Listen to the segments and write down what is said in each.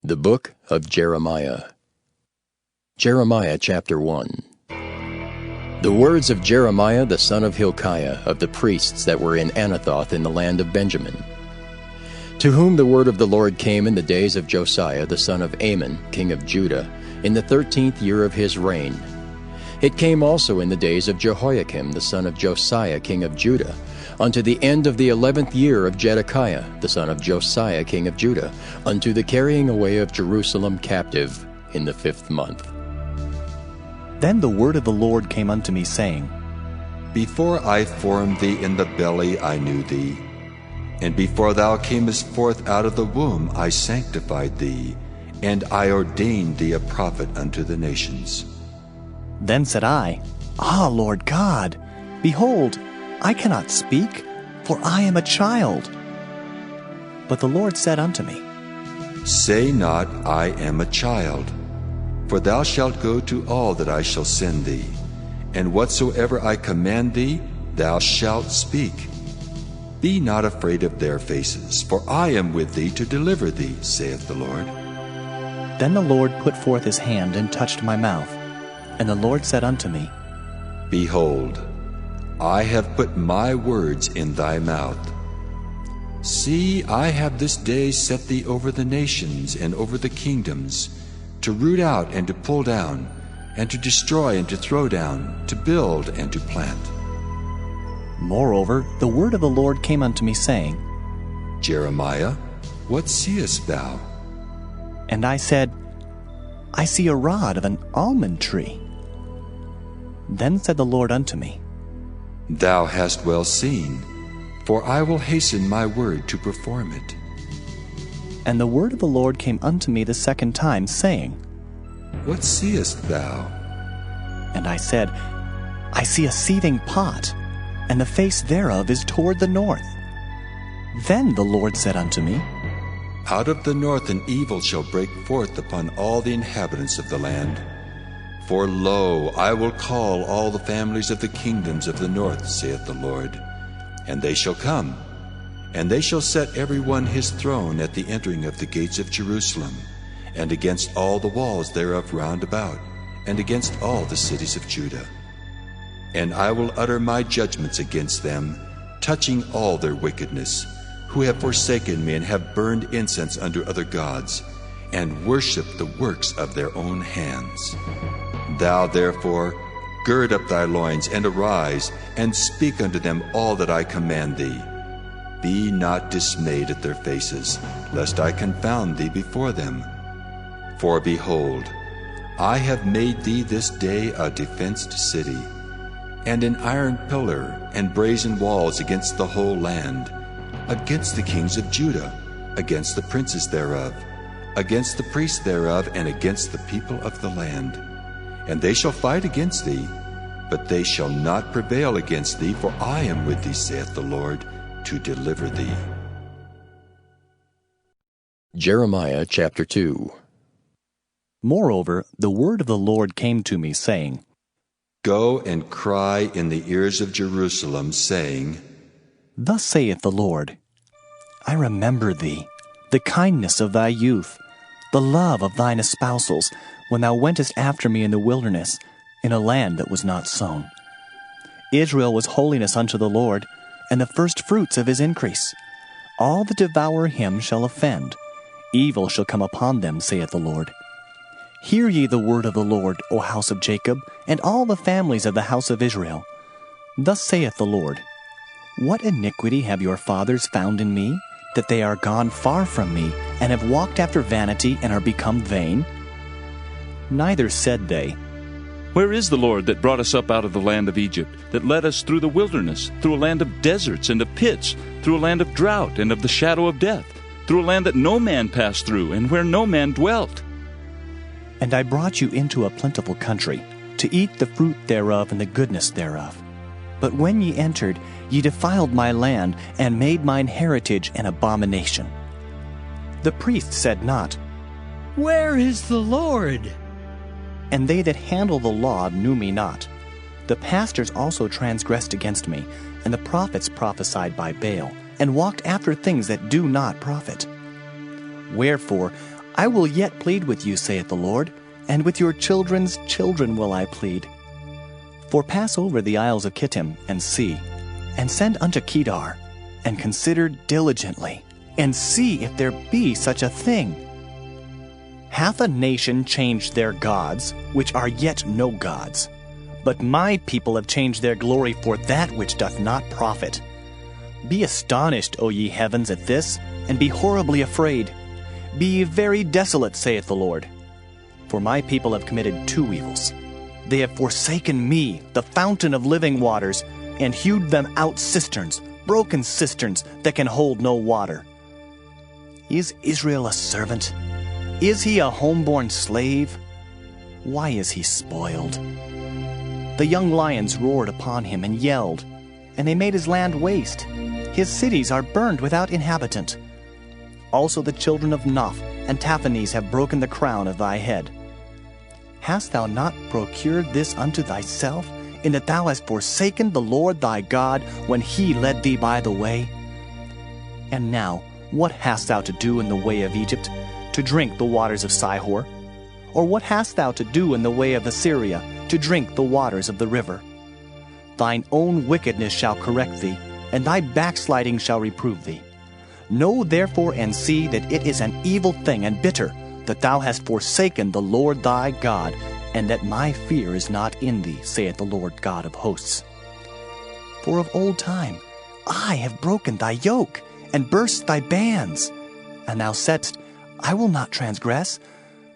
The Book of Jeremiah. Jeremiah chapter 1. The words of Jeremiah the son of Hilkiah, of the priests that were in Anathoth in the land of Benjamin, to whom the word of the Lord came in the days of Josiah the son of Amon, king of Judah, in the 13th year of his reign. It came also in the days of Jehoiakim the son of Josiah king of Judah, unto the end of the 11th year of Zedekiah the son of Josiah king of Judah, unto the carrying away of Jerusalem captive in the 5th month. Then the word of the Lord came unto me, saying, Before I formed thee in the belly I knew thee, and before thou camest forth out of the womb I sanctified thee, and I ordained thee a prophet unto the nations. Then said I, Ah, Lord God, behold, I cannot speak, for I am a child. But the Lord said unto me, Say not, I am a child, for thou shalt go to all that I shall send thee, and whatsoever I command thee, thou shalt speak. Be not afraid of their faces, for I am with thee to deliver thee, saith the Lord. Then the Lord put forth his hand and touched my mouth. And the Lord said unto me, Behold, I have put my words in thy mouth. See, I have this day set thee over the nations and over the kingdoms, to root out and to pull down, and to destroy and to throw down, to build and to plant. Moreover, the word of the Lord came unto me, saying, Jeremiah, what seest thou? And I said, I see a rod of an almond tree. Then said the Lord unto me, Thou hast well seen, for I will hasten my word to perform it. And the word of the Lord came unto me the second time, saying, What seest thou? And I said, I see a seething pot, and the face thereof is toward the north. Then the Lord said unto me, Out of the north an evil shall break forth upon all the inhabitants of the land. For lo, I will call all the families of the kingdoms of the north, saith the Lord, and they shall come, and they shall set every one his throne at the entering of the gates of Jerusalem, and against all the walls thereof round about, and against all the cities of Judah. And I will utter my judgments against them, touching all their wickedness, who have forsaken me and have burned incense unto other gods, and worshipped the works of their own hands. Thou therefore gird up thy loins, and arise, and speak unto them all that I command thee. Be not dismayed at their faces, lest I confound thee before them. For behold, I have made thee this day a defenced city, and an iron pillar and brazen walls against the whole land, against the kings of Judah, against the princes thereof, against the priests thereof, and against the people of the land. And they shall fight against thee, but they shall not prevail against thee, for I am with thee, saith the Lord, to deliver thee. Jeremiah chapter 2. Moreover, the word of the Lord came to me, saying, Go and cry in the ears of Jerusalem, saying, Thus saith the Lord, I remember thee, the kindness of thy youth, the love of thine espousals, when thou wentest after me in the wilderness, in a land that was not sown. Israel was holiness unto the Lord, and the firstfruits of his increase. All that devour him shall offend. Evil shall come upon them, saith the Lord. Hear ye the word of the Lord, O house of Jacob, and all the families of the house of Israel. Thus saith the Lord, What iniquity have your fathers found in me, that they are gone far from me, and have walked after vanity, and are become vain? Neither said they, Where is the Lord that brought us up out of the land of Egypt, that led us through the wilderness, through a land of deserts and of pits, through a land of drought and of the shadow of death, through a land that no man passed through, and where no man dwelt? And I brought you into a plentiful country, to eat the fruit thereof and the goodness thereof. But when ye entered, ye defiled my land, and made mine heritage an abomination. The priest said not, Where is the Lord? And they that handle the law knew me not. The pastors also transgressed against me, and the prophets prophesied by Baal, and walked after things that do not profit. Wherefore I will yet plead with you, saith the Lord, and with your children's children will I plead. For pass over the isles of Kittim, and see, and send unto Kedar, and consider diligently, and see if there be such a thing. Hath a nation changed their gods, which are yet no gods? But my people have changed their glory for that which doth not profit. Be astonished, O ye heavens, at this, and be horribly afraid. Be ye very desolate, saith the Lord. For my people have committed two evils. They have forsaken me, the fountain of living waters, and hewed them out cisterns, broken cisterns that can hold no water. Is Israel a servant? Is he a homeborn slave? Why is he spoiled? The young lions roared upon him and yelled, and they made his land waste. His cities are burned without inhabitant. Also the children of Noph and Taphanes have broken the crown of thy head. Hast thou not procured this unto thyself, in that thou hast forsaken the Lord thy God when he led thee by the way? And now, what hast thou to do in the way of Egypt, to drink the waters of Sihor? Or what hast thou to do in the way of Assyria, to drink the waters of the river? Thine own wickedness shall correct thee, and thy backsliding shall reprove thee. Know therefore and see that it is an evil thing and bitter, that thou hast forsaken the Lord thy God, and that my fear is not in thee, saith the Lord God of hosts. For of old time I have broken thy yoke, and burst thy bands. And thou saidst, I will not transgress,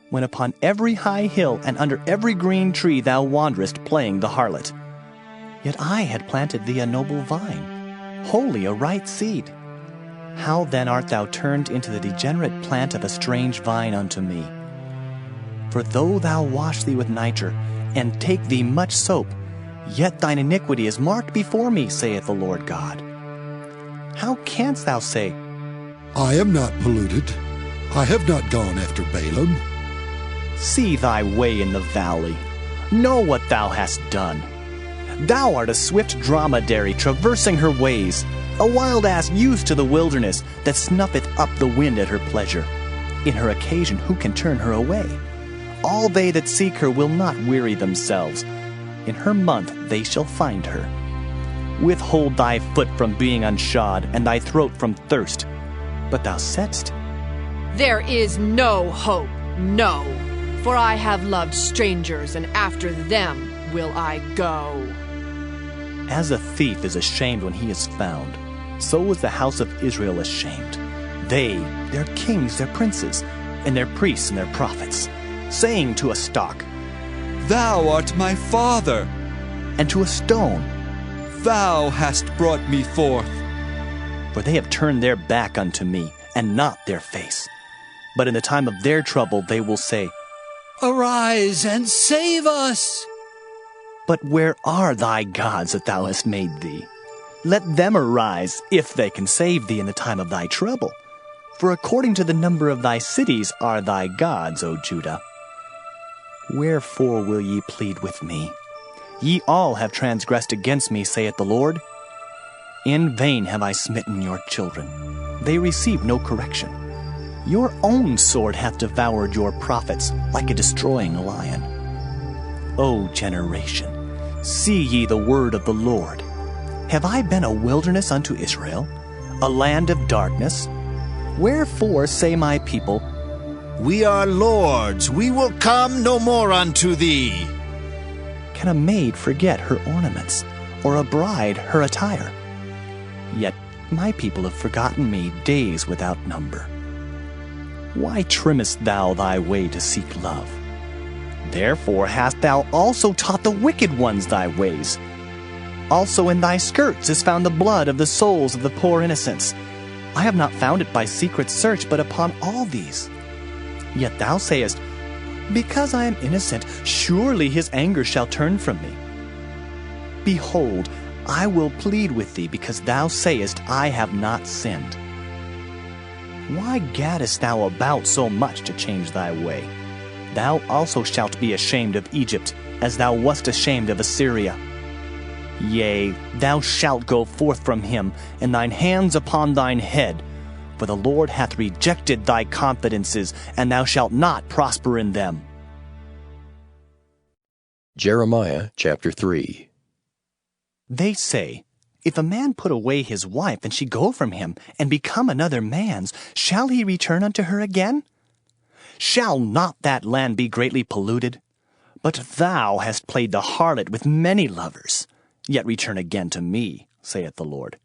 when upon every high hill and under every green tree thou wanderest playing the harlot. Yet I had planted thee a noble vine, wholly a right seed. How then art thou turned into the degenerate plant of a strange vine unto me? For though thou wash thee with nitre, and take thee much soap, yet thine iniquity is marked before me, saith the Lord God. How canst thou say, I am not polluted, I have not gone after Balaam? See thy way in the valley, know what thou hast done. Thou art a swift dromedary traversing her ways, a wild ass used to the wilderness, that snuffeth up the wind at her pleasure. In her occasion who can turn her away? All they that seek her will not weary themselves. In her month they shall find her. Withhold thy foot from being unshod, and thy throat from thirst. But thou saidst, There is no hope, no, for I have loved strangers, and after them will I go. As a thief is ashamed when he is found, so was the house of Israel ashamed. They, their kings, their princes, and their priests and their prophets, saying to a stock, Thou art my father, and to a stone, Thou hast brought me forth. For they have turned their back unto me, and not their face. But in the time of their trouble they will say, Arise and save us! But where are thy gods that thou hast made thee? Let them arise, if they can save thee in the time of thy trouble. For according to the number of thy cities are thy gods, O Judah. Wherefore will ye plead with me? Ye all have transgressed against me, saith the Lord. In vain have I smitten your children. They receive no correction. Your own sword hath devoured your prophets like a destroying lion. O generation, see ye the word of the Lord. Have I been a wilderness unto Israel, a land of darkness? Wherefore say my people, We are lords, we will come no more unto thee. Can a maid forget her ornaments, or a bride her attire? Yet my people have forgotten me days without number. Why trimmest thou thy way to seek love? Therefore hast thou also taught the wicked ones thy ways. Also in thy skirts is found the blood of the souls of the poor innocents. I have not found it by secret search, but upon all these. Yet thou sayest, Because I am innocent, surely his anger shall turn from me. Behold, I will plead with thee, because thou sayest, I have not sinned. Why gaddest thou about so much to change thy way? Thou also shalt be ashamed of Egypt, as thou wast ashamed of Assyria. Yea, thou shalt go forth from him, and thine hands upon thine head, For the Lord hath rejected thy confidences, and thou shalt not prosper in them. Jeremiah chapter 3. They say, If a man put away his wife, and she go from him, and become another man's, shall he return unto her again? Shall not that land be greatly polluted? But thou hast played the harlot with many lovers. Yet return again to me, saith the Lord.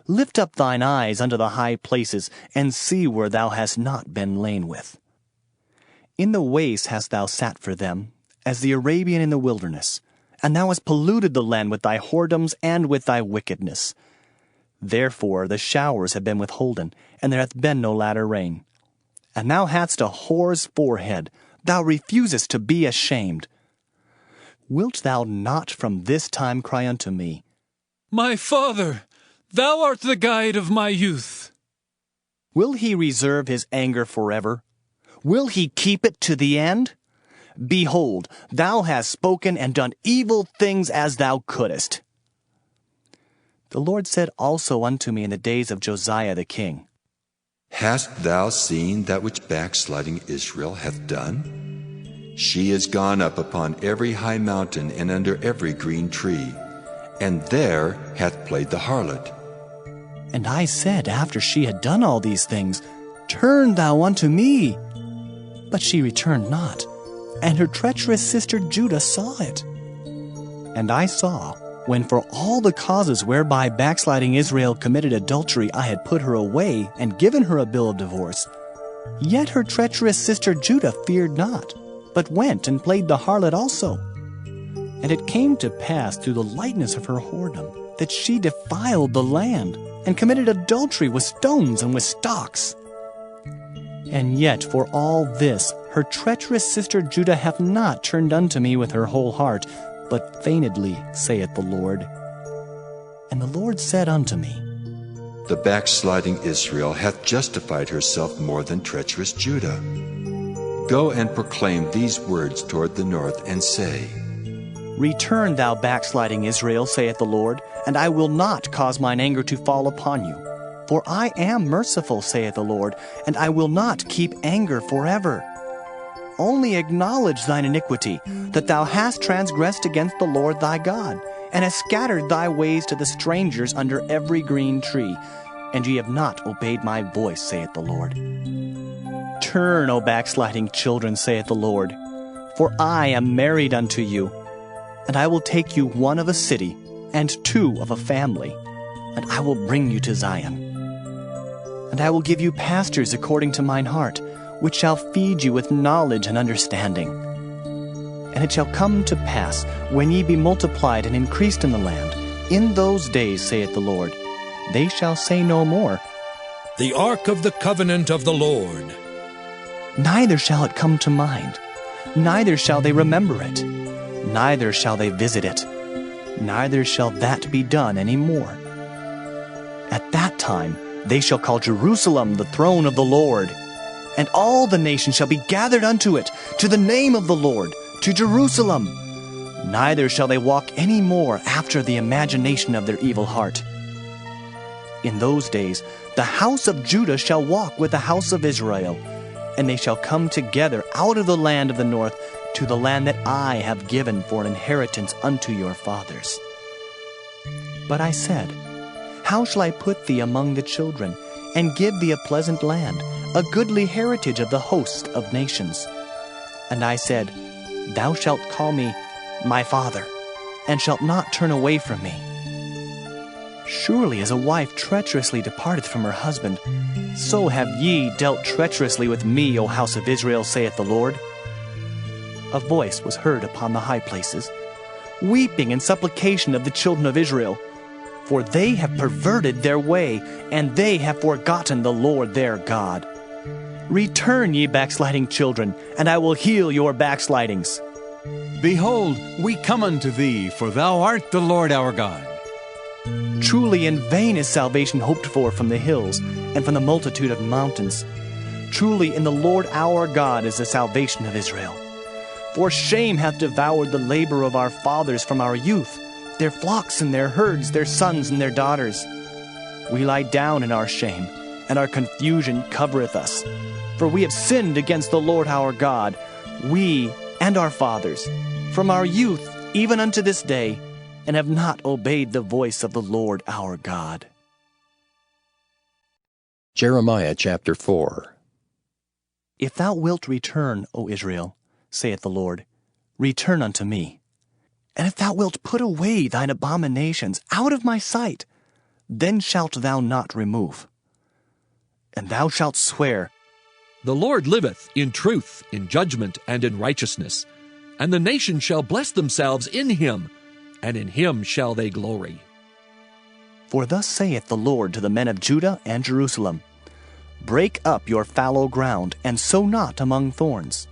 Lift up thine eyes unto the high places, and see where thou hast not been lain with. In the waste hast thou sat for them, as the Arabian in the wilderness, and thou hast polluted the land with thy whoredoms and with thy wickedness. Therefore the showers have been withholden, and there hath been no latter rain. And thou hadst a whore's forehead, thou refusest to be ashamed. Wilt thou not from this time cry unto me, My father, thou art the guide of my youth. Will he reserve his anger forever? Will he keep it to the end? Behold, thou hast spoken and done evil things as thou couldest. The Lord said also unto me in the days of Josiah the king, Hast thou seen that which backsliding Israel hath done? She is gone up upon every high mountain and under every green tree, and there hath played the harlot. And I said, after she had done all these things, Turn thou unto me. But she returned not, and her treacherous sister Judah saw it. And I saw, when for all the causes whereby backsliding Israel committed adultery I had put her away and given her a bill of divorce, yet her treacherous sister Judah feared not, but went and played the harlot also. And it came to pass through the lightness of her whoredom that she defiled the land, and committed adultery with stones and with stocks. And yet for all this her treacherous sister Judah hath not turned unto me with her whole heart, but feignedly, saith the Lord. And the Lord said unto me, The backsliding Israel hath justified herself more than treacherous Judah. Go and proclaim these words toward the north, and say, Return, thou backsliding Israel, saith the Lord, and I will not cause mine anger to fall upon you. For I am merciful, saith the Lord, and I will not keep anger forever. Only acknowledge thine iniquity, that thou hast transgressed against the Lord thy God, and hast scattered thy ways to the strangers under every green tree, and ye have not obeyed my voice, saith the Lord. Turn, O backsliding children, saith the Lord, for I am married unto you, and I will take you one of a city, and two of a family, and I will bring you to Zion. And I will give you pastors according to mine heart, which shall feed you with knowledge and understanding. And it shall come to pass, when ye be multiplied and increased in the land, in those days, saith the Lord, they shall say no more, The ark of the covenant of the Lord. Neither shall it come to mind, neither shall they remember it, neither shall they visit it, neither shall that be done any more. At that time they shall call Jerusalem the throne of the Lord, and all the nations shall be gathered unto it, to the name of the Lord, to Jerusalem. Neither shall they walk any more after the imagination of their evil heart. In those days the house of Judah shall walk with the house of Israel, and they shall come together out of the land of the north to the land that I have given for an inheritance unto your fathers. But I said, How shall I put thee among the children, and give thee a pleasant land, a goodly heritage of the host of nations? And I said, Thou shalt call me my father, and shalt not turn away from me. Surely as a wife treacherously departeth from her husband, so have ye dealt treacherously with me, O house of Israel, saith the Lord. A voice was heard upon the high places, weeping and supplication of the children of Israel, for they have perverted their way, and they have forgotten the Lord their God. Return, ye backsliding children, and I will heal your backslidings. Behold, we come unto thee, for thou art the Lord our God. Truly in vain is salvation hoped for from the hills, and from the multitude of mountains. Truly in the Lord our God is the salvation of Israel. For shame hath devoured the labor of our fathers from our youth, their flocks and their herds, their sons and their daughters. We lie down in our shame, and our confusion covereth us. For we have sinned against the Lord our God, we and our fathers, from our youth even unto this day, and have not obeyed the voice of the Lord our God. Jeremiah chapter 4. If thou wilt return, O Israel, saith the Lord, return unto me. And if thou wilt put away thine abominations out of my sight, then shalt thou not remove. And thou shalt swear, The Lord liveth in truth, in judgment, and in righteousness. And the nations shall bless themselves in him, and in him shall they glory. For thus saith the Lord to the men of Judah and Jerusalem, Break up your fallow ground, and sow not among thorns.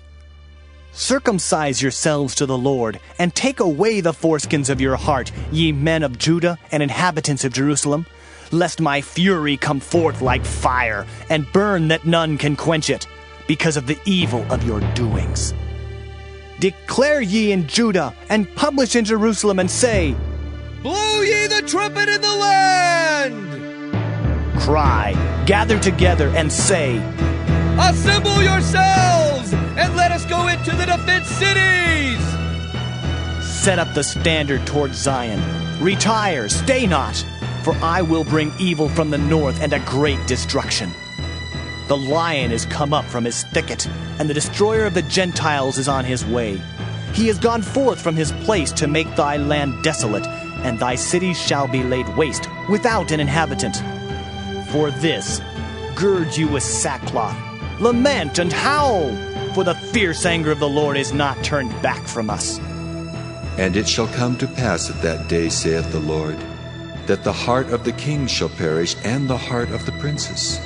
Circumcise yourselves to the Lord, and take away the foreskins of your heart, ye men of Judah and inhabitants of Jerusalem, lest my fury come forth like fire, and burn that none can quench it, because of the evil of your doings. Declare ye in Judah, and publish in Jerusalem, and say, Blow ye the trumpet in the land! Cry, gather together, and say, Assemble yourselves, and let us go into the defense cities! Set up the standard towards Zion. Retire, stay not, for I will bring evil from the north and a great destruction. The lion is come up from his thicket, and the destroyer of the Gentiles is on his way. He is gone forth from his place to make thy land desolate, and thy cities shall be laid waste, without an inhabitant. For this, gird you with sackcloth, lament and howl, for the fierce anger of the Lord is not turned back from us. And it shall come to pass at that day, saith the Lord, that the heart of the king shall perish, and the heart of the princes.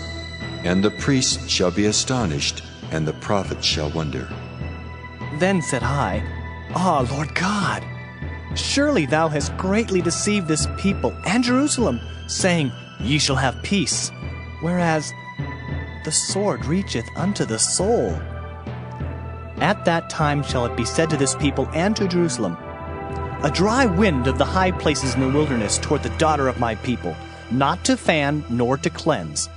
And the priests shall be astonished, and the prophets shall wonder. Then said I, Ah, Lord God, surely thou hast greatly deceived this people and Jerusalem, saying, Ye shall have peace, whereas the sword reacheth unto the soul. At that time shall it be said to this people and to Jerusalem, A dry wind of the high places in the wilderness toward the daughter of my people, not to fan nor to cleanse.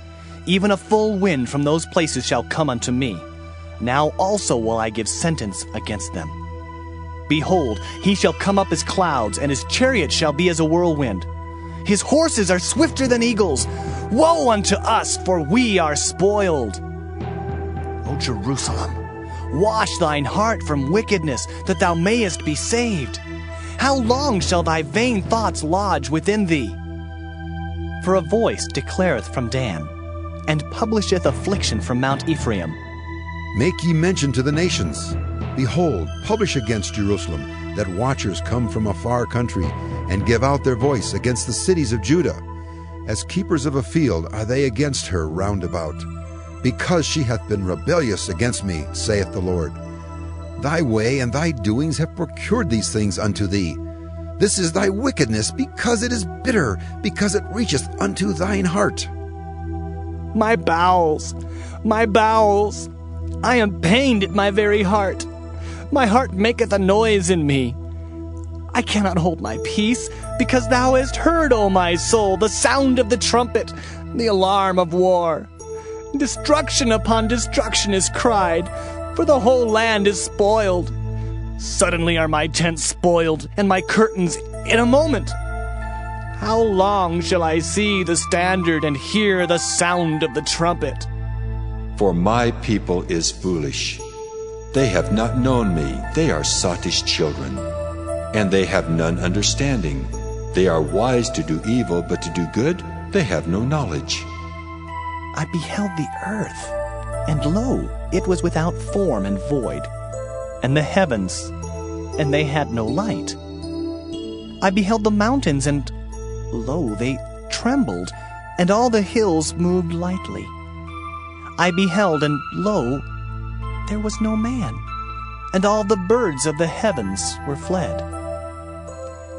Even a full wind from those places shall come unto me. Now also will I give sentence against them. Behold, he shall come up as clouds, and his chariot shall be as a whirlwind. His horses are swifter than eagles. Woe unto us, for we are spoiled. O Jerusalem, wash thine heart from wickedness, that thou mayest be saved. How long shall thy vain thoughts lodge within thee? For a voice declareth from Dan, and publisheth affliction from Mount Ephraim. Make ye mention to the nations. Behold, publish against Jerusalem, that watchers come from a far country, and give out their voice against the cities of Judah. As keepers of a field are they against her round about, because she hath been rebellious against me, saith the Lord. Thy way and thy doings have procured these things unto thee. This is thy wickedness, because it is bitter, because it reacheth unto thine heart. My bowels, I am pained at my very heart. My heart maketh a noise in me. I cannot hold my peace, because thou hast heard, O my soul, the sound of the trumpet, the alarm of war. Destruction upon destruction is cried, for the whole land is spoiled. Suddenly are my tents spoiled, and my curtains in a moment. How long shall I see the standard and hear the sound of the trumpet? For my people is foolish. They have not known me, they are sottish children. And they have none understanding. They are wise to do evil, but to do good they have no knowledge. I beheld the earth, and lo, it was without form and void, and the heavens, and they had no light. I beheld the mountains, and lo, they trembled, and all the hills moved lightly. I beheld, and lo, there was no man, and all the birds of the heavens were fled.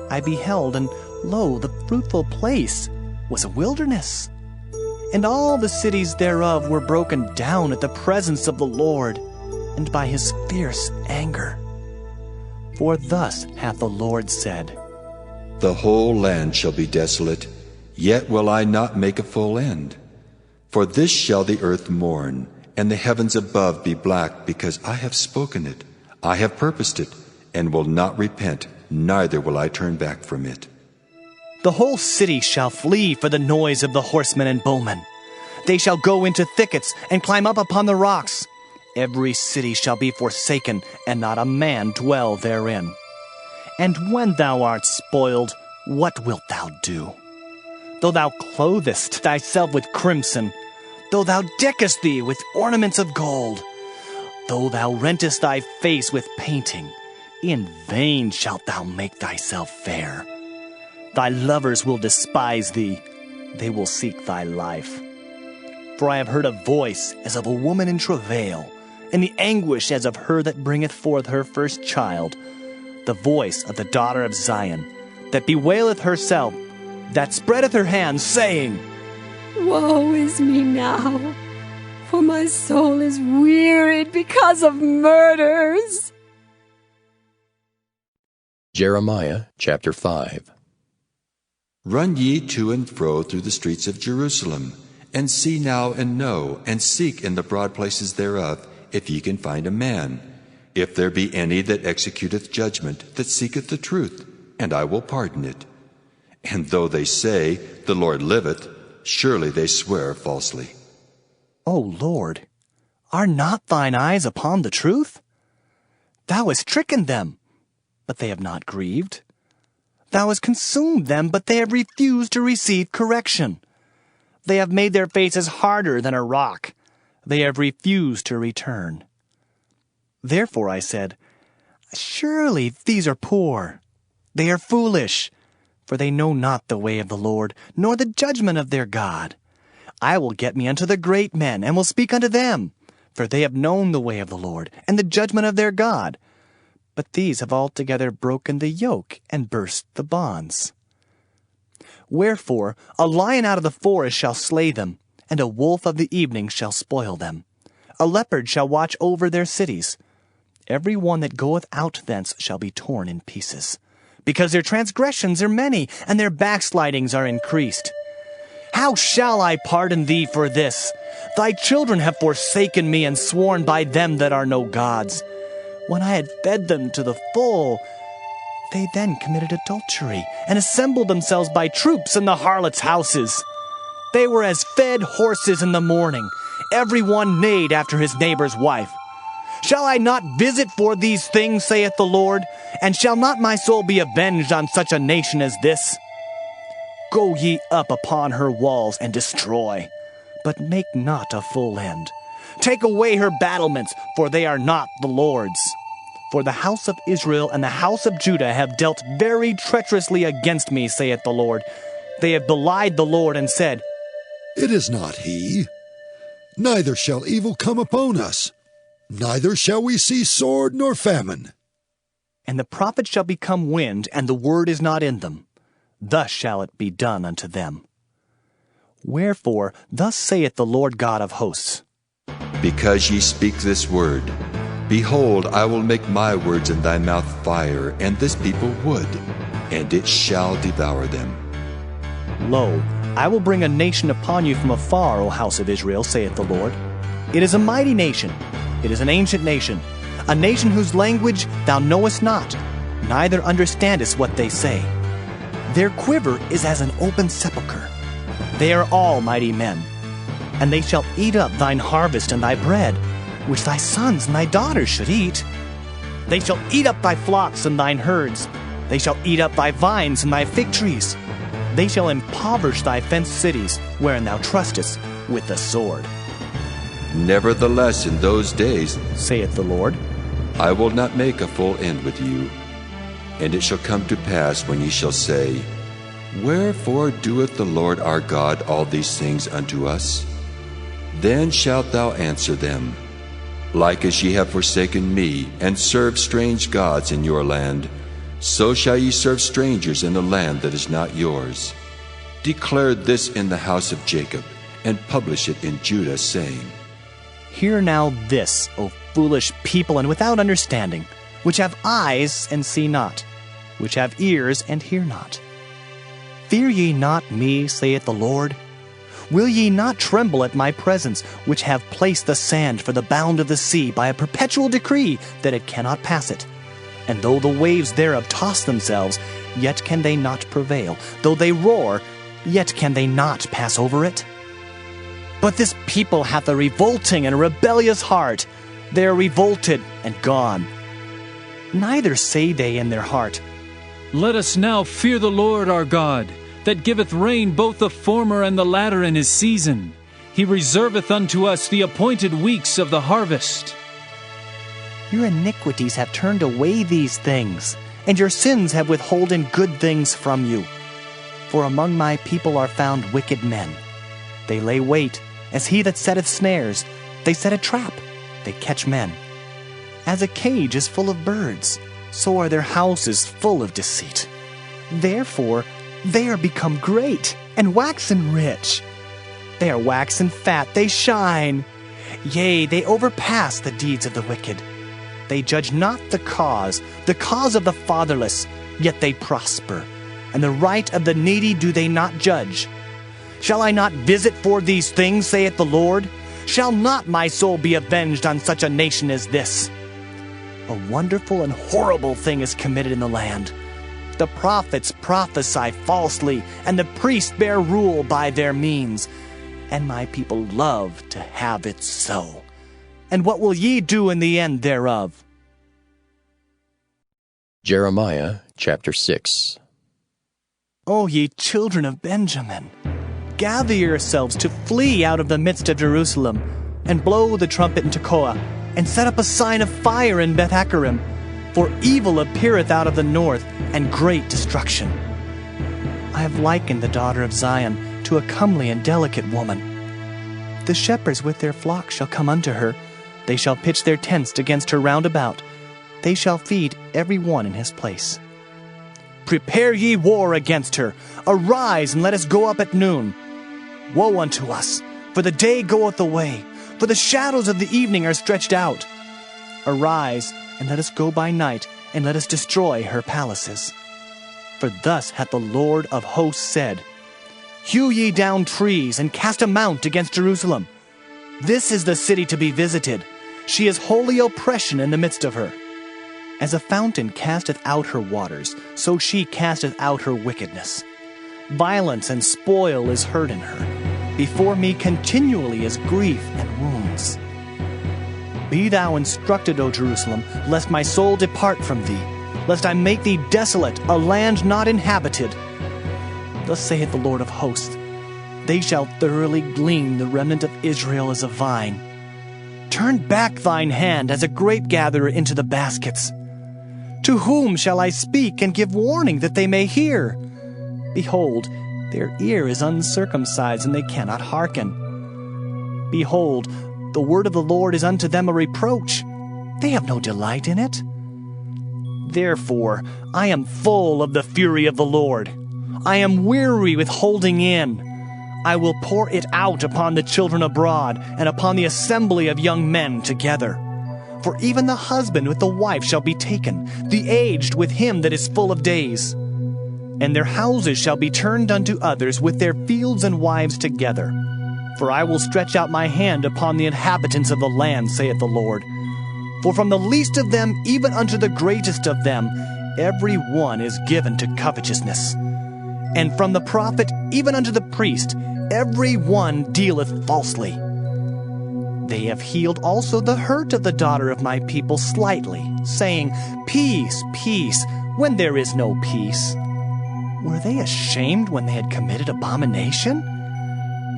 I beheld, and lo, the fruitful place was a wilderness, and all the cities thereof were broken down at the presence of the Lord, and by his fierce anger. For thus hath the Lord said, The whole land shall be desolate, yet will I not make a full end. For this shall the earth mourn, and the heavens above be black, because I have spoken it, I have purposed it, and will not repent, neither will I turn back from it. The whole city shall flee for the noise of the horsemen and bowmen. They shall go into thickets and climb up upon the rocks. Every city shall be forsaken, and not a man dwell therein. And when thou art spoiled, what wilt thou do? Though thou clothest thyself with crimson, though thou deckest thee with ornaments of gold, though thou rentest thy face with painting, in vain shalt thou make thyself fair. Thy lovers will despise thee, they will seek thy life. For I have heard a voice as of a woman in travail, and the anguish as of her that bringeth forth her first child, the voice of the daughter of Zion, that bewaileth herself, that spreadeth her hands, saying, Woe is me now, for my soul is wearied because of murders. Jeremiah chapter 5. Run ye to and fro through the streets of Jerusalem, and see now and know, and seek in the broad places thereof, if ye can find a man, if there be any that executeth judgment, that seeketh the truth, and I will pardon it. And though they say, The Lord liveth, surely they swear falsely. O Lord, are not thine eyes upon the truth? Thou hast stricken them, but they have not grieved. Thou hast consumed them, but they have refused to receive correction. They have made their faces harder than a rock. They have refused to return. Therefore I said, Surely these are poor. They are foolish, for they know not the way of the Lord, nor the judgment of their God. I will get me unto the great men, and will speak unto them, for they have known the way of the Lord, and the judgment of their God. But these have altogether broken the yoke, and burst the bonds. Wherefore a lion out of the forest shall slay them, and a wolf of the evening shall spoil them. A leopard shall watch over their cities. Every one that goeth out thence shall be torn in pieces, because their transgressions are many, and their backslidings are increased. How shall I pardon thee for this? Thy children have forsaken me, and sworn by them that are no gods. When I had fed them to the full, they then committed adultery, and assembled themselves by troops in the harlots' houses. They were as fed horses in the morning, every one neighed after his neighbor's wife. Shall I not visit for these things, saith the Lord? And shall not my soul be avenged on such a nation as this? Go ye up upon her walls and destroy, but make not a full end. Take away her battlements, for they are not the Lord's. For the house of Israel and the house of Judah have dealt very treacherously against me, saith the Lord. They have belied the Lord and said, It is not he. Neither shall evil come upon us. Neither shall we see sword nor famine. And the prophets shall become wind, and the word is not in them. Thus shall it be done unto them. Wherefore, thus saith the Lord God of hosts, Because ye speak this word, behold, I will make my words in thy mouth fire, and this people wood, and it shall devour them. Lo, I will bring a nation upon you from afar, O house of Israel, saith the Lord. It is a mighty nation. It is an ancient nation, a nation whose language thou knowest not, neither understandest what they say. Their quiver is as an open sepulchre. They are all mighty men. And they shall eat up thine harvest and thy bread, which thy sons and thy daughters should eat. They shall eat up thy flocks and thine herds. They shall eat up thy vines and thy fig trees. They shall impoverish thy fenced cities, wherein thou trustest, with the sword. Nevertheless, in those days, saith the Lord, I will not make a full end with you. And it shall come to pass when ye shall say, Wherefore doeth the Lord our God all these things unto us? Then shalt thou answer them, Like as ye have forsaken me, and served strange gods in your land, so shall ye serve strangers in a land that is not yours. Declare this in the house of Jacob, and publish it in Judah, saying, Hear now this, O foolish people and without understanding, which have eyes and see not, which have ears and hear not. Fear ye not me, saith the Lord? Will ye not tremble at my presence, which have placed the sand for the bound of the sea by a perpetual decree that it cannot pass it? And though the waves thereof toss themselves, yet can they not prevail. Though they roar, yet can they not pass over it? But this people hath a revolting and a rebellious heart. They are revolted and gone. Neither say they in their heart, Let us now fear the Lord our God, that giveth rain both the former and the latter in his season. He reserveth unto us the appointed weeks of the harvest. Your iniquities have turned away these things, and your sins have withholden good things from you. For among my people are found wicked men. They lay wait, as he that setteth snares. They set a trap, they catch men. As a cage is full of birds, so are their houses full of deceit. Therefore they are become great, and waxen rich. They are waxen fat, they shine. Yea, they overpass the deeds of the wicked. They judge not the cause of the fatherless, yet they prosper. And the right of the needy do they not judge. Shall I not visit for these things, saith the Lord? Shall not my soul be avenged on such a nation as this? A wonderful and horrible thing is committed in the land. The prophets prophesy falsely, and the priests bear rule by their means. And my people love to have it so. And what will ye do in the end thereof? Jeremiah chapter 6. O ye children of Benjamin, gather yourselves to flee out of the midst of Jerusalem, and blow the trumpet in Tekoa, and set up a sign of fire in Beth-Hakkerem, for evil appeareth out of the north, and great destruction. I have likened the daughter of Zion to a comely and delicate woman. The shepherds with their flocks shall come unto her. They shall pitch their tents against her round about. They shall feed every one in his place. Prepare ye war against her. Arise, and let us go up at noon. Woe unto us, for the day goeth away, for the shadows of the evening are stretched out. Arise, and let us go by night, and let us destroy her palaces. For thus hath the Lord of hosts said, Hew ye down trees, and cast a mount against Jerusalem. This is the city to be visited. She is holy oppression in the midst of her. As a fountain casteth out her waters, so she casteth out her wickedness. Violence and spoil is heard in her. Before me continually is grief and wounds. Be thou instructed, O Jerusalem, lest my soul depart from thee, lest I make thee desolate, a land not inhabited. Thus saith the Lord of hosts, They shall thoroughly glean the remnant of Israel as a vine. Turn back thine hand as a grape gatherer into the baskets. To whom shall I speak and give warning that they may hear? Behold, their ear is uncircumcised, and they cannot hearken. Behold, the word of the Lord is unto them a reproach. They have no delight in it. Therefore, I am full of the fury of the Lord. I am weary with holding in. I will pour it out upon the children abroad, and upon the assembly of young men together. For even the husband with the wife shall be taken, the aged with him that is full of days. And their houses shall be turned unto others, with their fields and wives together. For I will stretch out my hand upon the inhabitants of the land, saith the Lord. For from the least of them even unto the greatest of them, every one is given to covetousness. And from the prophet even unto the priest, every one dealeth falsely. They have healed also the hurt of the daughter of my people slightly, saying, Peace, peace, when there is no peace. Were they ashamed when they had committed abomination?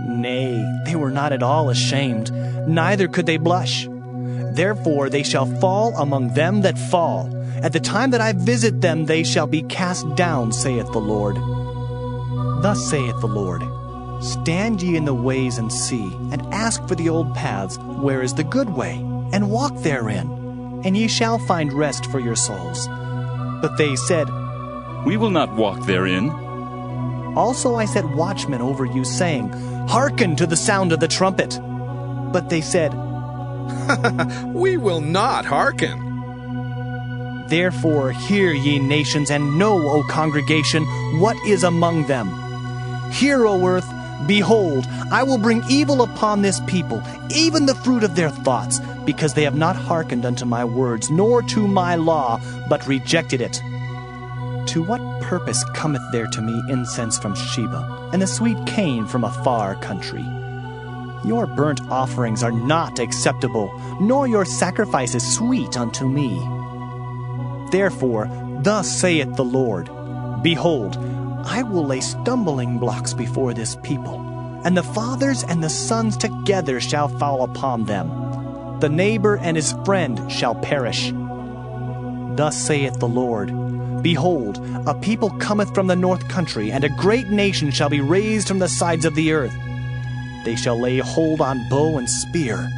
Nay, they were not at all ashamed, neither could they blush. Therefore they shall fall among them that fall. At the time that I visit them they shall be cast down, saith the Lord. Thus saith the Lord, Stand ye in the ways and see, and ask for the old paths, where is the good way, and walk therein, and ye shall find rest for your souls. But they said, We will not walk therein. Also I set watchmen over you, saying, Hearken to the sound of the trumpet. But they said, We will not hearken. Therefore hear, ye nations, and know, O congregation, what is among them. Hear, O earth, Behold, I will bring evil upon this people, even the fruit of their thoughts, because they have not hearkened unto my words, nor to my law, but rejected it. To what purpose cometh there to me incense from Sheba, and the sweet cane from a far country? Your burnt offerings are not acceptable, nor your sacrifices sweet unto me. Therefore, thus saith the Lord, Behold, I will lay stumbling blocks before this people, and the fathers and the sons together shall fall upon them. The neighbor and his friend shall perish. Thus saith the Lord, Behold, a people cometh from the north country, and a great nation shall be raised from the sides of the earth. They shall lay hold on bow and spear.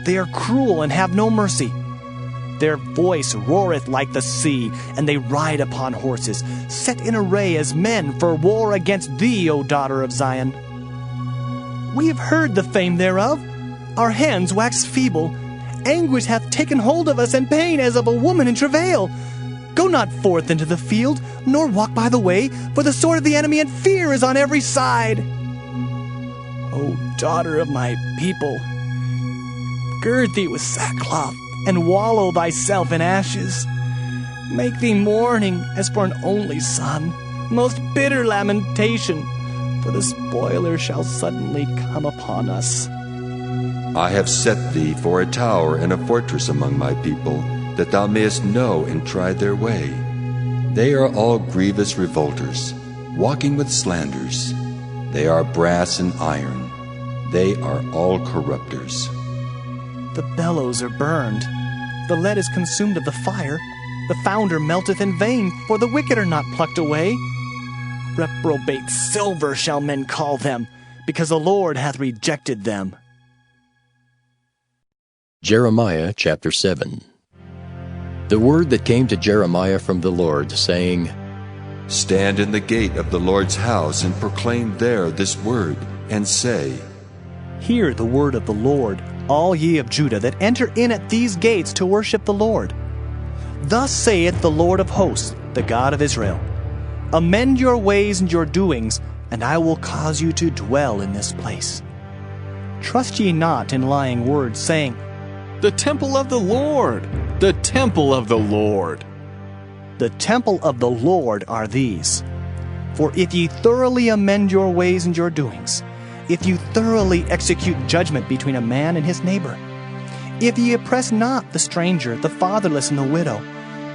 They are cruel and have no mercy. Their voice roareth like the sea, and they ride upon horses, set in array as men for war against thee, O daughter of Zion. We have heard the fame thereof. Our hands wax feeble. Anguish hath taken hold of us, and pain as of a woman in travail. Go not forth into the field, nor walk by the way, for the sword of the enemy and fear is on every side. O daughter of my people, gird thee with sackcloth, and wallow thyself in ashes. Make thee mourning as for an only son, most bitter lamentation, for the spoiler shall suddenly come upon us. I have set thee for a tower and a fortress among my people, that thou mayest know and try their way. They are all grievous revolters, walking with slanders. They are brass and iron. They are all corrupters. The bellows are burned. The lead is consumed of the fire. The founder melteth in vain, for the wicked are not plucked away. Reprobate silver shall men call them, because the Lord hath rejected them. Jeremiah chapter 7. The word that came to Jeremiah from the Lord, saying, Stand in the gate of the Lord's house, and proclaim there this word, and say, Hear the word of the Lord, all ye of Judah that enter in at these gates to worship the Lord. Thus saith the Lord of hosts, the God of Israel, Amend your ways and your doings, and I will cause you to dwell in this place. Trust ye not in lying words, saying, The temple of the Lord, the temple of the Lord. The temple of the Lord are these. For if ye thoroughly amend your ways and your doings, if you thoroughly execute judgment between a man and his neighbor, if ye oppress not the stranger, the fatherless, and the widow,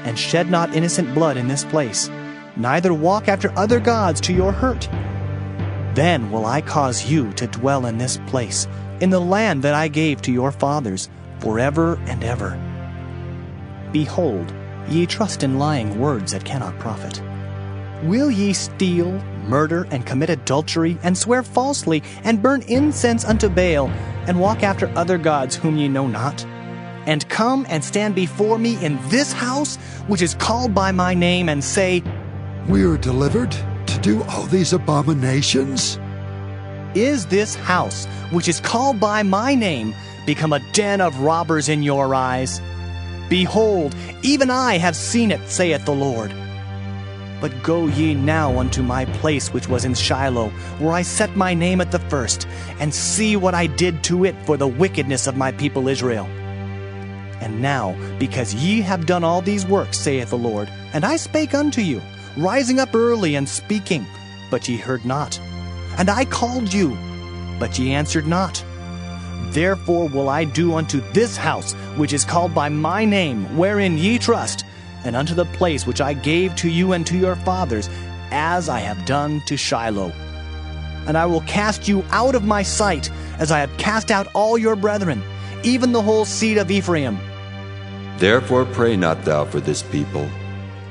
and shed not innocent blood in this place, neither walk after other gods to your hurt, then will I cause you to dwell in this place, in the land that I gave to your fathers, forever and ever. Behold, ye trust in lying words that cannot profit. Will ye steal, murder, and commit adultery, and swear falsely, and burn incense unto Baal, and walk after other gods whom ye know not? And come and stand before me in this house, which is called by my name, and say, We are delivered to do all these abominations? Is this house, which is called by my name, become a den of robbers in your eyes? Behold, even I have seen it, saith the Lord. But go ye now unto my place which was in Shiloh, where I set my name at the first, and see what I did to it for the wickedness of my people Israel. And now, because ye have done all these works, saith the Lord, and I spake unto you, rising up early and speaking, but ye heard not. And I called you, but ye answered not. Therefore will I do unto this house, which is called by my name, wherein ye trust, and unto the place which I gave to you and to your fathers, as I have done to Shiloh. And I will cast you out of my sight, as I have cast out all your brethren, even the whole seed of Ephraim. Therefore pray not thou for this people,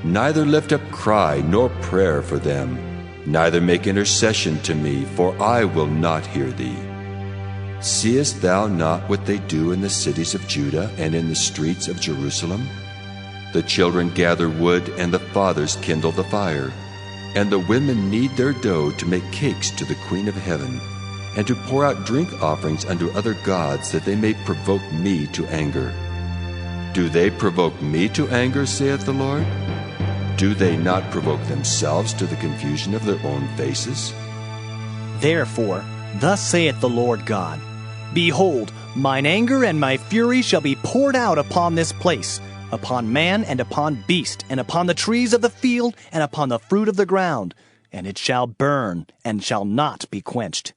neither lift up cry nor prayer for them, neither make intercession to me, for I will not hear thee. Seest thou not what they do in the cities of Judah and in the streets of Jerusalem? The children gather wood, and the fathers kindle the fire, and the women knead their dough to make cakes to the Queen of Heaven, and to pour out drink offerings unto other gods, that they may provoke me to anger. Do they provoke me to anger, saith the Lord? Do they not provoke themselves to the confusion of their own faces? Therefore, Thus saith the Lord God, Behold, mine anger and my fury shall be poured out upon this place, upon man and upon beast, and upon the trees of the field, and upon the fruit of the ground, and it shall burn, and shall not be quenched.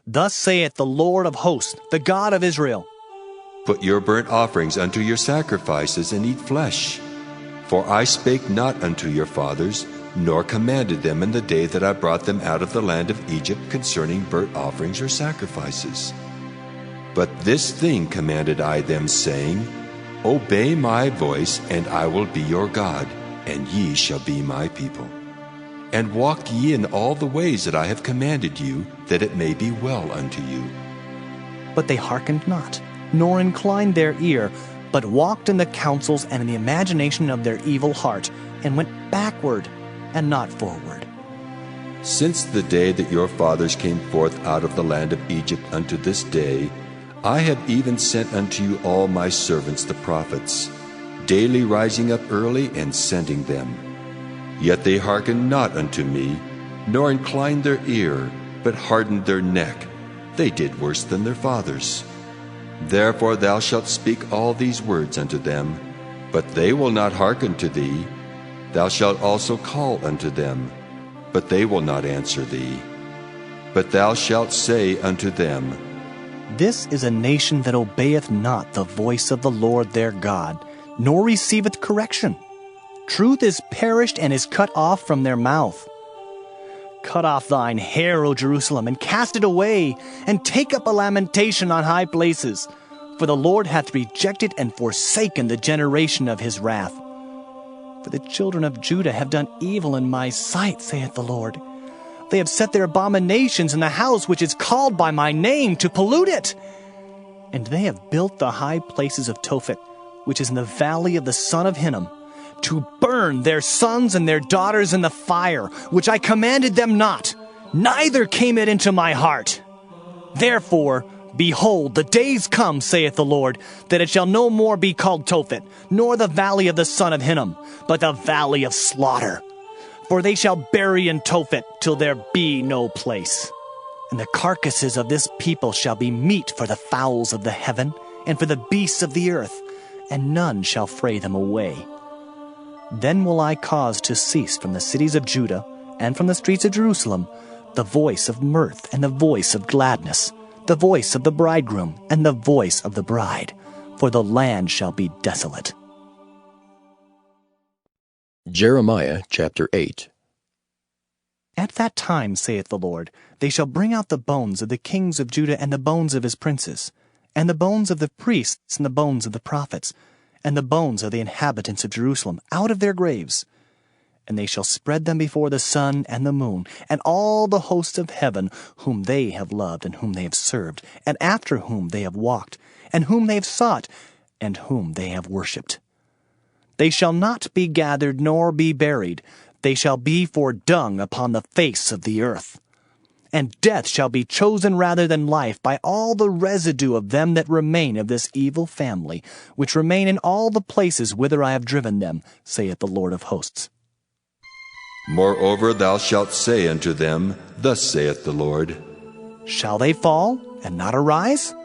Thus saith the Lord of hosts, the God of Israel, Put your burnt offerings unto your sacrifices, and eat flesh. For I spake not unto your fathers, nor commanded them in the day that I brought them out of the land of Egypt concerning burnt offerings or sacrifices. But this thing commanded I them, saying, Obey my voice, and I will be your God, and ye shall be my people. And walk ye in all the ways that I have commanded you, that it may be well unto you. But they hearkened not, nor inclined their ear, but walked in the counsels and in the imagination of their evil heart, and went backward and not forward. Since the day that your fathers came forth out of the land of Egypt unto this day, I have even sent unto you all my servants the prophets, daily rising up early and sending them. Yet they hearkened not unto me, nor inclined their ear, but hardened their neck. They did worse than their fathers. Therefore thou shalt speak all these words unto them, but they will not hearken to thee. Thou shalt also call unto them, but they will not answer thee. But thou shalt say unto them, This is a nation that obeyeth not the voice of the Lord their God, nor receiveth correction. Truth is perished and is cut off from their mouth. Cut off thine hair, O Jerusalem, and cast it away, and take up a lamentation on high places. For the Lord hath rejected and forsaken the generation of his wrath. For the children of Judah have done evil in my sight, saith the Lord. They have set their abominations in the house which is called by my name, to pollute it. And they have built the high places of Tophet, which is in the valley of the son of Hinnom, to burn their sons and their daughters in the fire, which I commanded them not, neither came it into my heart. Therefore, behold, the days come, saith the Lord, that it shall no more be called Tophet, nor the valley of the son of Hinnom, but the valley of slaughter. For they shall bury in Tophet till there be no place. And the carcasses of this people shall be meat for the fowls of the heaven, and for the beasts of the earth, and none shall fray them away. Then will I cause to cease from the cities of Judah, and from the streets of Jerusalem, the voice of mirth and the voice of gladness, the voice of the bridegroom and the voice of the bride, for the land shall be desolate. Jeremiah chapter 8. At that time, saith the Lord, they shall bring out the bones of the kings of Judah and the bones of his princes, and the bones of the priests and the bones of the prophets, and the bones of the inhabitants of Jerusalem out of their graves. And they shall spread them before the sun and the moon, and all the hosts of heaven, whom they have loved and whom they have served, and after whom they have walked, and whom they have sought, and whom they have worshipped. They shall not be gathered nor be buried. They shall be for dung upon the face of the earth. And death shall be chosen rather than life by all the residue of them that remain of this evil family, which remain in all the places whither I have driven them, saith the Lord of hosts. Moreover thou shalt say unto them, Thus saith the Lord, Shall they fall and not arise?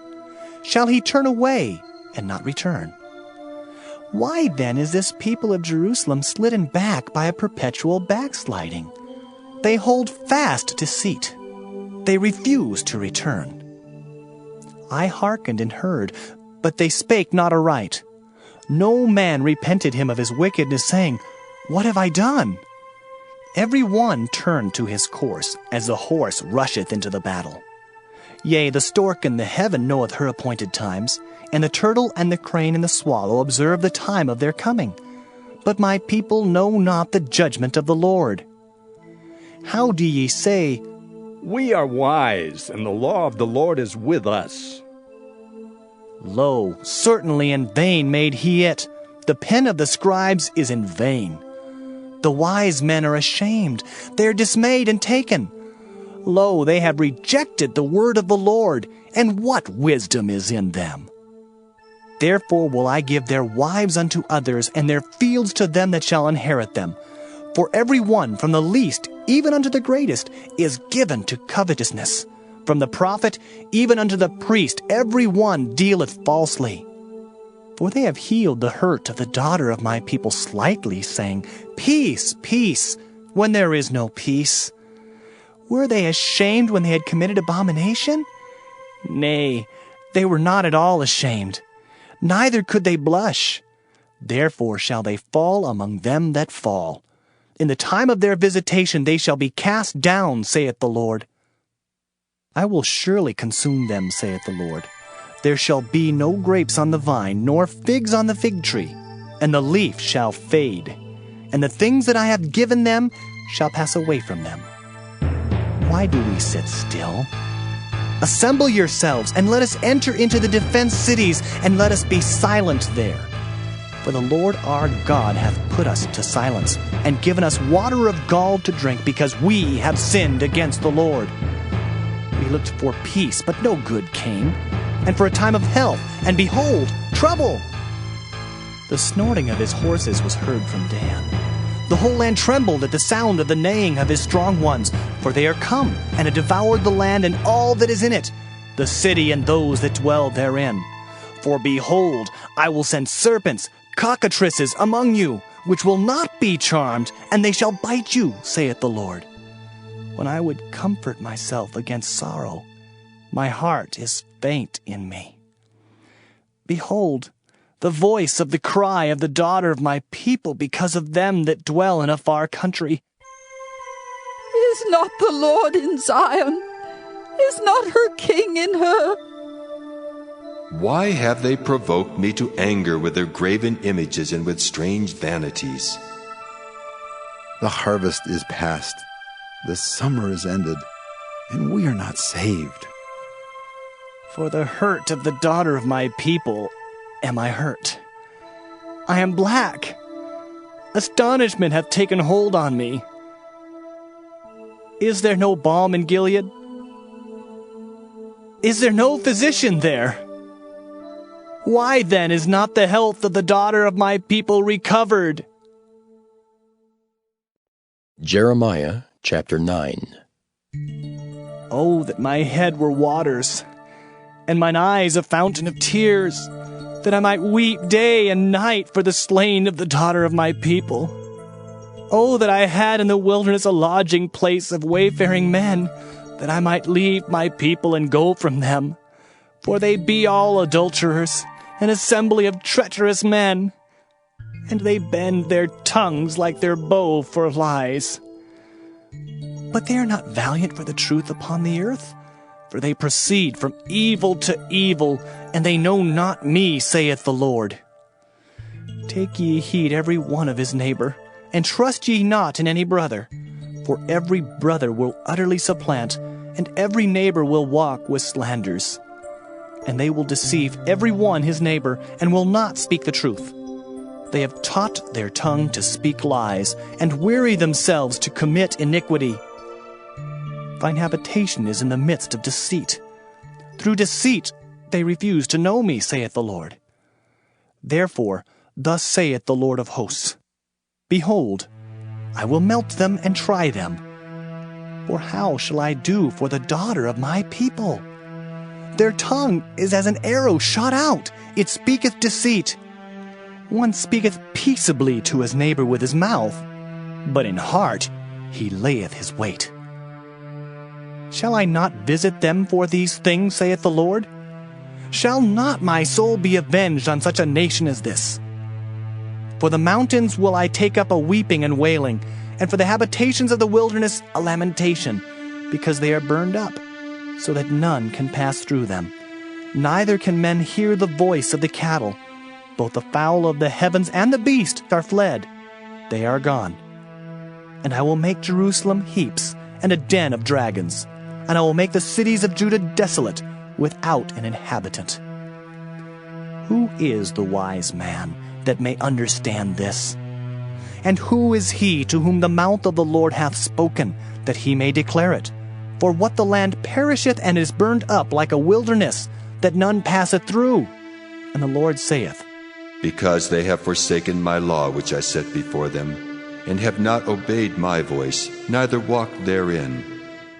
Shall he turn away and not return? Why then is this people of Jerusalem slidden back by a perpetual backsliding? They hold fast deceit. They refuse to return. I hearkened and heard, but they spake not aright. No man repented him of his wickedness, saying, What have I done? Every one turned to his course, as the horse rusheth into the battle. Yea, the stork in the heaven knoweth her appointed times, and the turtle and the crane and the swallow observe the time of their coming. But my people know not the judgment of the Lord. How do ye say, We are wise, and the law of the Lord is with us? Lo, certainly in vain made he it. The pen of the scribes is in vain. The wise men are ashamed. They are dismayed and taken. Lo, they have rejected the word of the Lord, and what wisdom is in them? Therefore will I give their wives unto others, and their fields to them that shall inherit them. For every one, from the least even unto the greatest, is given to covetousness. from the prophet even unto the priest, every one dealeth falsely. For they have healed the hurt of the daughter of my people slightly, saying, Peace, peace, when there is no peace. Were they ashamed when they had committed abomination? Nay, they were not at all ashamed, neither could they blush. Therefore shall they fall among them that fall. In the time of their visitation they shall be cast down, saith the Lord. I will surely consume them, saith the Lord. There shall be no grapes on the vine, nor figs on the fig tree, and the leaf shall fade, and the things that I have given them shall pass away from them. Why do we sit still? Assemble yourselves, and let us enter into the defense cities, and let us be silent there. For the Lord our God hath put us to silence, and given us water of gall to drink, because we have sinned against the Lord. We looked for peace, but no good came, and for a time of health, and behold, trouble. The snorting of his horses was heard from Dan. The whole land trembled at the sound of the neighing of his strong ones, for they are come, and have devoured the land and all that is in it, the city and those that dwell therein. For behold, I will send serpents, cockatrices among you, which will not be charmed, and they shall bite you, saith the Lord. When I would comfort myself against sorrow, my heart is faint in me. Behold, the voice of the cry of the daughter of my people because of them that dwell in a far country. Is not the Lord in Zion? Is not her king in her? Why have they provoked me to anger with their graven images and with strange vanities? The harvest is past, the summer is ended, and we are not saved. For the hurt of the daughter of my people am I hurt. I am black. Astonishment hath taken hold on me. Is there no balm in Gilead? Is there no physician there? Why then is not the health of the daughter of my people recovered? Jeremiah chapter 9. Oh, that my head were waters, and mine eyes a fountain of tears, that I might weep day and night for the slain of the daughter of my people. Oh, that I had in the wilderness a lodging place of wayfaring men, that I might leave my people and go from them. For they be all adulterers, an assembly of treacherous men, and they bend their tongues like their bow for lies. But they are not valiant for the truth upon the earth, for they proceed from evil to evil, and they know not me, saith the Lord. Take ye heed every one of his neighbor, and trust ye not in any brother, for every brother will utterly supplant, and every neighbor will walk with slanders. And they will deceive every one his neighbor, and will not speak the truth. They have taught their tongue to speak lies, and weary themselves to commit iniquity. Thine habitation is in the midst of deceit. Through deceit they refuse to know me, saith the Lord. Therefore, thus saith the Lord of hosts, Behold, I will melt them and try them. For how shall I do for the daughter of my people? Their tongue is as an arrow shot out, it speaketh deceit. One speaketh peaceably to his neighbor with his mouth, but in heart he layeth his wait. Shall I not visit them for these things, saith the Lord? Shall not my soul be avenged on such a nation as this? For the mountains will I take up a weeping and wailing, and for the habitations of the wilderness a lamentation, because they are burned up, so that none can pass through them. Neither can men hear the voice of the cattle. Both the fowl of the heavens and the beast are fled. They are gone. And I will make Jerusalem heaps, and a den of dragons. And I will make the cities of Judah desolate, without an inhabitant. Who is the wise man that may understand this? And who is he to whom the mouth of the Lord hath spoken, that he may declare it? For what the land perisheth and is burned up like a wilderness, that none passeth through. And the Lord saith, Because they have forsaken my law which I set before them, and have not obeyed my voice, neither walked therein,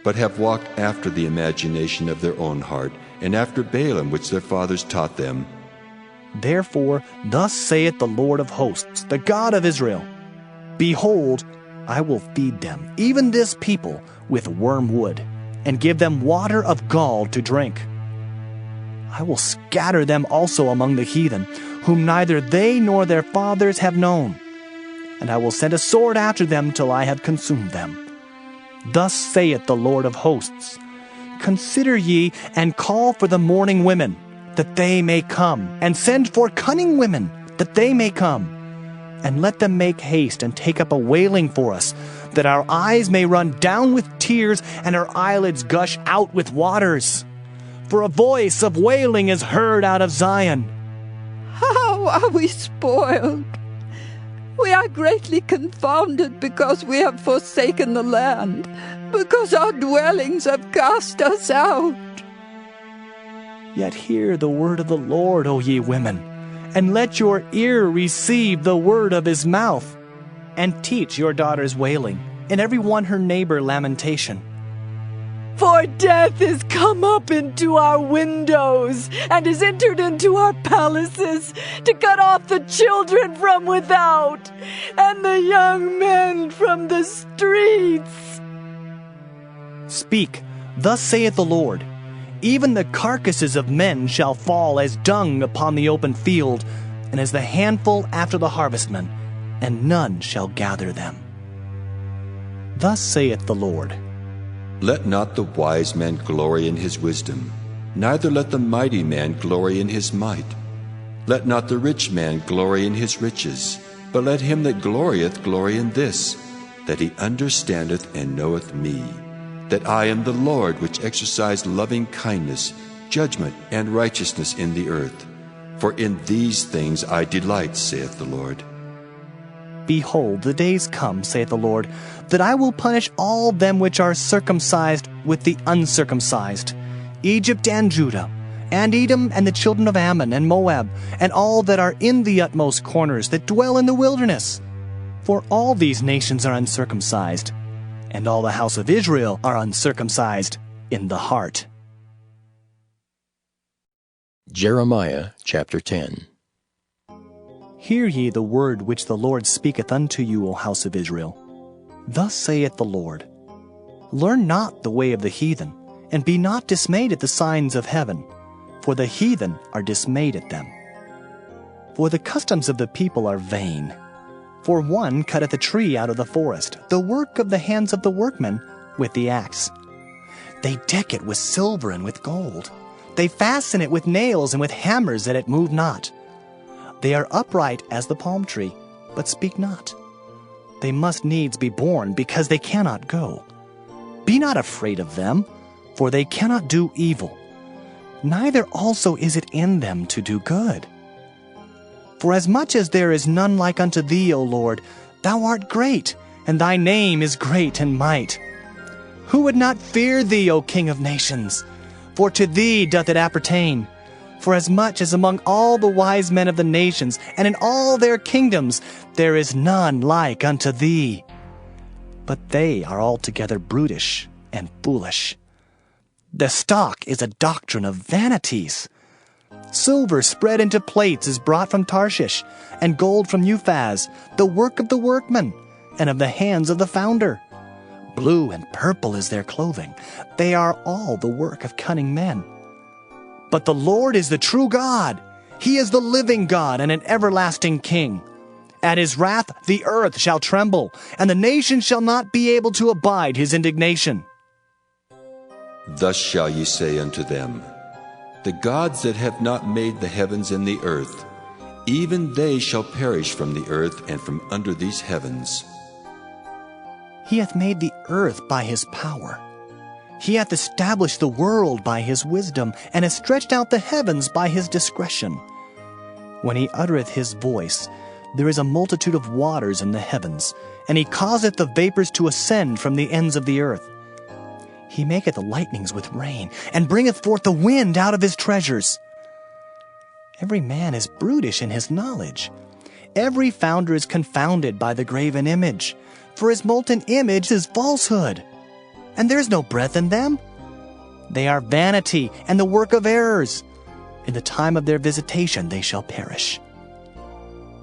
but have walked after the imagination of their own heart, and after Balaam which their fathers taught them. Therefore, thus saith the Lord of hosts, the God of Israel, Behold, I will feed them, even this people, with wormwood, and give them water of gall to drink. I will scatter them also among the heathen, whom neither they nor their fathers have known. And I will send a sword after them till I have consumed them. Thus saith the Lord of hosts, Consider ye, and call for the mourning women, that they may come, and send for cunning women, that they may come. And let them make haste and take up a wailing for us, that our eyes may run down with tears, and our eyelids gush out with waters. For a voice of wailing is heard out of Zion. How are we spoiled? We are greatly confounded because we have forsaken the land, because our dwellings have cast us out. Yet hear the word of the Lord, O ye women, and let your ear receive the word of his mouth, and teach your daughters wailing, and every one her neighbor lamentation. For death is come up into our windows, and is entered into our palaces, to cut off the children from without, and the young men from the streets. Speak, thus saith the Lord, Even the carcasses of men shall fall as dung upon the open field, and as the handful after the harvestman, and none shall gather them. Thus saith the Lord, Let not the wise man glory in his wisdom, neither let the mighty man glory in his might. Let not the rich man glory in his riches, but let him that glorieth glory in this, that he understandeth and knoweth me, that I am the Lord which exercise loving kindness, judgment, and righteousness in the earth. For in these things I delight, saith the Lord. Behold, the days come, saith the Lord, that I will punish all them which are circumcised with the uncircumcised, Egypt and Judah, and Edom and the children of Ammon and Moab, and all that are in the utmost corners that dwell in the wilderness. For all these nations are uncircumcised, and all the house of Israel are uncircumcised in the heart. Jeremiah chapter 10. Hear ye the word which the Lord speaketh unto you, O house of Israel. Thus saith the Lord, Learn not the way of the heathen, and be not dismayed at the signs of heaven, for the heathen are dismayed at them. For the customs of the people are vain. For one cutteth a tree out of the forest, the work of the hands of the workman, with the axe. They deck it with silver and with gold. They fasten it with nails and with hammers that it move not. They are upright as the palm tree, but speak not. They must needs be born, because they cannot go. Be not afraid of them, for they cannot do evil. Neither also is it in them to do good. For as much as there is none like unto thee, O Lord, thou art great, and thy name is great in might. Who would not fear thee, O King of nations? For to thee doth it appertain. For as much as among all the wise men of the nations, and in all their kingdoms, there is none like unto thee. But they are altogether brutish and foolish. The stock is a doctrine of vanities. Silver spread into plates is brought from Tarshish, and gold from Uphaz, the work of the workman, and of the hands of the founder. Blue and purple is their clothing. They are all the work of cunning men. But the Lord is the true God. He is the living God and an everlasting King. At his wrath the earth shall tremble, and the nation shall not be able to abide his indignation. Thus shall ye say unto them, The gods that have not made the heavens and the earth, even they shall perish from the earth and from under these heavens. He hath made the earth by his power. He hath established the world by his wisdom, and hath stretched out the heavens by his discretion. When he uttereth his voice, there is a multitude of waters in the heavens, and he causeth the vapors to ascend from the ends of the earth. He maketh the lightnings with rain, and bringeth forth the wind out of his treasures. Every man is brutish in his knowledge. Every founder is confounded by the graven image, for his molten image is falsehood. and there is no breath in them. They are vanity and the work of errors. In the time of their visitation they shall perish.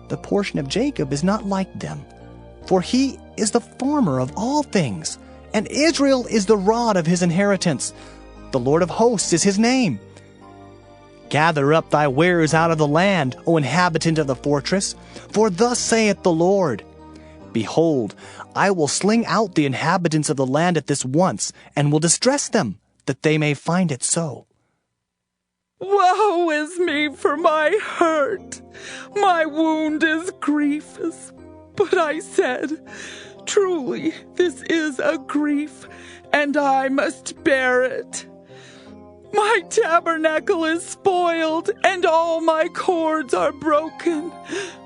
The portion of Jacob is not like them, for he is the former of all things, and Israel is the rod of his inheritance. The Lord of hosts is his name. Gather up thy wares out of the land, O inhabitant of the fortress, for thus saith the Lord, Behold, I will sling out the inhabitants of the land at this once, and will distress them, that they may find it so. Woe is me for my hurt! My wound is grievous. But I said, Truly, this is a grief, and I must bear it. My tabernacle is spoiled, and all my cords are broken.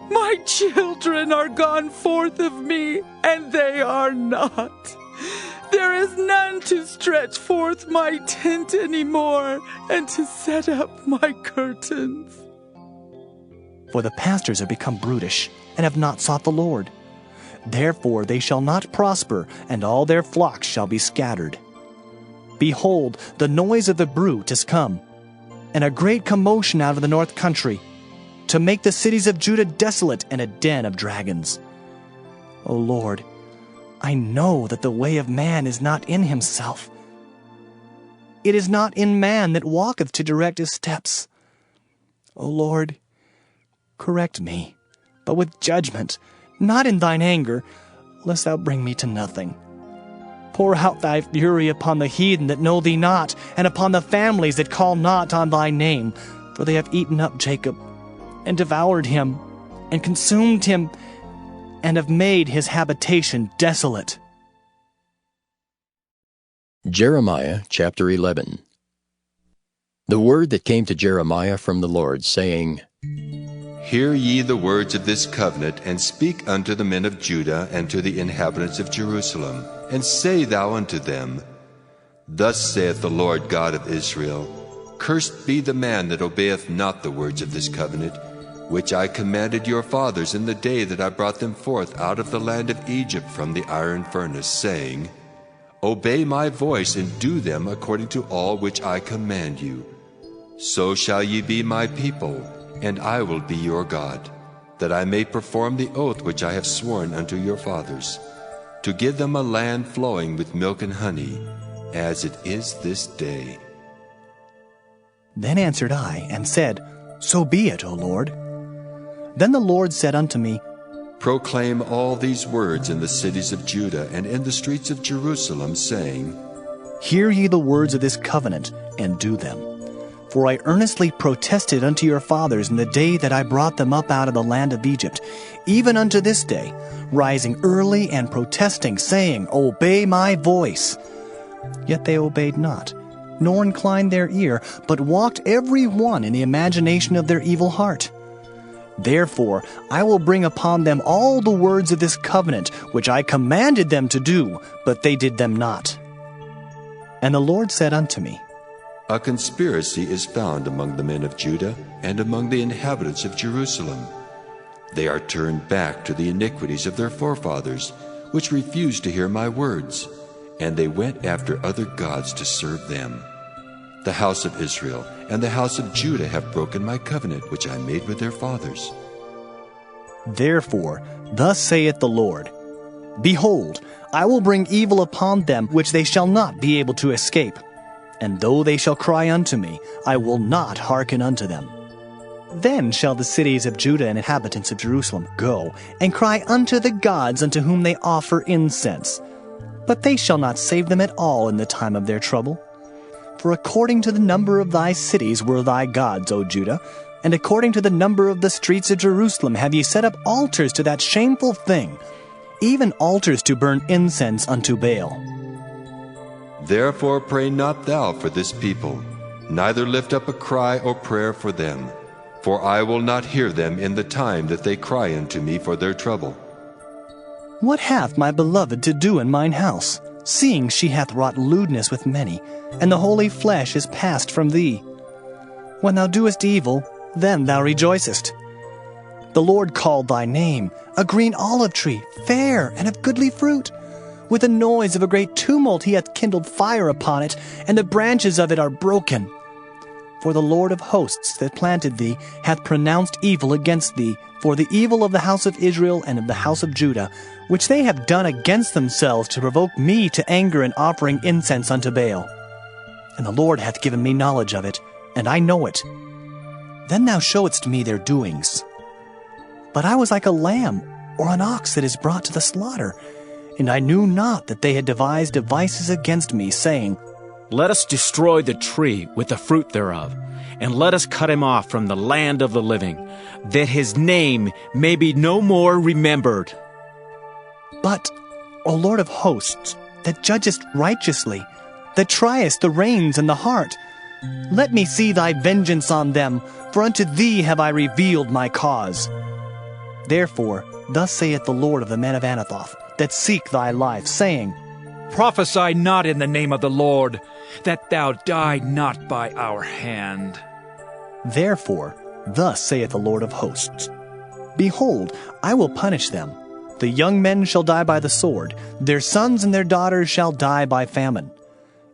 My children are gone forth of me, and they are not. There is none to stretch forth my tent any more, and to set up my curtains. For the pastors have become brutish, and have not sought the Lord. Therefore they shall not prosper, and all their flocks shall be scattered. Behold, the noise of the bruit is come, and a great commotion out of the north country, to make the cities of Judah desolate and a den of dragons. O Lord, I know that the way of man is not in himself. It is not in man that walketh to direct his steps. O Lord, correct me, but with judgment, not in thine anger, lest thou bring me to nothing. Pour out thy fury upon the heathen that know thee not, and upon the families that call not on thy name, for they have eaten up Jacob, and devoured him, and consumed him, and have made his habitation desolate. Jeremiah chapter 11. The word that came to Jeremiah from the Lord, saying, Hear ye the words of this covenant, and speak unto the men of Judah and to the inhabitants of Jerusalem, and say thou unto them, Thus saith the Lord God of Israel, Cursed be the man that obeyeth not the words of this covenant, which I commanded your fathers in the day that I brought them forth out of the land of Egypt from the iron furnace, saying, Obey my voice, and do them according to all which I command you. So shall ye be my people, and I will be your God, that I may perform the oath which I have sworn unto your fathers, to give them a land flowing with milk and honey, as it is this day. Then answered I, and said, So be it, O Lord. Then the Lord said unto me, Proclaim all these words in the cities of Judah and in the streets of Jerusalem, saying, Hear ye the words of this covenant, and do them. For I earnestly protested unto your fathers in the day that I brought them up out of the land of Egypt, even unto this day, rising early and protesting, saying, Obey my voice. Yet they obeyed not, nor inclined their ear, but walked every one in the imagination of their evil heart. Therefore I will bring upon them all the words of this covenant, which I commanded them to do, but they did them not. And the Lord said unto me, A conspiracy is found among the men of Judah and among the inhabitants of Jerusalem. They are turned back to the iniquities of their forefathers, which refused to hear my words, and they went after other gods to serve them. The house of Israel and the house of Judah have broken my covenant which I made with their fathers. Therefore, thus saith the Lord, Behold, I will bring evil upon them which they shall not be able to escape. And though they shall cry unto me, I will not hearken unto them. Then shall the cities of Judah and inhabitants of Jerusalem go, and cry unto the gods unto whom they offer incense. But they shall not save them at all in the time of their trouble. For according to the number of thy cities were thy gods, O Judah, and according to the number of the streets of Jerusalem have ye set up altars to that shameful thing, even altars to burn incense unto Baal. Therefore pray not thou for this people, neither lift up a cry or prayer for them, for I will not hear them in the time that they cry unto me for their trouble. What hath my beloved to do in mine house, seeing she hath wrought lewdness with many, and the holy flesh is passed from thee? When thou doest evil, then thou rejoicest. The Lord called thy name, a green olive tree, fair and of goodly fruit, With the noise of a great tumult he hath kindled fire upon it, and the branches of it are broken. For the Lord of hosts that planted thee hath pronounced evil against thee, for the evil of the house of Israel and of the house of Judah, which they have done against themselves to provoke me to anger in offering incense unto Baal. And the Lord hath given me knowledge of it, and I know it. Then thou showedst me their doings. But I was like a lamb or an ox that is brought to the slaughter, and I knew not that they had devised devices against me, saying, Let us destroy the tree with the fruit thereof, and let us cut him off from the land of the living, that his name may be no more remembered. But, O Lord of hosts, that judgest righteously, that triest the reins and the heart, let me see thy vengeance on them, for unto thee have I revealed my cause. Therefore, thus saith the Lord of the men of Anathoth, that seek thy life, saying, Prophesy not in the name of the Lord, that thou die not by our hand. Therefore, thus saith the Lord of hosts, Behold, I will punish them. The young men shall die by the sword, their sons and their daughters shall die by famine.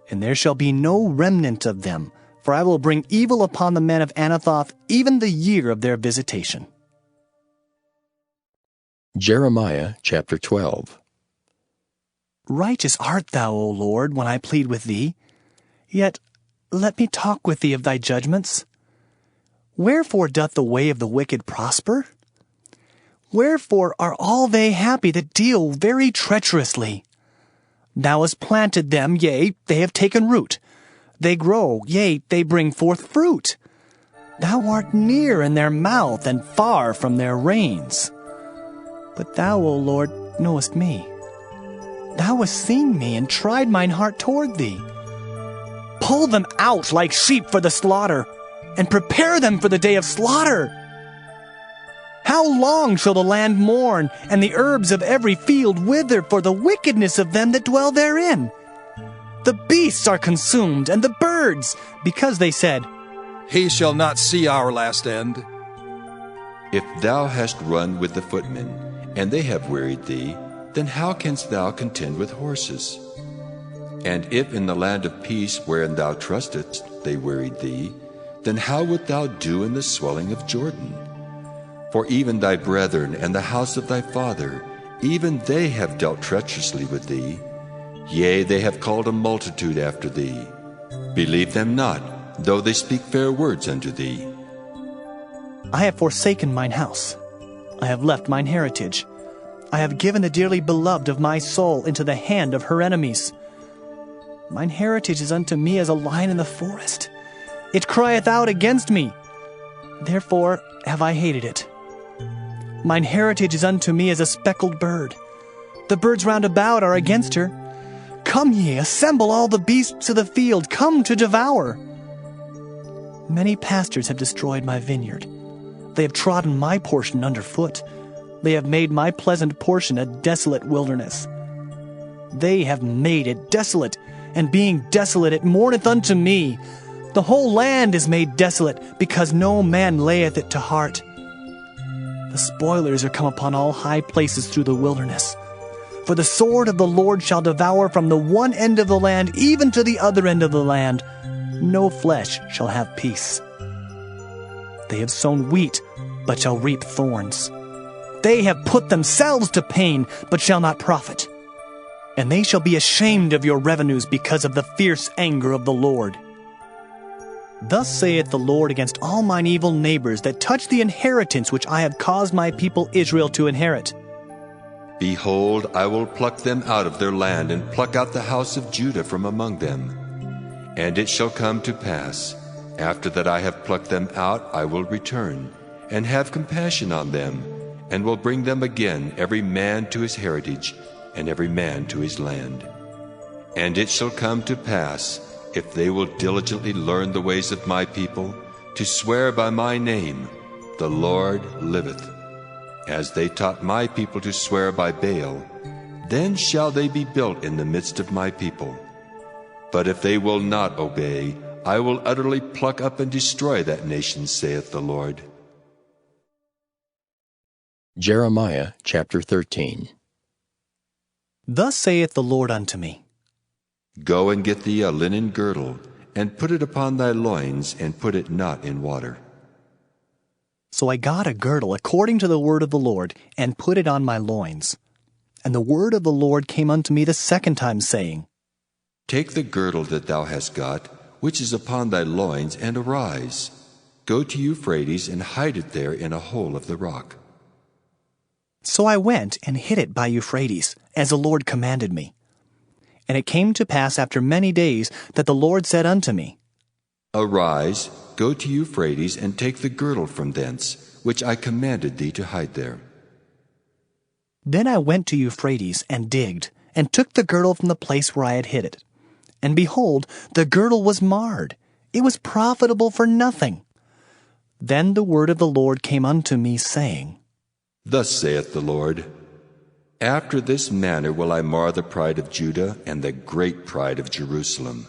And there shall be no remnant of them, for I will bring evil upon the men of Anathoth even the year of their visitation. Jeremiah chapter 12. Righteous art thou, O Lord, when I plead with thee. Yet let me talk with thee of thy judgments. Wherefore doth the way of the wicked prosper? Wherefore are all they happy that deal very treacherously? Thou hast planted them, yea, they have taken root. They grow, yea, they bring forth fruit. Thou art near in their mouth and far from their reins. But thou, O Lord, knowest me. Thou hast seen me and tried mine heart toward thee. Pull them out like sheep for the slaughter, and prepare them for the day of slaughter. How long shall the land mourn, and the herbs of every field wither for the wickedness of them that dwell therein? The beasts are consumed, and the birds, because they said, He shall not see our last end. If thou hast run with the footmen, and they have wearied thee, then how canst thou contend with horses? And if in the land of peace wherein thou trustedst they wearied thee, then how wilt thou do in the swelling of Jordan? For even thy brethren and the house of thy father, even they have dealt treacherously with thee. Yea, they have called a multitude after thee. Believe them not, though they speak fair words unto thee. I have forsaken mine house. I have left mine heritage. I have given the dearly beloved of my soul into the hand of her enemies. Mine heritage is unto me as a lion in the forest. It crieth out against me. Therefore have I hated it. Mine heritage is unto me as a speckled bird. The birds round about are against her. Come ye, assemble all the beasts of the field, come to devour. Many pastors have destroyed my vineyard. They have trodden my portion underfoot. They have made my pleasant portion a desolate wilderness. They have made it desolate, and being desolate it mourneth unto me. The whole land is made desolate, because no man layeth it to heart. The spoilers are come upon all high places through the wilderness. For the sword of the Lord shall devour from the one end of the land even to the other end of the land. No flesh shall have peace. They have sown wheat, but shall reap thorns. They have put themselves to pain, but shall not profit. And they shall be ashamed of your revenues because of the fierce anger of the Lord. Thus saith the Lord against all mine evil neighbors that touch the inheritance which I have caused my people Israel to inherit. Behold, I will pluck them out of their land, and pluck out the house of Judah from among them. And it shall come to pass, after that I have plucked them out, I will return, and have compassion on them, and will bring them again, every man to his heritage, and every man to his land. And it shall come to pass, if they will diligently learn the ways of my people, to swear by my name, the Lord liveth, as they taught my people to swear by Baal, then shall they be built in the midst of my people. But if they will not obey, I will utterly pluck up and destroy that nation, saith the Lord. Jeremiah chapter 13. Thus saith the Lord unto me, Go and get thee a linen girdle, and put it upon thy loins, and put it not in water. So I got a girdle according to the word of the Lord, and put it on my loins. And the word of the Lord came unto me the second time, saying, Take the girdle that thou hast got, which is upon thy loins, and arise. Go to Euphrates, and hide it there in a hole of the rock. So I went and hid it by Euphrates, as the Lord commanded me. And it came to pass after many days that the Lord said unto me, Arise, go to Euphrates, and take the girdle from thence, which I commanded thee to hide there. Then I went to Euphrates, and digged, and took the girdle from the place where I had hid it. And behold, the girdle was marred. It was profitable for nothing. Then the word of the Lord came unto me, saying, Thus saith the Lord, After this manner will I mar the pride of Judah and the great pride of Jerusalem.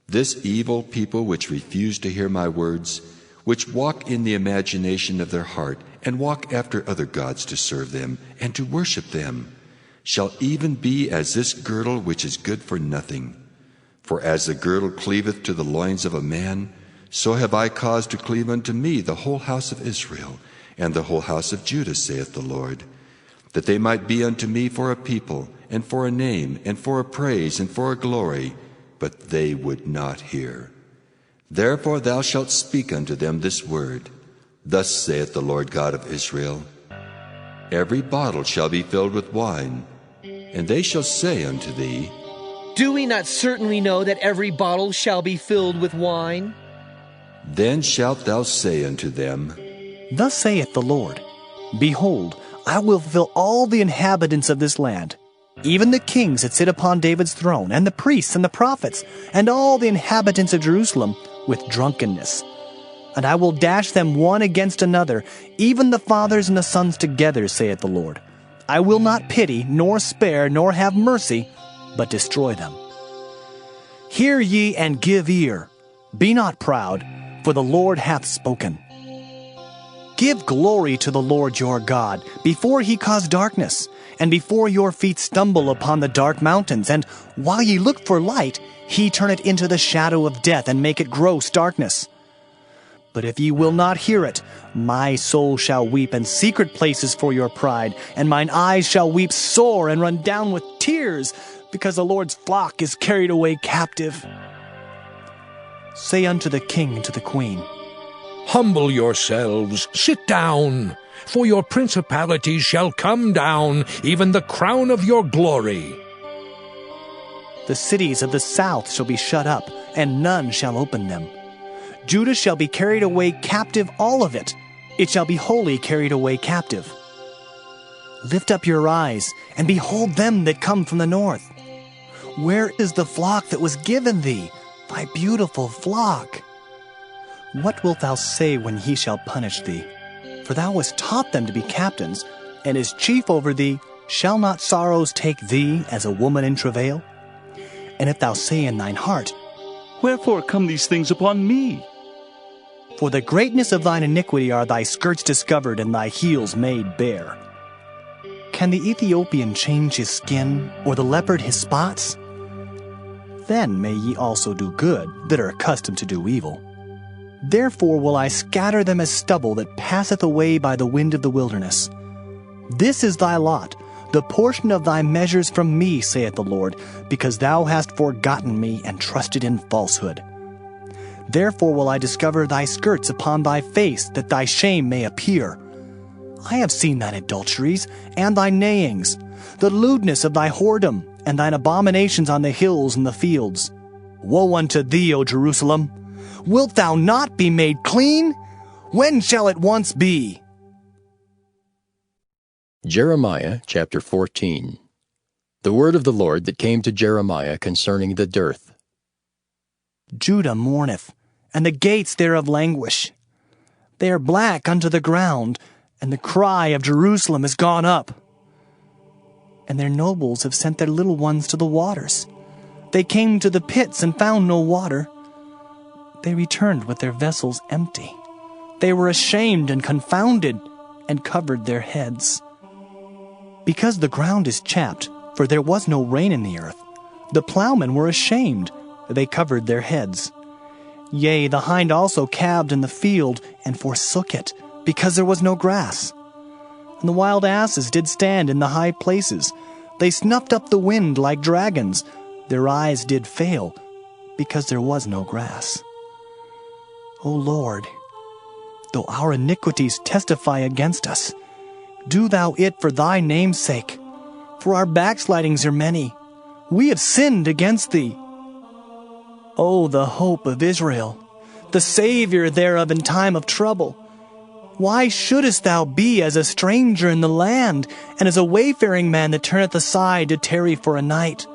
This evil people which refuse to hear my words, which walk in the imagination of their heart, and walk after other gods to serve them, and to worship them, shall even be as this girdle which is good for nothing. For as the girdle cleaveth to the loins of a man, so have I caused to cleave unto me the whole house of Israel, and the whole house of Judah, saith the Lord, that they might be unto me for a people, and for a name, and for a praise, and for a glory, but they would not hear. Therefore thou shalt speak unto them this word, Thus saith the Lord God of Israel, Every bottle shall be filled with wine, and they shall say unto thee, Do we not certainly know that every bottle shall be filled with wine? Then shalt thou say unto them, Thus saith the Lord, Behold, I will fulfill all the inhabitants of this land, even the kings that sit upon David's throne, and the priests and the prophets, and all the inhabitants of Jerusalem, with drunkenness. And I will dash them one against another, even the fathers and the sons together, saith the Lord. I will not pity, nor spare, nor have mercy, but destroy them. Hear ye and give ear. Be not proud, for the Lord hath spoken. Give glory to the Lord your God, before he cause darkness, and before your feet stumble upon the dark mountains, and while ye look for light, he turn it into the shadow of death, and make it gross darkness. But if ye will not hear it, my soul shall weep in secret places for your pride, and mine eyes shall weep sore and run down with tears, because the Lord's flock is carried away captive. Say unto the king and to the queen, Humble yourselves, sit down, for your principalities shall come down, even the crown of your glory. The cities of the south shall be shut up, and none shall open them. Judah shall be carried away captive, all of it. It shall be wholly carried away captive. Lift up your eyes, and behold them that come from the north. Where is the flock that was given thee, thy beautiful flock? What wilt thou say when he shall punish thee? For thou hast taught them to be captains, and as chief over thee, shall not sorrows take thee as a woman in travail? And if thou say in thine heart, Wherefore come these things upon me? For the greatness of thine iniquity are thy skirts discovered, and thy heels made bare. Can the Ethiopian change his skin, or the leopard his spots? Then may ye also do good, that are accustomed to do evil. Therefore will I scatter them as stubble that passeth away by the wind of the wilderness. This is thy lot, the portion of thy measures from me, saith the Lord, because thou hast forgotten me and trusted in falsehood. Therefore will I discover thy skirts upon thy face, that thy shame may appear. I have seen thine adulteries, and thy neighings, the lewdness of thy whoredom, and thine abominations on the hills and the fields. Woe unto thee, O Jerusalem! Wilt thou not be made clean? When shall it once be? Jeremiah chapter 14. The word of the Lord that came to Jeremiah concerning the dearth. Judah mourneth, and the gates thereof languish. They are black unto the ground, and the cry of Jerusalem is gone up. And their nobles have sent their little ones to the waters. They came to the pits and found no water. They returned with their vessels empty. They were ashamed and confounded, and covered their heads. Because the ground is chapped, for there was no rain in the earth. The plowmen were ashamed, they covered their heads. Yea, the hind also calved in the field, and forsook it, because there was no grass. And the wild asses did stand in the high places. They snuffed up the wind like dragons. Their eyes did fail, because there was no grass. O Lord, though our iniquities testify against us, do thou it for thy name's sake, for our backslidings are many. We have sinned against thee. O the hope of Israel, the Savior thereof in time of trouble, why shouldest thou be as a stranger in the land, and as a wayfaring man that turneth aside to tarry for a night?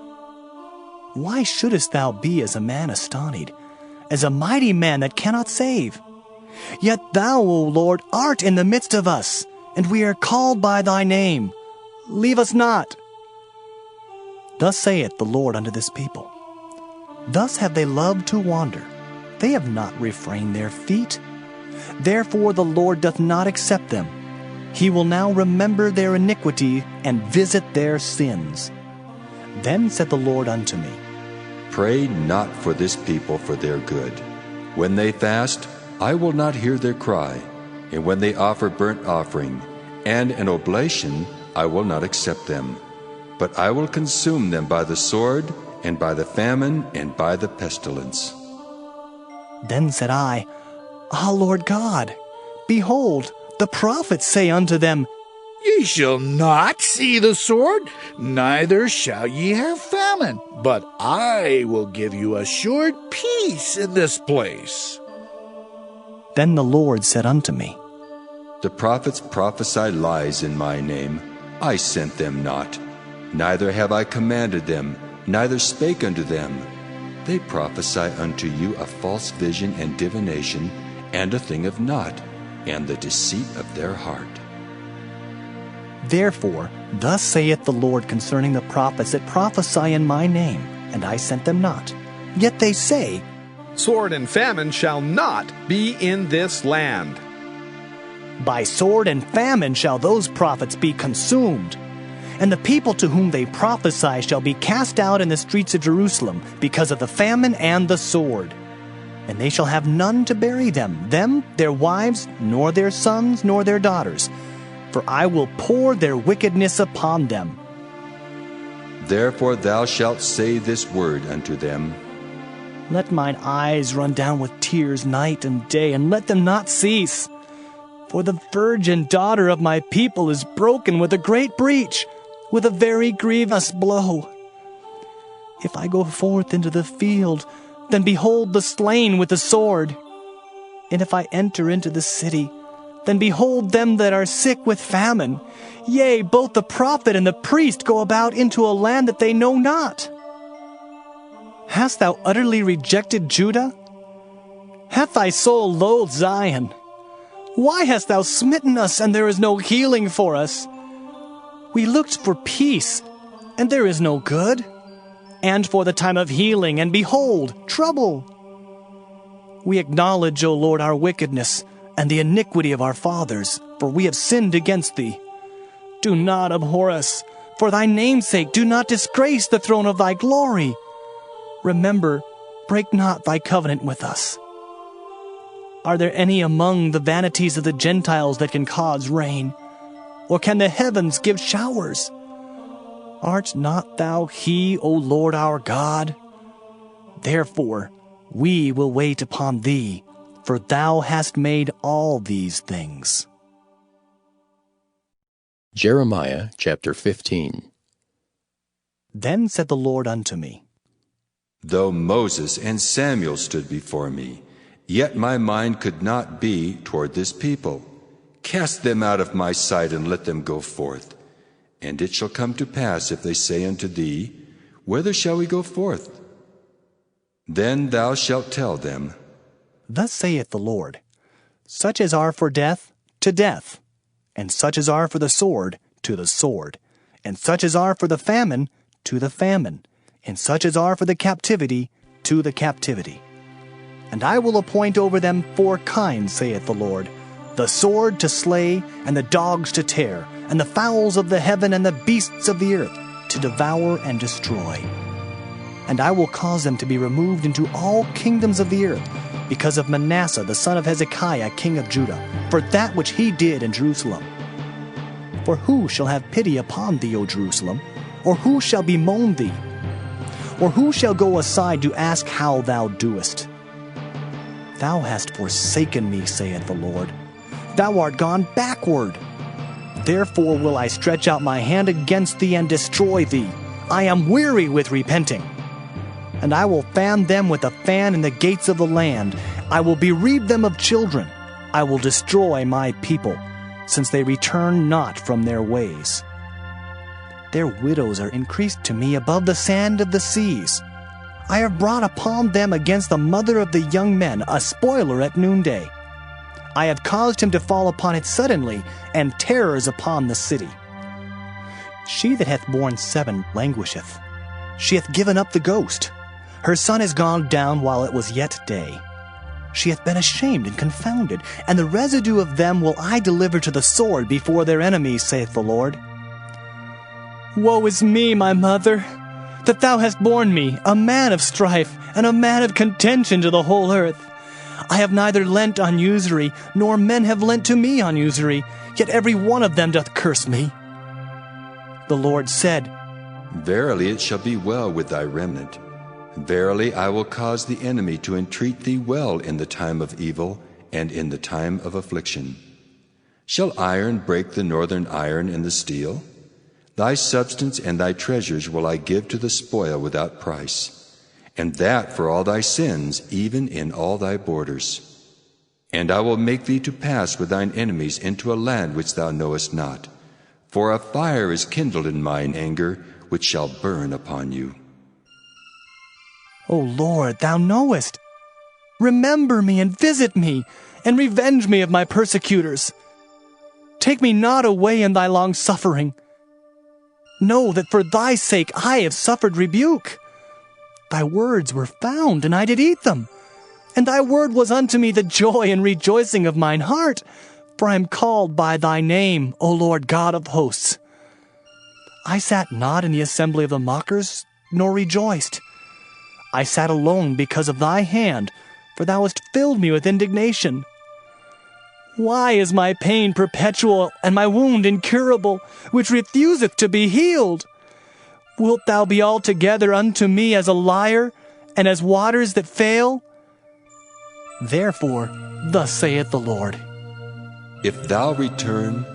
Why shouldest thou be as a man astonied, as a mighty man that cannot save? Yet thou, O Lord, art in the midst of us, and we are called by thy name. Leave us not. Thus saith the Lord unto this people, thus have they loved to wander. They have not refrained their feet. Therefore the Lord doth not accept them. He will now remember their iniquity and visit their sins. Then said the Lord unto me, Pray not for this people for their good. When they fast, I will not hear their cry, and when they offer burnt offering and an oblation, I will not accept them. But I will consume them by the sword, and by the famine, and by the pestilence. Then said I, Ah, Lord God, behold, the prophets say unto them, Ye shall not see the sword, neither shall ye have famine, but I will give you assured peace in this place. Then the Lord said unto me, The prophets prophesy lies in my name. I sent them not, neither have I commanded them, neither spake unto them. They prophesy unto you a false vision and divination, and a thing of naught, and the deceit of their heart. Therefore, thus saith the Lord concerning the prophets that prophesy in my name, and I sent them not. Yet they say, Sword and famine shall not be in this land. By sword and famine shall those prophets be consumed. And the people to whom they prophesy shall be cast out in the streets of Jerusalem, because of the famine and the sword. And they shall have none to bury them, their wives, nor their sons, nor their daughters. For I will pour their wickedness upon them. Therefore thou shalt say this word unto them, Let mine eyes run down with tears night and day, and let them not cease. For the virgin daughter of my people is broken with a great breach, with a very grievous blow. If I go forth into the field, then behold the slain with the sword. And if I enter into the city, then behold them that are sick with famine. Yea, both the prophet and the priest go about into a land that they know not. Hast thou utterly rejected Judah? Hath thy soul loathed Zion? Why hast thou smitten us, and there is no healing for us? We looked for peace, and there is no good, and for the time of healing, and behold, trouble. We acknowledge, O Lord, our wickedness, and the iniquity of our fathers, for we have sinned against thee. Do not abhor us, for thy name's sake, do not disgrace the throne of thy glory. Remember, break not thy covenant with us. Are there any among the vanities of the Gentiles that can cause rain? Or can the heavens give showers? Art not thou he, O Lord our God? Therefore we will wait upon thee, for thou hast made all these things. Jeremiah chapter 15. Then said the Lord unto me, Though Moses and Samuel stood before me, yet my mind could not be toward this people. Cast them out of my sight, and let them go forth. And it shall come to pass, if they say unto thee, Whither shall we go forth? Then thou shalt tell them, Thus saith the Lord, Such as are for death, to death, and such as are for the sword, to the sword, and such as are for the famine, to the famine, and such as are for the captivity, to the captivity. And I will appoint over them 4 kinds, saith the Lord, the sword to slay, and the dogs to tear, and the fowls of the heaven, and the beasts of the earth, to devour and destroy. And I will cause them to be removed into all kingdoms of the earth, because of Manasseh the son of Hezekiah king of Judah, for that which he did in Jerusalem. For who shall have pity upon thee, O Jerusalem? Or who shall bemoan thee? Or who shall go aside to ask how thou doest? Thou hast forsaken me, saith the Lord. Thou art gone backward. Therefore will I stretch out my hand against thee and destroy thee. I am weary with repenting. And I will fan them with a fan in the gates of the land. I will bereave them of children. I will destroy my people, since they return not from their ways. Their widows are increased to me above the sand of the seas. I have brought upon them against the mother of the young men a spoiler at noonday. I have caused him to fall upon it suddenly, and terrors upon the city. She that hath borne 7 languisheth. She hath given up the ghost. Her son is gone down while it was yet day. She hath been ashamed and confounded, and the residue of them will I deliver to the sword before their enemies, saith the Lord. Woe is me, my mother, that thou hast borne me, a man of strife, and a man of contention to the whole earth. I have neither lent on usury, nor men have lent to me on usury, yet every one of them doth curse me. The Lord said, Verily it shall be well with thy remnant. Verily I will cause the enemy to entreat thee well in the time of evil and in the time of affliction. Shall iron break the northern iron and the steel? Thy substance and thy treasures will I give to the spoil without price, and that for all thy sins, even in all thy borders. And I will make thee to pass with thine enemies into a land which thou knowest not, for a fire is kindled in mine anger, which shall burn upon you. O Lord, thou knowest. Remember me and visit me, and revenge me of my persecutors. Take me not away in thy long suffering. Know that for thy sake I have suffered rebuke. Thy words were found, and I did eat them. And thy word was unto me the joy and rejoicing of mine heart, for I am called by thy name, O Lord God of hosts. I sat not in the assembly of the mockers, nor rejoiced. I sat alone because of thy hand, for thou hast filled me with indignation. Why is my pain perpetual, and my wound incurable, which refuseth to be healed? Wilt thou be altogether unto me as a liar, and as waters that fail? Therefore, thus saith the Lord, If thou return,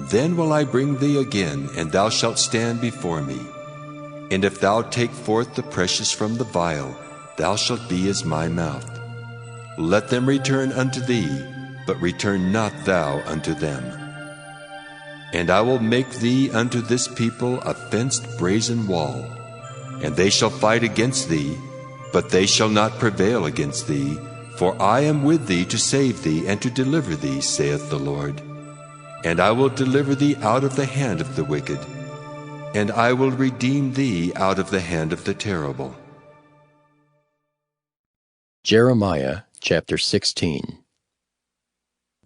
then will I bring thee again, and thou shalt stand before me. And if thou take forth the precious from the vial, thou shalt be as my mouth. Let them return unto thee, but return not thou unto them. And I will make thee unto this people a fenced brazen wall, and they shall fight against thee, but they shall not prevail against thee, for I am with thee to save thee and to deliver thee, saith the Lord. And I will deliver thee out of the hand of the wicked, and I will redeem thee out of the hand of the terrible. Jeremiah chapter 16.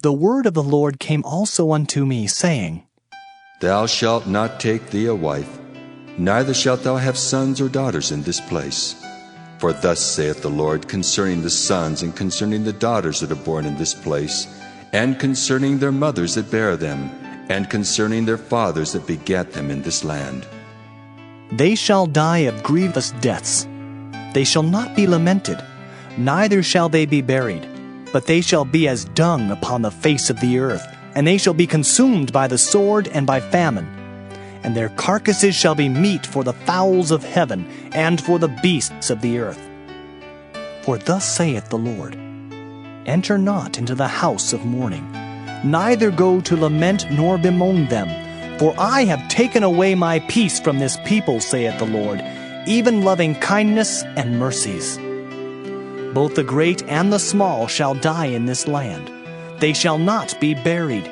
The word of the Lord came also unto me, saying, Thou shalt not take thee a wife, neither shalt thou have sons or daughters in this place. For thus saith the Lord concerning the sons and concerning the daughters that are born in this place, and concerning their mothers that bear them, and concerning their fathers that begat them in this land. They shall die of grievous deaths. They shall not be lamented, neither shall they be buried, but they shall be as dung upon the face of the earth, and they shall be consumed by the sword and by famine. And their carcasses shall be meat for the fowls of heaven, and for the beasts of the earth. For thus saith the Lord, Enter not into the house of mourning, neither go to lament nor bemoan them, for I have taken away my peace from this people, saith the Lord, even loving kindness and mercies. Both the great and the small shall die in this land. They shall not be buried.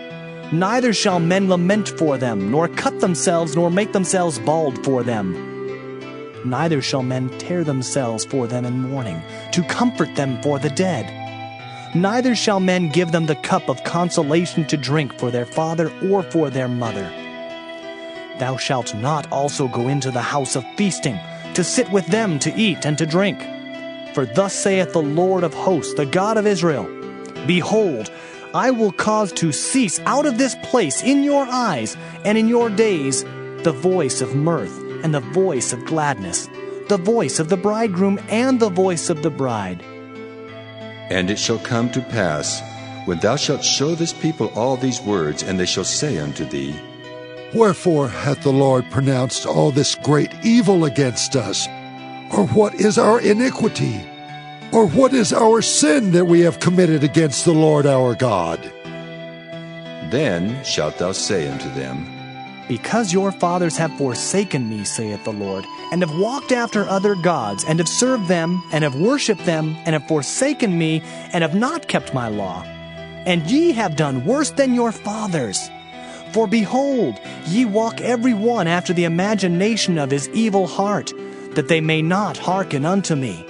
Neither shall men lament for them, nor cut themselves, nor make themselves bald for them. Neither shall men tear themselves for them in mourning, to comfort them for the dead. Neither shall men give them the cup of consolation to drink for their father or for their mother. Thou shalt not also go into the house of feasting, to sit with them to eat and to drink. For thus saith the Lord of hosts, the God of Israel, Behold, I will cause to cease out of this place in your eyes and in your days the voice of mirth and the voice of gladness, the voice of the bridegroom and the voice of the bride. And it shall come to pass, when thou shalt show this people all these words, and they shall say unto thee, Wherefore hath the Lord pronounced all this great evil against us? Or what is our iniquity? Or what is our sin that we have committed against the Lord our God? Then shalt thou say unto them, Because your fathers have forsaken me, saith the Lord, and have walked after other gods, and have served them, and have worshipped them, and have forsaken me, and have not kept my law. And ye have done worse than your fathers. For behold, ye walk every one after the imagination of his evil heart, that they may not hearken unto me.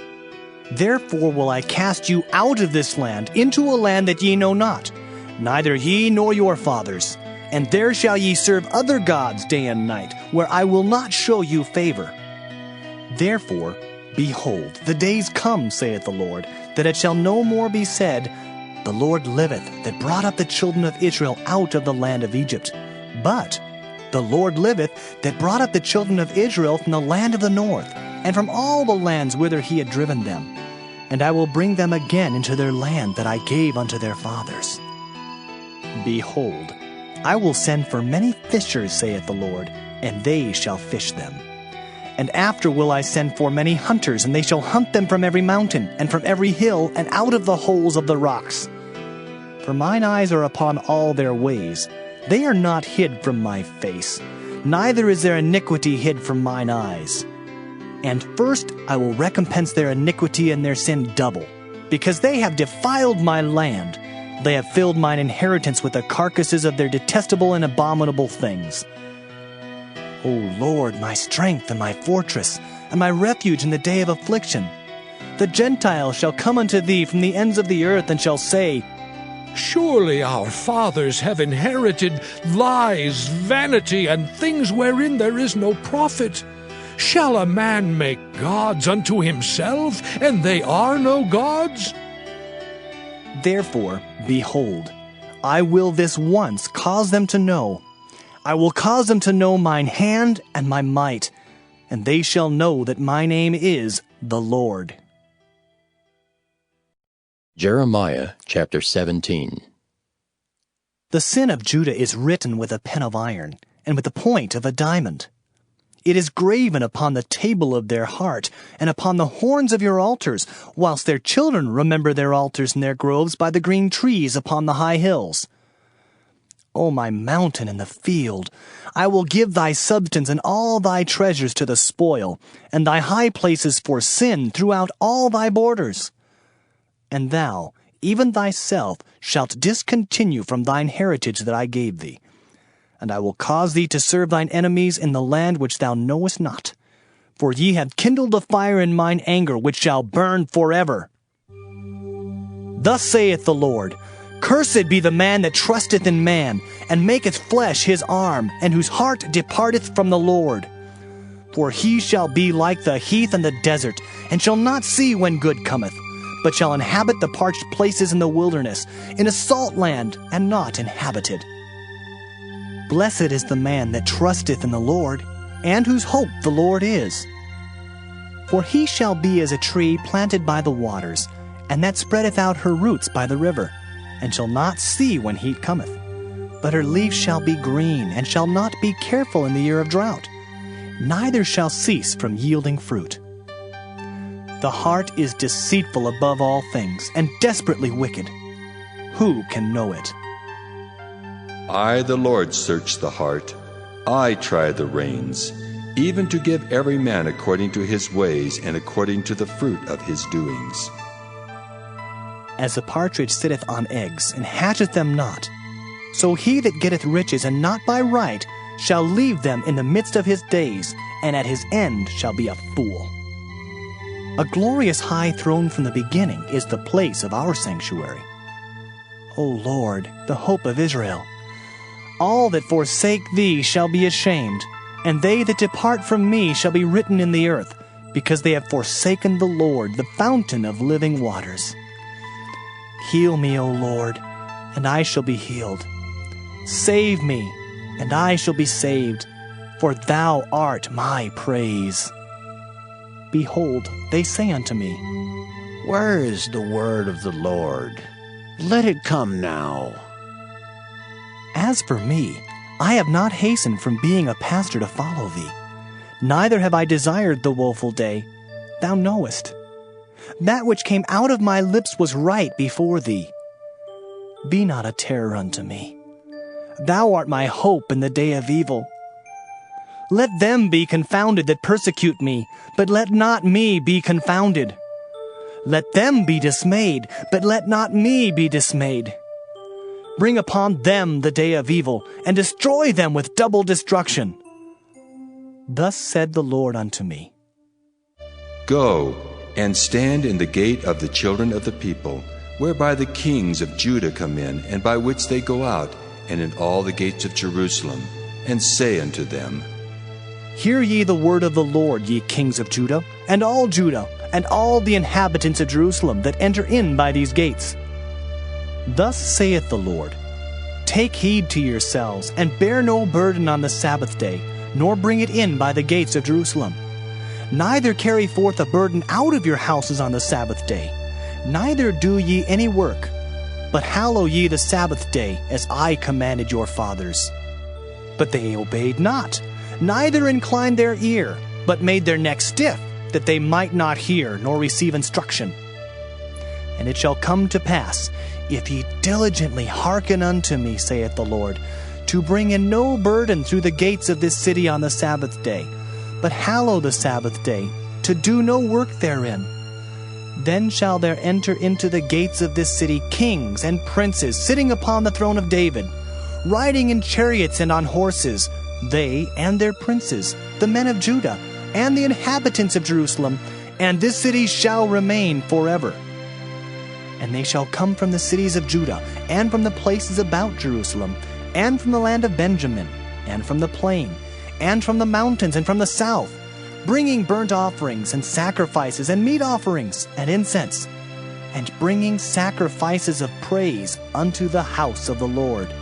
Therefore will I cast you out of this land into a land that ye know not, neither ye nor your fathers. And there shall ye serve other gods day and night, where I will not show you favor. Therefore, behold, the days come, saith the Lord, that it shall no more be said, The Lord liveth, that brought up the children of Israel out of the land of Egypt. But the Lord liveth, that brought up the children of Israel from the land of the north, and from all the lands whither he had driven them. And I will bring them again into their land that I gave unto their fathers. Behold, I will send for many fishers, saith the Lord, and they shall fish them. And after will I send for many hunters, and they shall hunt them from every mountain, and from every hill, and out of the holes of the rocks. For mine eyes are upon all their ways. They are not hid from my face, neither is their iniquity hid from mine eyes. And first I will recompense their iniquity and their sin double, because they have defiled my land. They have filled mine inheritance with the carcasses of their detestable and abominable things. O Lord, my strength and my fortress, and my refuge in the day of affliction. The Gentiles shall come unto thee from the ends of the earth, and shall say, Surely our fathers have inherited lies, vanity, and things wherein there is no profit. Shall a man make gods unto himself, and they are no gods? Therefore, behold, I will this once cause them to know. I will cause them to know mine hand and my might, and they shall know that my name is the Lord. Jeremiah chapter 17. The sin of Judah is written with a pen of iron, and with the point of a diamond. It is graven upon the table of their heart, and upon the horns of your altars, whilst their children remember their altars and their groves by the green trees upon the high hills. O my mountain and the field, I will give thy substance and all thy treasures to the spoil, and thy high places for sin throughout all thy borders. And thou, even thyself, shalt discontinue from thine heritage that I gave thee. And I will cause thee to serve thine enemies in the land which thou knowest not. For ye have kindled a fire in mine anger, which shall burn forever. Thus saith the Lord, Cursed be the man that trusteth in man, and maketh flesh his arm, and whose heart departeth from the Lord. For he shall be like the heath and the desert, and shall not see when good cometh, but shall inhabit the parched places in the wilderness, in a salt land, and not inhabited. Blessed is the man that trusteth in the Lord, and whose hope the Lord is. For he shall be as a tree planted by the waters, and that spreadeth out her roots by the river, and shall not see when heat cometh. But her leaves shall be green, and shall not be careful in the year of drought, neither shall cease from yielding fruit. The heart is deceitful above all things, and desperately wicked. Who can know it? I, the Lord, search the heart. I try the reins, even to give every man according to his ways and according to the fruit of his doings. As the partridge sitteth on eggs, and hatcheth them not, so he that getteth riches, and not by right, shall leave them in the midst of his days, and at his end shall be a fool. A glorious high throne from the beginning is the place of our sanctuary. O Lord, the hope of Israel, all that forsake thee shall be ashamed, And they that depart from me shall be written in the earth, because they have forsaken the Lord, the fountain of living waters. Heal me, O Lord, and I shall be healed. Save me, and I shall be saved, for thou art my praise. Behold, they say unto me, Where is the word of the Lord? Let it come now. As for me, I have not hastened from being a pastor to follow thee, neither have I desired the woeful day. Thou knowest. That which came out of my lips was right before thee. Be not a terror unto me. Thou art my hope in the day of evil. Let them be confounded that persecute me, but let not me be confounded. Let them be dismayed, but let not me be dismayed. Bring upon them the day of evil, and destroy them with double destruction. Thus said the Lord unto me, Go, and stand in the gate of the children of the people, whereby the kings of Judah come in, and by which they go out, and in all the gates of Jerusalem, and say unto them, Hear ye the word of the Lord, ye kings of Judah, and all the inhabitants of Jerusalem that enter in by these gates. Thus saith the Lord, Take heed to yourselves, and bear no burden on the Sabbath day, nor bring it in by the gates of Jerusalem. Neither carry forth a burden out of your houses on the Sabbath day, neither do ye any work, but hallow ye the Sabbath day, as I commanded your fathers. But they obeyed not, neither inclined their ear, but made their neck stiff, that they might not hear nor receive instruction. And it shall come to pass, if ye diligently hearken unto me, saith the Lord, to bring in no burden through the gates of this city on the Sabbath day, but hallow the Sabbath day, to do no work therein. Then shall there enter into the gates of this city kings and princes sitting upon the throne of David, riding in chariots and on horses, they and their princes, the men of Judah, and the inhabitants of Jerusalem, and this city shall remain forever. And they shall come from the cities of Judah, and from the places about Jerusalem, and from the land of Benjamin, and from the plain, and from the mountains, and from the south, bringing burnt offerings, and sacrifices, and meat offerings, and incense, and bringing sacrifices of praise unto the house of the Lord.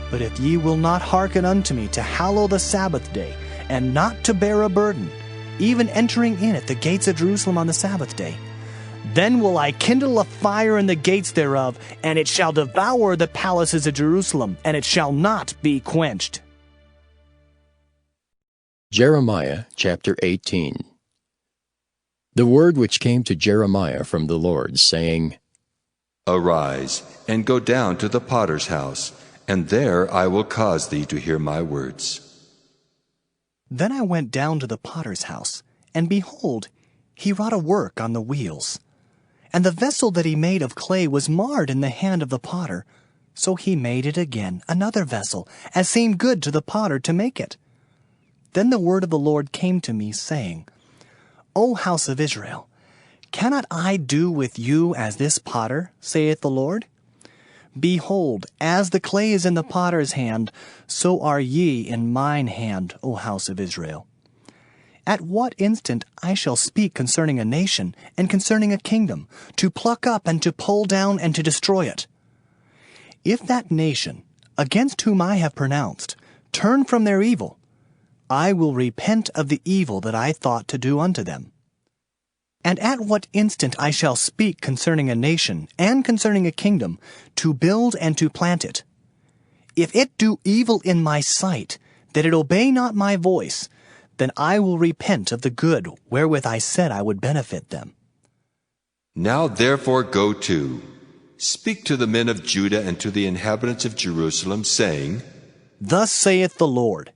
But if ye will not hearken unto me to hallow the Sabbath day, and not to bear a burden, even entering in at the gates of Jerusalem on the Sabbath day, then will I kindle a fire in the gates thereof, and it shall devour the palaces of Jerusalem, and it shall not be quenched. Jeremiah chapter 18. The word which came to Jeremiah from the Lord, saying, Arise, and go down to the potter's house, and there I will cause thee to hear my words. Then I went down to the potter's house, and behold, he wrought a work on the wheels. And the vessel that he made of clay was marred in the hand of the potter. So he made it again, another vessel, as seemed good to the potter to make it. Then the word of the Lord came to me, saying, O house of Israel, cannot I do with you as this potter, saith the Lord? Behold, as the clay is in the potter's hand, so are ye in mine hand, O house of Israel. At what instant I shall speak concerning a nation, and concerning a kingdom, to pluck up and to pull down and to destroy it. If that nation, against whom I have pronounced, turn from their evil, I will repent of the evil that I thought to do unto them. And at what instant I shall speak concerning a nation, and concerning a kingdom, to build and to plant it. If it do evil in my sight, that it obey not my voice, then I will repent of the good wherewith I said I would benefit them. Now therefore go to, speak to the men of Judah and to the inhabitants of Jerusalem, saying, Thus saith the Lord,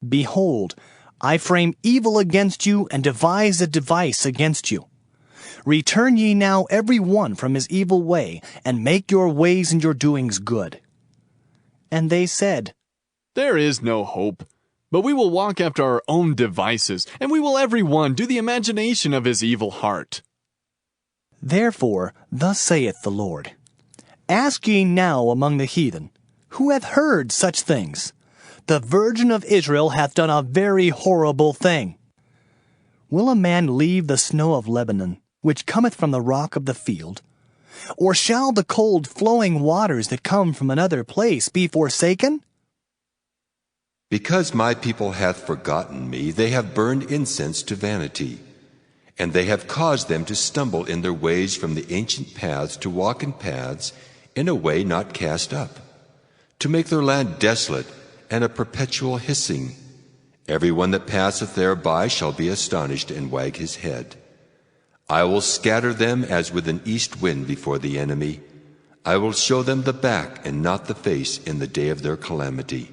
Behold, I frame evil against you, and devise a device against you. Return ye now every one from his evil way, and make your ways and your doings good. And they said, There is no hope. But we will walk after our own devices, and we will every one do the imagination of his evil heart. Therefore, thus saith the Lord, Ask ye now among the heathen, who hath heard such things? the Virgin of Israel hath done a very horrible thing. Will a man leave the snow of Lebanon, which cometh from the rock of the field? Or shall the cold flowing waters that come from another place be forsaken? Because my people hath forgotten me, they have burned incense to vanity, and they have caused them to stumble in their ways from the ancient paths to walk in paths in a way not cast up, to make their land desolate and a perpetual hissing. Every one that passeth thereby shall be astonished and wag his head. I will scatter them as with an east wind before the enemy. I will show them the back and not the face in the day of their calamity.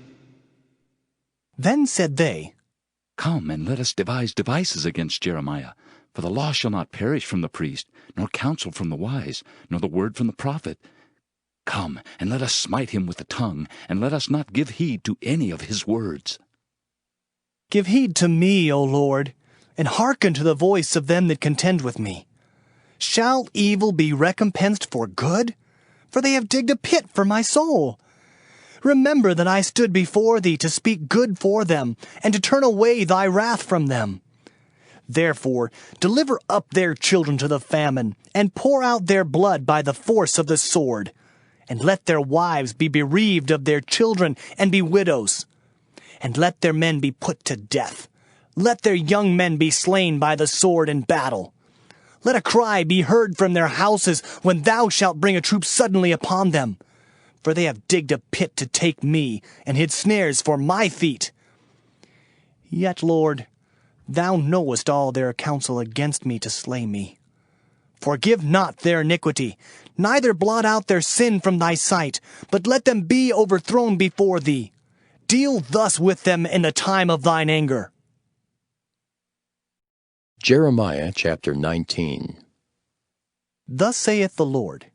Then said they, Come, and let us devise devices against Jeremiah. For the law shall not perish from the priest, nor counsel from the wise, nor the word from the prophet. Come, and let us smite him with the tongue, and let us not give heed to any of his words. Give heed to me, O Lord, and hearken to the voice of them that contend with me. Shall evil be recompensed for good? For they have digged a pit for my soul. Remember that I stood before thee to speak good for them, and to turn away thy wrath from them. Therefore, deliver up their children to the famine, and pour out their blood by the force of the sword. And let their wives be bereaved of their children, and be widows. And let their men be put to death. Let their young men be slain by the sword in battle. Let a cry be heard from their houses when thou shalt bring a troop suddenly upon them. For they have digged a pit to take me, and hid snares for my feet. Yet, Lord, thou knowest all their counsel against me to slay me. Forgive not their iniquity, neither blot out their sin from thy sight, but let them be overthrown before thee. Deal thus with them in the time of thine anger. Jeremiah chapter 19. Thus saith the Lord,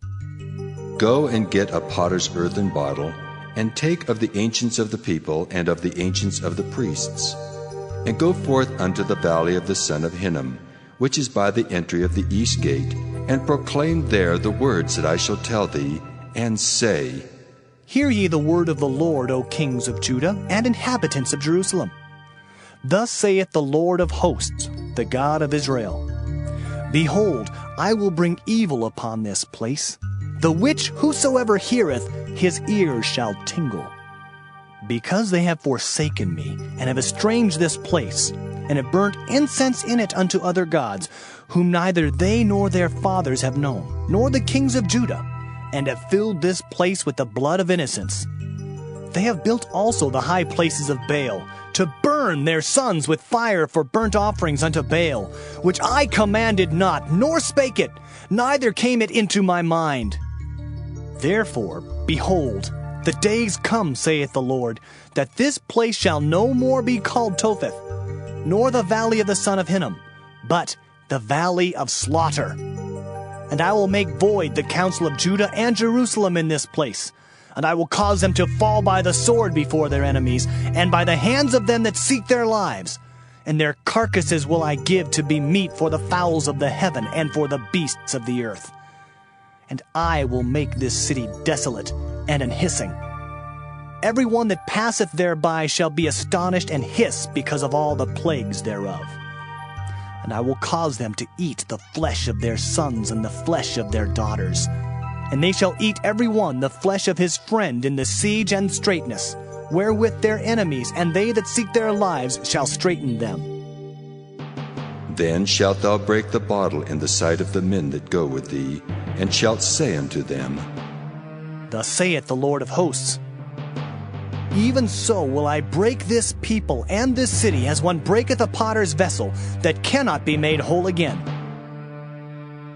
Go and get a potter's earthen bottle, and take of the ancients of the people and of the ancients of the priests, and go forth unto the valley of the son of Hinnom, which is by the entry of the east gate, and proclaim there the words that I shall tell thee, and say, Hear ye the word of the Lord, O kings of Judah, and inhabitants of Jerusalem. Thus saith the Lord of hosts, the God of Israel, Behold, I will bring evil upon this place, the which whosoever heareth, his ears shall tingle. Because they have forsaken me, and have estranged this place, and have burnt incense in it unto other gods, whom neither they nor their fathers have known, nor the kings of Judah, and have filled this place with the blood of innocents. They have built also the high places of Baal, to burn their sons with fire for burnt offerings unto Baal, which I commanded not, nor spake it, neither came it into my mind. Therefore, behold, the days come, saith the Lord, that this place shall no more be called Topheth, nor the valley of the son of Hinnom, but the valley of slaughter. And I will make void the counsel of Judah and Jerusalem in this place, and I will cause them to fall by the sword before their enemies, and by the hands of them that seek their lives. And their carcasses will I give to be meat for the fowls of the heaven and for the beasts of the earth. And I will make this city desolate and an hissing. Every one that passeth thereby shall be astonished and hiss because of all the plagues thereof. And I will cause them to eat the flesh of their sons and the flesh of their daughters. And they shall eat every one the flesh of his friend in the siege and straitness, wherewith their enemies and they that seek their lives shall straiten them. Then shalt thou break the bottle in the sight of the men that go with thee, and shalt say unto them, Thus saith the Lord of hosts, Even so will I break this people and this city as one breaketh a potter's vessel that cannot be made whole again.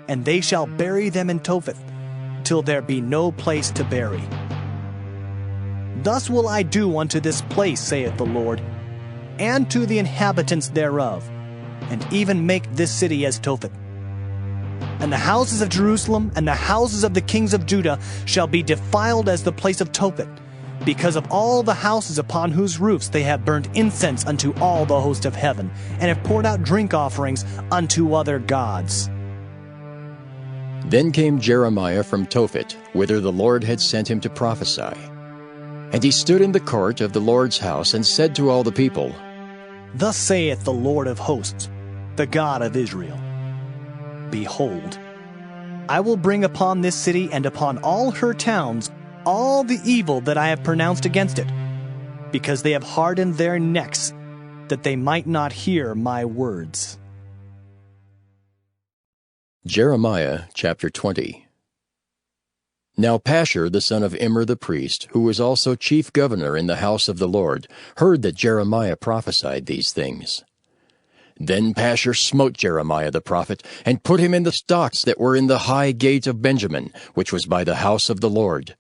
And they shall bury them in Topheth, till there be no place to bury. Thus will I do unto this place, saith the Lord, and to the inhabitants thereof, and even make this city as Topheth. And the houses of Jerusalem and the houses of the kings of Judah shall be defiled as the place of Topheth, because of all the houses upon whose roofs they have burnt incense unto all the host of heaven, and have poured out drink offerings unto other gods. Then came Jeremiah from Tophet, whither the Lord had sent him to prophesy. And he stood in the court of the Lord's house and said to all the people, Thus saith the Lord of hosts, the God of Israel, Behold, I will bring upon this city and upon all her towns all the evil that I have pronounced against it, because they have hardened their necks, that they might not hear my words. Jeremiah chapter 20. Now Pashur the son of Immer the priest, who was also chief governor in the house of the Lord, heard that Jeremiah prophesied these things. Then Pashur smote Jeremiah the prophet, and put him in the stocks that were in the high gate of Benjamin, which was by the house of the Lord.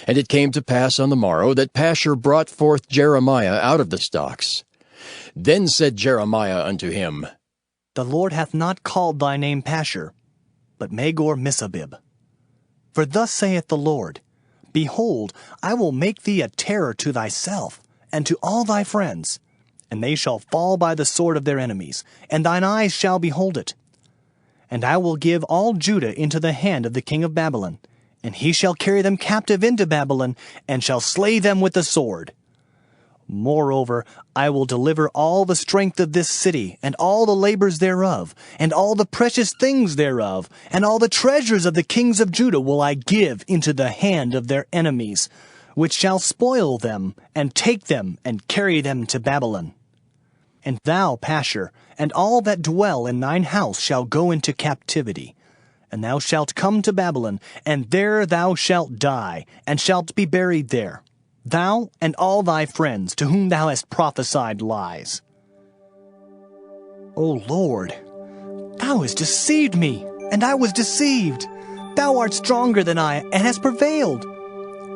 And it came to pass on the morrow that Pashur brought forth Jeremiah out of the stocks. Then said Jeremiah unto him, The Lord hath not called thy name Pashur, but Magor-Missabib. For thus saith the Lord, Behold, I will make thee a terror to thyself, and to all thy friends, and they shall fall by the sword of their enemies, and thine eyes shall behold it. And I will give all Judah into the hand of the king of Babylon, and he shall carry them captive into Babylon, and shall slay them with the sword. Moreover, I will deliver all the strength of this city, and all the labors thereof, and all the precious things thereof, and all the treasures of the kings of Judah will I give into the hand of their enemies, which shall spoil them, and take them, and carry them to Babylon. And thou, Pashur, and all that dwell in thine house shall go into captivity. And thou shalt come to Babylon, and there thou shalt die, and shalt be buried there, thou and all thy friends to whom thou hast prophesied lies. O Lord, thou hast deceived me, and I was deceived. Thou art stronger than I, and hast prevailed.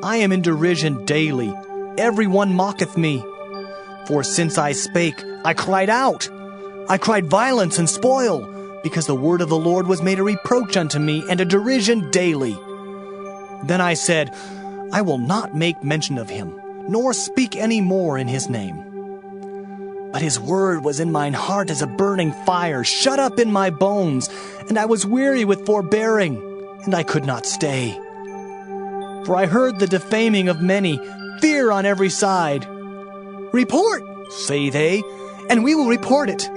I am in derision daily. Every one mocketh me. For since I spake, I cried out. I cried violence and spoil, because the word of the Lord was made a reproach unto me, and a derision daily. Then I said, I will not make mention of him, nor speak any more in his name. But his word was in mine heart as a burning fire, shut up in my bones, and I was weary with forbearing, and I could not stay. For I heard the defaming of many, fear on every side. Report, say they, and we will report it.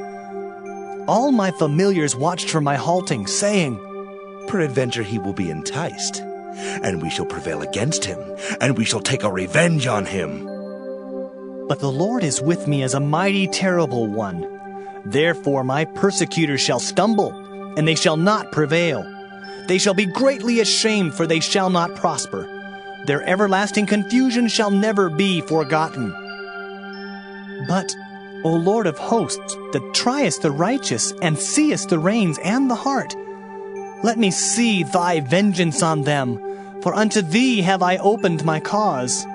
All my familiars watched for my halting, saying, Peradventure he will be enticed, and we shall prevail against him, and we shall take our revenge on him. But the Lord is with me as a mighty terrible one. Therefore my persecutors shall stumble, and they shall not prevail. They shall be greatly ashamed, for they shall not prosper. Their everlasting confusion shall never be forgotten. But, O Lord of hosts, that triest the righteous, and seest the reins and the heart, let me see thy vengeance on them, for unto thee have I opened my cause.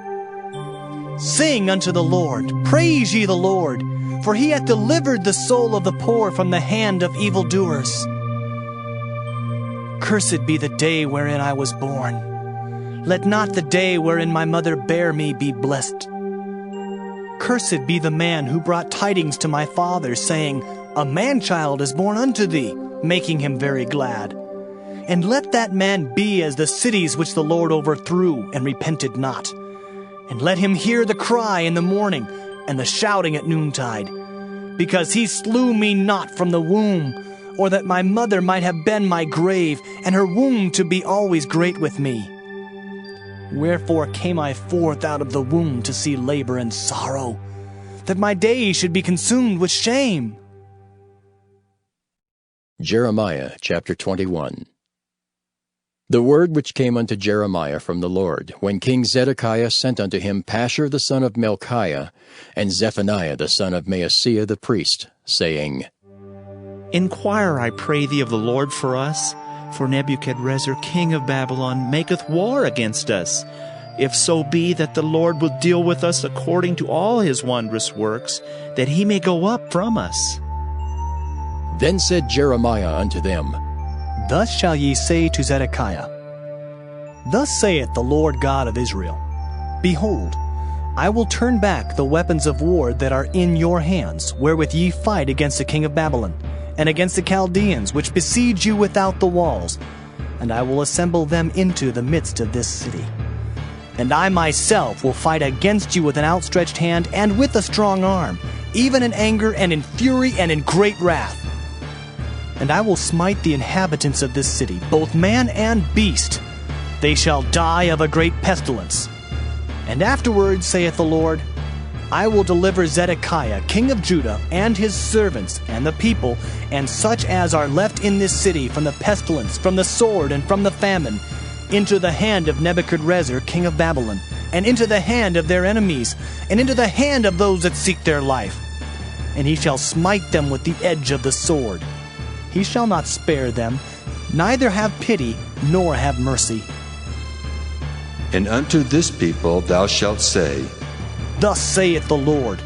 Sing unto the Lord, praise ye the Lord, for he hath delivered the soul of the poor from the hand of evildoers. Cursed be the day wherein I was born. Let not the day wherein my mother bare me be blessed. Cursed be the man who brought tidings to my father, saying, A man-child is born unto thee, making him very glad. And let that man be as the cities which the Lord overthrew, and repented not. And let him hear the cry in the morning, and the shouting at noontide. Because he slew me not from the womb, or that my mother might have been my grave, and her womb to be always great with me. Wherefore came I forth out of the womb to see labor and sorrow, that my days should be consumed with shame. Jeremiah chapter 21. The word which came unto Jeremiah from the Lord, when King Zedekiah sent unto him Pashur the son of Melchiah, and Zephaniah the son of Maaseiah the priest, saying, Inquire, I pray thee, of the Lord for us, for Nebuchadrezzar king of Babylon maketh war against us. If so be that the Lord will deal with us according to all his wondrous works, that he may go up from us. Then said Jeremiah unto them, Thus shall ye say to Zedekiah, Thus saith the Lord God of Israel, Behold, I will turn back the weapons of war that are in your hands, wherewith ye fight against the king of Babylon, and against the Chaldeans, which besiege you without the walls, and I will assemble them into the midst of this city. And I myself will fight against you with an outstretched hand and with a strong arm, even in anger and in fury and in great wrath. And I will smite the inhabitants of this city, both man and beast. They shall die of a great pestilence. And afterwards, saith the Lord, I will deliver Zedekiah, king of Judah, and his servants, and the people, and such as are left in this city from the pestilence, from the sword, and from the famine, into the hand of Nebuchadrezzar, king of Babylon, and into the hand of their enemies, and into the hand of those that seek their life. And he shall smite them with the edge of the sword. He shall not spare them, neither have pity, nor have mercy. And unto this people thou shalt say, Thus saith the Lord,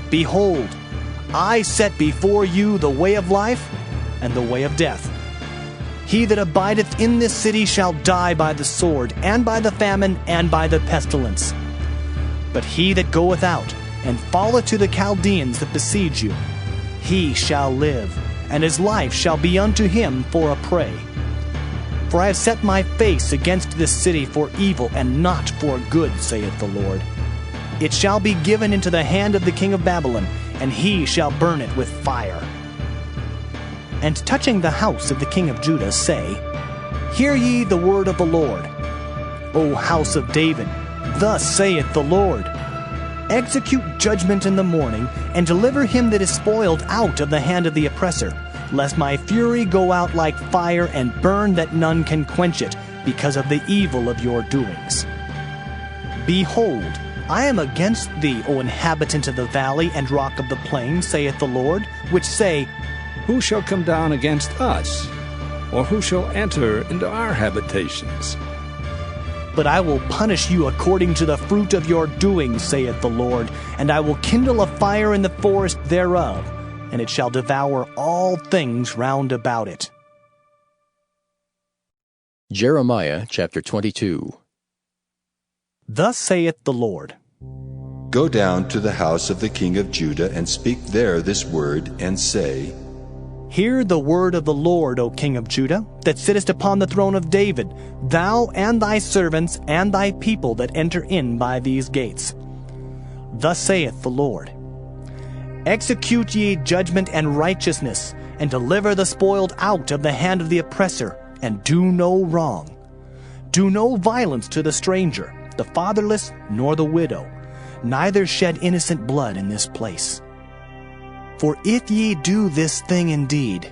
Behold, I set before you the way of life and the way of death. He that abideth in this city shall die by the sword, and by the famine, and by the pestilence. But he that goeth out, and falleth to the Chaldeans that besiege you, he shall live, and his life shall be unto him for a prey. For I have set my face against this city for evil, and not for good, saith the Lord. It shall be given into the hand of the king of Babylon, and he shall burn it with fire. And touching the house of the king of Judah, say, Hear ye the word of the Lord. O house of David, thus saith the Lord, Execute judgment in the morning, and deliver him that is spoiled out of the hand of the oppressor, lest my fury go out like fire, and burn that none can quench it, because of the evil of your doings. Behold, I am against thee, O inhabitant of the valley and rock of the plain, saith the Lord, which say, Who shall come down against us? Or who shall enter into our habitations? But I will punish you according to the fruit of your doings, saith the Lord, and I will kindle a fire in the forest thereof, and it shall devour all things round about it. Jeremiah chapter 22. Thus saith the Lord, Go down to the house of the king of Judah, and speak there this word, and say, Hear the word of the Lord, O king of Judah, that sittest upon the throne of David, thou and thy servants and thy people that enter in by these gates. Thus saith the Lord, Execute ye judgment and righteousness, and deliver the spoiled out of the hand of the oppressor, and do no wrong. Do no violence to the stranger, the fatherless, nor the widow, neither shed innocent blood in this place. For if ye do this thing indeed,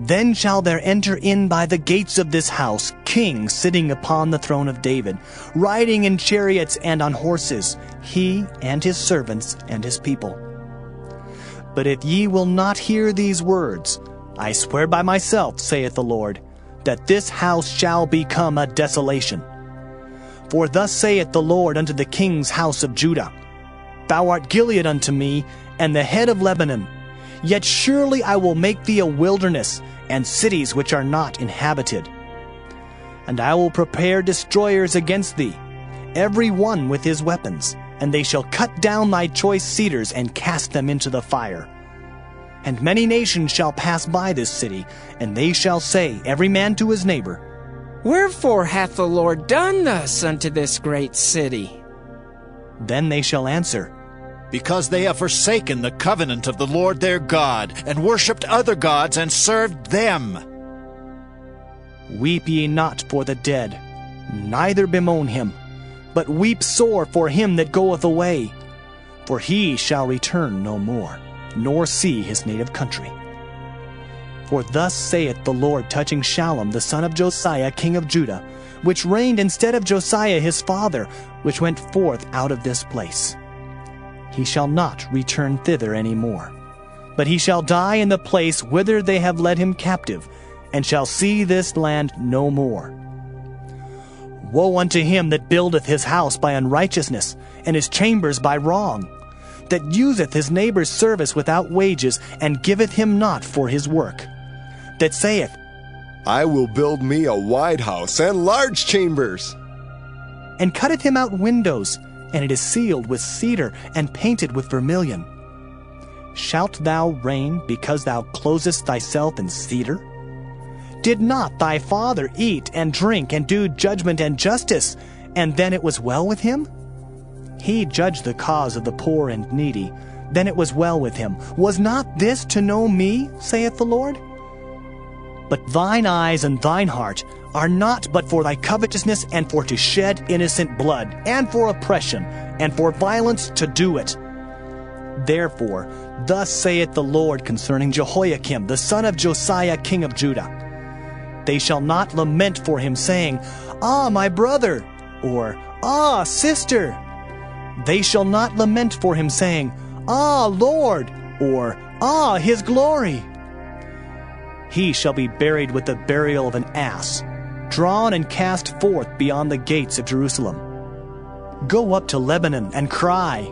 then shall there enter in by the gates of this house kings sitting upon the throne of David, riding in chariots and on horses, he and his servants and his people. But if ye will not hear these words, I swear by myself, saith the Lord, that this house shall become a desolation. For thus saith the Lord unto the king's house of Judah, Thou art Gilead unto me, and the head of Lebanon. Yet surely I will make thee a wilderness, and cities which are not inhabited. And I will prepare destroyers against thee, every one with his weapons, and they shall cut down thy choice cedars, and cast them into the fire. And many nations shall pass by this city, and they shall say, every man to his neighbor, Wherefore hath the Lord done thus unto this great city? Then they shall answer, Because they have forsaken the covenant of the Lord their God, and worshipped other gods, and served them. Weep ye not for the dead, neither bemoan him, but weep sore for him that goeth away, for he shall return no more, nor see his native country. For thus saith the Lord touching Shallum the son of Josiah king of Judah, which reigned instead of Josiah his father, which went forth out of this place. He shall not return thither any more, but he shall die in the place whither they have led him captive, and shall see this land no more. Woe unto him that buildeth his house by unrighteousness, and his chambers by wrong, that useth his neighbor's service without wages, and giveth him not for his work, that saith, I will build me a wide house and large chambers, and cutteth him out windows, and it is sealed with cedar, and painted with vermilion. Shalt thou reign because thou closest thyself in cedar? Did not thy father eat and drink and do judgment and justice, and then it was well with him? He judged the cause of the poor and needy, then it was well with him. Was not this to know me, saith the Lord? But thine eyes and thine heart are not but for thy covetousness, and for to shed innocent blood, and for oppression, and for violence to do it. Therefore, thus saith the Lord concerning Jehoiakim, the son of Josiah, king of Judah. They shall not lament for him, saying, Ah, my brother, or Ah, sister. They shall not lament for him, saying, Ah, Lord, or Ah, his glory. He shall be buried with the burial of an ass, drawn and cast forth beyond the gates of Jerusalem. Go up to Lebanon and cry,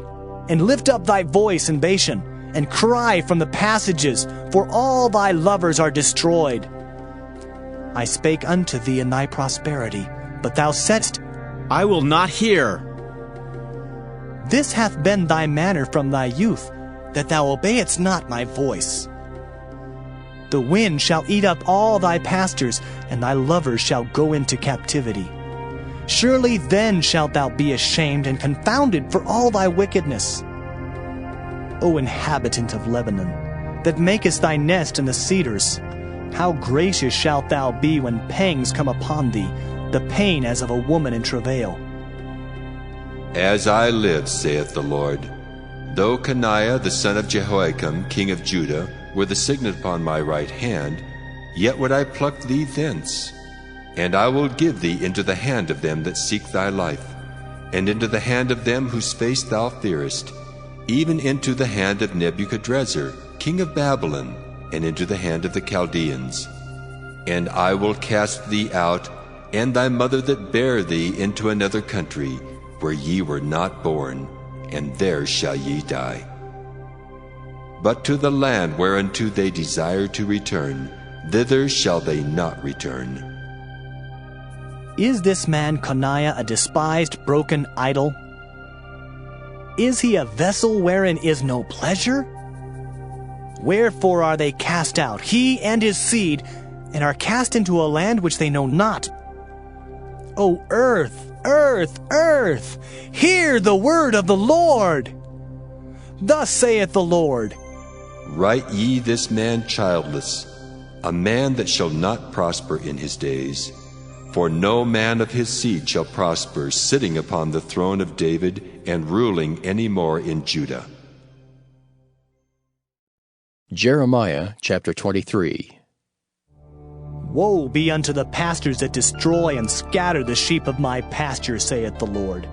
and lift up thy voice in Bashan, and cry from the passages, for all thy lovers are destroyed. I spake unto thee in thy prosperity, but thou saidst, I will not hear. This hath been thy manner from thy youth, that thou obeyedst not my voice. The wind shall eat up all thy pastors, and thy lovers shall go into captivity. Surely then shalt thou be ashamed and confounded for all thy wickedness. O inhabitant of Lebanon, that makest thy nest in the cedars, how gracious shalt thou be when pangs come upon thee, the pain as of a woman in travail. As I live, saith the Lord, though Coniah the son of Jehoiakim, king of Judah, were the signet upon my right hand, yet would I pluck thee thence. And I will give thee into the hand of them that seek thy life, and into the hand of them whose face thou fearest, even into the hand of Nebuchadrezzar, king of Babylon, and into the hand of the Chaldeans. And I will cast thee out, and thy mother that bare thee, into another country, where ye were not born, and there shall ye die. But to the land whereunto they desire to return, thither shall they not return. Is this man Coniah a despised, broken idol? Is he a vessel wherein is no pleasure? Wherefore are they cast out, he and his seed, and are cast into a land which they know not? O earth, earth, earth, hear the word of the Lord. Thus saith the Lord, Write ye this man childless, a man that shall not prosper in his days. For no man of his seed shall prosper, sitting upon the throne of David and ruling any more in Judah. Jeremiah chapter 23. Woe be unto the pastors that destroy and scatter the sheep of my pasture, saith the Lord.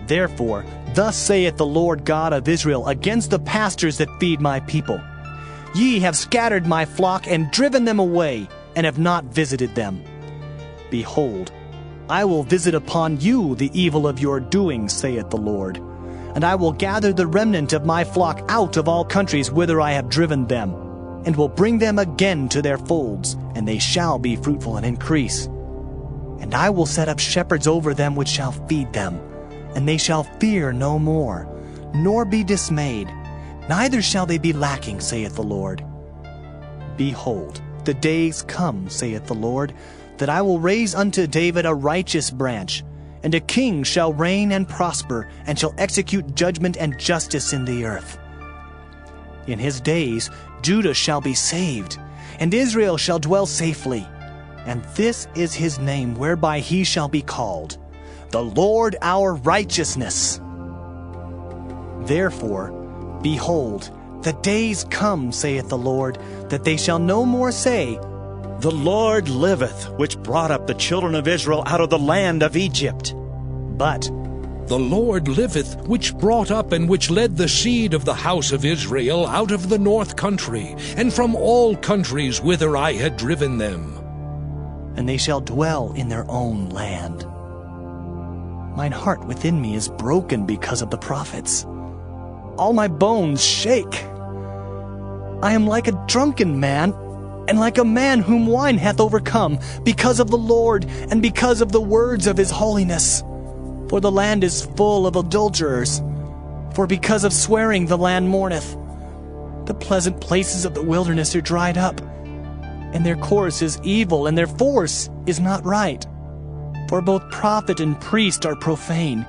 Therefore, thus saith the Lord God of Israel against the pastors that feed my people. Ye have scattered my flock and driven them away, and have not visited them. Behold, I will visit upon you the evil of your doings, saith the Lord. And I will gather the remnant of my flock out of all countries whither I have driven them, and will bring them again to their folds, and they shall be fruitful and increase. And I will set up shepherds over them which shall feed them, and they shall fear no more, nor be dismayed, neither shall they be lacking, saith the Lord. Behold, the days come, saith the Lord, that I will raise unto David a righteous branch, and a king shall reign and prosper, and shall execute judgment and justice in the earth. In his days Judah shall be saved, and Israel shall dwell safely. And this is his name whereby he shall be called, the Lord our righteousness. Therefore, behold, the days come, saith the Lord, that they shall no more say, The Lord liveth, which brought up the children of Israel out of the land of Egypt. But, The Lord liveth, which brought up and which led the seed of the house of Israel out of the north country, and from all countries whither I had driven them. And they shall dwell in their own land. Mine heart within me is broken because of the prophets. All my bones shake. I am like a drunken man, and like a man whom wine hath overcome, because of the Lord, and because of the words of his holiness. For the land is full of adulterers. For because of swearing the land mourneth. The pleasant places of the wilderness are dried up, and their course is evil, and their force is not right. For both prophet and priest are profane.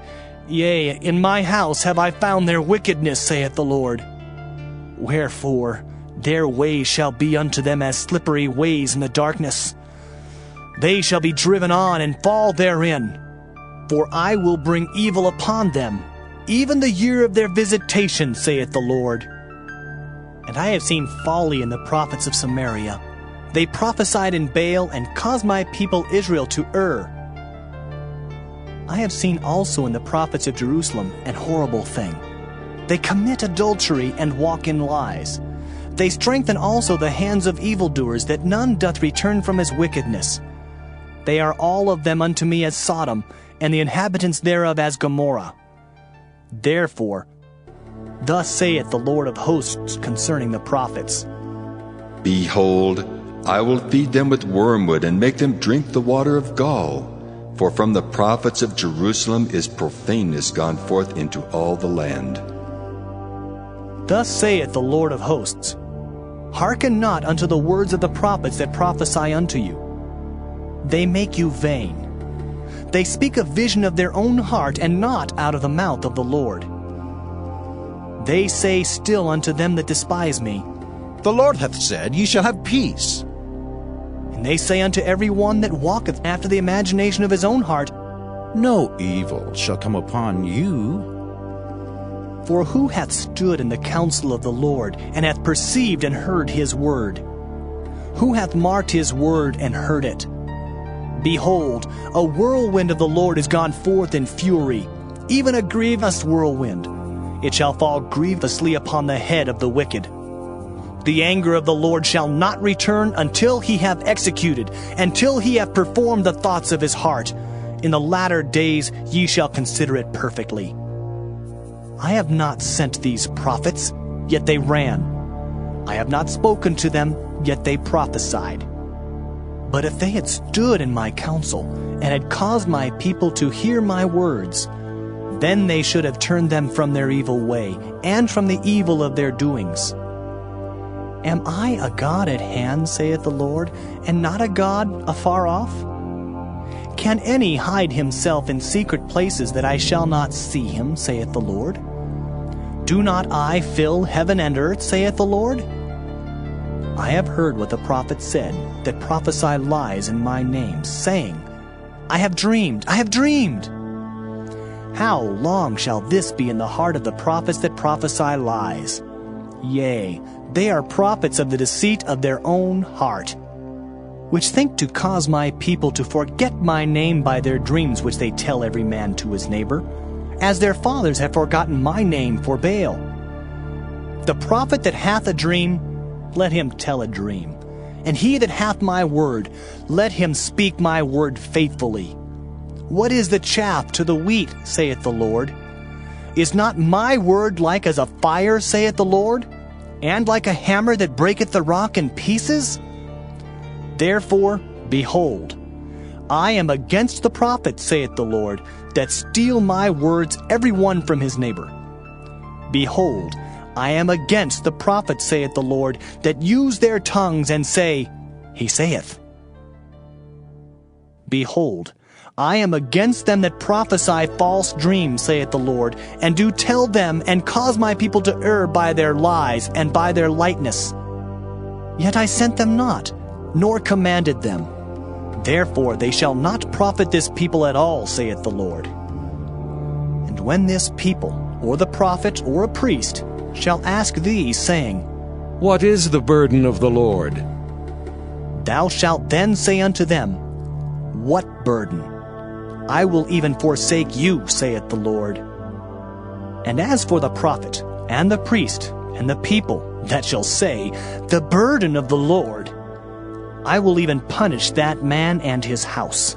Yea, in my house have I found their wickedness, saith the Lord. Wherefore, their ways shall be unto them as slippery ways in the darkness. They shall be driven on and fall therein. For I will bring evil upon them, even the year of their visitation, saith the Lord. And I have seen folly in the prophets of Samaria. They prophesied in Baal and caused my people Israel to err. I have seen also in the prophets of Jerusalem an horrible thing. They commit adultery and walk in lies. They strengthen also the hands of evildoers, that none doth return from his wickedness. They are all of them unto me as Sodom, and the inhabitants thereof as Gomorrah. Therefore, thus saith the Lord of hosts concerning the prophets, Behold, I will feed them with wormwood, and make them drink the water of gall. For from the prophets of Jerusalem is profaneness gone forth into all the land. Thus saith the Lord of hosts, Hearken not unto the words of the prophets that prophesy unto you. They make you vain. They speak a vision of their own heart, and not out of the mouth of the Lord. They say still unto them that despise me, The Lord hath said, Ye shall have peace. And they say unto every one that walketh after the imagination of his own heart, No evil shall come upon you. For who hath stood in the counsel of the Lord, and hath perceived and heard his word? Who hath marked his word and heard it? Behold, a whirlwind of the Lord is gone forth in fury, even a grievous whirlwind. It shall fall grievously upon the head of the wicked. The anger of the Lord shall not return until he have executed, until he have performed the thoughts of his heart. In the latter days ye shall consider it perfectly. I have not sent these prophets, yet they ran. I have not spoken to them, yet they prophesied. But if they had stood in my counsel, and had caused my people to hear my words, then they should have turned them from their evil way, and from the evil of their doings. Am I a God at hand, saith the Lord, and not a God afar off? Can any hide himself in secret places that I shall not see him, saith the Lord? Do not I fill heaven and earth, saith the Lord? I have heard what the prophets said, that prophesy lies in my name, saying, I have dreamed, I have dreamed. How long shall this be in the heart of the prophets that prophesy lies? Yea, they are prophets of the deceit of their own heart, which think to cause my people to forget my name by their dreams which they tell every man to his neighbor, as their fathers have forgotten my name for Baal. The prophet that hath a dream, let him tell a dream. And he that hath my word, let him speak my word faithfully. What is the chaff to the wheat, saith the Lord? Is not my word like as a fire, saith the Lord, and like a hammer that breaketh the rock in pieces? Therefore, behold, I am against the prophets, saith the Lord, that steal my words every one from his neighbor. Behold, I am against the prophets, saith the Lord, that use their tongues and say, He saith. Behold, I am against them that prophesy false dreams, saith the Lord, and do tell them and cause my people to err by their lies and by their lightness. Yet I sent them not, nor commanded them. Therefore they shall not profit this people at all, saith the Lord. And when this people, or the prophet, or a priest, shall ask thee, saying, What is the burden of the Lord? Thou shalt then say unto them, What burden? I will even forsake you, saith the Lord. And as for the prophet, and the priest, and the people that shall say, The burden of the Lord, I will even punish that man and his house.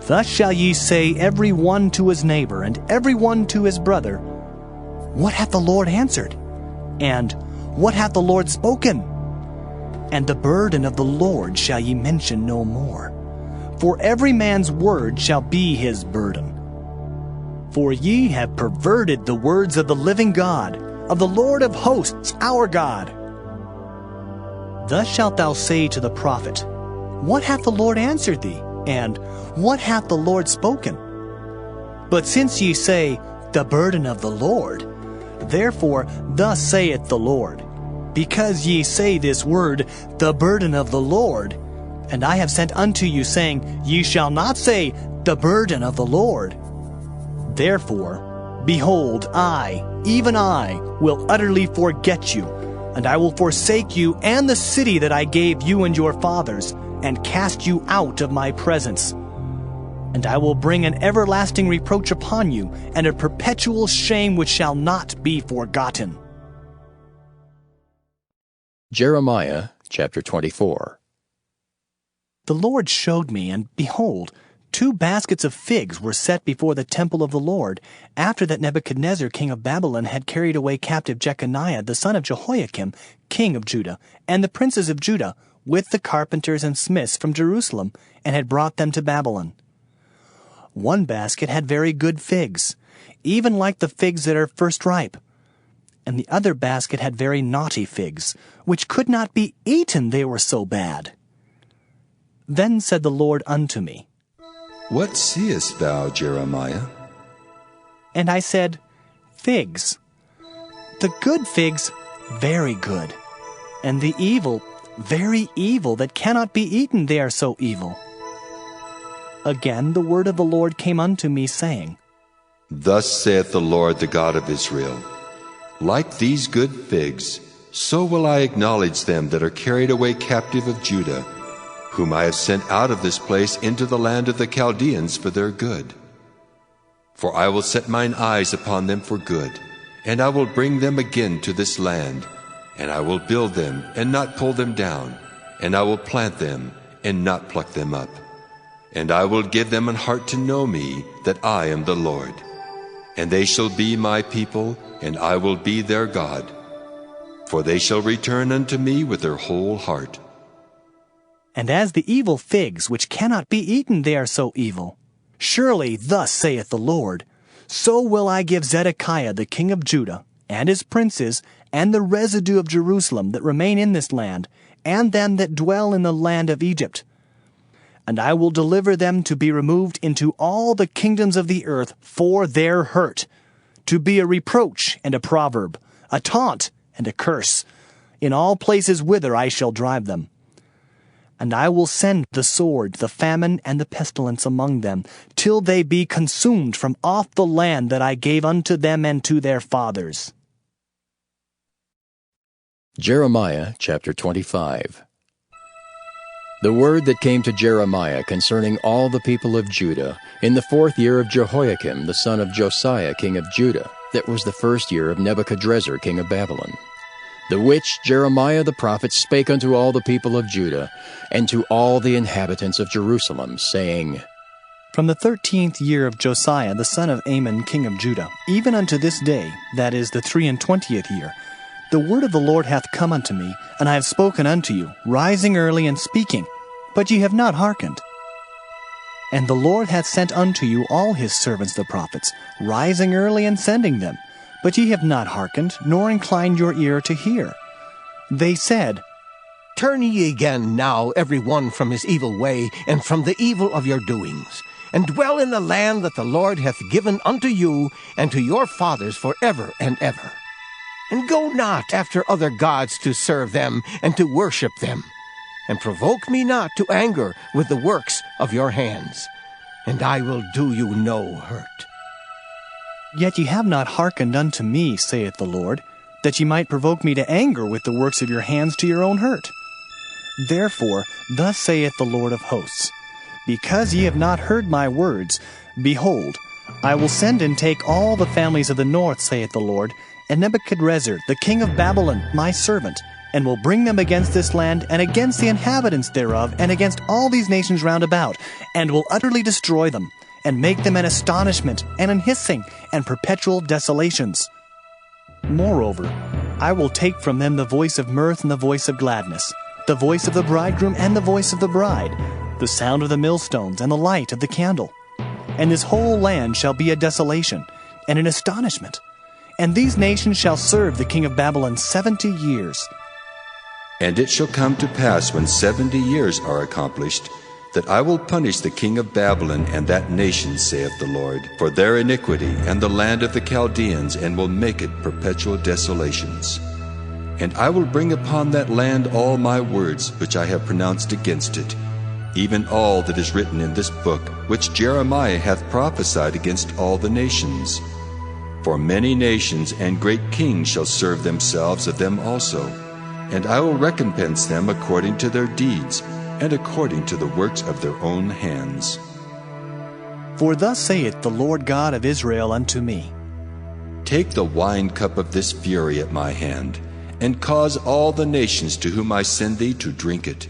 Thus shall ye say every one to his neighbor, and every one to his brother, What hath the Lord answered? And what hath the Lord spoken? And the burden of the Lord shall ye mention no more. For every man's word shall be his burden. For ye have perverted the words of the living God, of the Lord of hosts, our God. Thus shalt thou say to the prophet, What hath the Lord answered thee? And what hath the Lord spoken? But since ye say, the burden of the Lord, therefore thus saith the Lord, because ye say this word, the burden of the Lord, and I have sent unto you, saying, ye shall not say, the burden of the Lord. Therefore, behold, I, even I, will utterly forget you, and I will forsake you and the city that I gave you and your fathers, and cast you out of my presence. And I will bring an everlasting reproach upon you, and a perpetual shame which shall not be forgotten. Jeremiah chapter 24. The Lord showed me, and behold, 2 baskets of figs were set before the temple of the Lord, after that Nebuchadnezzar king of Babylon had carried away captive Jeconiah the son of Jehoiakim, king of Judah, and the princes of Judah, with the carpenters and smiths from Jerusalem, and had brought them to Babylon. 1 basket had very good figs, even like the figs that are first ripe. And the other basket had very naughty figs, which could not be eaten, they were so bad. Then said the Lord unto me, What seest thou, Jeremiah? And I said, Figs. The good figs, very good, and the evil, very evil, that cannot be eaten, they are so evil. Again the word of the Lord came unto me, saying, Thus saith the Lord, the God of Israel, Like these good figs, so will I acknowledge them that are carried away captive of Judah, whom I have sent out of this place into the land of the Chaldeans for their good. For I will set mine eyes upon them for good, and I will bring them again to this land, and I will build them and not pull them down, and I will plant them and not pluck them up. And I will give them an heart to know me, that I am the Lord. And they shall be my people, and I will be their God. For they shall return unto me with their whole heart. And as the evil figs, which cannot be eaten, they are so evil. Surely thus saith the Lord, so will I give Zedekiah the king of Judah, and his princes, and the residue of Jerusalem that remain in this land, and them that dwell in the land of Egypt. And I will deliver them to be removed into all the kingdoms of the earth for their hurt, to be a reproach and a proverb, a taunt and a curse, in all places whither I shall drive them. And I will send the sword, the famine, and the pestilence among them, till they be consumed from off the land that I gave unto them and to their fathers. Jeremiah chapter 25. The word that came to Jeremiah concerning all the people of Judah in the 4th year of Jehoiakim the son of Josiah king of Judah, that was the 1st year of Nebuchadrezzar king of Babylon, the which Jeremiah the prophet spake unto all the people of Judah, and to all the inhabitants of Jerusalem, saying, From the 13th year of Josiah the son of Amon king of Judah, even unto this day, that is the 23rd year, the word of the Lord hath come unto me, and I have spoken unto you, rising early and speaking, but ye have not hearkened. And the Lord hath sent unto you all his servants the prophets, rising early and sending them, but ye have not hearkened, nor inclined your ear to hear. They said, Turn ye again now every one from his evil way, and from the evil of your doings, and dwell in the land that the Lord hath given unto you and to your fathers forever and ever. And go not after other gods to serve them and to worship them, and provoke me not to anger with the works of your hands, and I will do you no hurt. Yet ye have not hearkened unto me, saith the Lord, that ye might provoke me to anger with the works of your hands to your own hurt. Therefore, thus saith the Lord of hosts, Because ye have not heard my words, behold, I will send and take all the families of the north, saith the Lord, and Nebuchadrezzar, the king of Babylon, my servant, and will bring them against this land, and against the inhabitants thereof, and against all these nations round about, and will utterly destroy them, and make them an astonishment, and an hissing, and perpetual desolations. Moreover, I will take from them the voice of mirth and the voice of gladness, the voice of the bridegroom and the voice of the bride, the sound of the millstones and the light of the candle. And this whole land shall be a desolation, and an astonishment. And these nations shall serve the king of Babylon 70 years. And it shall come to pass when 70 years are accomplished, that I will punish the king of Babylon and that nation, saith the Lord, for their iniquity, and the land of the Chaldeans, and will make it perpetual desolations. And I will bring upon that land all my words which I have pronounced against it, even all that is written in this book, which Jeremiah hath prophesied against all the nations. For many nations and great kings shall serve themselves of them also, and I will recompense them according to their deeds, and according to the works of their own hands. For thus saith the Lord God of Israel unto me, Take the wine cup of this fury at my hand, and cause all the nations to whom I send thee to drink it.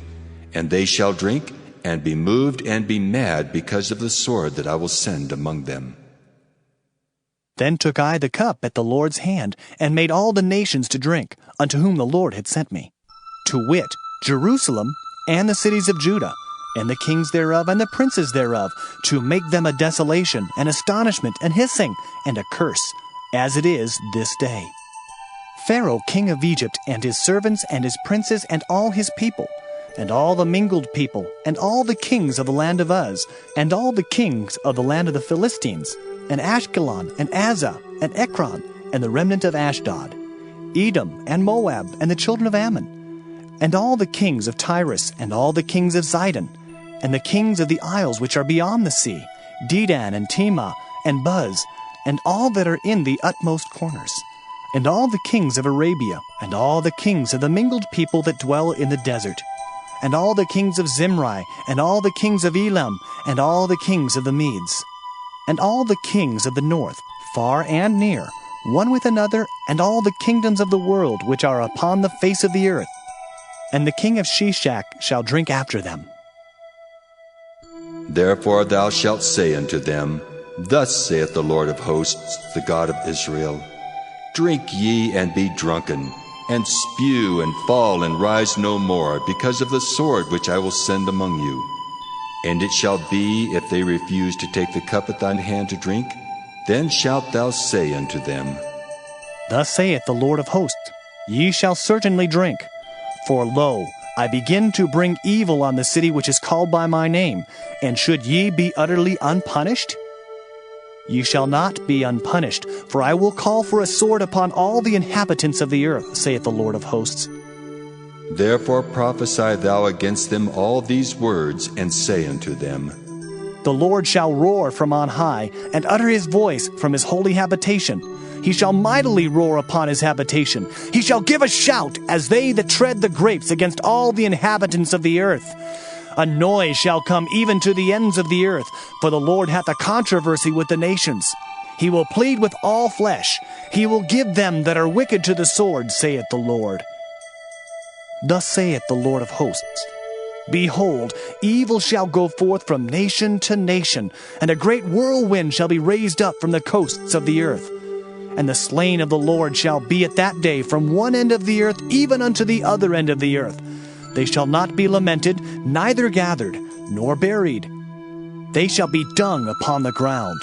And they shall drink, and be moved, and be mad because of the sword that I will send among them. Then took I the cup at the Lord's hand, and made all the nations to drink, unto whom the Lord had sent me, to wit, Jerusalem, and the cities of Judah, and the kings thereof, and the princes thereof, to make them a desolation, and astonishment, and hissing, and a curse, as it is this day. Pharaoh king of Egypt, and his servants, and his princes, and all his people, and all the mingled people, and all the kings of the land of Uz, and all the kings of the land of the Philistines, and Ashkelon, and Azah, and Ekron, and the remnant of Ashdod, Edom, and Moab, and the children of Ammon, and all the kings of Tyrus, and all the kings of Zidon, and the kings of the isles which are beyond the sea, Dedan, and Tema, and Buz, and all that are in the utmost corners, and all the kings of Arabia, and all the kings of the mingled people that dwell in the desert, and all the kings of Zimri, and all the kings of Elam, and all the kings of the Medes, and all the kings of the north, far and near, one with another, and all the kingdoms of the world which are upon the face of the earth. And the king of Sheshach shall drink after them. Therefore thou shalt say unto them, Thus saith the Lord of hosts, the God of Israel, Drink ye and be drunken, and spew and fall and rise no more, because of the sword which I will send among you. And it shall be, if they refuse to take the cup at thine hand to drink, then shalt thou say unto them, Thus saith the Lord of hosts, Ye shall certainly drink. For lo, I begin to bring evil on the city which is called by my name, and should ye be utterly unpunished? Ye shall not be unpunished, for I will call for a sword upon all the inhabitants of the earth, saith the Lord of hosts. Therefore prophesy thou against them all these words, and say unto them, The Lord shall roar from on high, and utter his voice from his holy habitation. He shall mightily roar upon his habitation. He shall give a shout as they that tread the grapes against all the inhabitants of the earth. A noise shall come even to the ends of the earth, for the Lord hath a controversy with the nations. He will plead with all flesh. He will give them that are wicked to the sword, saith the Lord. Thus saith the Lord of hosts, Behold, evil shall go forth from nation to nation, and a great whirlwind shall be raised up from the coasts of the earth. And the slain of the Lord shall be at that day from one end of the earth even unto the other end of the earth. They shall not be lamented, neither gathered, nor buried. They shall be dung upon the ground.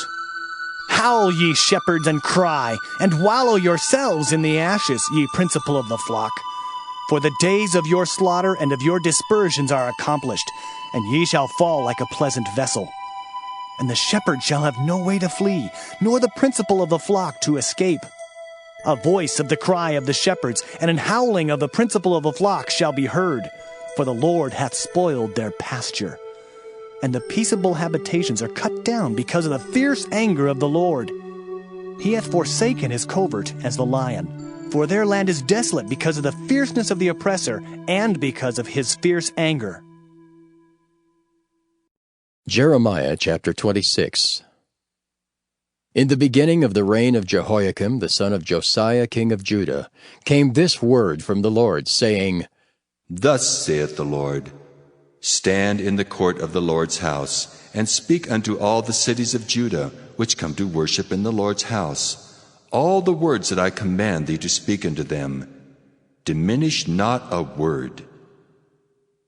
Howl, ye shepherds, and cry, and wallow yourselves in the ashes, ye principal of the flock. For the days of your slaughter and of your dispersions are accomplished, and ye shall fall like a pleasant vessel. And the shepherd shall have no way to flee, nor the principal of the flock to escape. A voice of the cry of the shepherds, and an howling of the principal of the flock shall be heard, for the Lord hath spoiled their pasture. And the peaceable habitations are cut down because of the fierce anger of the Lord. He hath forsaken his covert as the lion, for their land is desolate because of the fierceness of the oppressor, and because of his fierce anger. Jeremiah chapter 26. In the beginning of the reign of Jehoiakim, the son of Josiah, king of Judah, came this word from the Lord, saying, Thus saith the Lord, Stand in the court of the Lord's house, and speak unto all the cities of Judah, which come to worship in the Lord's house, all the words that I command thee to speak unto them. Diminish not a word.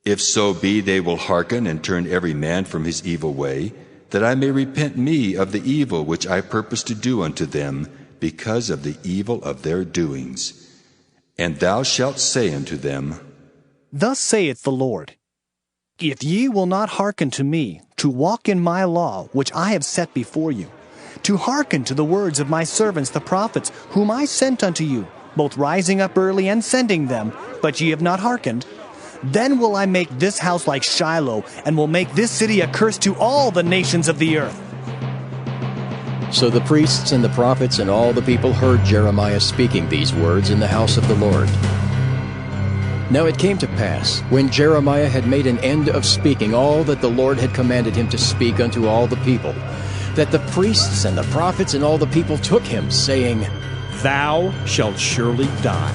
If so be they will hearken and turn every man from his evil way, that I may repent me of the evil which I purpose to do unto them, because of the evil of their doings. And thou shalt say unto them, Thus saith the Lord, If ye will not hearken to me, to walk in my law, which I have set before you, to hearken to the words of my servants the prophets, whom I sent unto you, both rising up early and sending them, but ye have not hearkened, then will I make this house like Shiloh, and will make this city a curse to all the nations of the earth. So the priests and the prophets and all the people heard Jeremiah speaking these words in the house of the Lord. Now it came to pass, when Jeremiah had made an end of speaking all that the Lord had commanded him to speak unto all the people, that the priests and the prophets and all the people took him, saying, Thou shalt surely die.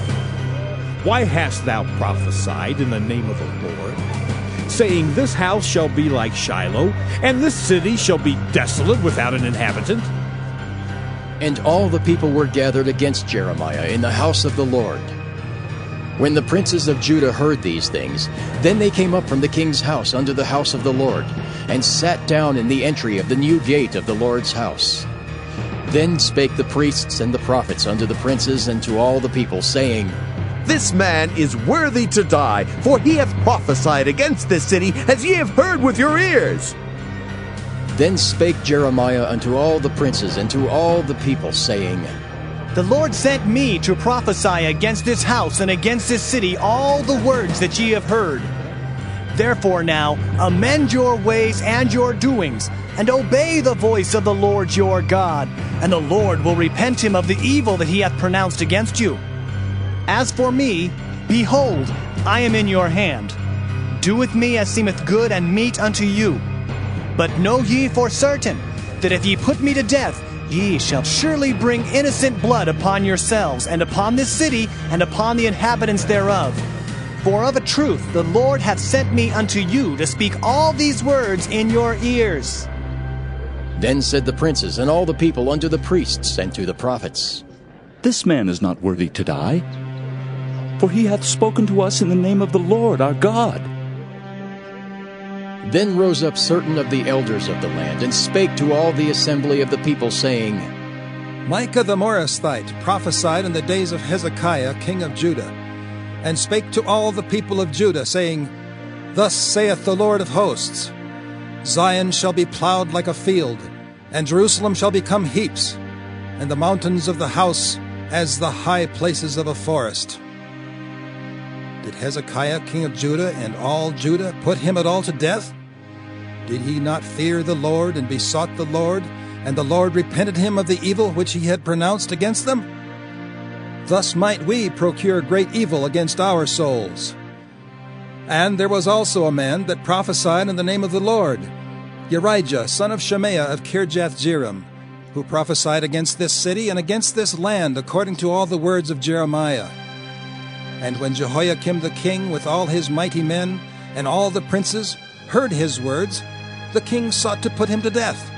Why hast thou prophesied in the name of the Lord, saying, This house shall be like Shiloh, and this city shall be desolate without an inhabitant? And all the people were gathered against Jeremiah in the house of the Lord. When the princes of Judah heard these things, then they came up from the king's house unto the house of the Lord, and sat down in the entry of the new gate of the Lord's house. Then spake the priests and the prophets unto the princes and to all the people, saying, This man is worthy to die, for he hath prophesied against this city, as ye have heard with your ears. Then spake Jeremiah unto all the princes and to all the people, saying, The Lord sent me to prophesy against this house and against this city all the words that ye have heard. Therefore now, amend your ways and your doings, and obey the voice of the Lord your God, and the Lord will repent him of the evil that he hath pronounced against you. As for me, behold, I am in your hand. Do with me as seemeth good and meet unto you. But know ye for certain, that if ye put me to death, ye shall surely bring innocent blood upon yourselves, and upon this city, and upon the inhabitants thereof. For of a truth the Lord hath sent me unto you to speak all these words in your ears. Then said the princes and all the people unto the priests and to the prophets, This man is not worthy to die, for he hath spoken to us in the name of the Lord our God. Then rose up certain of the elders of the land, and spake to all the assembly of the people, saying, Micah the Morasthite prophesied in the days of Hezekiah king of Judah, and spake to all the people of Judah, saying, Thus saith the Lord of hosts, Zion shall be plowed like a field, and Jerusalem shall become heaps, and the mountains of the house as the high places of a forest. Did Hezekiah king of Judah and all Judah put him at all to death? Did he not fear the Lord and besought the Lord, and the Lord repented him of the evil which he had pronounced against them? Thus might we procure great evil against our souls. And there was also a man that prophesied in the name of the Lord, Urijah, son of Shemaiah of Kirjath-jearim, who prophesied against this city and against this land according to all the words of Jeremiah. And when Jehoiakim the king with all his mighty men and all the princes heard his words, the king sought to put him to death.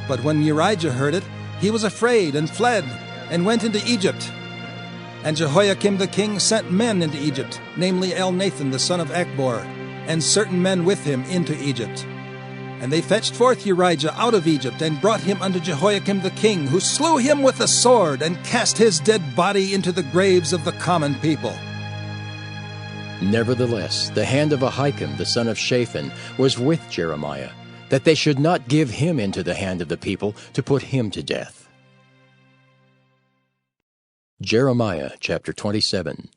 But when Urijah heard it, he was afraid and fled, and went into Egypt. And Jehoiakim the king sent men into Egypt, namely Elnathan the son of Achbor, and certain men with him into Egypt. And they fetched forth Urijah out of Egypt, and brought him unto Jehoiakim the king, who slew him with the sword, and cast his dead body into the graves of the common people. Nevertheless, the hand of Ahikam the son of Shaphan was with Jeremiah, that they should not give him into the hand of the people to put him to death. Jeremiah chapter 27.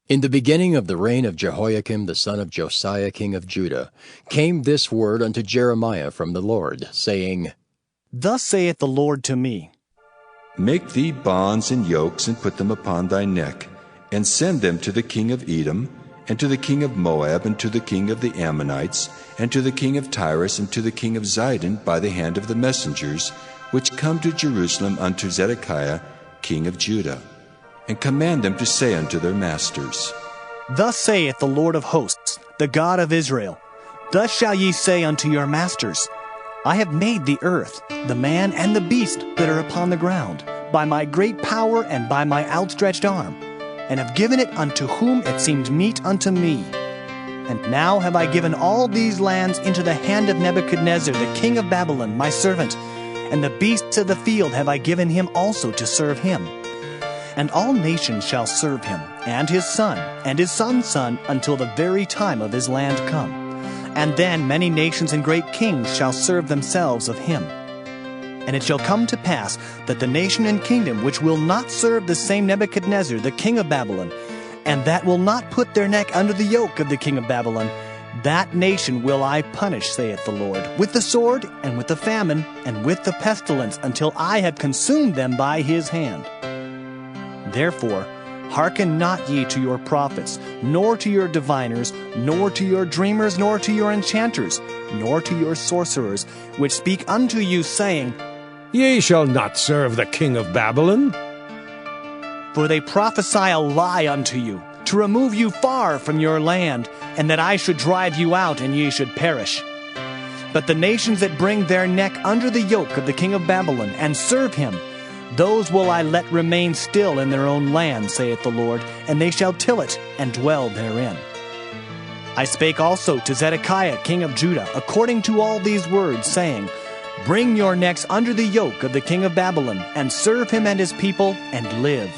In the beginning of the reign of Jehoiakim the son of Josiah king of Judah came this word unto Jeremiah from the Lord, saying, Thus saith the Lord to me, Make thee bonds and yokes, and put them upon thy neck, and send them to the king of Edom, and to the king of Moab, and to the king of the Ammonites, and to the king of Tyrus, and to the king of Zidon, by the hand of the messengers, which come to Jerusalem unto Zedekiah king of Judah, and command them to say unto their masters, Thus saith the Lord of hosts, the God of Israel, Thus shall ye say unto your masters, I have made the earth, the man and the beast that are upon the ground, by my great power and by my outstretched arm, and have given it unto whom it seemed meet unto me. And now have I given all these lands into the hand of Nebuchadnezzar the king of Babylon, my servant, and the beasts of the field have I given him also to serve him. And all nations shall serve him, and his son, and his son's son, until the very time of his land come. And then many nations and great kings shall serve themselves of him. And it shall come to pass that the nation and kingdom which will not serve the same Nebuchadnezzar, the king of Babylon, and that will not put their neck under the yoke of the king of Babylon, that nation will I punish, saith the Lord, with the sword, and with the famine, and with the pestilence, until I have consumed them by his hand. Therefore, hearken not ye to your prophets, nor to your diviners, nor to your dreamers, nor to your enchanters, nor to your sorcerers, which speak unto you, saying, Ye shall not serve the king of Babylon. For they prophesy a lie unto you, to remove you far from your land, and that I should drive you out, and ye should perish. But the nations that bring their neck under the yoke of the king of Babylon, and serve him, those will I let remain still in their own land, saith the Lord, and they shall till it, and dwell therein. I spake also to Zedekiah king of Judah, according to all these words, saying, Bring your necks under the yoke of the king of Babylon, and serve him and his people, and live.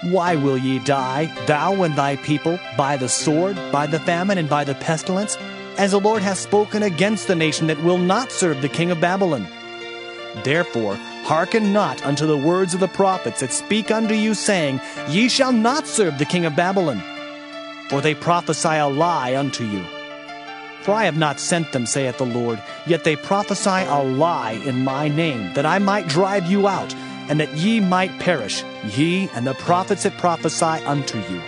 Why will ye die, thou and thy people, by the sword, by the famine, and by the pestilence, as the Lord hath spoken against the nation that will not serve the king of Babylon? Therefore, hearken not unto the words of the prophets that speak unto you, saying, Ye shall not serve the king of Babylon. For they prophesy a lie unto you. For I have not sent them, saith the Lord, yet they prophesy a lie in my name, that I might drive you out, and that ye might perish, ye and the prophets that prophesy unto you.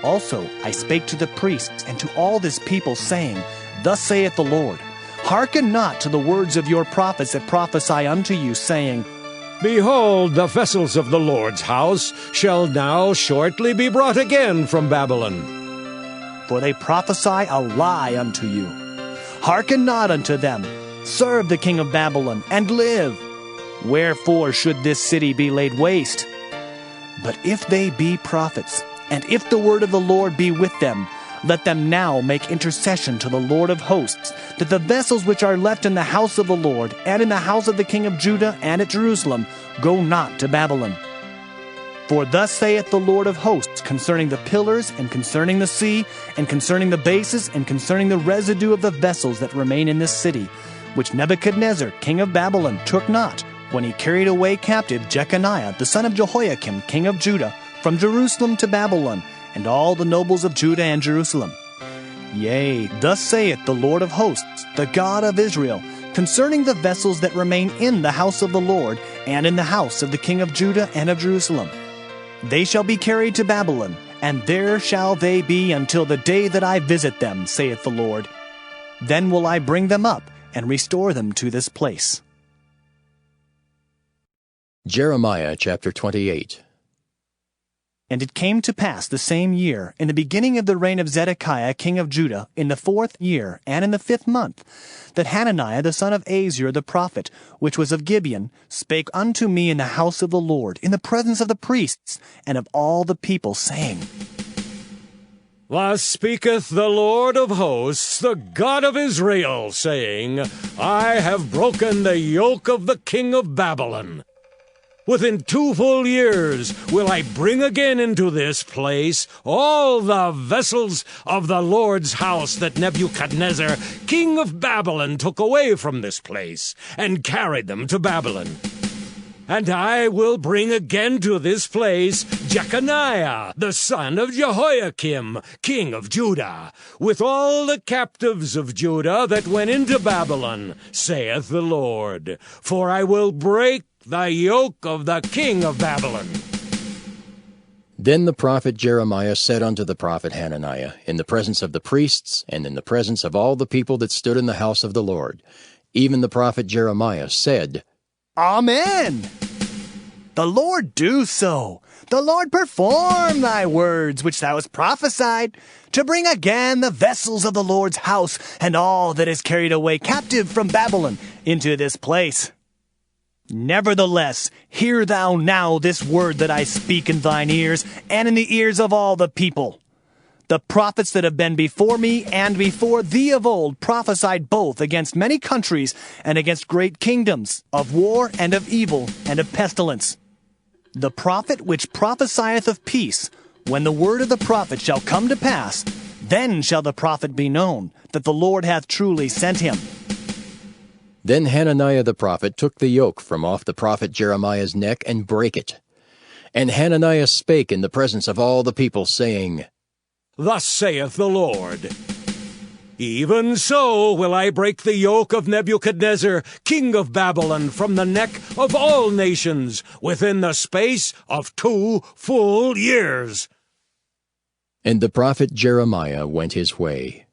Also I spake to the priests and to all this people, saying, Thus saith the Lord, Hearken not to the words of your prophets that prophesy unto you, saying, Behold, the vessels of the Lord's house shall now shortly be brought again from Babylon. For they prophesy a lie unto you. Hearken not unto them. Serve the king of Babylon, and live. Wherefore should this city be laid waste? But if they be prophets, and if the word of the Lord be with them, let them now make intercession to the Lord of hosts, that the vessels which are left in the house of the Lord, and in the house of the king of Judah, and at Jerusalem, go not to Babylon. For thus saith the Lord of hosts concerning the pillars, and concerning the sea, and concerning the bases, and concerning the residue of the vessels that remain in this city, which Nebuchadnezzar king of Babylon took not, when he carried away captive Jeconiah the son of Jehoiakim king of Judah, from Jerusalem to Babylon, and all the nobles of Judah and Jerusalem. Yea, thus saith the Lord of hosts, the God of Israel, concerning the vessels that remain in the house of the Lord, and in the house of the king of Judah and of Jerusalem. They shall be carried to Babylon, and there shall they be until the day that I visit them, saith the Lord. Then will I bring them up, and restore them to this place. Jeremiah chapter 28. And it came to pass the same year, in the beginning of the reign of Zedekiah king of Judah, in the 4th year, and in the 5th month, that Hananiah the son of Azur the prophet, which was of Gibeon, spake unto me in the house of the Lord, in the presence of the priests, and of all the people, saying, Thus speaketh the Lord of hosts, the God of Israel, saying, I have broken the yoke of the king of Babylon. Within 2 full years will I bring again into this place all the vessels of the Lord's house that Nebuchadnezzar, king of Babylon, took away from this place, and carried them to Babylon. And I will bring again to this place Jeconiah, the son of Jehoiakim, king of Judah, with all the captives of Judah that went into Babylon, saith the Lord. For I will break the yoke of the king of Babylon. Then the prophet Jeremiah said unto the prophet Hananiah, in the presence of the priests, and in the presence of all the people that stood in the house of the Lord, even the prophet Jeremiah said, Amen. The Lord do so. The Lord perform thy words which thou hast prophesied, to bring again the vessels of the Lord's house, and all that is carried away captive from Babylon into this place. Nevertheless, hear thou now this word that I speak in thine ears, and in the ears of all the people. The prophets that have been before me and before thee of old prophesied both against many countries and against great kingdoms, of war and of evil and of pestilence. The prophet which prophesieth of peace, when the word of the prophet shall come to pass, then shall the prophet be known, that the Lord hath truly sent him. Then Hananiah the prophet took the yoke from off the prophet Jeremiah's neck and brake it. And Hananiah spake in the presence of all the people, saying, Thus saith the Lord, Even so will I break the yoke of Nebuchadnezzar, king of Babylon, from the neck of all nations, within the space of 2 full years. And the prophet Jeremiah went his way.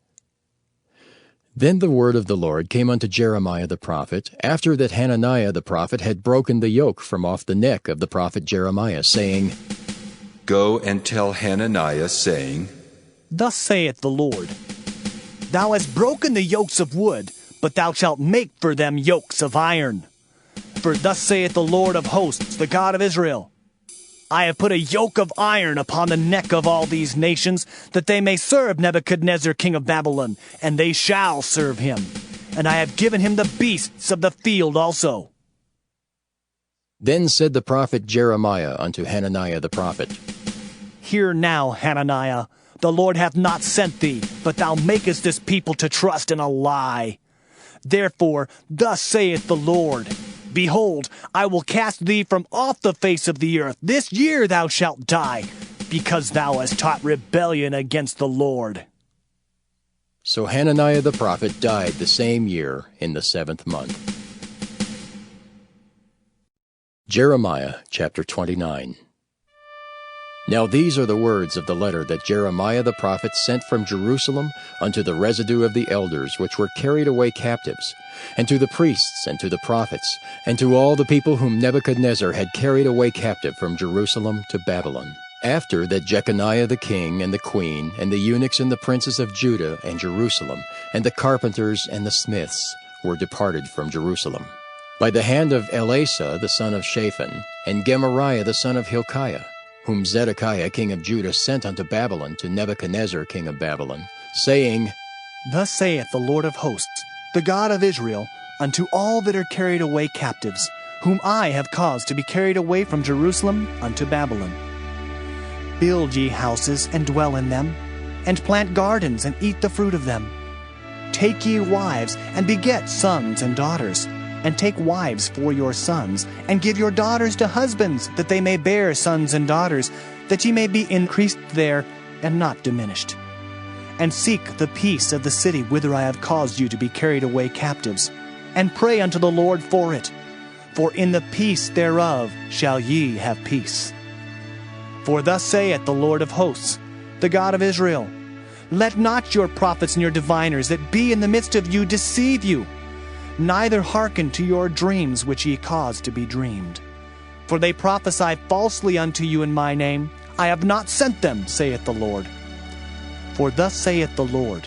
Then the word of the Lord came unto Jeremiah the prophet, after that Hananiah the prophet had broken the yoke from off the neck of the prophet Jeremiah, saying, Go and tell Hananiah, saying, Thus saith the Lord, Thou hast broken the yokes of wood, but thou shalt make for them yokes of iron. For thus saith the Lord of hosts, the God of Israel, I have put a yoke of iron upon the neck of all these nations, that they may serve Nebuchadnezzar king of Babylon, and they shall serve him. And I have given him the beasts of the field also. Then said the prophet Jeremiah unto Hananiah the prophet, Hear now, Hananiah, the Lord hath not sent thee, but thou makest this people to trust in a lie. Therefore, thus saith the Lord, Behold, I will cast thee from off the face of the earth. This year thou shalt die, because thou hast taught rebellion against the Lord. So Hananiah the prophet died the same year in the 7th month. Jeremiah chapter 29. Now these are the words of the letter that Jeremiah the prophet sent from Jerusalem unto the residue of the elders which were carried away captives, and to the priests, and to the prophets, and to all the people whom Nebuchadnezzar had carried away captive from Jerusalem to Babylon, after that Jeconiah the king, and the queen, and the eunuchs, and the princes of Judah and Jerusalem, and the carpenters and the smiths were departed from Jerusalem, by the hand of Elasah the son of Shaphan, and Gemariah the son of Hilkiah, whom Zedekiah king of Judah sent unto Babylon to Nebuchadnezzar king of Babylon, saying, Thus saith the Lord of hosts, the God of Israel, unto all that are carried away captives, whom I have caused to be carried away from Jerusalem unto Babylon. Build ye houses, and dwell in them, and plant gardens, and eat the fruit of them. Take ye wives, and beget sons and daughters, and take wives for your sons, and give your daughters to husbands, that they may bear sons and daughters, that ye may be increased there, and not diminished. And seek the peace of the city whither I have caused you to be carried away captives, and pray unto the Lord for it, for in the peace thereof shall ye have peace. For thus saith the Lord of hosts, the God of Israel, Let not your prophets and your diviners that be in the midst of you deceive you, neither hearken to your dreams which ye cause to be dreamed. For they prophesy falsely unto you in my name. I have not sent them, saith the Lord. For thus saith the Lord,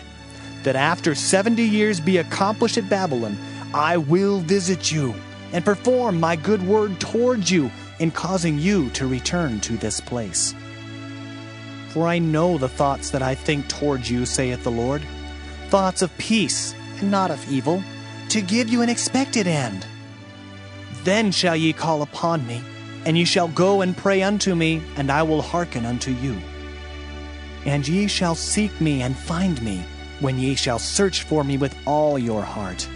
that after 70 years be accomplished at Babylon, I will visit you, and perform my good word towards you, in causing you to return to this place. For I know the thoughts that I think towards you, saith the Lord, thoughts of peace, and not of evil, to give you an expected end. Then shall ye call upon me, and ye shall go and pray unto me, and I will hearken unto you. And ye shall seek me and find me, when ye shall search for me with all your heart.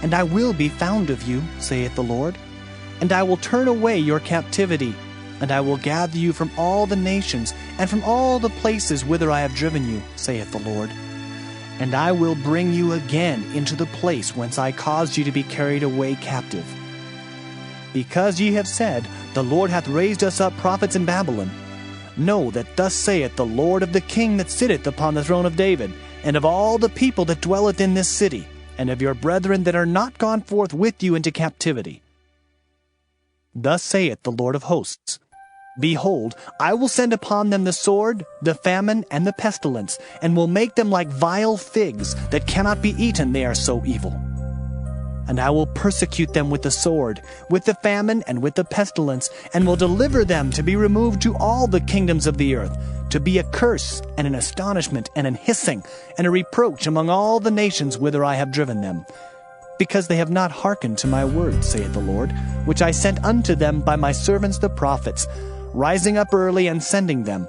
And I will be found of you, saith the Lord, and I will turn away your captivity, and I will gather you from all the nations, and from all the places whither I have driven you, saith the Lord. And I will bring you again into the place whence I caused you to be carried away captive. Because ye have said, The Lord hath raised us up prophets in Babylon, know that thus saith the Lord of the king that sitteth upon the throne of David, and of all the people that dwelleth in this city, and of your brethren that are not gone forth with you into captivity. Thus saith the Lord of hosts, Behold, I will send upon them the sword, the famine, and the pestilence, and will make them like vile figs that cannot be eaten, they are so evil. And I will persecute them with the sword, with the famine, and with the pestilence, and will deliver them to be removed to all the kingdoms of the earth, to be a curse, and an astonishment, and an hissing, and a reproach among all the nations whither I have driven them. because they have not hearkened to my word, saith the Lord, which I sent unto them by my servants the prophets, rising up early and sending them.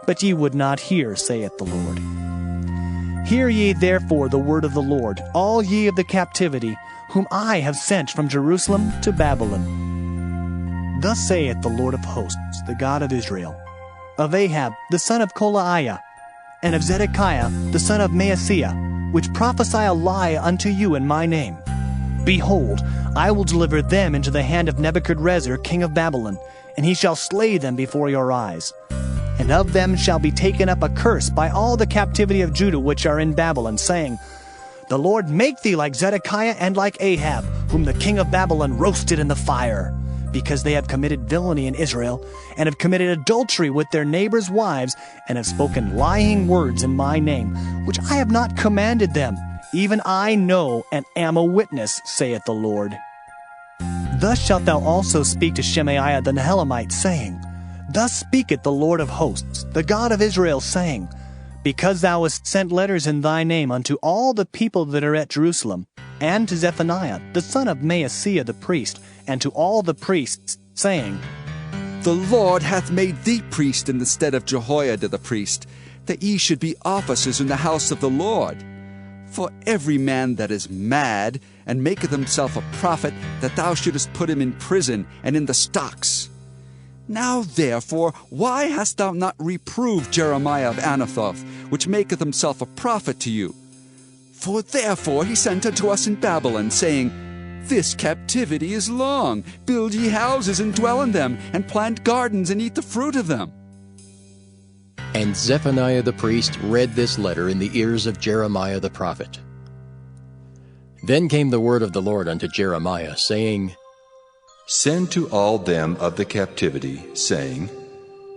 But ye would not hear, saith the Lord. Hear ye therefore the word of the Lord, all ye of the captivity, whom I have sent from Jerusalem to Babylon. Thus saith the Lord of hosts, the God of Israel, of Ahab the son of Kolaiah, and of Zedekiah the son of Maaseiah, which prophesy a lie unto you in my name. Behold, I will deliver them into the hand of Nebuchadrezzar king of Babylon, and he shall slay them before your eyes. And of them shall be taken up a curse by all the captivity of Judah which are in Babylon, saying, The Lord make thee like Zedekiah and like Ahab, whom the king of Babylon roasted in the fire, because they have committed villainy in Israel, and have committed adultery with their neighbors' wives, and have spoken lying words in my name, which I have not commanded them. Even I know and am a witness, saith the Lord. Thus shalt thou also speak to Shemaiah the Nehelamite, saying, Thus speaketh the Lord of hosts, the God of Israel, saying, Because thou hast sent letters in thy name unto all the people that are at Jerusalem, and to Zephaniah the son of Maaseiah the priest, and to all the priests, saying, The Lord hath made thee priest in the stead of Jehoiada the priest, that ye should be officers in the house of the Lord. For every man that is mad, and maketh himself a prophet, that thou shouldest put him in prison and in the stocks. Now therefore, why hast thou not reproved Jeremiah of Anathoth, which maketh himself a prophet to you? For therefore he sent unto us in Babylon, saying, This captivity is long. Build ye houses and dwell in them, and plant gardens and eat the fruit of them. And Zephaniah the priest read this letter in the ears of Jeremiah the prophet. Then came the word of the Lord unto Jeremiah, saying, Send to all them of the captivity, saying,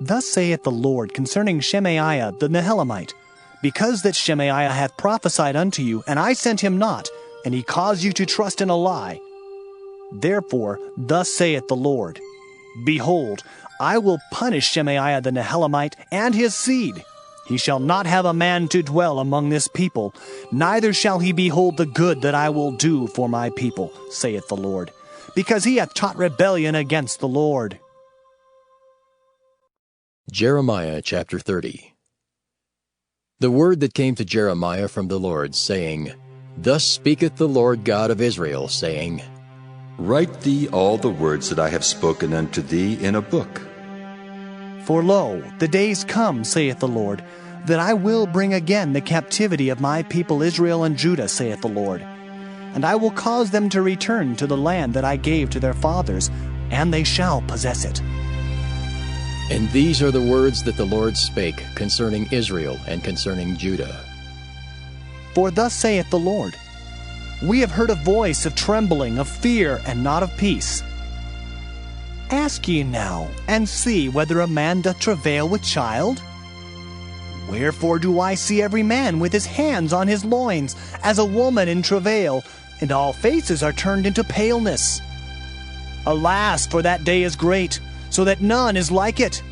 Thus saith the Lord concerning Shemaiah the Nehelamite, Because that Shemaiah hath prophesied unto you, and I sent him not, and he caused you to trust in a lie. Therefore thus saith the Lord, Behold, I will punish Shemaiah the Nehelamite and his seed. He shall not have a man to dwell among this people, neither shall he behold the good that I will do for my people, saith the Lord, because he hath taught rebellion against the Lord. Jeremiah chapter 30. The word that came to Jeremiah from the Lord, saying, Thus speaketh the Lord God of Israel, saying, Write thee all the words that I have spoken unto thee in a book. For lo, the days come, saith the Lord, that I will bring again the captivity of my people Israel and Judah, saith the Lord. And I will cause them to return to the land that I gave to their fathers, and they shall possess it. And these are the words that the Lord spake concerning Israel and concerning Judah. For thus saith the Lord, We have heard a voice of trembling, of fear, and not of peace. Ask ye now, and see whether a man doth travail with child? Wherefore do I see every man with his hands on his loins, as a woman in travail, and all faces are turned into paleness? Alas, for that day is great, so that none is like it.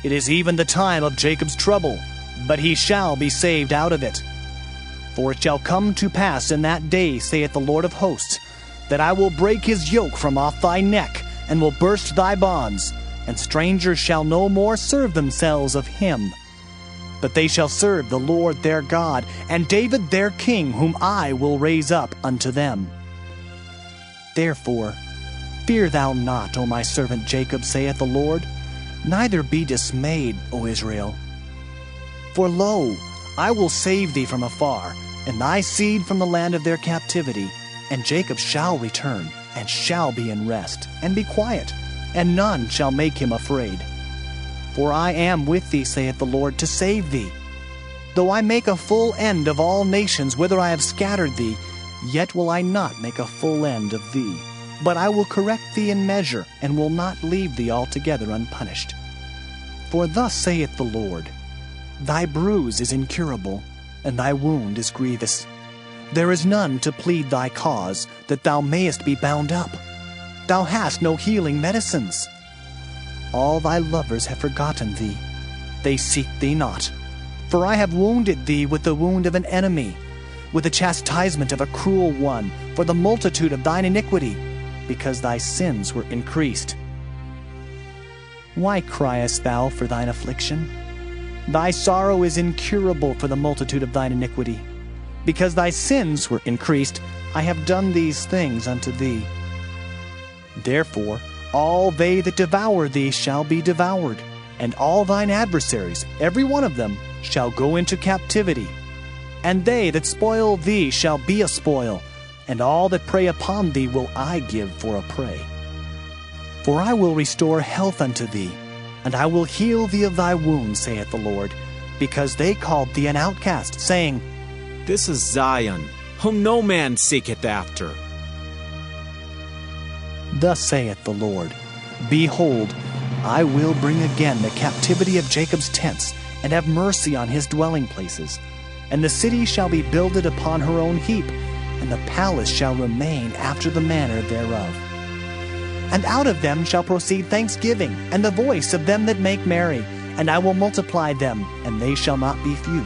It is even the time of Jacob's trouble, but he shall be saved out of it. For it shall come to pass in that day, saith the Lord of hosts, that I will break his yoke from off thy neck, and will burst thy bonds, and strangers shall no more serve themselves of him. But they shall serve the Lord their God, and David their king, whom I will raise up unto them. Therefore, fear thou not, O my servant Jacob, saith the Lord, neither be dismayed, O Israel. For lo, I will save thee from afar, and thy seed from the land of their captivity, and Jacob shall return, and shall be in rest, and be quiet, and none shall make him afraid. For I am with thee, saith the Lord, to save thee. Though I make a full end of all nations whither I have scattered thee, yet will I not make a full end of thee. But I will correct thee in measure, and will not leave thee altogether unpunished. For thus saith the Lord, Thy bruise is incurable, and thy wound is grievous. There is none to plead thy cause, that thou mayest be bound up. Thou hast no healing medicines. All thy lovers have forgotten thee. They seek thee not. For I have wounded thee with the wound of an enemy. with the chastisement of a cruel one, for the multitude of thine iniquity, because thy sins were increased. Why criest thou for thine affliction? Thy sorrow is incurable for the multitude of thine iniquity. Because thy sins were increased, I have done these things unto thee. Therefore all they that devour thee shall be devoured, and all thine adversaries, every one of them, shall go into captivity. And they that spoil thee shall be a spoil, and all that prey upon thee will I give for a prey. For I will restore health unto thee, and I will heal thee of thy wounds, saith the Lord, because they called thee an outcast, saying, This is Zion, whom no man seeketh after. Thus saith the Lord, Behold, I will bring again the captivity of Jacob's tents, and have mercy on his dwelling places. And the city shall be builded upon her own heap, and the palace shall remain after the manner thereof. And out of them shall proceed thanksgiving, and the voice of them that make merry, and I will multiply them, and they shall not be few.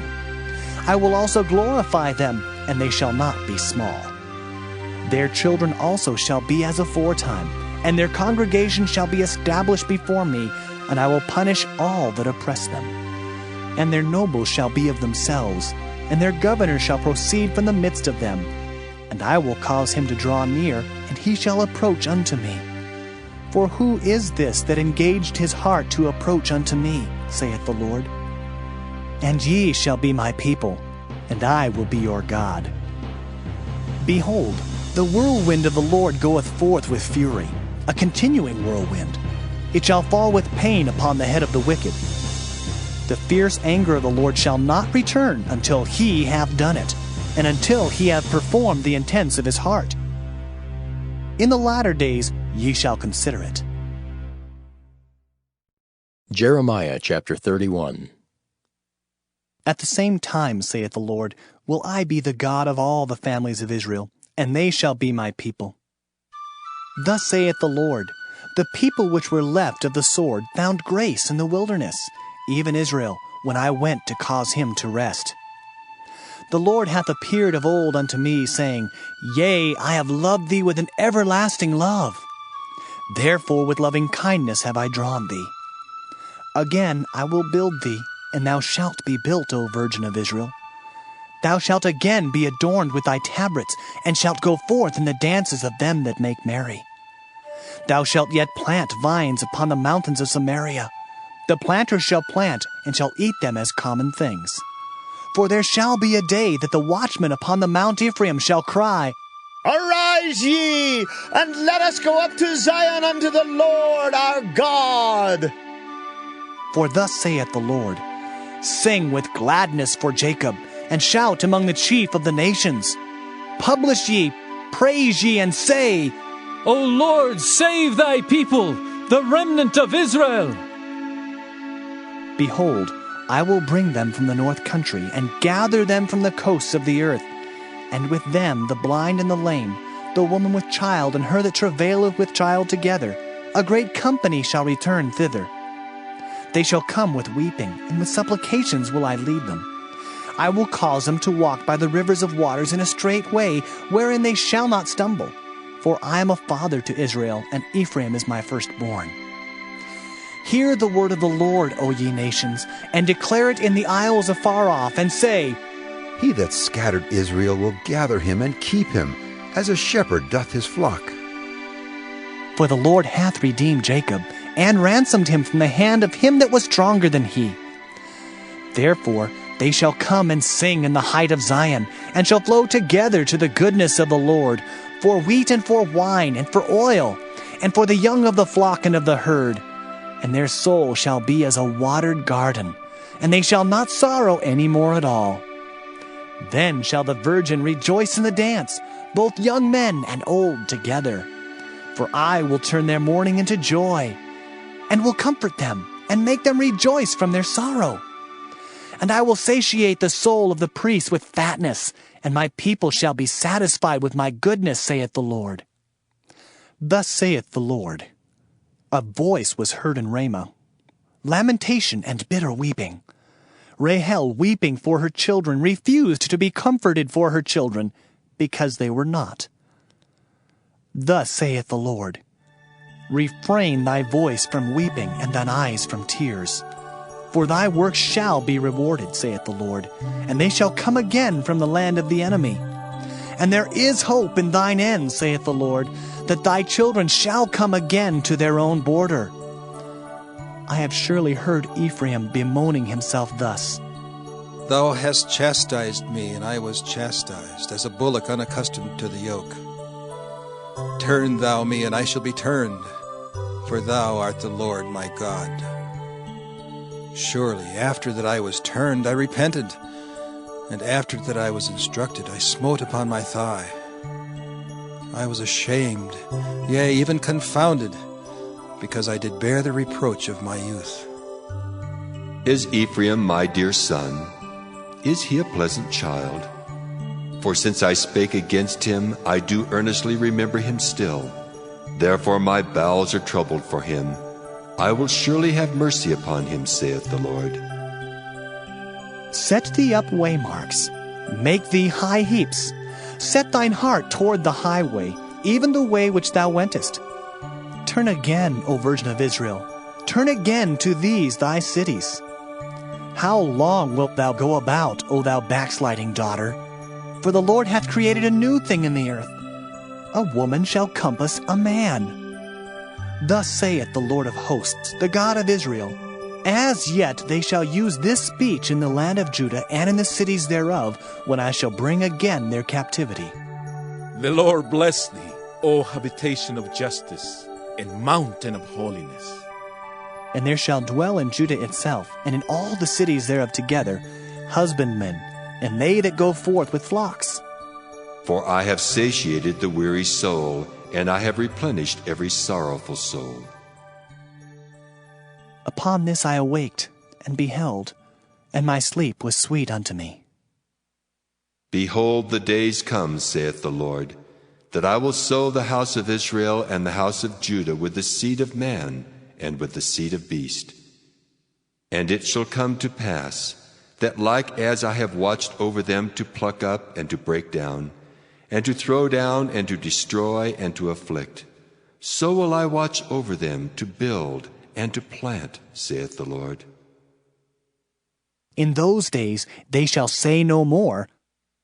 I will also glorify them, and they shall not be small. Their children also shall be as aforetime, and their congregation shall be established before me, and I will punish all that oppress them. And their nobles shall be of themselves, and their governor shall proceed from the midst of them. And I will cause him to draw near, and he shall approach unto me. For who is this that engaged his heart to approach unto me, saith the Lord? And ye shall be my people, and I will be your God. Behold, the whirlwind of the Lord goeth forth with fury, a continuing whirlwind. It shall fall with pain upon the head of the wicked. The fierce anger of the Lord shall not return until he have done it, and until he have performed the intents of his heart. In the latter days ye shall consider it. Jeremiah chapter 31. At the same time, saith the Lord, will I be the God of all the families of Israel, and they shall be my people. Thus saith the Lord, the people which were left of the sword found grace in the wilderness, even Israel, when I went to cause him to rest. The Lord hath appeared of old unto me, saying, Yea, I have loved thee with an everlasting love. Therefore with loving kindness have I drawn thee. Again I will build thee, and thou shalt be built, O Virgin of Israel. Thou shalt again be adorned with thy tabrets, and shalt go forth in the dances of them that make merry. Thou shalt yet plant vines upon the mountains of Samaria. The planters shall plant, and shall eat them as common things. For there shall be a day that the watchmen upon the Mount Ephraim shall cry, Arise ye, and let us go up to Zion unto the Lord our God. For thus saith the Lord, Sing with gladness for Jacob, and shout among the chief of the nations. Publish ye, praise ye, and say, O Lord, save thy people, the remnant of Israel. Behold, I will bring them from the north country, and gather them from the coasts of the earth, and with them the blind and the lame, the woman with child, and her that travaileth with child together. A great company shall return thither. They shall come with weeping, and with supplications will I lead them. I will cause them to walk by the rivers of waters in a straight way, wherein they shall not stumble. For I am a father to Israel, and Ephraim is my firstborn. Hear the word of the Lord, O ye nations, and declare it in the isles afar off, and say, He that scattered Israel will gather him and keep him, as a shepherd doth his flock. For the Lord hath redeemed Jacob, and ransomed him from the hand of him that was stronger than he. Therefore they shall come and sing in the height of Zion, and shall flow together to the goodness of the Lord, for wheat and for wine and for oil, and for the young of the flock and of the herd. And their soul shall be as a watered garden, and they shall not sorrow any more at all. Then shall the virgin rejoice in the dance, both young men and old together. For I will turn their mourning into joy, and will comfort them, and make them rejoice from their sorrow. And I will satiate the soul of the priests with fatness, and my people shall be satisfied with my goodness, saith the Lord. Thus saith the Lord, A voice was heard in Ramah, lamentation and bitter weeping. Rahel, weeping for her children, refused to be comforted for her children, because they were not. Thus saith the Lord, refrain thy voice from weeping, and thine eyes from tears. For thy work shall be rewarded, saith the Lord, and they shall come again from the land of the enemy. And there is hope in thine end, saith the Lord, that thy children shall come again to their own border. I have surely heard Ephraim bemoaning himself thus. Thou hast chastised me, and I was chastised, as a bullock unaccustomed to the yoke. Turn thou me, and I shall be turned, for thou art the Lord my God. Surely after that I was turned, I repented, and after that I was instructed, I smote upon my thigh. I was ashamed, yea, even confounded, because I did bear the reproach of my youth. Is Ephraim my dear son? Is he a pleasant child? For since I spake against him, I do earnestly remember him still. Therefore my bowels are troubled for him. I will surely have mercy upon him, saith the Lord. Set thee up waymarks, make thee high heaps. Set thine heart toward the highway, even the way which thou wentest. Turn again, O Virgin of Israel, turn again to these thy cities. How long wilt thou go about, O thou backsliding daughter? For the Lord hath created a new thing in the earth. A woman shall compass a man. Thus saith the Lord of hosts, the God of Israel, as yet they shall use this speech in the land of Judah and in the cities thereof, when I shall bring again their captivity. The Lord bless thee, O habitation of justice, and mountain of holiness. And there shall dwell in Judah itself, and in all the cities thereof together, husbandmen, and they that go forth with flocks. For I have satiated the weary soul, and I have replenished every sorrowful soul. Upon this I awaked, and beheld, and my sleep was sweet unto me. Behold, the days come, saith the Lord, that I will sow the house of Israel and the house of Judah with the seed of man and with the seed of beast. And it shall come to pass, that like as I have watched over them to pluck up and to break down, and to throw down and to destroy and to afflict, so will I watch over them to build and to plant, saith the Lord. In those days they shall say no more,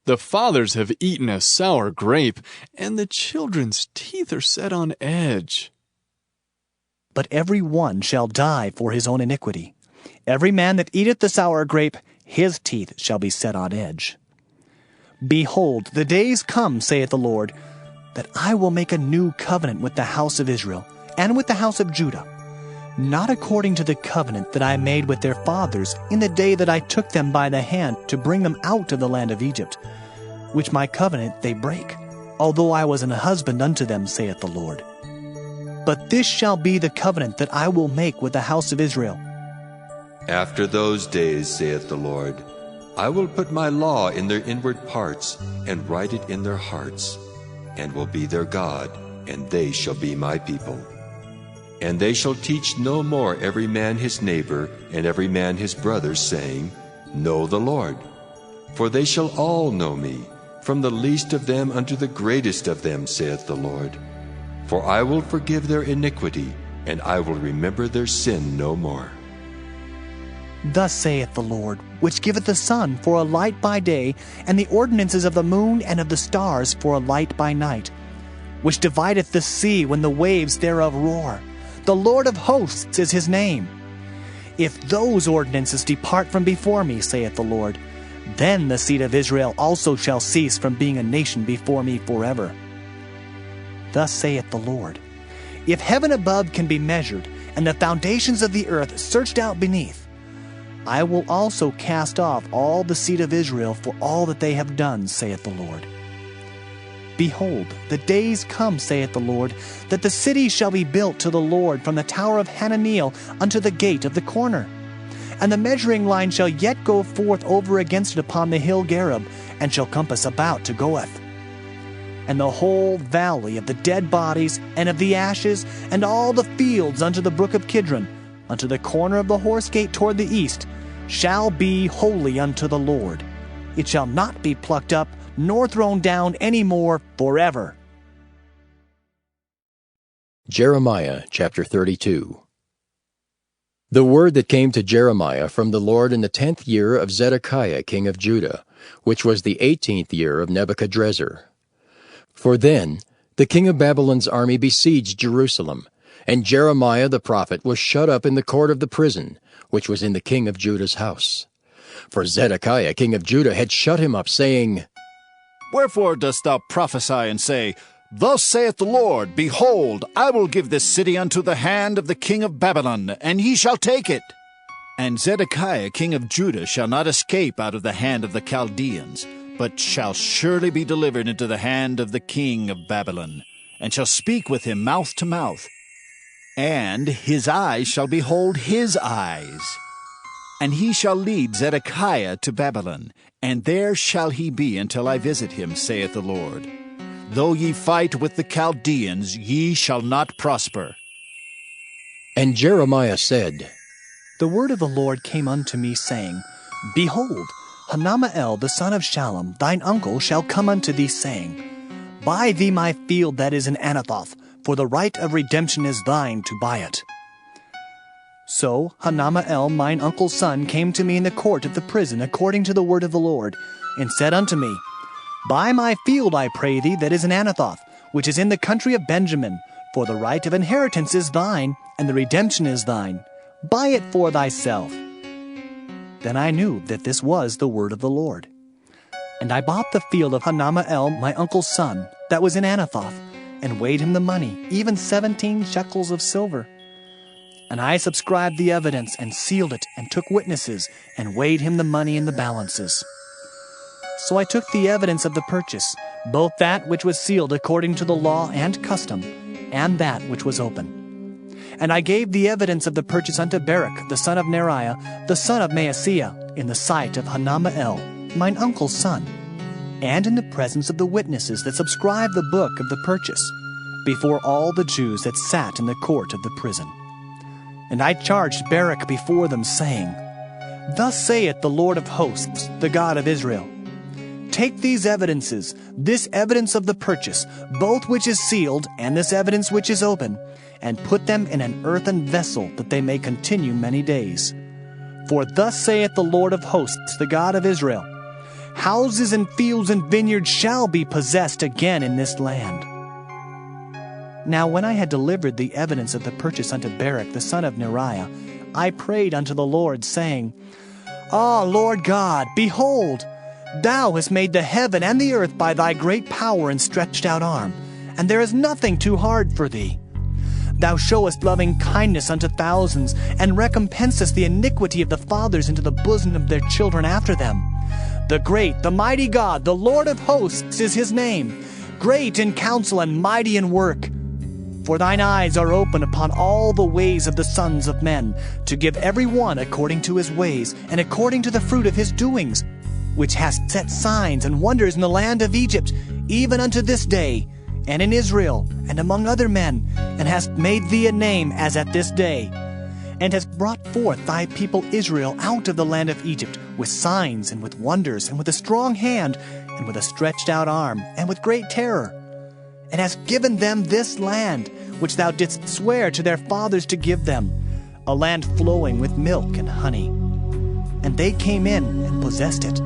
the fathers have eaten a sour grape, and the children's teeth are set on edge. But every one shall die for his own iniquity. Every man that eateth the sour grape, his teeth shall be set on edge. Behold, the days come, saith the Lord, that I will make a new covenant with the house of Israel and with the house of Judah, not according to the covenant that I made with their fathers in the day that I took them by the hand to bring them out of the land of Egypt, which my covenant they break, although I was an husband unto them, saith the Lord. But this shall be the covenant that I will make with the house of Israel. After those days, saith the Lord, I will put my law in their inward parts, and write it in their hearts, and will be their God, and they shall be my people. And they shall teach no more every man his neighbor, and every man his brother, saying, Know the Lord. For they shall all know me, from the least of them unto the greatest of them, saith the Lord. For I will forgive their iniquity, and I will remember their sin no more. Thus saith the Lord, which giveth the sun for a light by day, and the ordinances of the moon and of the stars for a light by night, which divideth the sea when the waves thereof roar. The Lord of hosts is his name. If those ordinances depart from before me, saith the Lord, then the seed of Israel also shall cease from being a nation before me forever. Thus saith the Lord, if heaven above can be measured, and the foundations of the earth searched out beneath, I will also cast off all the seed of Israel for all that they have done, saith the Lord. Behold, the days come, saith the Lord, that the city shall be built to the Lord from the tower of Hananeel unto the gate of the corner. And the measuring line shall yet go forth over against it upon the hill Gareb, and shall compass about to Goeth. And the whole valley of the dead bodies, and of the ashes, and all the fields unto the brook of Kidron, unto the corner of the horse gate toward the east, shall be holy unto the Lord. It shall not be plucked up, nor thrown down any more forever. Jeremiah chapter 32. The word that came to Jeremiah from the Lord in the 10th year of Zedekiah king of Judah, which was the 18th year of Nebuchadrezzar. For then the king of Babylon's army besieged Jerusalem, and Jeremiah the prophet was shut up in the court of the prison, which was in the king of Judah's house. For Zedekiah king of Judah had shut him up, saying, Wherefore dost thou prophesy and say, Thus saith the Lord, Behold, I will give this city unto the hand of the king of Babylon, and he shall take it. And Zedekiah king of Judah shall not escape out of the hand of the Chaldeans, but shall surely be delivered into the hand of the king of Babylon, and shall speak with him mouth to mouth. And his eyes shall behold his eyes. And he shall lead Zedekiah to Babylon, and there shall he be until I visit him, saith the Lord. Though ye fight with the Chaldeans, ye shall not prosper. And Jeremiah said, The word of the Lord came unto me, saying, Behold, Hanamael the son of Shallum, thine uncle, shall come unto thee, saying, Buy thee my field that is in Anathoth, for the right of redemption is thine to buy it. So Hanamael mine uncle's son came to me in the court of the prison according to the word of the Lord, and said unto me, Buy my field, I pray thee, that is in Anathoth, which is in the country of Benjamin, for the right of inheritance is thine, and the redemption is thine. Buy it for thyself. Then I knew that this was the word of the Lord. And I bought the field of Hanamael my uncle's son, that was in Anathoth, and weighed him the money, even 17 shekels of silver. And I subscribed the evidence, and sealed it, and took witnesses, and weighed him the money in the balances. So I took the evidence of the purchase, both that which was sealed according to the law and custom, and that which was open. And I gave the evidence of the purchase unto Baruch the son of Neriah, the son of Maaseiah, in the sight of Hanamael, mine uncle's son, and in the presence of the witnesses that subscribed the book of the purchase, before all the Jews that sat in the court of the prison. And I charged Baruch before them, saying, Thus saith the Lord of hosts, the God of Israel, Take these evidences, this evidence of the purchase, both which is sealed, and this evidence which is open, and put them in an earthen vessel, that they may continue many days. For thus saith the Lord of hosts, the God of Israel, Houses and fields and vineyards shall be possessed again in this land. Now when I had delivered the evidence of the purchase unto Baruch the son of Neriah, I prayed unto the Lord, saying, Ah, Lord God, behold, Thou hast made the heaven and the earth by thy great power and stretched out arm, and there is nothing too hard for thee. Thou showest loving kindness unto thousands, and recompensest the iniquity of the fathers into the bosom of their children after them. The great, the mighty God, the Lord of hosts is his name, great in counsel and mighty in work. For thine eyes are open upon all the ways of the sons of men, to give every one according to his ways, and according to the fruit of his doings, which hast set signs and wonders in the land of Egypt, even unto this day, and in Israel, and among other men, and hast made thee a name as at this day, and hast brought forth thy people Israel out of the land of Egypt, with signs, and with wonders, and with a strong hand, and with a stretched out arm, and with great terror, and hast given them this land, which thou didst swear to their fathers to give them, a land flowing with milk and honey. And they came in and possessed it.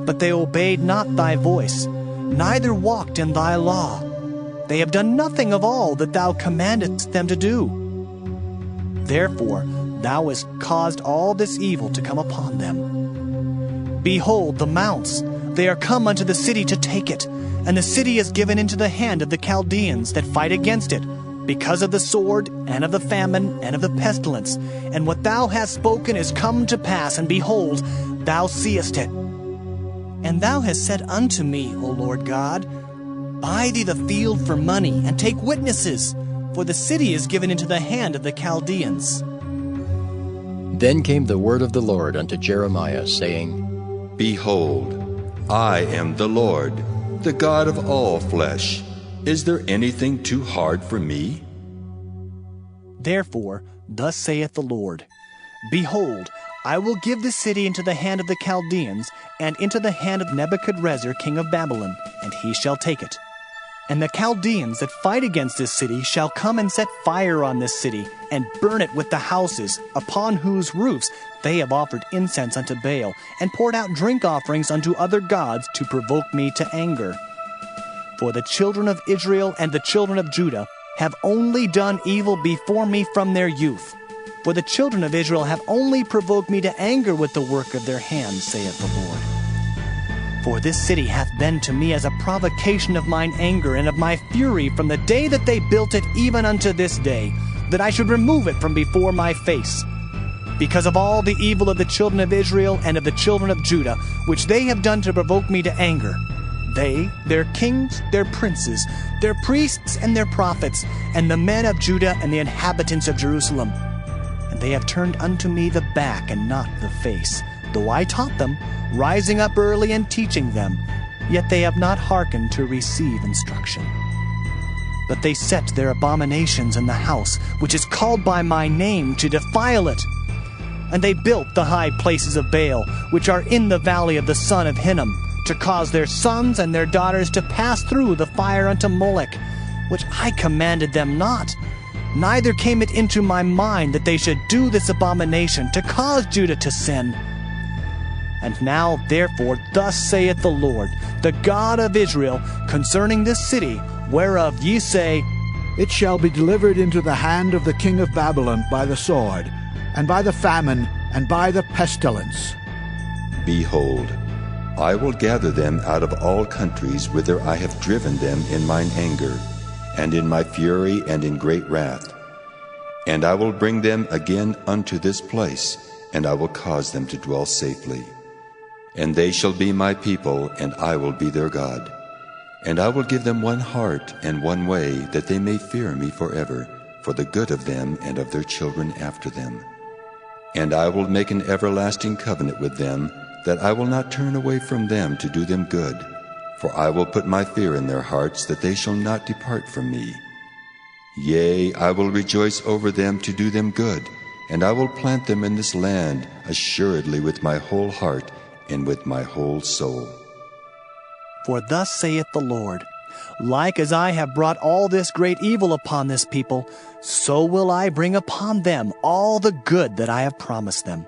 But they obeyed not thy voice, neither walked in thy law. They have done nothing of all that thou commandest them to do. Therefore thou hast caused all this evil to come upon them. Behold the mounts, they are come unto the city to take it, and the city is given into the hand of the Chaldeans that fight against it, because of the sword, and of the famine, and of the pestilence. And what thou hast spoken is come to pass, and behold, thou seest it. And thou hast said unto me, O Lord God, Buy thee the field for money, and take witnesses, for the city is given into the hand of the Chaldeans. Then came the word of the Lord unto Jeremiah, saying, Behold, I am the Lord, the God of all flesh. Is there anything too hard for me? Therefore, thus saith the Lord, Behold, I will give the city into the hand of the Chaldeans, and into the hand of Nebuchadrezzar king of Babylon, and he shall take it. And the Chaldeans that fight against this city shall come and set fire on this city, and burn it with the houses, upon whose roofs they have offered incense unto Baal, and poured out drink offerings unto other gods to provoke me to anger. For the children of Israel and the children of Judah have only done evil before me from their youth. For the children of Israel have only provoked me to anger with the work of their hands, saith the Lord. For this city hath been to me as a provocation of mine anger and of my fury from the day that they built it even unto this day, that I should remove it from before my face. Because of all the evil of the children of Israel and of the children of Judah, which they have done to provoke me to anger, they, their kings, their princes, their priests and their prophets, and the men of Judah and the inhabitants of Jerusalem. And they have turned unto me the back and not the face, though I taught them, rising up early and teaching them, yet they have not hearkened to receive instruction. But they set their abominations in the house, which is called by my name, to defile it. And they built the high places of Baal, which are in the valley of the son of Hinnom, to cause their sons and their daughters to pass through the fire unto Molech, which I commanded them not. Neither came it into my mind that they should do this abomination, to cause Judah to sin. And now, therefore, thus saith the Lord, the God of Israel, concerning this city, whereof ye say, It shall be delivered into the hand of the king of Babylon by the sword, and by the famine, and by the pestilence. Behold, I will gather them out of all countries whither I have driven them in mine anger, and in my fury, and in great wrath. And I will bring them again unto this place, and I will cause them to dwell safely. And they shall be my people, and I will be their God. And I will give them one heart and one way, that they may fear me forever, for the good of them and of their children after them. And I will make an everlasting covenant with them, that I will not turn away from them to do them good. For I will put my fear in their hearts, that they shall not depart from me. Yea, I will rejoice over them to do them good, and I will plant them in this land assuredly with my whole heart and with my whole soul. For thus saith the Lord, like as I have brought all this great evil upon this people, so will I bring upon them all the good that I have promised them.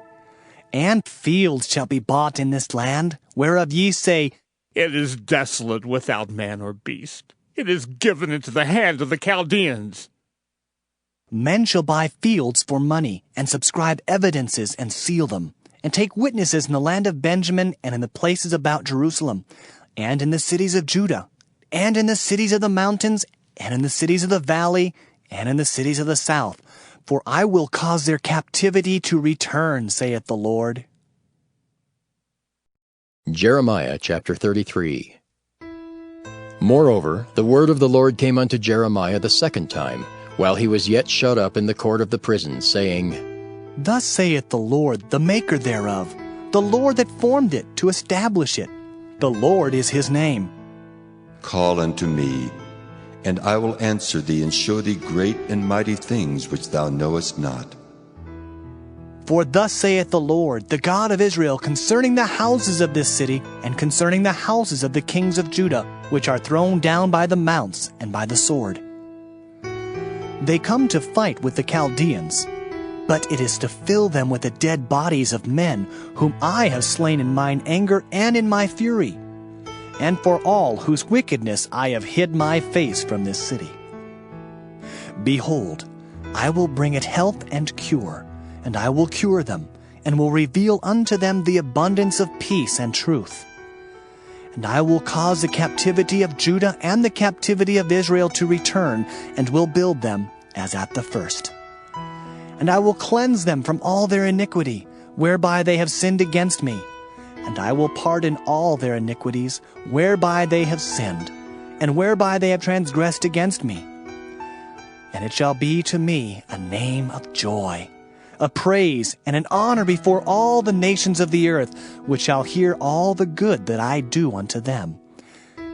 And fields shall be bought in this land, whereof ye say, It is desolate without man or beast. It is given into the hand of the Chaldeans. Men shall buy fields for money, and subscribe evidences, and seal them, and take witnesses in the land of Benjamin, and in the places about Jerusalem, and in the cities of Judah, and in the cities of the mountains, and in the cities of the valley, and in the cities of the south. For I will cause their captivity to return, saith the Lord. Jeremiah chapter 33. Moreover, the word of the Lord came unto Jeremiah the second time, while he was yet shut up in the court of the prison, saying, Thus saith the Lord, the maker thereof, the Lord that formed it, to establish it. The Lord is his name. Call unto me, and I will answer thee, and show thee great and mighty things which thou knowest not. For thus saith the Lord, the God of Israel, concerning the houses of this city, and concerning the houses of the kings of Judah, which are thrown down by the mounts and by the sword. They come to fight with the Chaldeans, but it is to fill them with the dead bodies of men, whom I have slain in mine anger and in my fury, and for all whose wickedness I have hid my face from this city. Behold, I will bring it health and cure, and I will cure them, and will reveal unto them the abundance of peace and truth. And I will cause the captivity of Judah and the captivity of Israel to return, and will build them as at the first. And I will cleanse them from all their iniquity, whereby they have sinned against me. And I will pardon all their iniquities, whereby they have sinned, and whereby they have transgressed against me. And it shall be to me a name of joy, a praise and an honor before all the nations of the earth, which shall hear all the good that I do unto them.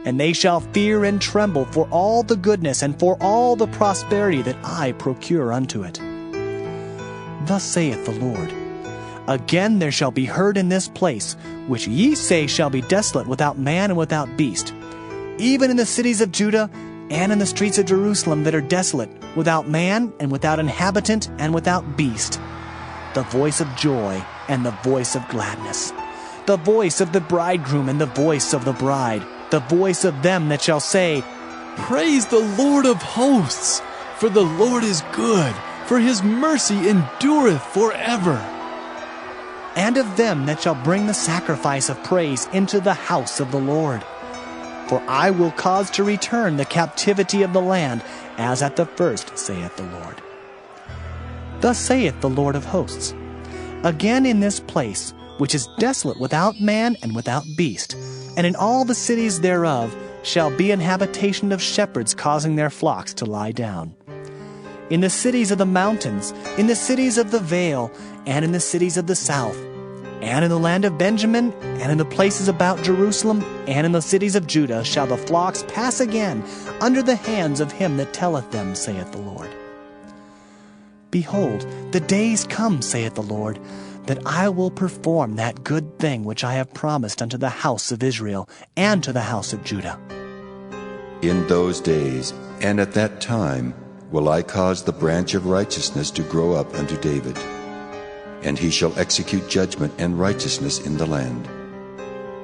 And they shall fear and tremble for all the goodness and for all the prosperity that I procure unto it. Thus saith the Lord, Again there shall be heard in this place, which ye say shall be desolate without man and without beast, even in the cities of Judah and in the streets of Jerusalem that are desolate, without man and without inhabitant and without beast, the voice of joy and the voice of gladness, the voice of the bridegroom and the voice of the bride, the voice of them that shall say, Praise the Lord of hosts, for the Lord is good, for his mercy endureth forever. And of them that shall bring the sacrifice of praise into the house of the Lord. For I will cause to return the captivity of the land, as at the first, saith the Lord. Thus saith the Lord of hosts, Again in this place, which is desolate without man and without beast, and in all the cities thereof, shall be an habitation of shepherds causing their flocks to lie down. In the cities of the mountains, in the cities of the vale, and in the cities of the south, and in the land of Benjamin, and in the places about Jerusalem, and in the cities of Judah shall the flocks pass again under the hands of him that telleth them, saith the Lord. Behold, the days come, saith the Lord, that I will perform that good thing which I have promised unto the house of Israel and to the house of Judah. In those days and at that time will I cause the branch of righteousness to grow up unto David, and he shall execute judgment and righteousness in the land.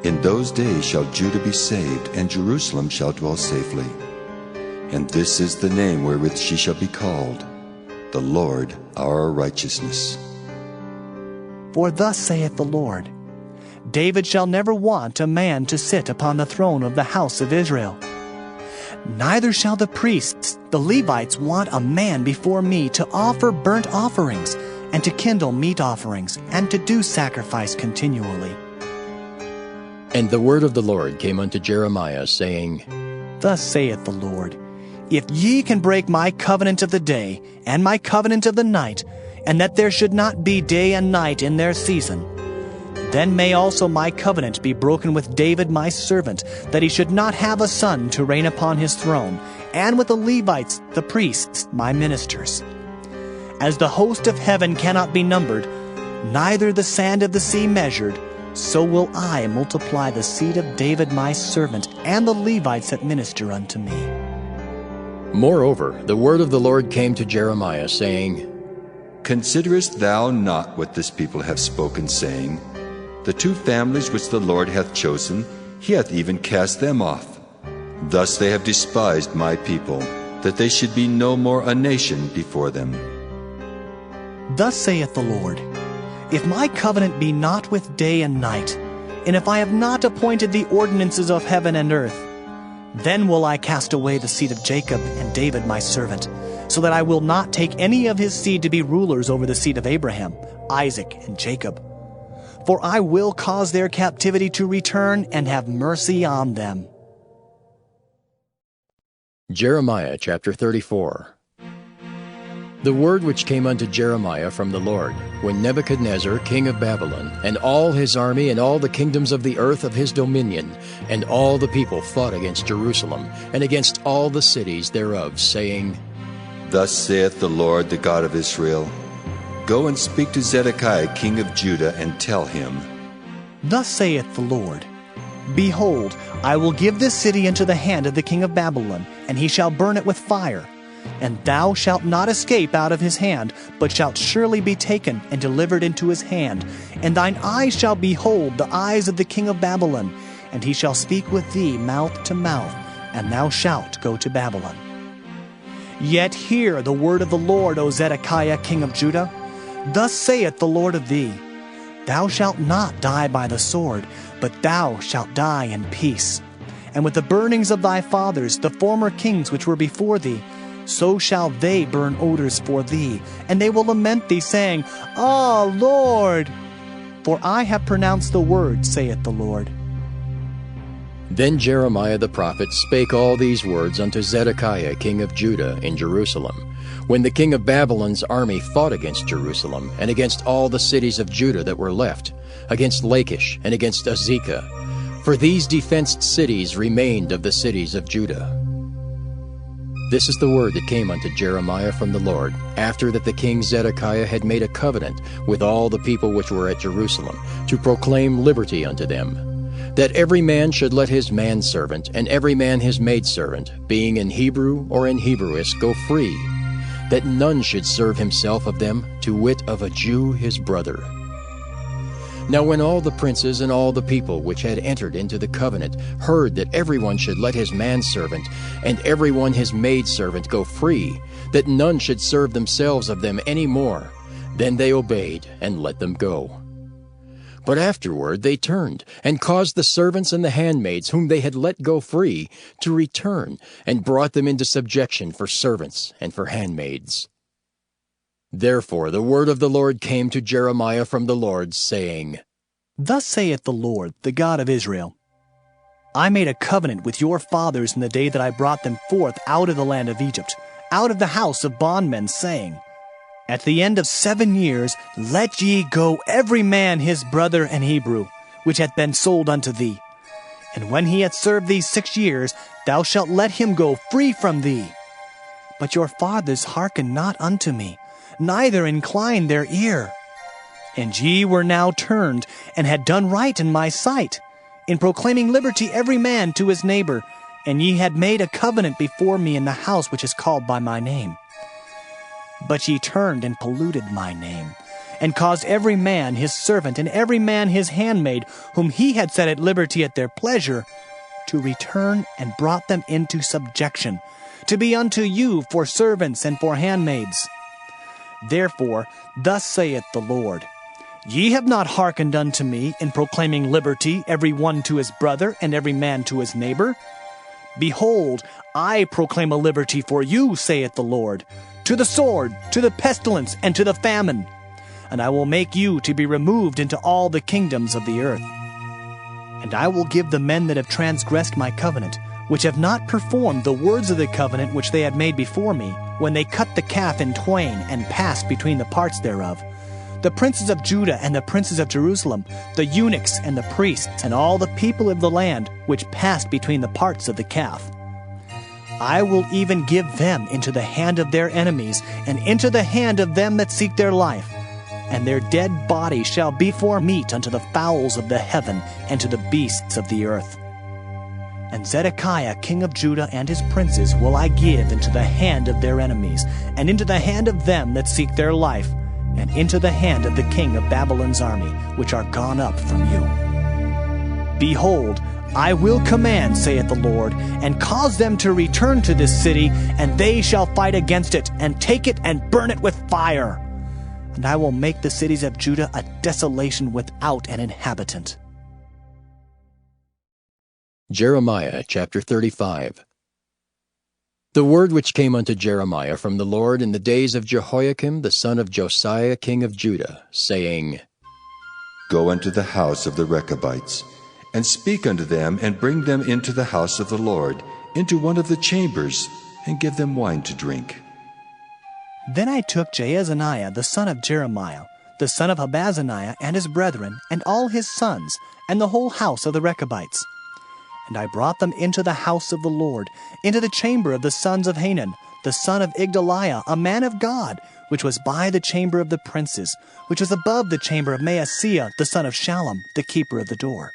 In those days shall Judah be saved, and Jerusalem shall dwell safely. And this is the name wherewith she shall be called, the Lord our righteousness. For thus saith the Lord, David shall never want a man to sit upon the throne of the house of Israel. Neither shall the priests, the Levites, want a man before me to offer burnt offerings, and to kindle meat offerings, and to do sacrifice continually. And the word of the Lord came unto Jeremiah, saying, Thus saith the Lord, If ye can break my covenant of the day, and my covenant of the night, and that there should not be day and night in their season, then may also my covenant be broken with David my servant, that he should not have a son to reign upon his throne, and with the Levites, the priests, my ministers. As the host of heaven cannot be numbered, neither the sand of the sea measured, so will I multiply the seed of David my servant, and the Levites that minister unto me. Moreover, the word of the Lord came to Jeremiah, saying, Considerest thou not what this people have spoken, saying, The two families which the Lord hath chosen, he hath even cast them off. Thus they have despised my people, that they should be no more a nation before them. Thus saith the Lord, If my covenant be not with day and night, and if I have not appointed the ordinances of heaven and earth, then will I cast away the seed of Jacob and David my servant, so that I will not take any of his seed to be rulers over the seed of Abraham, Isaac, and Jacob. For I will cause their captivity to return and have mercy on them. Jeremiah chapter 34. The word which came unto Jeremiah from the Lord, when Nebuchadnezzar king of Babylon, and all his army, and all the kingdoms of the earth of his dominion, and all the people fought against Jerusalem, and against all the cities thereof, saying, Thus saith the Lord, the God of Israel, Go and speak to Zedekiah king of Judah, and tell him, Thus saith the Lord, Behold, I will give this city into the hand of the king of Babylon, and he shall burn it with fire. And thou shalt not escape out of his hand, but shalt surely be taken and delivered into his hand. And thine eyes shall behold the eyes of the king of Babylon, and he shall speak with thee mouth to mouth, and thou shalt go to Babylon. Yet hear the word of the Lord, O Zedekiah king of Judah. Thus saith the Lord of thee, Thou shalt not die by the sword, but thou shalt die in peace. And with the burnings of thy fathers, the former kings which were before thee, so shall they burn odors for thee, and they will lament thee, saying, Ah, Lord! For I have pronounced the word, saith the Lord. Then Jeremiah the prophet spake all these words unto Zedekiah king of Judah in Jerusalem, when the king of Babylon's army fought against Jerusalem, and against all the cities of Judah that were left, against Lachish, and against Azekah. For these defenced cities remained of the cities of Judah. This is the word that came unto Jeremiah from the Lord, after that the king Zedekiah had made a covenant with all the people which were at Jerusalem, to proclaim liberty unto them, that every man should let his manservant and every man his maidservant, being in Hebrew or in Hebrewish, go free, that none should serve himself of them, to wit of a Jew his brother. Now when all the princes and all the people which had entered into the covenant heard that everyone should let his manservant and everyone his maidservant go free, that none should serve themselves of them any more, then they obeyed and let them go. But afterward they turned, and caused the servants and the handmaids whom they had let go free to return, and brought them into subjection for servants and for handmaids. Therefore the word of the Lord came to Jeremiah from the Lord, saying, Thus saith the Lord, the God of Israel, I made a covenant with your fathers in the day that I brought them forth out of the land of Egypt, out of the house of bondmen, saying, At the end of 7 years let ye go every man his brother and Hebrew, which hath been sold unto thee. And when he hath served thee 6 years, thou shalt let him go free from thee. But your fathers hearkened not unto me, neither inclined their ear. And ye were now turned, and had done right in my sight, in proclaiming liberty every man to his neighbor, and ye had made a covenant before me in the house which is called by my name. But ye turned and polluted my name, and caused every man his servant and every man his handmaid, whom he had set at liberty at their pleasure, to return, and brought them into subjection, to be unto you for servants and for handmaids. Therefore, thus saith the Lord, Ye have not hearkened unto me in proclaiming liberty every one to his brother and every man to his neighbor. Behold, I proclaim a liberty for you, saith the Lord, to the sword, to the pestilence, and to the famine. And I will make you to be removed into all the kingdoms of the earth. And I will give the men that have transgressed my covenant, which have not performed the words of the covenant which they had made before me, when they cut the calf in twain and passed between the parts thereof, the princes of Judah and the princes of Jerusalem, the eunuchs and the priests, and all the people of the land which passed between the parts of the calf. I will even give them into the hand of their enemies, and into the hand of them that seek their life. And their dead bodies shall be for meat unto the fowls of the heaven, and to the beasts of the earth. And Zedekiah king of Judah and his princes will I give into the hand of their enemies, and into the hand of them that seek their life, and into the hand of the king of Babylon's army, which are gone up from you. Behold, I will command, saith the Lord, and cause them to return to this city, and they shall fight against it, and take it and burn it with fire. And I will make the cities of Judah a desolation without an inhabitant. Jeremiah chapter 35. The word which came unto Jeremiah from the Lord in the days of Jehoiakim the son of Josiah king of Judah, saying, Go unto the house of the Rechabites, and speak unto them, and bring them into the house of the Lord, into one of the chambers, and give them wine to drink. Then I took Jaazaniah the son of Jeremiah, the son of Habazaniah, and his brethren, and all his sons, and the whole house of the Rechabites. And I brought them into the house of the Lord, into the chamber of the sons of Hanan, the son of Igdaliah, a man of God, which was by the chamber of the princes, which was above the chamber of Maaseiah, the son of Shallum, the keeper of the door.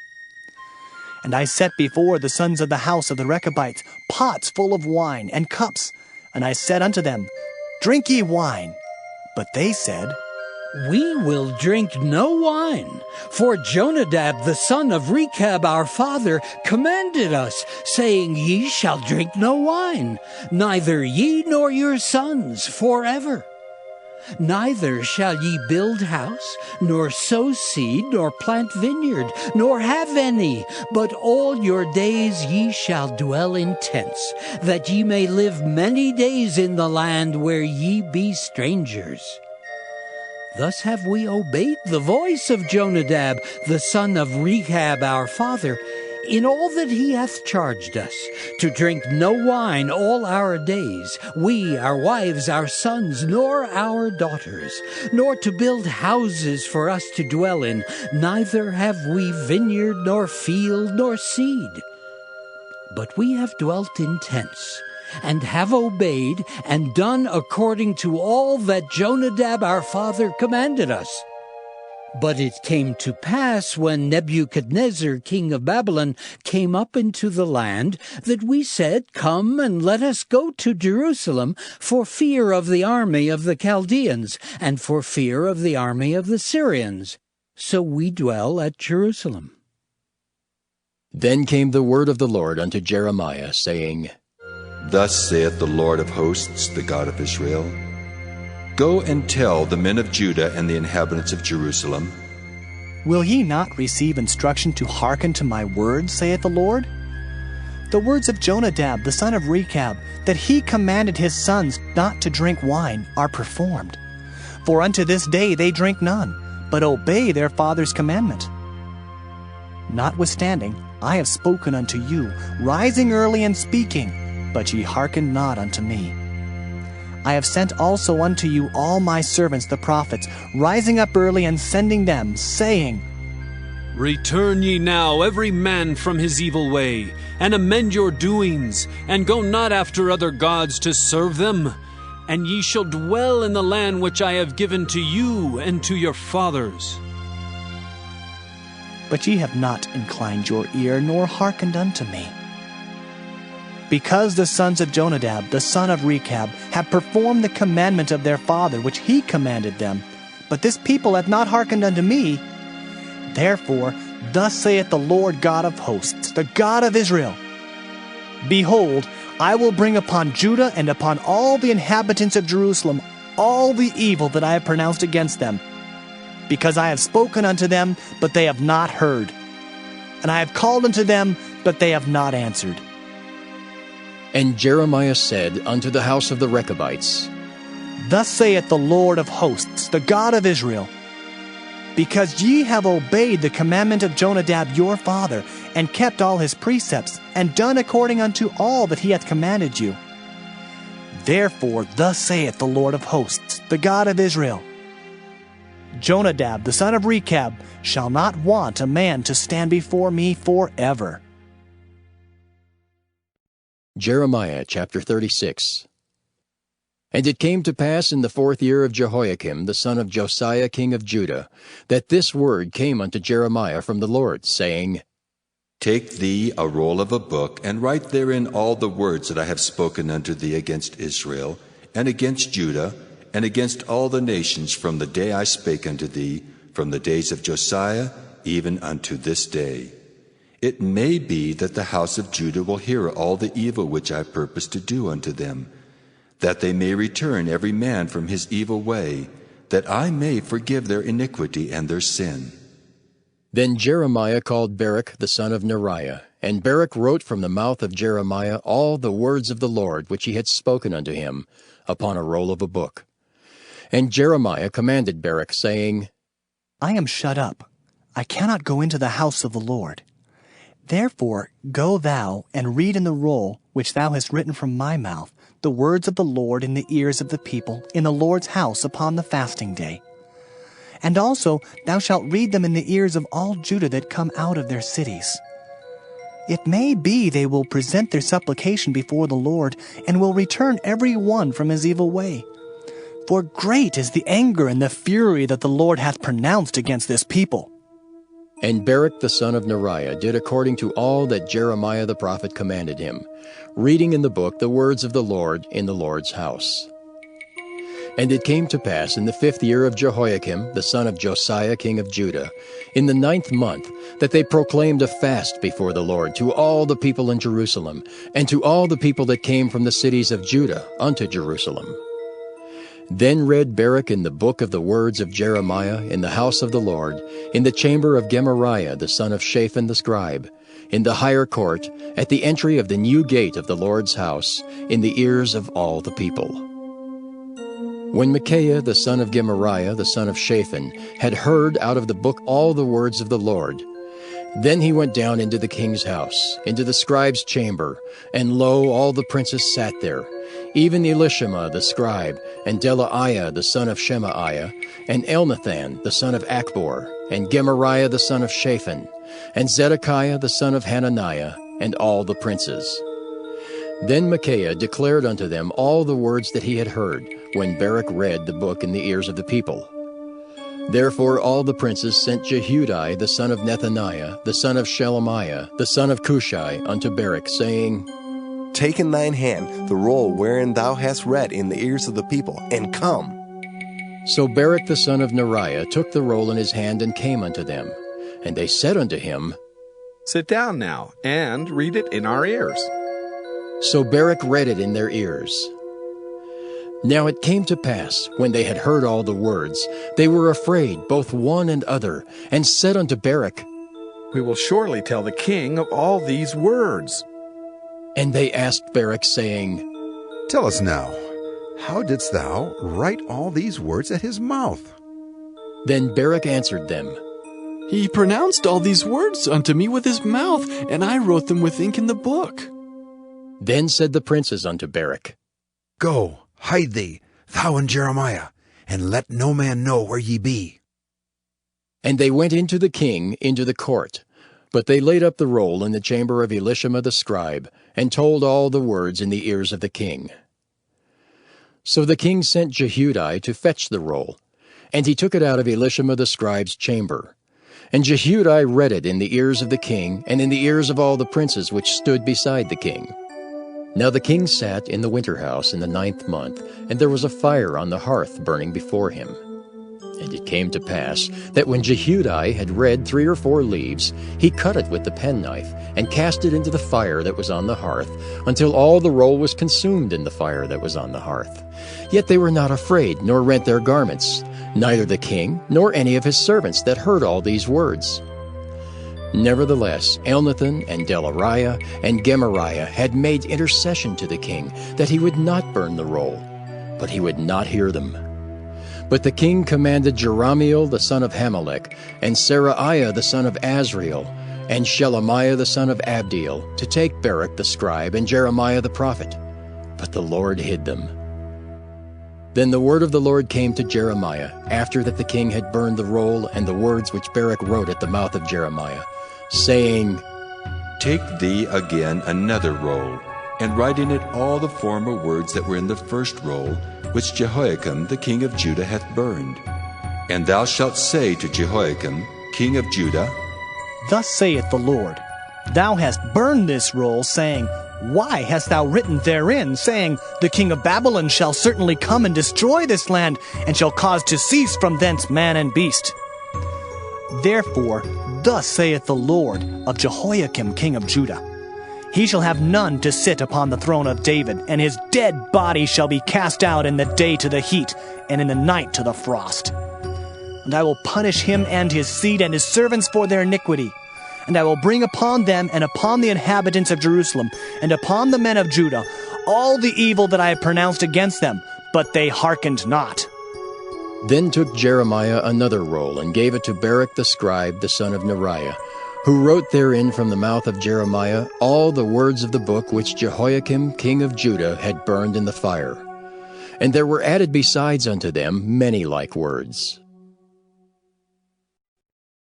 And I set before the sons of the house of the Rechabites pots full of wine and cups, and I said unto them, Drink ye wine. But they said, We will drink no wine, for Jonadab the son of Rechab our father commanded us, saying, Ye shall drink no wine, neither ye nor your sons forever. Neither shall ye build house, nor sow seed, nor plant vineyard, nor have any, but all your days ye shall dwell in tents, that ye may live many days in the land where ye be strangers. Thus have we obeyed the voice of Jonadab, the son of Rechab our father, in all that he hath charged us, to drink no wine all our days, we, our wives, our sons, nor our daughters, nor to build houses for us to dwell in, neither have we vineyard, nor field, nor seed. But we have dwelt in tents, and have obeyed and done according to all that Jonadab our father commanded us. But it came to pass, when Nebuchadnezzar king of Babylon came up into the land, that we said, Come and let us go to Jerusalem, for fear of the army of the Chaldeans, and for fear of the army of the Syrians. So we dwell at Jerusalem. Then came the word of the Lord unto Jeremiah, saying, Thus saith the Lord of hosts, the God of Israel, Go and tell the men of Judah and the inhabitants of Jerusalem, Will ye not receive instruction to hearken to my words, saith the Lord? The words of Jonadab the son of Rechab, that he commanded his sons not to drink wine, are performed. For unto this day they drink none, but obey their father's commandment. Notwithstanding, I have spoken unto you, rising early and speaking, but ye hearken not unto me. I have sent also unto you all my servants the prophets, rising up early and sending them, saying, Return ye now every man from his evil way, and amend your doings, and go not after other gods to serve them, and ye shall dwell in the land which I have given to you and to your fathers. But ye have not inclined your ear, nor hearkened unto me. Because the sons of Jonadab, the son of Rechab, have performed the commandment of their father, which he commanded them, but this people hath not hearkened unto me, therefore thus saith the Lord God of hosts, the God of Israel, Behold, I will bring upon Judah and upon all the inhabitants of Jerusalem all the evil that I have pronounced against them, because I have spoken unto them, but they have not heard, and I have called unto them, but they have not answered. And Jeremiah said unto the house of the Rechabites, Thus saith the Lord of hosts, the God of Israel, Because ye have obeyed the commandment of Jonadab your father, and kept all his precepts, and done according unto all that he hath commanded you. Therefore thus saith the Lord of hosts, the God of Israel, Jonadab the son of Rechab shall not want a man to stand before me forever. Jeremiah chapter 36. And it came to pass in the 4th year of Jehoiakim the son of Josiah king of Judah, that this word came unto Jeremiah from the Lord, saying, Take thee a roll of a book, and write therein all the words that I have spoken unto thee against Israel, and against Judah, and against all the nations from the day I spake unto thee, from the days of Josiah, even unto this day. It may be that the house of Judah will hear all the evil which I purpose to do unto them, that they may return every man from his evil way, that I may forgive their iniquity and their sin. Then Jeremiah called Baruch the son of Neriah, and Baruch wrote from the mouth of Jeremiah all the words of the Lord which he had spoken unto him, upon a roll of a book. And Jeremiah commanded Baruch, saying, I am shut up, I cannot go into the house of the Lord. Therefore go thou and read in the roll which thou hast written from my mouth the words of the Lord in the ears of the people in the Lord's house upon the fasting day. And also thou shalt read them in the ears of all Judah that come out of their cities. It may be they will present their supplication before the Lord, and will return every one from his evil way. For great is the anger and the fury that the Lord hath pronounced against this people. And Baruch the son of Neriah did according to all that Jeremiah the prophet commanded him, reading in the book the words of the Lord in the Lord's house. And it came to pass in the 5th year of Jehoiakim the son of Josiah king of Judah, in the 9th month, that they proclaimed a fast before the Lord to all the people in Jerusalem, and to all the people that came from the cities of Judah unto Jerusalem. Then read Baruch in the book of the words of Jeremiah in the house of the Lord, in the chamber of Gemariah the son of Shaphan the scribe, in the higher court, at the entry of the new gate of the Lord's house, in the ears of all the people. When Micaiah the son of Gemariah the son of Shaphan had heard out of the book all the words of the Lord, then he went down into the king's house, into the scribe's chamber, and lo, all the princes sat there, even Elishama the scribe, and Delaiah the son of Shemaiah, and Elnathan the son of Achbor, and Gemariah the son of Shaphan, and Zedekiah the son of Hananiah, and all the princes. Then Micaiah declared unto them all the words that he had heard, when Baruch read the book in the ears of the people. Therefore all the princes sent Jehudi the son of Nethaniah, the son of Shelemiah, the son of Cushai, unto Baruch, saying, Take in thine hand the roll wherein thou hast read in the ears of the people, and come. So Baruch the son of Neriah took the roll in his hand and came unto them. And they said unto him, Sit down now, and read it in our ears. So Baruch read it in their ears. Now it came to pass, when they had heard all the words, they were afraid, both one and other, and said unto Baruch, We will surely tell the king of all these words. And they asked Baruch, saying, Tell us now, how didst thou write all these words at his mouth? Then Baruch answered them, He pronounced all these words unto me with his mouth, and I wrote them with ink in the book. Then said the princes unto Baruch, Go, hide thee, thou and Jeremiah, and let no man know where ye be. And they went into the king, into the court. But they laid up the roll in the chamber of Elishama the scribe, and told all the words in the ears of the king. So the king sent Jehudi to fetch the roll, and he took it out of Elishama the scribe's chamber. And Jehudi read it in the ears of the king, and in the ears of all the princes which stood beside the king. Now the king sat in the winter house in the 9th month, and there was a fire on the hearth burning before him. And it came to pass that when Jehudi had read 3 or 4 leaves, he cut it with the penknife, and cast it into the fire that was on the hearth, until all the roll was consumed in the fire that was on the hearth. Yet they were not afraid, nor rent their garments, neither the king, nor any of his servants that heard all these words. Nevertheless, Elnathan and Delariah and Gemariah had made intercession to the king, that he would not burn the roll, but he would not hear them. But the king commanded Jerahmeel the son of Hamelech, and Seraiah the son of Azriel, and Shelemiah the son of Abdiel, to take Baruch the scribe and Jeremiah the prophet. But the Lord hid them. Then the word of the Lord came to Jeremiah, after that the king had burned the roll and the words which Baruch wrote at the mouth of Jeremiah, saying, Take thee again another roll, and write in it all the former words that were in the first roll, which Jehoiakim the king of Judah hath burned. And thou shalt say to Jehoiakim, king of Judah, Thus saith the Lord, Thou hast burned this roll, saying, Why hast thou written therein, saying, The king of Babylon shall certainly come and destroy this land, and shall cause to cease from thence man and beast? Therefore, thus saith the Lord of Jehoiakim king of Judah, He shall have none to sit upon the throne of David, and his dead body shall be cast out in the day to the heat, and in the night to the frost. And I will punish him and his seed and his servants for their iniquity. And I will bring upon them and upon the inhabitants of Jerusalem and upon the men of Judah all the evil that I have pronounced against them, but they hearkened not. Then took Jeremiah another roll, and gave it to Baruch the scribe, the son of Neriah, who wrote therein from the mouth of Jeremiah all the words of the book which Jehoiakim king of Judah had burned in the fire. And there were added besides unto them many like words.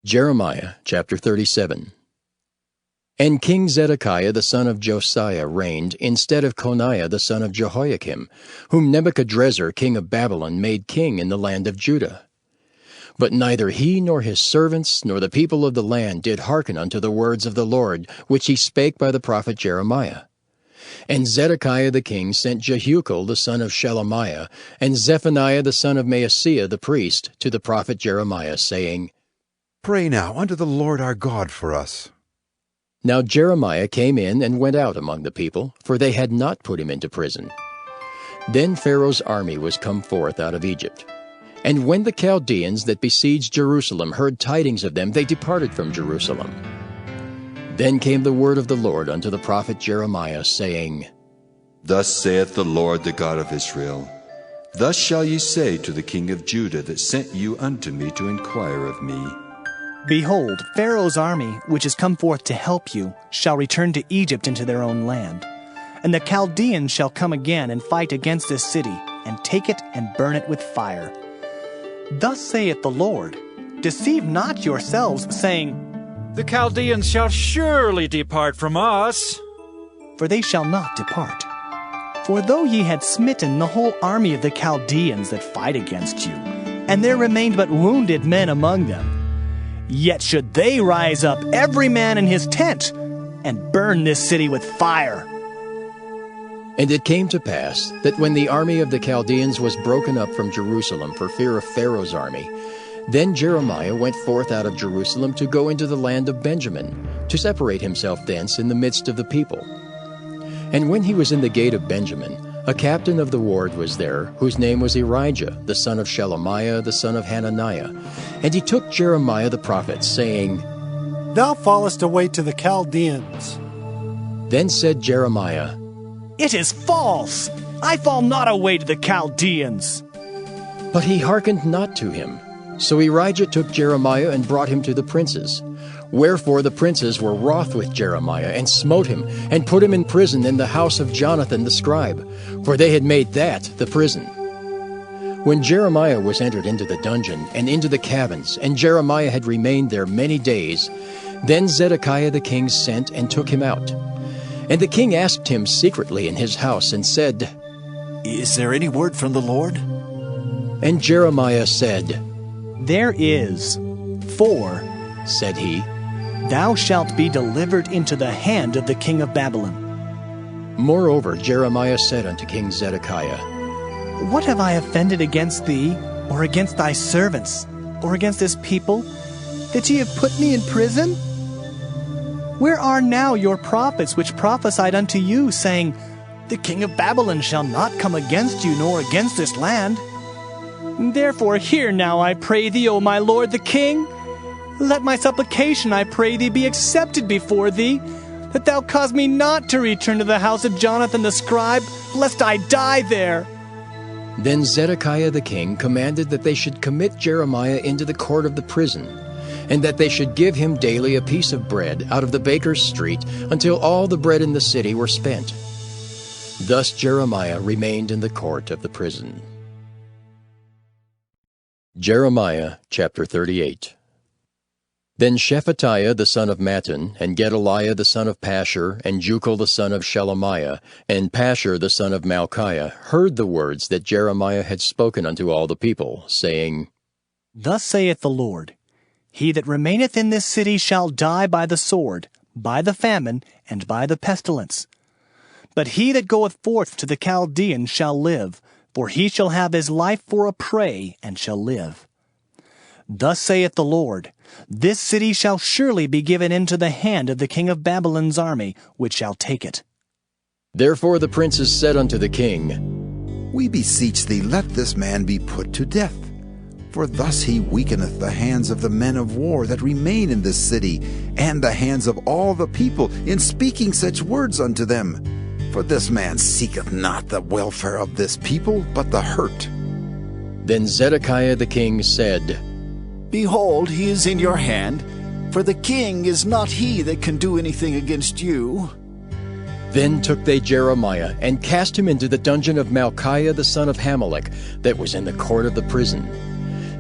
Jeremiah chapter 37. And King Zedekiah the son of Josiah reigned instead of Coniah the son of Jehoiakim, whom Nebuchadrezzar king of Babylon made king in the land of Judah. But neither he nor his servants nor the people of the land did hearken unto the words of the Lord, which he spake by the prophet Jeremiah. And Zedekiah the king sent Jehucal the son of Shelemiah, and Zephaniah the son of Maaseiah the priest, to the prophet Jeremiah, saying, Pray now unto the Lord our God for us. Now Jeremiah came in and went out among the people, for they had not put him into prison. Then Pharaoh's army was come forth out of Egypt. And when the Chaldeans that besieged Jerusalem heard tidings of them, they departed from Jerusalem. Then came the word of the Lord unto the prophet Jeremiah, saying, Thus saith the Lord the God of Israel, Thus shall ye say to the king of Judah that sent you unto me to inquire of me, Behold, Pharaoh's army, which is come forth to help you, shall return to Egypt into their own land. And the Chaldeans shall come again and fight against this city, and take it and burn it with fire. Thus saith the Lord, Deceive not yourselves, saying, The Chaldeans shall surely depart from us. for they shall not depart. For though ye had smitten the whole army of the Chaldeans that fight against you, and there remained but wounded men among them, yet should they rise up every man in his tent, and burn this city with fire. And it came to pass that when the army of the Chaldeans was broken up from Jerusalem for fear of Pharaoh's army, then Jeremiah went forth out of Jerusalem to go into the land of Benjamin, to separate himself thence in the midst of the people. And when he was in the gate of Benjamin, a captain of the ward was there, whose name was Irijah, the son of Shelemiah, the son of Hananiah. And he took Jeremiah the prophet, saying, Thou fallest away to the Chaldeans. Then said Jeremiah, It is false! I fall not away to the Chaldeans. But he hearkened not to him. So Irijah took Jeremiah and brought him to the princes. Wherefore the princes were wroth with Jeremiah, and smote him, and put him in prison in the house of Jonathan the scribe, for they had made that the prison. When Jeremiah was entered into the dungeon, and into the cabins, and Jeremiah had remained there many days, then Zedekiah the king sent and took him out. And the king asked him secretly in his house, and said, Is there any word from the Lord? And Jeremiah said, There is. For, said he, Thou shalt be delivered into the hand of the king of Babylon. Moreover, Jeremiah said unto King Zedekiah, What have I offended against thee, or against thy servants, or against this people, that ye have put me in prison? Where are now your prophets which prophesied unto you, saying, The king of Babylon shall not come against you, nor against this land? Therefore hear now, I pray thee, O my lord the king. Let my supplication, I pray thee, be accepted before thee, that thou cause me not to return to the house of Jonathan the scribe, lest I die there. Then Zedekiah the king commanded that they should commit Jeremiah into the court of the prison, and that they should give him daily a piece of bread out of the baker's street, until all the bread in the city were spent. Thus Jeremiah remained in the court of the prison. Jeremiah chapter 38. Then Shephatiah the son of Mattan, and Gedaliah the son of Pashur, and Jucal the son of Shelemiah, and Pashur the son of Malchiah heard the words that Jeremiah had spoken unto all the people, saying, Thus saith the Lord, He that remaineth in this city shall die by the sword, by the famine, and by the pestilence. But he that goeth forth to the Chaldeans shall live, for he shall have his life for a prey, and shall live. Thus saith the Lord, This city shall surely be given into the hand of the king of Babylon's army, which shall take it. Therefore the princes said unto the king, We beseech thee, let this man be put to death. For thus he weakeneth the hands of the men of war that remain in this city, and the hands of all the people, in speaking such words unto them. For this man seeketh not the welfare of this people, but the hurt. Then Zedekiah the king said, Behold, he is in your hand, for the king is not he that can do anything against you. Then took they Jeremiah, and cast him into the dungeon of Malchiah the son of Hamelech, that was in the court of the prison.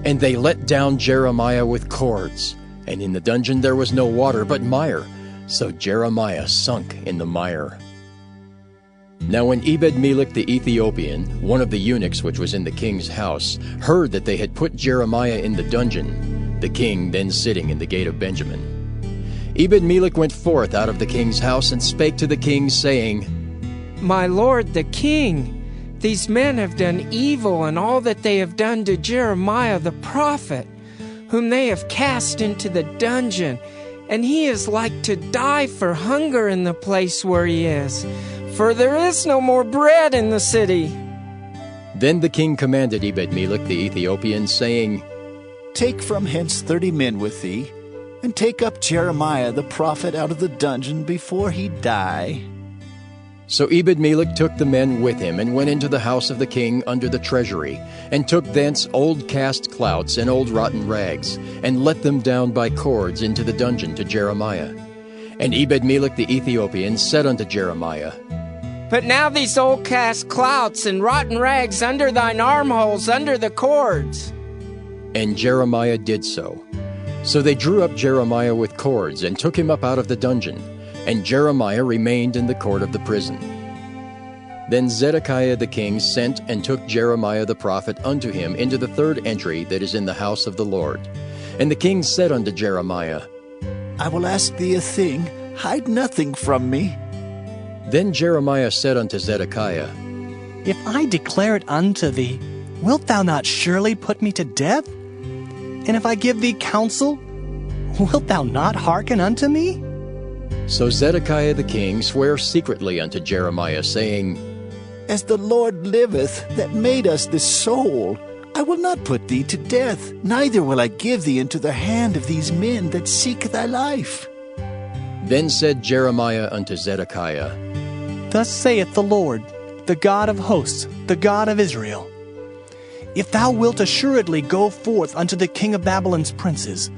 And they let down Jeremiah with cords, and in the dungeon there was no water but mire, so Jeremiah sunk in the mire. Now when Ebed-melech the Ethiopian, one of the eunuchs which was in the king's house, heard that they had put Jeremiah in the dungeon, the king then sitting in the gate of Benjamin, Ebed-melech went forth out of the king's house and spake to the king, saying, My lord the king, these men have done evil in all that they have done to Jeremiah the prophet, whom they have cast into the dungeon, and he is like to die for hunger in the place where he is. For there is no more bread in the city. Then the king commanded Ebed-melech the Ethiopian, saying, Take from hence 30 men with thee, and take up Jeremiah the prophet out of the dungeon before he die. So Ebed-melech took the men with him, and went into the house of the king under the treasury, and took thence old cast clouts and old rotten rags, and let them down by cords into the dungeon to Jeremiah. And Ebed-melech the Ethiopian said unto Jeremiah, Put now these old cast clouts and rotten rags under thine armholes, under the cords. And Jeremiah did so. So they drew up Jeremiah with cords, and took him up out of the dungeon. and Jeremiah remained in the court of the prison. Then Zedekiah the king sent and took Jeremiah the prophet unto him into the third entry that is in the house of the Lord. And the king said unto Jeremiah, I will ask thee a thing, hide nothing from me. Then Jeremiah said unto Zedekiah, If I declare it unto thee, wilt thou not surely put me to death? And if I give thee counsel, wilt thou not hearken unto me? So Zedekiah the king sware secretly unto Jeremiah, saying, As the Lord liveth, that made us this soul, I will not put thee to death, neither will I give thee into the hand of these men that seek thy life. Then said Jeremiah unto Zedekiah, Thus saith the Lord, the God of hosts, the God of Israel, If thou wilt assuredly go forth unto the king of Babylon's princes,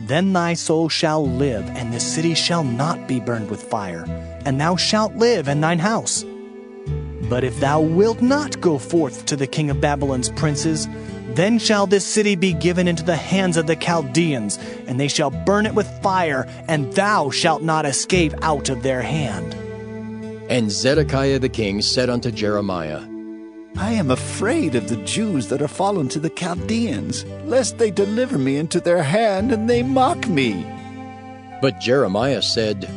then thy soul shall live, and this city shall not be burned with fire, and thou shalt live in thine house. But if thou wilt not go forth to the king of Babylon's princes, then shall this city be given into the hands of the Chaldeans, and they shall burn it with fire, and thou shalt not escape out of their hand. And Zedekiah the king said unto Jeremiah, I am afraid of the Jews that are fallen to the Chaldeans, lest they deliver me into their hand, and they mock me. But Jeremiah said,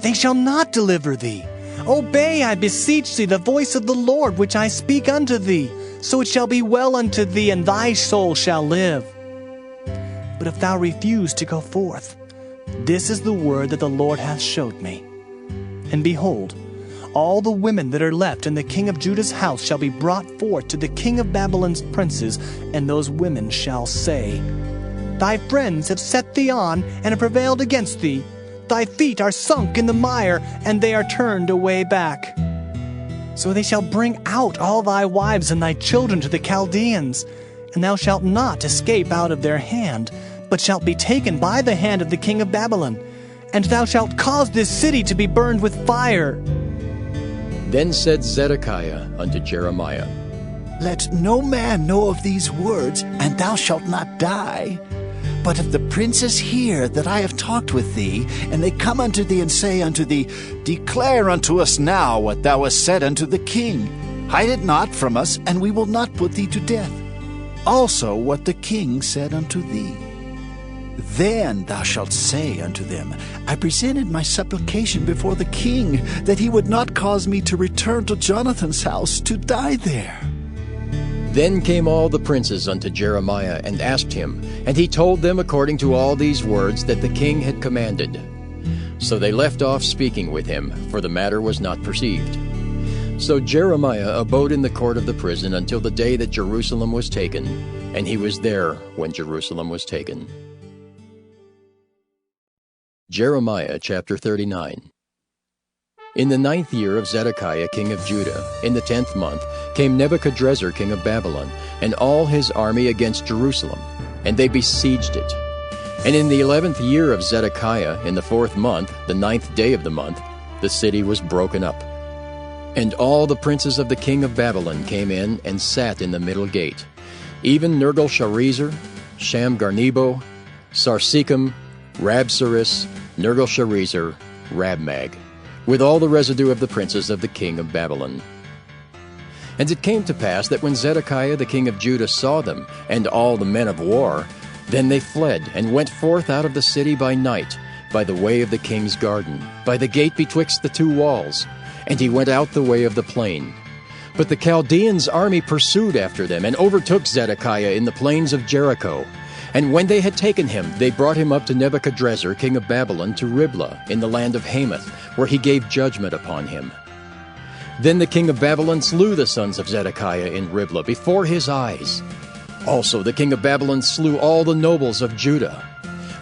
They shall not deliver thee. Obey, I beseech thee, the voice of the Lord, which I speak unto thee. So it shall be well unto thee, and thy soul shall live. But if thou refuse to go forth, this is the word that the Lord hath showed me. And behold, all the women that are left in the king of Judah's house shall be brought forth to the king of Babylon's princes, and those women shall say, Thy friends have set thee on, and have prevailed against thee. Thy feet are sunk in the mire, and they are turned away back. So they shall bring out all thy wives and thy children to the Chaldeans, and thou shalt not escape out of their hand, but shalt be taken by the hand of the king of Babylon, and thou shalt cause this city to be burned with fire. Then said Zedekiah unto Jeremiah, Let no man know of these words, and thou shalt not die. But if the princes hear that I have talked with thee, and they come unto thee and say unto thee, Declare unto us now what thou hast said unto the king. Hide it not from us, and we will not put thee to death. Also what the king said unto thee. Then thou shalt say unto them, I presented my supplication before the king, that he would not cause me to return to Jonathan's house to die there. Then came all the princes unto Jeremiah, and asked him, and he told them according to all these words that the king had commanded. So they left off speaking with him, for the matter was not perceived. So Jeremiah abode in the court of the prison until the day that Jerusalem was taken, and he was there when Jerusalem was taken. Jeremiah chapter 39. In the 9th year of Zedekiah king of Judah, in the 10th month, came Nebuchadrezzar king of Babylon, and all his army against Jerusalem, and they besieged it. And in the 11th year of Zedekiah, in the 4th month, the 9th day of the month, the city was broken up. And all the princes of the king of Babylon came in and sat in the middle gate, even Nergal-Sharezer, Shamgar-Nebo, Sarsekim, Rabsaris, Nergal-Sharezer, Rabmag, with all the residue of the princes of the king of Babylon. And it came to pass that when Zedekiah the king of Judah saw them, and all the men of war, then they fled, and went forth out of the city by night, by the way of the king's garden, by the gate betwixt the two walls, and he went out the way of the plain. But the Chaldeans' army pursued after them, and overtook Zedekiah in the plains of Jericho. And when they had taken him, they brought him up to Nebuchadrezzar king of Babylon to Riblah in the land of Hamath, where he gave judgment upon him. Then the king of Babylon slew the sons of Zedekiah in Riblah before his eyes. Also the king of Babylon slew all the nobles of Judah.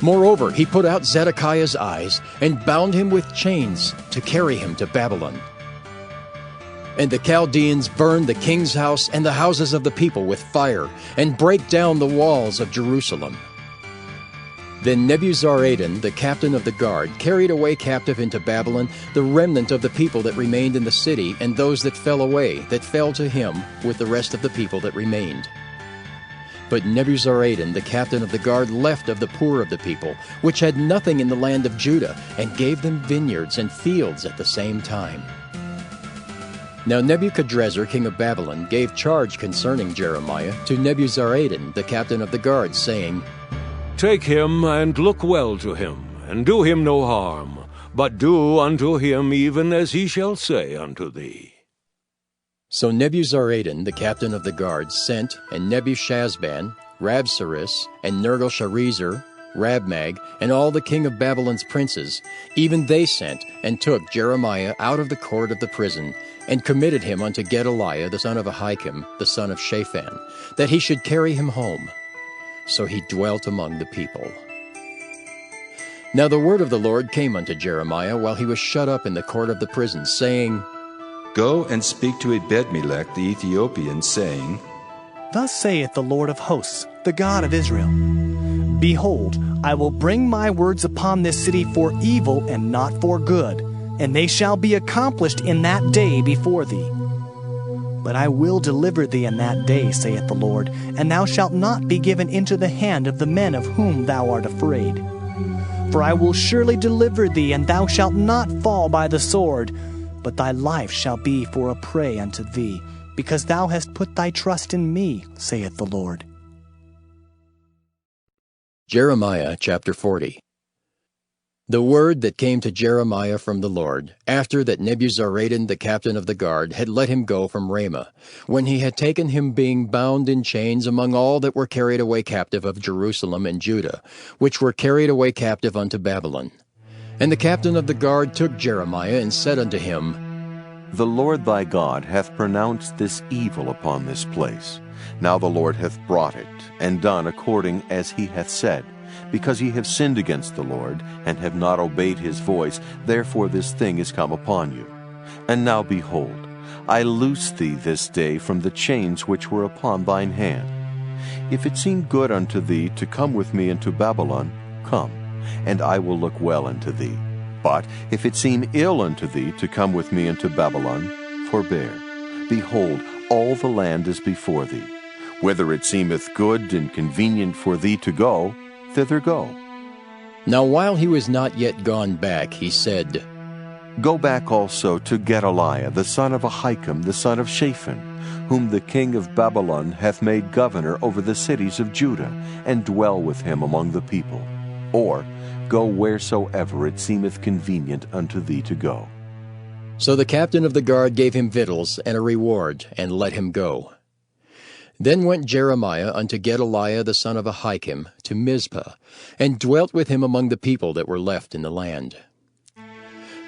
Moreover, he put out Zedekiah's eyes, and bound him with chains to carry him to Babylon. And the Chaldeans burned the king's house and the houses of the people with fire, and brake down the walls of Jerusalem. Then Nebuzaradan, the captain of the guard, carried away captive into Babylon the remnant of the people that remained in the city, and those that fell away, that fell to him with the rest of the people that remained. But Nebuzaradan, the captain of the guard, left of the poor of the people, which had nothing in the land of Judah, and gave them vineyards and fields at the same time. Now Nebuchadrezzar, king of Babylon, gave charge concerning Jeremiah to Nebuzaradan, the captain of the guard, saying, Take him, and look well to him, and do him no harm, but do unto him even as he shall say unto thee. So Nebuzaradan, the captain of the guard, sent, and Nebushazban, Rabsaris, and Nergal-Sharezer, Rabmag, and all the king of Babylon's princes, even they sent, and took Jeremiah out of the court of the prison, and committed him unto Gedaliah the son of Ahikam, the son of Shaphan, that he should carry him home. So he dwelt among the people. Now the word of the Lord came unto Jeremiah while he was shut up in the court of the prison, saying, Go and speak to Ebed-melech the Ethiopian, saying, Thus saith the Lord of hosts, the God of Israel, Behold, I will bring my words upon this city for evil and not for good, and they shall be accomplished in that day before thee. But I will deliver thee in that day, saith the Lord, and thou shalt not be given into the hand of the men of whom thou art afraid. For I will surely deliver thee, and thou shalt not fall by the sword, but thy life shall be for a prey unto thee, because thou hast put thy trust in me, saith the Lord. Jeremiah chapter 40. The word that came to Jeremiah from the Lord, after that Nebuzaradan the captain of the guard had let him go from Ramah, when he had taken him being bound in chains among all that were carried away captive of Jerusalem and Judah, which were carried away captive unto Babylon. And the captain of the guard took Jeremiah, and said unto him, The Lord thy God hath pronounced this evil upon this place. Now the Lord hath brought it, and done according as he hath said. Because ye have sinned against the Lord, and have not obeyed his voice, therefore this thing is come upon you. And now behold, I loose thee this day from the chains which were upon thine hand. If it seem good unto thee to come with me into Babylon, come, and I will look well unto thee. But if it seem ill unto thee to come with me into Babylon, forbear. Behold, all the land is before thee. Whether it seemeth good and convenient for thee to go, thither go. Now while he was not yet gone back, he said, Go back also to Gedaliah the son of Ahikam the son of Shaphan, whom the king of Babylon hath made governor over the cities of Judah, and dwell with him among the people. Or go wheresoever it seemeth convenient unto thee to go. So the captain of the guard gave him victuals and a reward, and let him go. Then went Jeremiah unto Gedaliah the son of Ahikam to Mizpah, and dwelt with him among the people that were left in the land.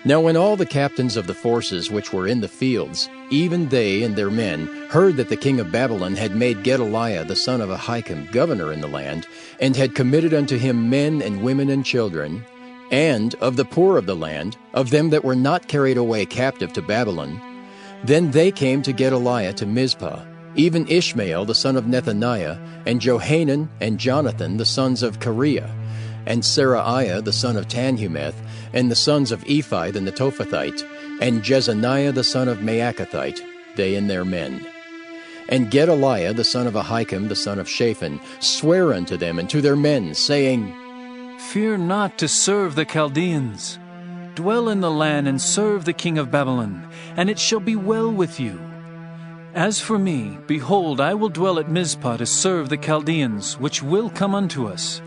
Now when all the captains of the forces which were in the fields, even they and their men, heard that the king of Babylon had made Gedaliah the son of Ahikam governor in the land, and had committed unto him men and women and children, and of the poor of the land, of them that were not carried away captive to Babylon, then they came to Gedaliah to Mizpah, even Ishmael the son of Nethaniah, and Johanan and Jonathan the sons of Kareah, and Seraiah the son of Tanhumeth, and the sons of Ephi the Netophathite, and Jezaniah the son of Maacathite, they and their men. And Gedaliah the son of Ahikam the son of Shaphan sware unto them and to their men, saying, Fear not to serve the Chaldeans. Dwell in the land and serve the king of Babylon, and it shall be well with you. As for me, behold, I will dwell at Mizpah to serve the Chaldeans, which will come unto us.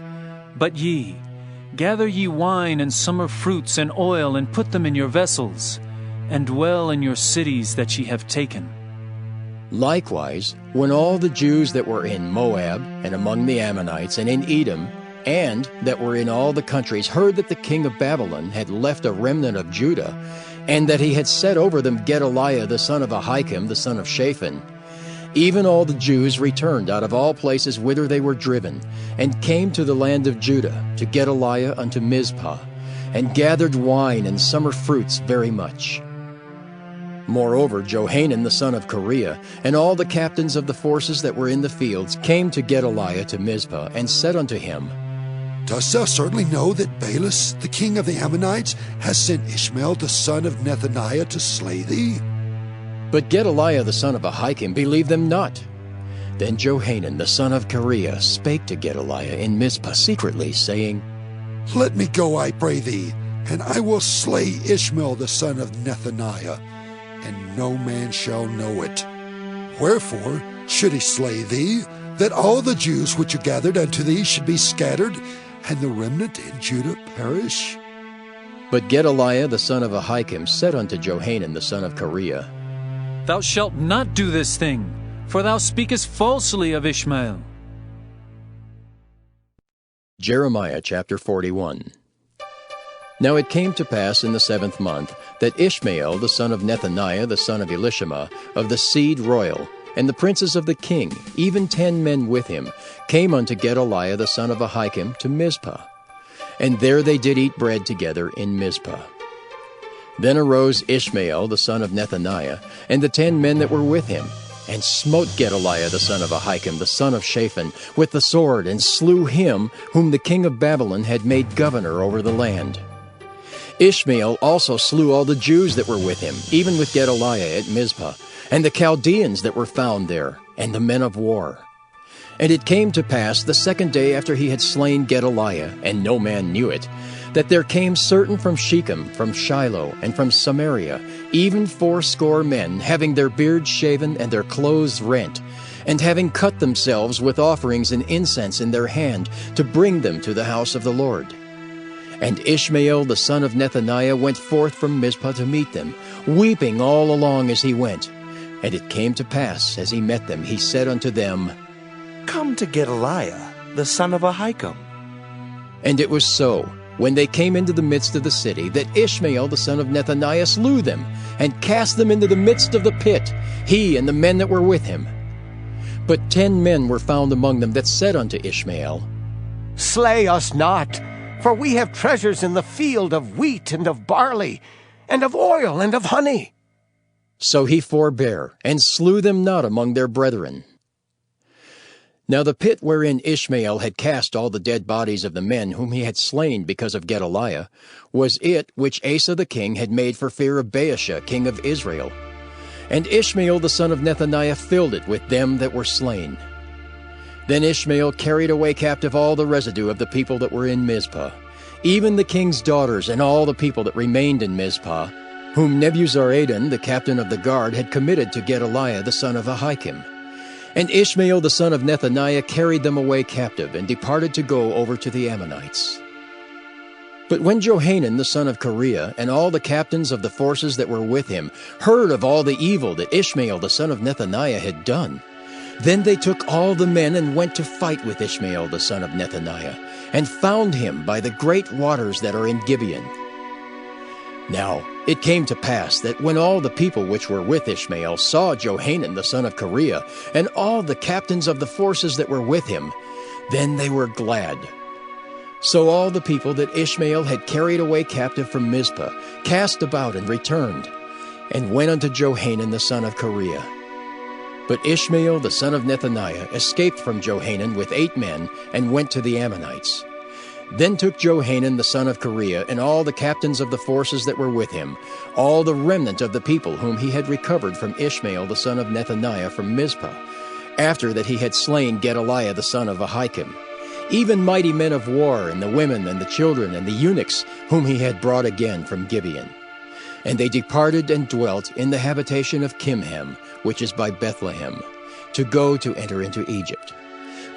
But ye, gather ye wine and summer fruits and oil, and put them in your vessels, and dwell in your cities that ye have taken. Likewise, when all the Jews that were in Moab, and among the Ammonites, and in Edom, and that were in all the countries, heard that the king of Babylon had left a remnant of Judah, and that he had set over them Gedaliah the son of Ahikam the son of Shaphan, even all the Jews returned out of all places whither they were driven, and came to the land of Judah, to Gedaliah unto Mizpah, and gathered wine and summer fruits very much. Moreover, Johanan the son of Kareah, and all the captains of the forces that were in the fields, came to Gedaliah to Mizpah, and said unto him, Dost thou certainly know that Baalis, the king of the Ammonites, has sent Ishmael the son of Nethaniah to slay thee? But Gedaliah the son of Ahikam believed them not. Then Johanan the son of Kareah spake to Gedaliah in Mizpah secretly, saying, Let me go, I pray thee, and I will slay Ishmael the son of Nethaniah, and no man shall know it. Wherefore should he slay thee, that all the Jews which are gathered unto thee should be scattered, and the remnant in Judah perish? But Gedaliah the son of Ahikam said unto Johanan the son of Kareah, Thou shalt not do this thing, for thou speakest falsely of Ishmael. Jeremiah chapter 41. Now it came to pass in the 7th month that Ishmael the son of Nethaniah the son of Elishama of the seed royal, and the princes of the king, even 10 men with him, came unto Gedaliah the son of Ahikam to Mizpah. And there they did eat bread together in Mizpah. Then arose Ishmael the son of Nethaniah, and the 10 men that were with him, and smote Gedaliah the son of Ahikam the son of Shaphan with the sword, and slew him whom the king of Babylon had made governor over the land. Ishmael also slew all the Jews that were with him, even with Gedaliah at Mizpah, and the Chaldeans that were found there, and the men of war. And it came to pass the 2nd day after he had slain Gedaliah, and no man knew it, that there came certain from Shechem, from Shiloh, and from Samaria, even 80 men, having their beards shaven and their clothes rent, and having cut themselves with offerings and incense in their hand, to bring them to the house of the Lord. And Ishmael the son of Nethaniah went forth from Mizpah to meet them, weeping all along as he went. And it came to pass, as he met them, he said unto them, Come to Gedaliah, the son of Ahikam. And it was so, when they came into the midst of the city, that Ishmael the son of Nethaniah slew them, and cast them into the midst of the pit, he and the men that were with him. But 10 men were found among them that said unto Ishmael, Slay us not, for we have treasures in the field of wheat and of barley, and of oil and of honey. So he forbare, and slew them not among their brethren. Now the pit wherein Ishmael had cast all the dead bodies of the men whom he had slain because of Gedaliah was it which Asa the king had made for fear of Baasha king of Israel. And Ishmael the son of Nethaniah filled it with them that were slain. Then Ishmael carried away captive all the residue of the people that were in Mizpah, even the king's daughters and all the people that remained in Mizpah, whom Nebuzaradan the captain of the guard had committed to Gedaliah the son of Ahikam. And Ishmael the son of Nethaniah carried them away captive, and departed to go over to the Ammonites. But when Johanan the son of Kareah and all the captains of the forces that were with him heard of all the evil that Ishmael the son of Nethaniah had done, then they took all the men and went to fight with Ishmael the son of Nethaniah, and found him by the great waters that are in Gibeon. Now it came to pass that when all the people which were with Ishmael saw Johanan the son of Kareah, and all the captains of the forces that were with him, then they were glad. So all the people that Ishmael had carried away captive from Mizpah cast about and returned, and went unto Johanan the son of Kareah. But Ishmael the son of Nethaniah escaped from Johanan with 8 men, and went to the Ammonites. Then took Johanan the son of Kareah and all the captains of the forces that were with him, all the remnant of the people whom he had recovered from Ishmael the son of Nethaniah from Mizpah, after that he had slain Gedaliah the son of Ahikam, even mighty men of war, and the women and the children and the eunuchs whom he had brought again from Gibeon. And they departed and dwelt in the habitation of Kimham, which is by Bethlehem, to go to enter into Egypt,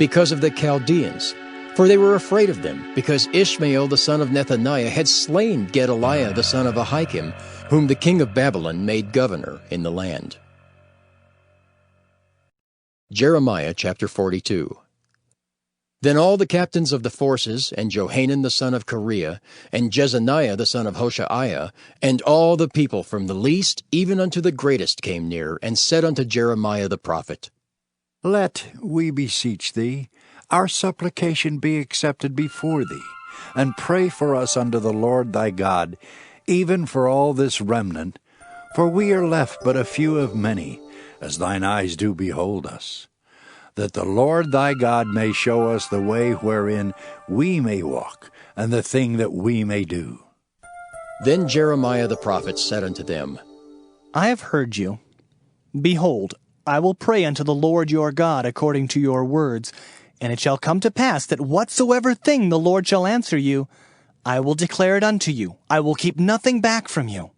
because of the Chaldeans. For they were afraid of them, because Ishmael the son of Nethaniah had slain Gedaliah the son of Ahikam, whom the king of Babylon made governor in the land. Jeremiah chapter 42. Then all the captains of the forces, and Johanan the son of Kareah, and Jezaniah the son of Hoshaiah, and all the people from the least even unto the greatest came near, and said unto Jeremiah the prophet, Let, we beseech thee, our supplication be accepted before thee, and pray for us unto the Lord thy God, even for all this remnant, for we are left but a few of many, as thine eyes do behold us, that the Lord thy God may show us the way wherein we may walk, and the thing that we may do. Then Jeremiah the prophet said unto them, I have heard you. Behold, I will pray unto the Lord your God according to your words, and it shall come to pass that whatsoever thing the Lord shall answer you, I will declare it unto you. I will keep nothing back from you.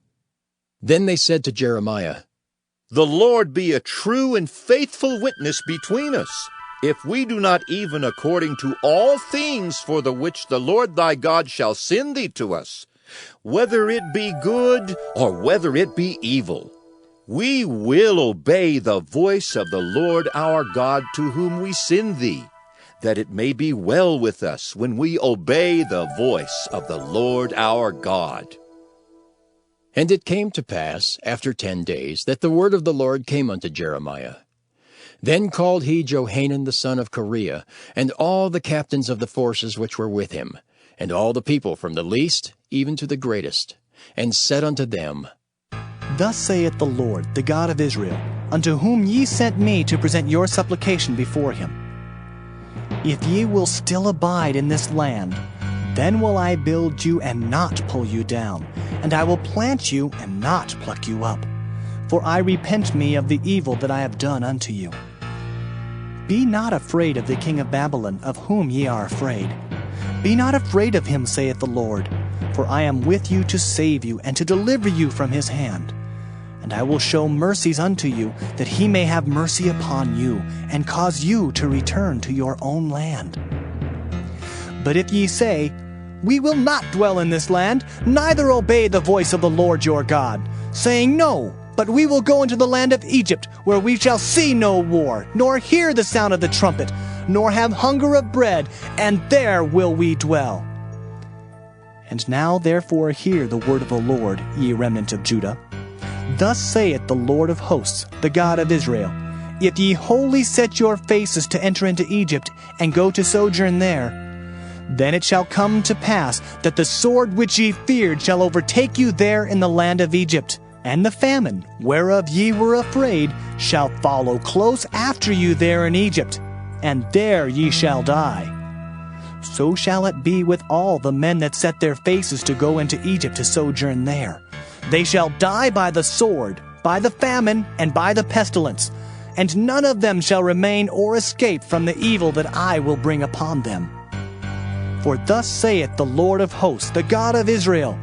Then they said to Jeremiah, The Lord be a true and faithful witness between us, if we do not even according to all things for the which the Lord thy God shall send thee to us, whether it be good or whether it be evil. We will obey the voice of the Lord our God to whom we send thee, that it may be well with us when we obey the voice of the Lord our God. And it came to pass, after 10 days, that the word of the Lord came unto Jeremiah. Then called he Johanan the son of Kareah, and all the captains of the forces which were with him, and all the people from the least even to the greatest, and said unto them, Thus saith the Lord, the God of Israel, unto whom ye sent me to present your supplication before him. If ye will still abide in this land, then will I build you and not pull you down, and I will plant you and not pluck you up. For I repent me of the evil that I have done unto you. Be not afraid of the king of Babylon, of whom ye are afraid. Be not afraid of him, saith the Lord, for I am with you to save you and to deliver you from his hand. And I will show mercies unto you, that he may have mercy upon you, and cause you to return to your own land. But if ye say, We will not dwell in this land, neither obey the voice of the Lord your God, saying, No, but we will go into the land of Egypt, where we shall see no war, nor hear the sound of the trumpet, nor have hunger of bread, and there will we dwell. And now therefore hear the word of the Lord, ye remnant of Judah. Thus saith the Lord of hosts, the God of Israel, If ye wholly set your faces to enter into Egypt, and go to sojourn there, then it shall come to pass that the sword which ye feared shall overtake you there in the land of Egypt, and the famine, whereof ye were afraid, shall follow close after you there in Egypt, and there ye shall die. So shall it be with all the men that set their faces to go into Egypt to sojourn there. They shall die by the sword, by the famine, and by the pestilence, and none of them shall remain or escape from the evil that I will bring upon them. For thus saith the Lord of hosts, the God of Israel,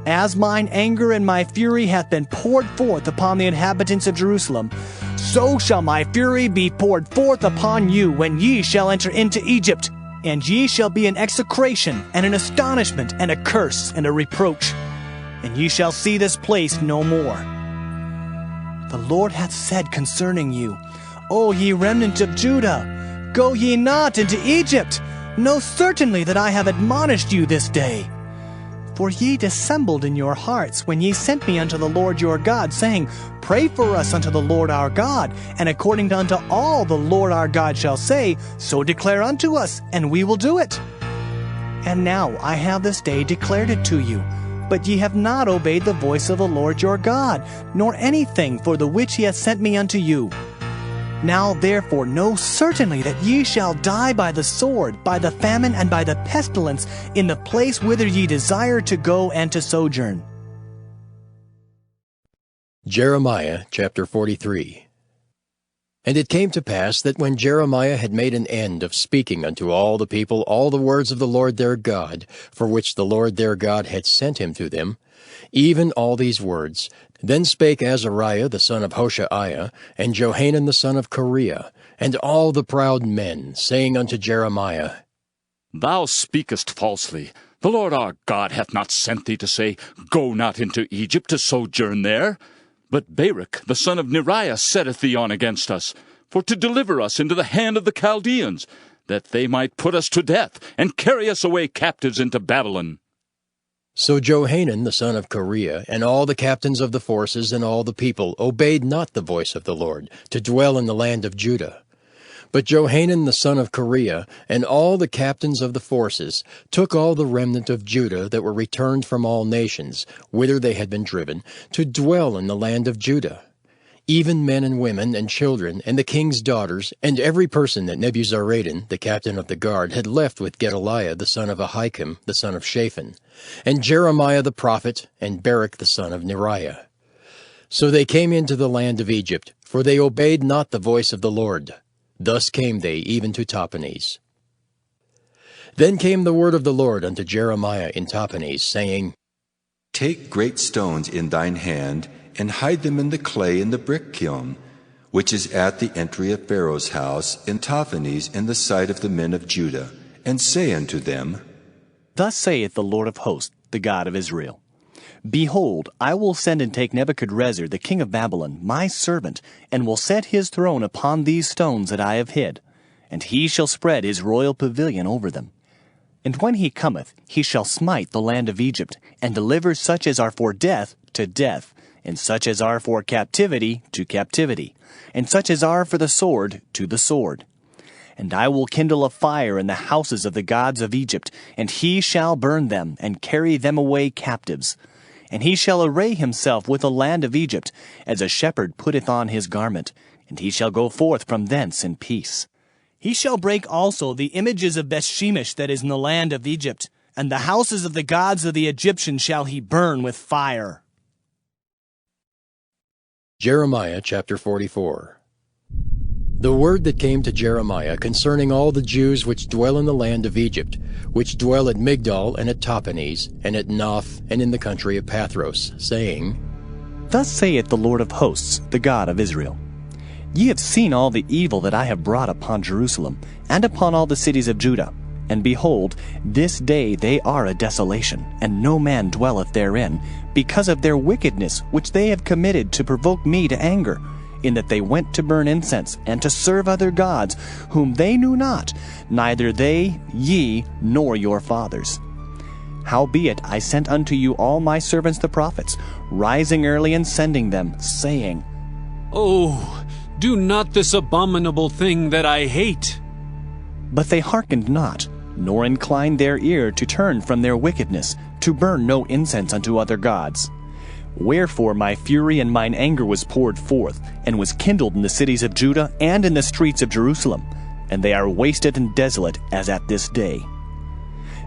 As mine anger and my fury hath been poured forth upon the inhabitants of Jerusalem, so shall my fury be poured forth upon you when ye shall enter into Egypt, and ye shall be an execration, and an astonishment, and a curse, and a reproach, and ye shall see this place no more. The Lord hath said concerning you, O ye remnant of Judah, go ye not into Egypt. Know certainly that I have admonished you this day. For ye dissembled in your hearts when ye sent me unto the Lord your God, saying, Pray for us unto the Lord our God, and according unto all the Lord our God shall say, so declare unto us, and we will do it. And now I have this day declared it to you, but ye have not obeyed the voice of the Lord your God, nor anything for the which he hath sent me unto you. Now therefore know certainly that ye shall die by the sword, by the famine, and by the pestilence, in the place whither ye desire to go and to sojourn. Jeremiah chapter 43. And it came to pass that when Jeremiah had made an end of speaking unto all the people all the words of the Lord their God, for which the Lord their God had sent him to them, even all these words, then spake Azariah the son of Hoshaiah, and Johanan the son of Kareah, and all the proud men, saying unto Jeremiah, Thou speakest falsely. The Lord our God hath not sent thee to say, Go not into Egypt to sojourn there. But Baruch the son of Neriah setteth thee on against us, for to deliver us into the hand of the Chaldeans, that they might put us to death, and carry us away captives into Babylon. So Johanan the son of Kareah, and all the captains of the forces, and all the people, obeyed not the voice of the Lord, to dwell in the land of Judah. But Johanan the son of Kareah, and all the captains of the forces, took all the remnant of Judah that were returned from all nations, whither they had been driven, to dwell in the land of Judah. Even men and women and children, and the king's daughters, and every person that Nebuzaradan, the captain of the guard, had left with Gedaliah the son of Ahikam, the son of Shaphan, and Jeremiah the prophet, and Baruch the son of Neriah. So they came into the land of Egypt, for they obeyed not the voice of the Lord. Thus came they even to Tahpanhes. Then came the word of the Lord unto Jeremiah in Tahpanhes, saying, Take great stones in thine hand, and hide them in the clay in the brick kiln, which is at the entry of Pharaoh's house in Tahpanhes in the sight of the men of Judah, and say unto them, Thus saith the Lord of hosts, the God of Israel, Behold, I will send and take Nebuchadrezzar the king of Babylon, my servant, and will set his throne upon these stones that I have hid, and he shall spread his royal pavilion over them. And when he cometh, he shall smite the land of Egypt, and deliver such as are for death to death, and such as are for captivity to captivity, and such as are for the sword to the sword. And I will kindle a fire in the houses of the gods of Egypt, and he shall burn them, and carry them away captives. And he shall array himself with the land of Egypt, as a shepherd putteth on his garment, and he shall go forth from thence in peace. He shall break also the images of Bethshemesh that is in the land of Egypt, and the houses of the gods of the Egyptians shall he burn with fire. Jeremiah chapter 44. The word that came to Jeremiah concerning all the Jews which dwell in the land of Egypt, which dwell at Migdol and at Tahpanhes, and at Noth, and in the country of Pathros, saying, Thus saith the Lord of hosts, the God of Israel, Ye have seen all the evil that I have brought upon Jerusalem, and upon all the cities of Judah. And behold, this day they are a desolation, and no man dwelleth therein, because of their wickedness which they have committed to provoke me to anger, in that they went to burn incense, and to serve other gods, whom they knew not, neither they, ye, nor your fathers. Howbeit I sent unto you all my servants the prophets, rising early and sending them, saying, Oh, do not this abominable thing that I hate. But they hearkened not, nor inclined their ear to turn from their wickedness, to burn no incense unto other gods. Wherefore my fury and mine anger was poured forth, and was kindled in the cities of Judah and in the streets of Jerusalem, and they are wasted and desolate as at this day.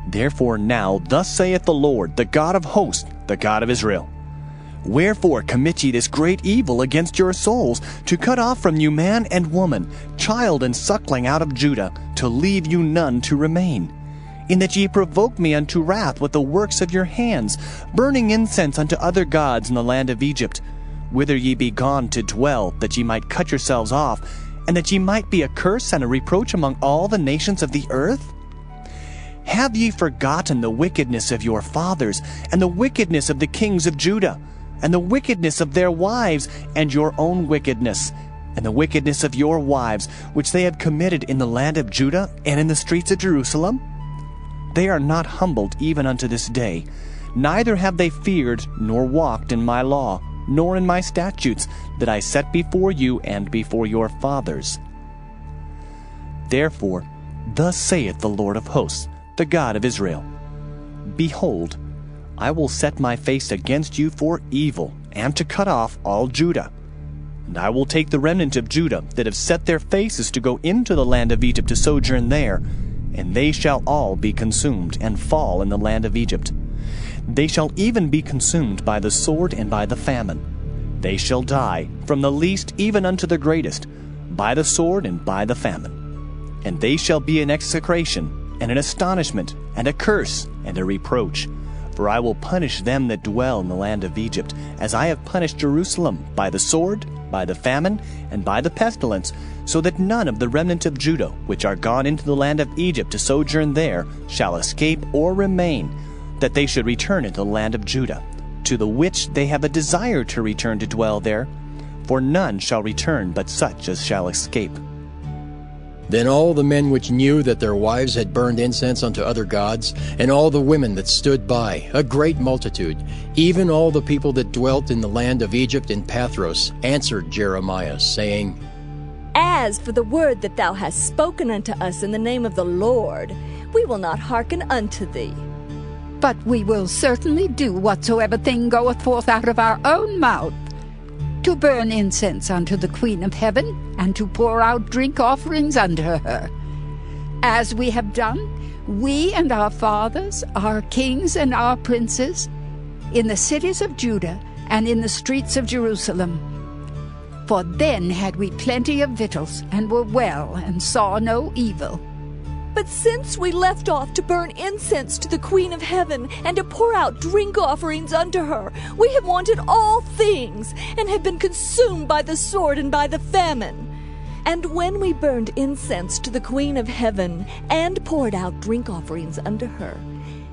Therefore now thus saith the Lord, the God of hosts, the God of Israel, Wherefore commit ye this great evil against your souls, to cut off from you man and woman, child and suckling out of Judah, to leave you none to remain? In that ye provoke me unto wrath with the works of your hands, burning incense unto other gods in the land of Egypt, whither ye be gone to dwell, that ye might cut yourselves off, and that ye might be a curse and a reproach among all the nations of the earth? Have ye forgotten the wickedness of your fathers, and the wickedness of the kings of Judah, and the wickedness of their wives, and your own wickedness, and the wickedness of your wives, which they have committed in the land of Judah and in the streets of Jerusalem? They are not humbled even unto this day, neither have they feared nor walked in my law, nor in my statutes, that I set before you and before your fathers. Therefore, thus saith the Lord of hosts, the God of Israel, Behold, I will set my face against you for evil, and to cut off all Judah. And I will take the remnant of Judah that have set their faces to go into the land of Egypt to sojourn there, and they shall all be consumed, and fall in the land of Egypt. They shall even be consumed by the sword and by the famine. They shall die, from the least even unto the greatest, by the sword and by the famine. And they shall be an execration, and an astonishment, and a curse, and a reproach. For I will punish them that dwell in the land of Egypt, as I have punished Jerusalem, by the sword, by the famine, and by the pestilence, so that none of the remnant of Judah, which are gone into the land of Egypt to sojourn there, shall escape or remain, that they should return into the land of Judah, to the which they have a desire to return to dwell there, for none shall return but such as shall escape. Then all the men which knew that their wives had burned incense unto other gods, and all the women that stood by, a great multitude, even all the people that dwelt in the land of Egypt in Pathros, answered Jeremiah, saying, As for the word that thou hast spoken unto us in the name of the Lord, we will not hearken unto thee. But we will certainly do whatsoever thing goeth forth out of our own mouth, to burn incense unto the Queen of Heaven, and to pour out drink offerings unto her. As we have done, we and our fathers, our kings and our princes, in the cities of Judah, and in the streets of Jerusalem. For then had we plenty of victuals, and were well, and saw no evil. But since we left off to burn incense to the Queen of Heaven, and to pour out drink offerings unto her, we have wanted all things, and have been consumed by the sword and by the famine. And when we burned incense to the Queen of Heaven, and poured out drink offerings unto her,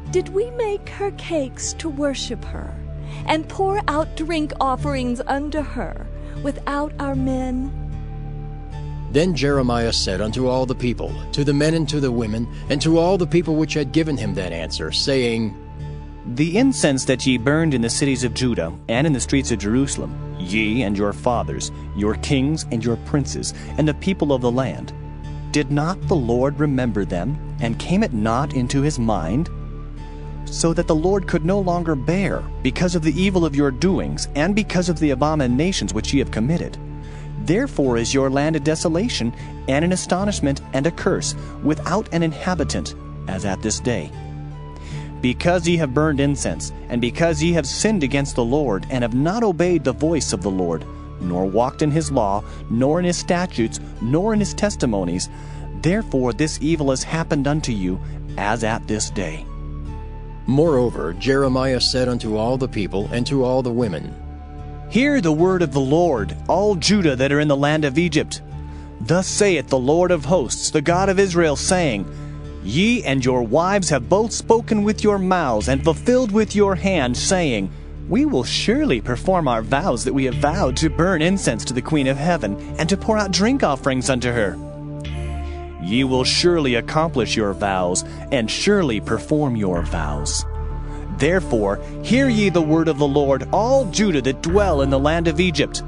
did we make her cakes to worship her, and pour out drink offerings unto her, without our men? Then Jeremiah said unto all the people, to the men and to the women, and to all the people which had given him that answer, saying, The incense that ye burned in the cities of Judah, and in the streets of Jerusalem, ye and your fathers, your kings and your princes, and the people of the land, did not the Lord remember them, and came it not into his mind? So that the Lord could no longer bear, because of the evil of your doings, and because of the abominations which ye have committed. Therefore is your land a desolation, and an astonishment, and a curse, without an inhabitant, as at this day. Because ye have burned incense, and because ye have sinned against the Lord, and have not obeyed the voice of the Lord, nor walked in his law, nor in his statutes, nor in his testimonies, therefore this evil has happened unto you, as at this day. Moreover, Jeremiah said unto all the people and to all the women, Hear the word of the Lord, all Judah that are in the land of Egypt. Thus saith the Lord of hosts, the God of Israel, saying, Ye and your wives have both spoken with your mouths, and fulfilled with your hand, saying, We will surely perform our vows that we have vowed, to burn incense to the Queen of Heaven, and to pour out drink offerings unto her. Ye will surely accomplish your vows, and surely perform your vows. Therefore, hear ye the word of the Lord, all Judah that dwell in the land of Egypt.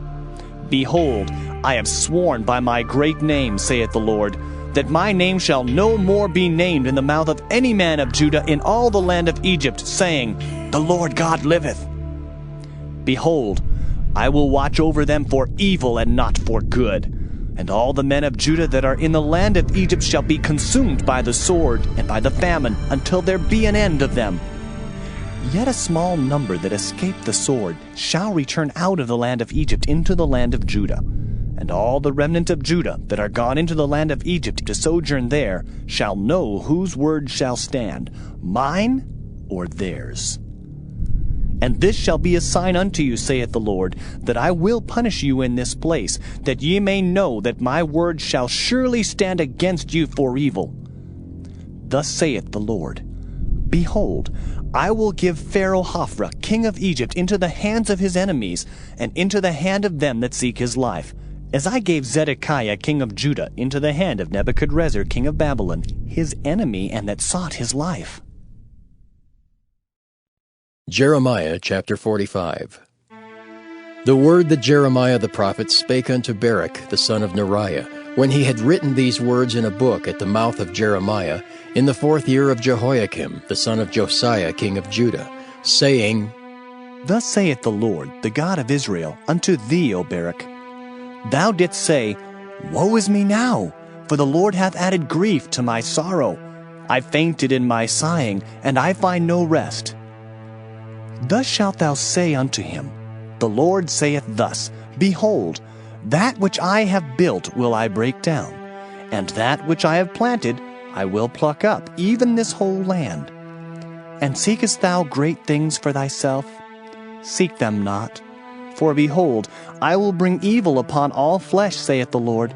Behold, I have sworn by my great name, saith the Lord, that my name shall no more be named in the mouth of any man of Judah in all the land of Egypt, saying, The Lord God liveth. Behold, I will watch over them for evil and not for good. And all the men of Judah that are in the land of Egypt shall be consumed by the sword and by the famine, until there be an end of them. Yet a small number that escape the sword shall return out of the land of Egypt into the land of Judah. And all the remnant of Judah that are gone into the land of Egypt to sojourn there shall know whose word shall stand, mine or theirs. And this shall be a sign unto you, saith the Lord, that I will punish you in this place, that ye may know that my word shall surely stand against you for evil. Thus saith the Lord, Behold, I will give Pharaoh Hophra, king of Egypt, into the hands of his enemies, and into the hand of them that seek his life, as I gave Zedekiah, king of Judah, into the hand of Nebuchadrezzar, king of Babylon, his enemy, and that sought his life. Jeremiah chapter 45. The word that Jeremiah the prophet spake unto Baruch the son of Neriah, when he had written these words in a book at the mouth of Jeremiah, in the 4th year of Jehoiakim the son of Josiah king of Judah, saying, Thus saith the Lord, the God of Israel, unto thee, O Baruch, Thou didst say, Woe is me now, for the Lord hath added grief to my sorrow. I fainted in my sighing, and I find no rest. Thus shalt thou say unto him, The Lord saith thus, Behold, that which I have built will I break down, and that which I have planted I will pluck up, even this whole land. And seekest thou great things for thyself? Seek them not. For behold, I will bring evil upon all flesh, saith the Lord.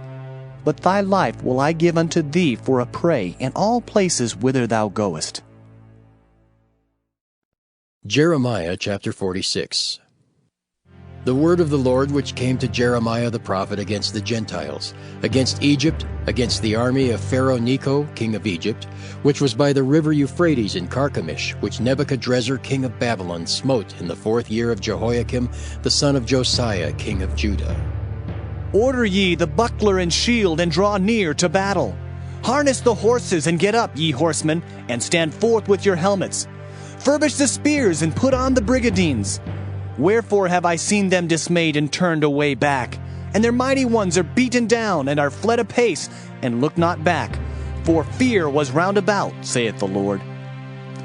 But thy life will I give unto thee for a prey in all places whither thou goest. Jeremiah chapter 46. The word of the Lord which came to Jeremiah the prophet against the Gentiles, against Egypt, against the army of Pharaoh Necho, king of Egypt, which was by the river Euphrates in Carchemish, which Nebuchadrezzar king of Babylon smote in the 4th year of Jehoiakim the son of Josiah king of Judah. Order ye the buckler and shield, and draw near to battle. Harness the horses, and get up, ye horsemen, and stand forth with your helmets. Furbish the spears, and put on the brigadines. Wherefore have I seen them dismayed and turned away back? And their mighty ones are beaten down, and are fled apace, and look not back. For fear was round about, saith the Lord.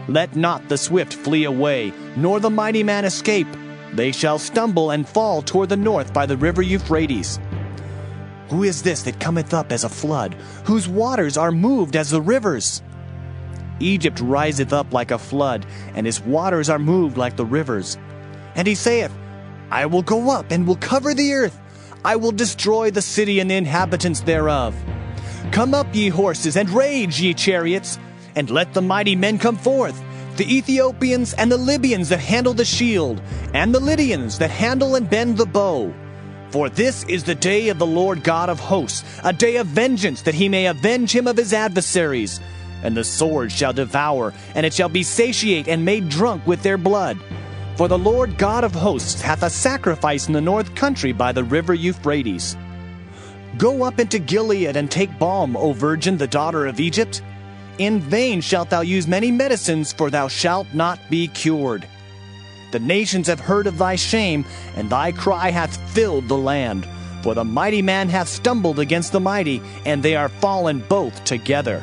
Let not the swift flee away, nor the mighty man escape. They shall stumble and fall toward the north by the river Euphrates. Who is this that cometh up as a flood, whose waters are moved as the rivers? Egypt riseth up like a flood, and his waters are moved like the rivers. And he saith, I will go up and will cover the earth. I will destroy the city and the inhabitants thereof. Come up, ye horses, and rage, ye chariots, and let the mighty men come forth, the Ethiopians and the Libyans that handle the shield, and the Lydians that handle and bend the bow. For this is the day of the Lord God of hosts, a day of vengeance, that he may avenge him of his adversaries. And the sword shall devour, and it shall be satiate and made drunk with their blood. For the Lord God of hosts hath a sacrifice in the north country by the river Euphrates. Go up into Gilead and take balm, O virgin, the daughter of Egypt. In vain shalt thou use many medicines, for thou shalt not be cured. The nations have heard of thy shame, and thy cry hath filled the land. For the mighty man hath stumbled against the mighty, and they are fallen both together.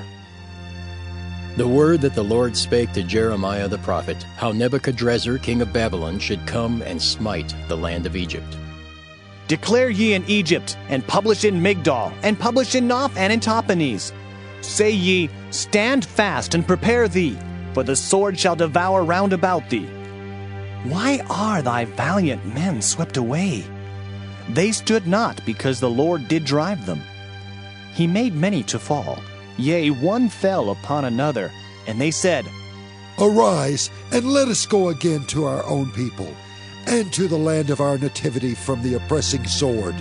The word that the Lord spake to Jeremiah the prophet, how Nebuchadrezzar king of Babylon should come and smite the land of Egypt. Declare ye in Egypt, and publish in Migdol, and publish in Noph and in Tahpanhes. Say ye, Stand fast and prepare thee, for the sword shall devour round about thee. Why are thy valiant men swept away? They stood not, because the Lord did drive them. He made many to fall. Yea, one fell upon another, and they said, Arise, and let us go again to our own people, and to the land of our nativity from the oppressing sword.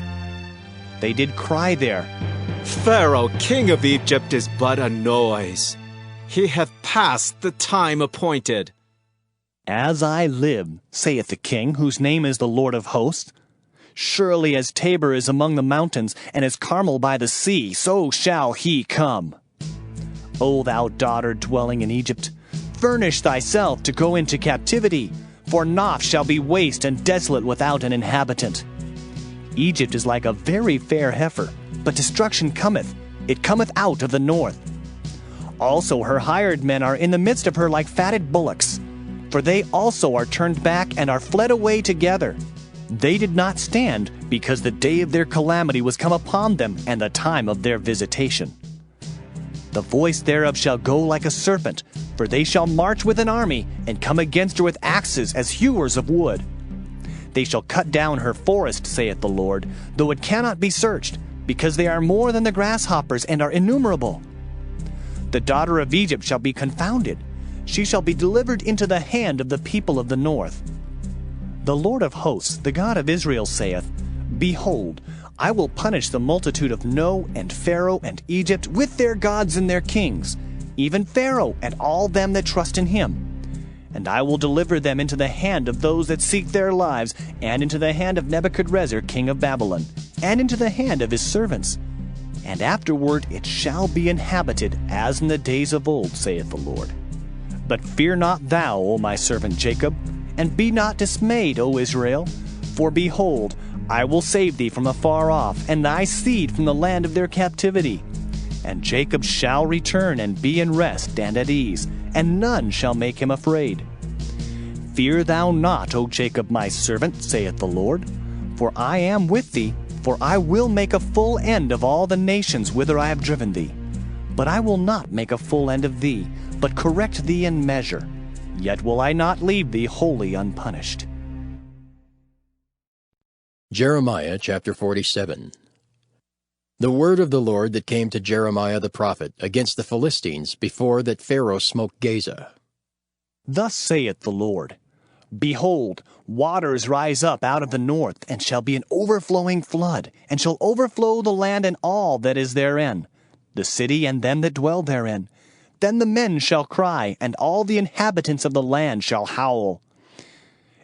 They did cry there, Pharaoh, king of Egypt, is but a noise. He hath passed the time appointed. As I live, saith the king, whose name is the Lord of hosts, surely as Tabor is among the mountains, and as Carmel by the sea, so shall he come. O thou daughter dwelling in Egypt, furnish thyself to go into captivity, for Noph shall be waste and desolate without an inhabitant. Egypt is like a very fair heifer, but destruction cometh. It cometh out of the north. Also her hired men are in the midst of her like fatted bullocks, for they also are turned back and are fled away together. They did not stand, because the day of their calamity was come upon them, and the time of their visitation. The voice thereof shall go like a serpent, for they shall march with an army, and come against her with axes as hewers of wood. They shall cut down her forest, saith the Lord, though it cannot be searched, because they are more than the grasshoppers, and are innumerable. The daughter of Egypt shall be confounded. She shall be delivered into the hand of the people of the north. The Lord of hosts, the God of Israel, saith, Behold, I will punish the multitude of No, and Pharaoh, and Egypt, with their gods and their kings, even Pharaoh, and all them that trust in him. And I will deliver them into the hand of those that seek their lives, and into the hand of Nebuchadrezzar king of Babylon, and into the hand of his servants. And afterward it shall be inhabited, as in the days of old, saith the Lord. But fear not thou, O my servant Jacob, and be not dismayed, O Israel. For behold, I will save thee from afar off, and thy seed from the land of their captivity. And Jacob shall return and be in rest and at ease, and none shall make him afraid. Fear thou not, O Jacob my servant, saith the Lord, for I am with thee, for I will make a full end of all the nations whither I have driven thee. But I will not make a full end of thee, but correct thee in measure. Yet will I not leave thee wholly unpunished. Jeremiah chapter 47. The word of the Lord that came to Jeremiah the prophet against the Philistines before that Pharaoh smote Gaza. Thus saith the Lord, Behold, waters rise up out of the north, and shall be an overflowing flood, and shall overflow the land and all that is therein, the city and them that dwell therein. Then the men shall cry, and all the inhabitants of the land shall howl.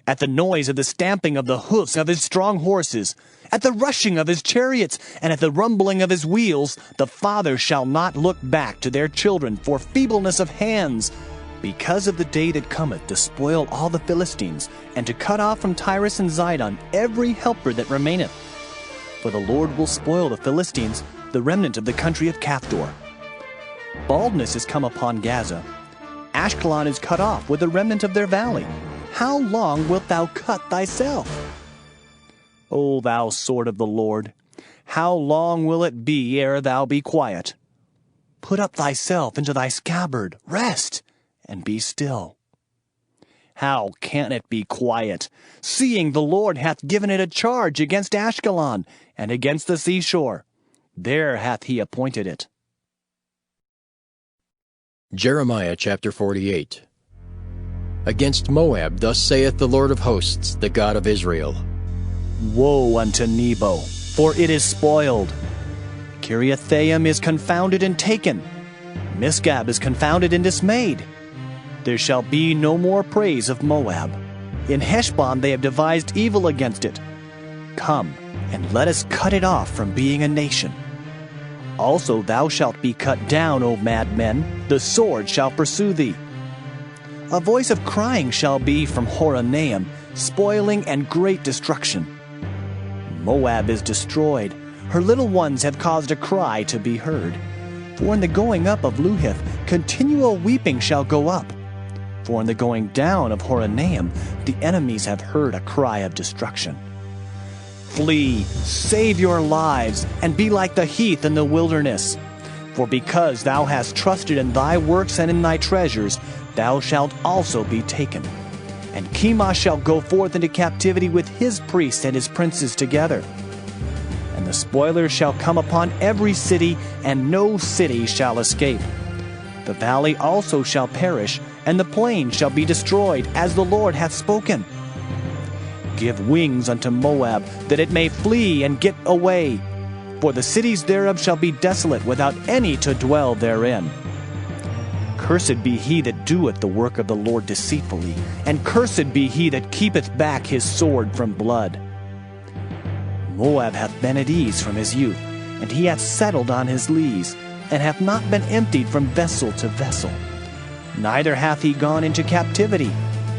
At the noise of the stamping of the hoofs of his strong horses, at the rushing of his chariots, and at the rumbling of his wheels, the fathers shall not look back to their children for feebleness of hands, because of the day that cometh to spoil all the Philistines, and to cut off from Tyrus and Zidon every helper that remaineth. For the Lord will spoil the Philistines, the remnant of the country of Caphtor. Baldness is come upon Gaza. Ashkelon is cut off with the remnant of their valley. how long wilt thou cut thyself? O thou sword of the Lord, how long will it be ere thou be quiet? Put up thyself into thy scabbard, rest, and be still. How can it be quiet, seeing the Lord hath given it a charge against Ashkelon and against the seashore? There hath he appointed it. Jeremiah chapter 48. Against Moab thus saith the Lord of hosts, the God of Israel. Woe unto Nebo, for it is spoiled. Kiriathaim is confounded and taken. Misgab is confounded and dismayed. There shall be no more praise of Moab. In Heshbon they have devised evil against it. Come, and let us cut it off from being a nation. Also thou shalt be cut down, O madmen, the sword shall pursue thee. A voice of crying shall be from Horonaim, spoiling and great destruction. Moab is destroyed, her little ones have caused a cry to be heard. For in the going up of Luhith, continual weeping shall go up. For in the going down of Horonaim, the enemies have heard a cry of destruction. Flee, save your lives, and be like the heath in the wilderness. For because thou hast trusted in thy works and in thy treasures, thou shalt also be taken. And Chemosh shall go forth into captivity with his priests and his princes together. And the spoilers shall come upon every city, and no city shall escape. The valley also shall perish, and the plain shall be destroyed, as the Lord hath spoken. Give wings unto Moab, that it may flee and get away. For the cities thereof shall be desolate, without any to dwell therein. Cursed be he that doeth the work of the Lord deceitfully, and cursed be he that keepeth back his sword from blood. Moab hath been at ease from his youth, and he hath settled on his lees, and hath not been emptied from vessel to vessel. Neither hath he gone into captivity.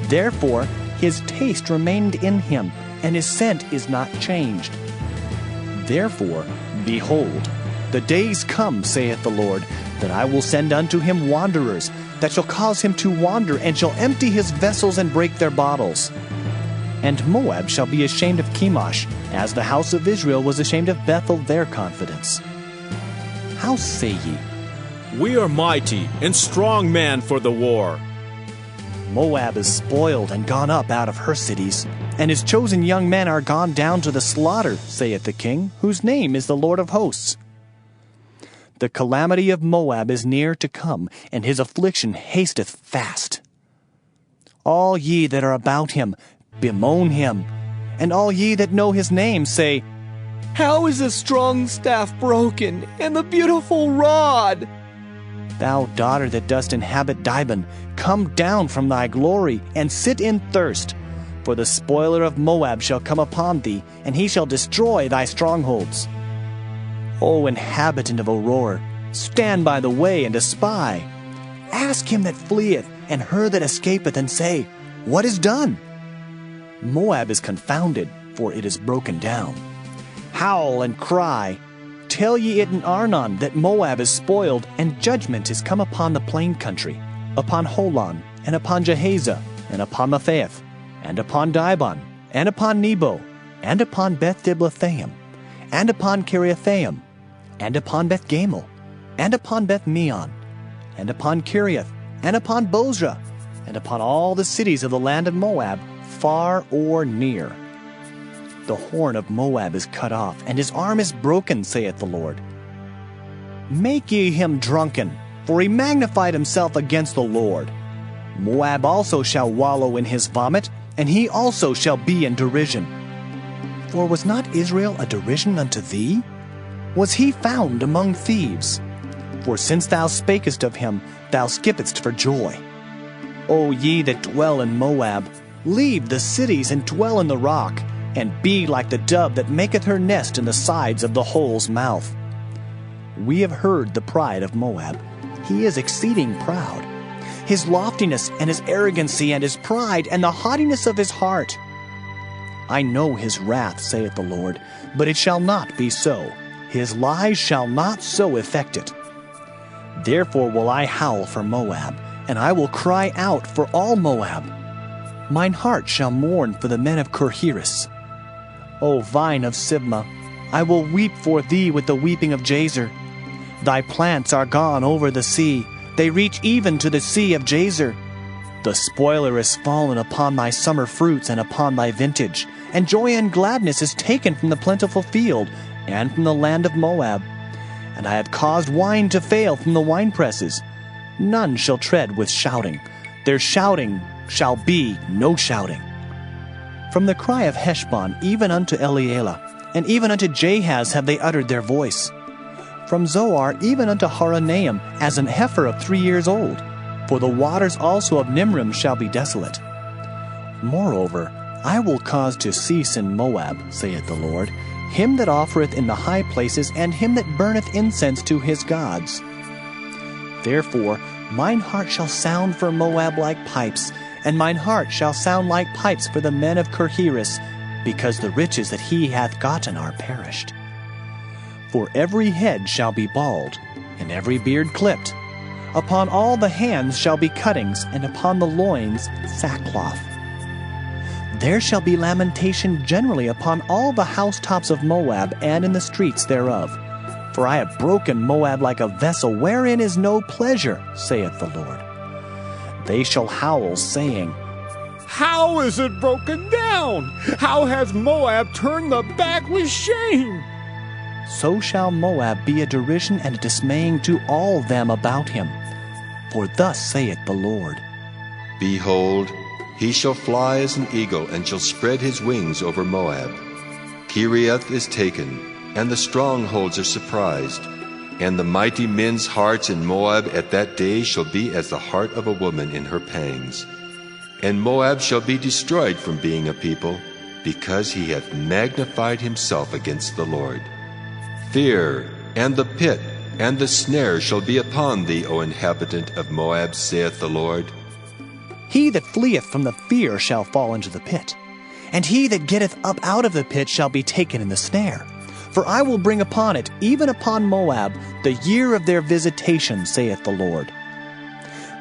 Therefore his taste remained in him, and his scent is not changed. Therefore, behold, the days come, saith the Lord, that I will send unto him wanderers, that shall cause him to wander, and shall empty his vessels and break their bottles. And Moab shall be ashamed of Chemosh, as the house of Israel was ashamed of Bethel their confidence. How say ye? We are mighty and strong men for the war. Moab is spoiled and gone up out of her cities, and his chosen young men are gone down to the slaughter, saith the king, whose name is the Lord of hosts. The calamity of Moab is near to come, and his affliction hasteth fast. All ye that are about him, bemoan him, and all ye that know his name say, How is the strong staff broken, and the beautiful rod? Thou daughter that dost inhabit Dibon, come down from thy glory, and sit in thirst. For the spoiler of Moab shall come upon thee, and he shall destroy thy strongholds. O inhabitant of Aurora, stand by the way and espy. Ask him that fleeth, and her that escapeth, and say, What is done? Moab is confounded, for it is broken down. Howl and cry. Tell ye it in Arnon that Moab is spoiled, and judgment is come upon the plain country, upon Holon, and upon Jahazah, and upon Mephaeth, and upon Dibon, and upon Nebo, and upon Beth-Diblathaim, and upon Kiriathaim, and upon Beth-Gamel, and upon Beth-Meon, and upon Kiriath, and upon Bozrah, and upon all the cities of the land of Moab, far or near. The horn of Moab is cut off, and his arm is broken, saith the Lord. Make ye him drunken, for he magnified himself against the Lord. Moab also shall wallow in his vomit, and he also shall be in derision. For was not Israel a derision unto thee? Was he found among thieves? For since thou spakest of him, thou skippedst for joy. O ye that dwell in Moab, leave the cities and dwell in the rock, and be like the dove that maketh her nest in the sides of the hole's mouth. We have heard the pride of Moab. He is exceeding proud. His loftiness and his arrogancy and his pride and the haughtiness of his heart. I know his wrath, saith the Lord, but it shall not be so. His lies shall not so effect it. Therefore will I howl for Moab, and I will cry out for all Moab. Mine heart shall mourn for the men of Kirheres. O vine of Sibmah, I will weep for thee with the weeping of Jazer. Thy plants are gone over the sea, they reach even to the sea of Jazer. The spoiler is fallen upon thy summer fruits and upon thy vintage, and joy and gladness is taken from the plentiful field and from the land of Moab. And I have caused wine to fail from the winepresses. None shall tread with shouting. Their shouting shall be no shouting. From the cry of Heshbon even unto Elealeh, and even unto Jahaz have they uttered their voice. From Zoar even unto Horonaim, as an heifer of 3 years old. For the waters also of Nimrim shall be desolate. Moreover, I will cause to cease in Moab, saith the Lord, him that offereth in the high places, and him that burneth incense to his gods. Therefore mine heart shall sound for Moab like pipes, and mine heart shall sound like pipes for the men of Kirheres, because the riches that he hath gotten are perished. For every head shall be bald, and every beard clipped. Upon all the hands shall be cuttings, and upon the loins sackcloth. There shall be lamentation generally upon all the housetops of Moab, and in the streets thereof. For I have broken Moab like a vessel wherein is no pleasure, saith the Lord. They shall howl, saying, How is it broken down? How has Moab turned the back with shame? So shall Moab be a derision and a dismaying to all them about him. For thus saith the Lord. Behold, he shall fly as an eagle, and shall spread his wings over Moab. Kiriath is taken, and the strongholds are surprised. And the mighty men's hearts in Moab at that day shall be as the heart of a woman in her pangs. And Moab shall be destroyed from being a people, because he hath magnified himself against the Lord. Fear, and the pit, and the snare shall be upon thee, O inhabitant of Moab, saith the Lord. He that fleeth from the fear shall fall into the pit, and he that getteth up out of the pit shall be taken in the snare. For I will bring upon it, even upon Moab, the year of their visitation, saith the Lord.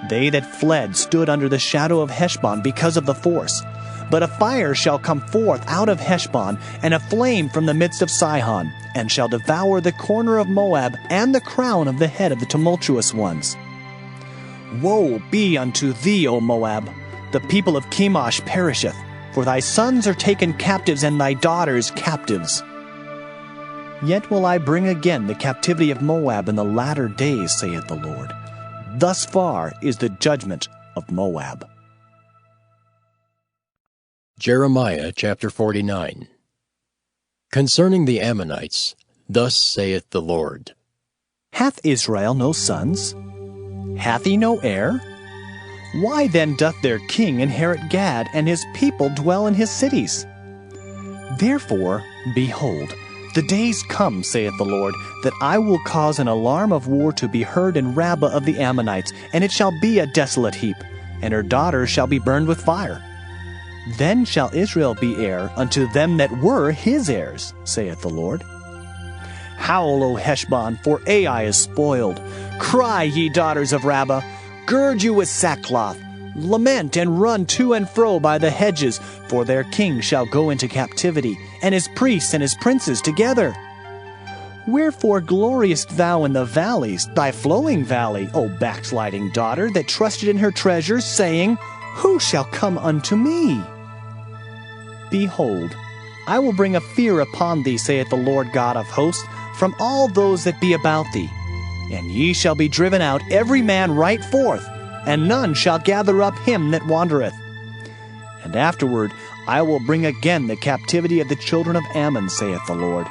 They that fled stood under the shadow of Heshbon because of the force. But a fire shall come forth out of Heshbon, and a flame from the midst of Sihon, and shall devour the corner of Moab, and the crown of the head of the tumultuous ones. Woe be unto thee, O Moab! The people of Chemosh perisheth, for thy sons are taken captives, and thy daughters captives. Yet will I bring again the captivity of Moab in the latter days, saith the Lord. Thus far is the judgment of Moab. Jeremiah chapter 49. Concerning the Ammonites, thus saith the Lord. Hath Israel no sons? Hath he no heir? Why then doth their king inherit Gad, and his people dwell in his cities? Therefore, behold, the days come, saith the Lord, that I will cause an alarm of war to be heard in Rabbah of the Ammonites, and it shall be a desolate heap, and her daughters shall be burned with fire. Then shall Israel be heir unto them that were his heirs, saith the Lord. Howl, O Heshbon, for Ai is spoiled. Cry, ye daughters of Rabbah, gird you with sackcloth. Lament and run to and fro by the hedges, for their king shall go into captivity, and his priests and his princes together. Wherefore gloriest thou in the valleys, thy flowing valley, O backsliding daughter, that trusted in her treasures, saying, Who shall come unto me? Behold, I will bring a fear upon thee, saith the Lord God of hosts, from all those that be about thee. And ye shall be driven out every man right forth, and none shall gather up him that wandereth. And afterward I will bring again the captivity of the children of Ammon, saith the Lord.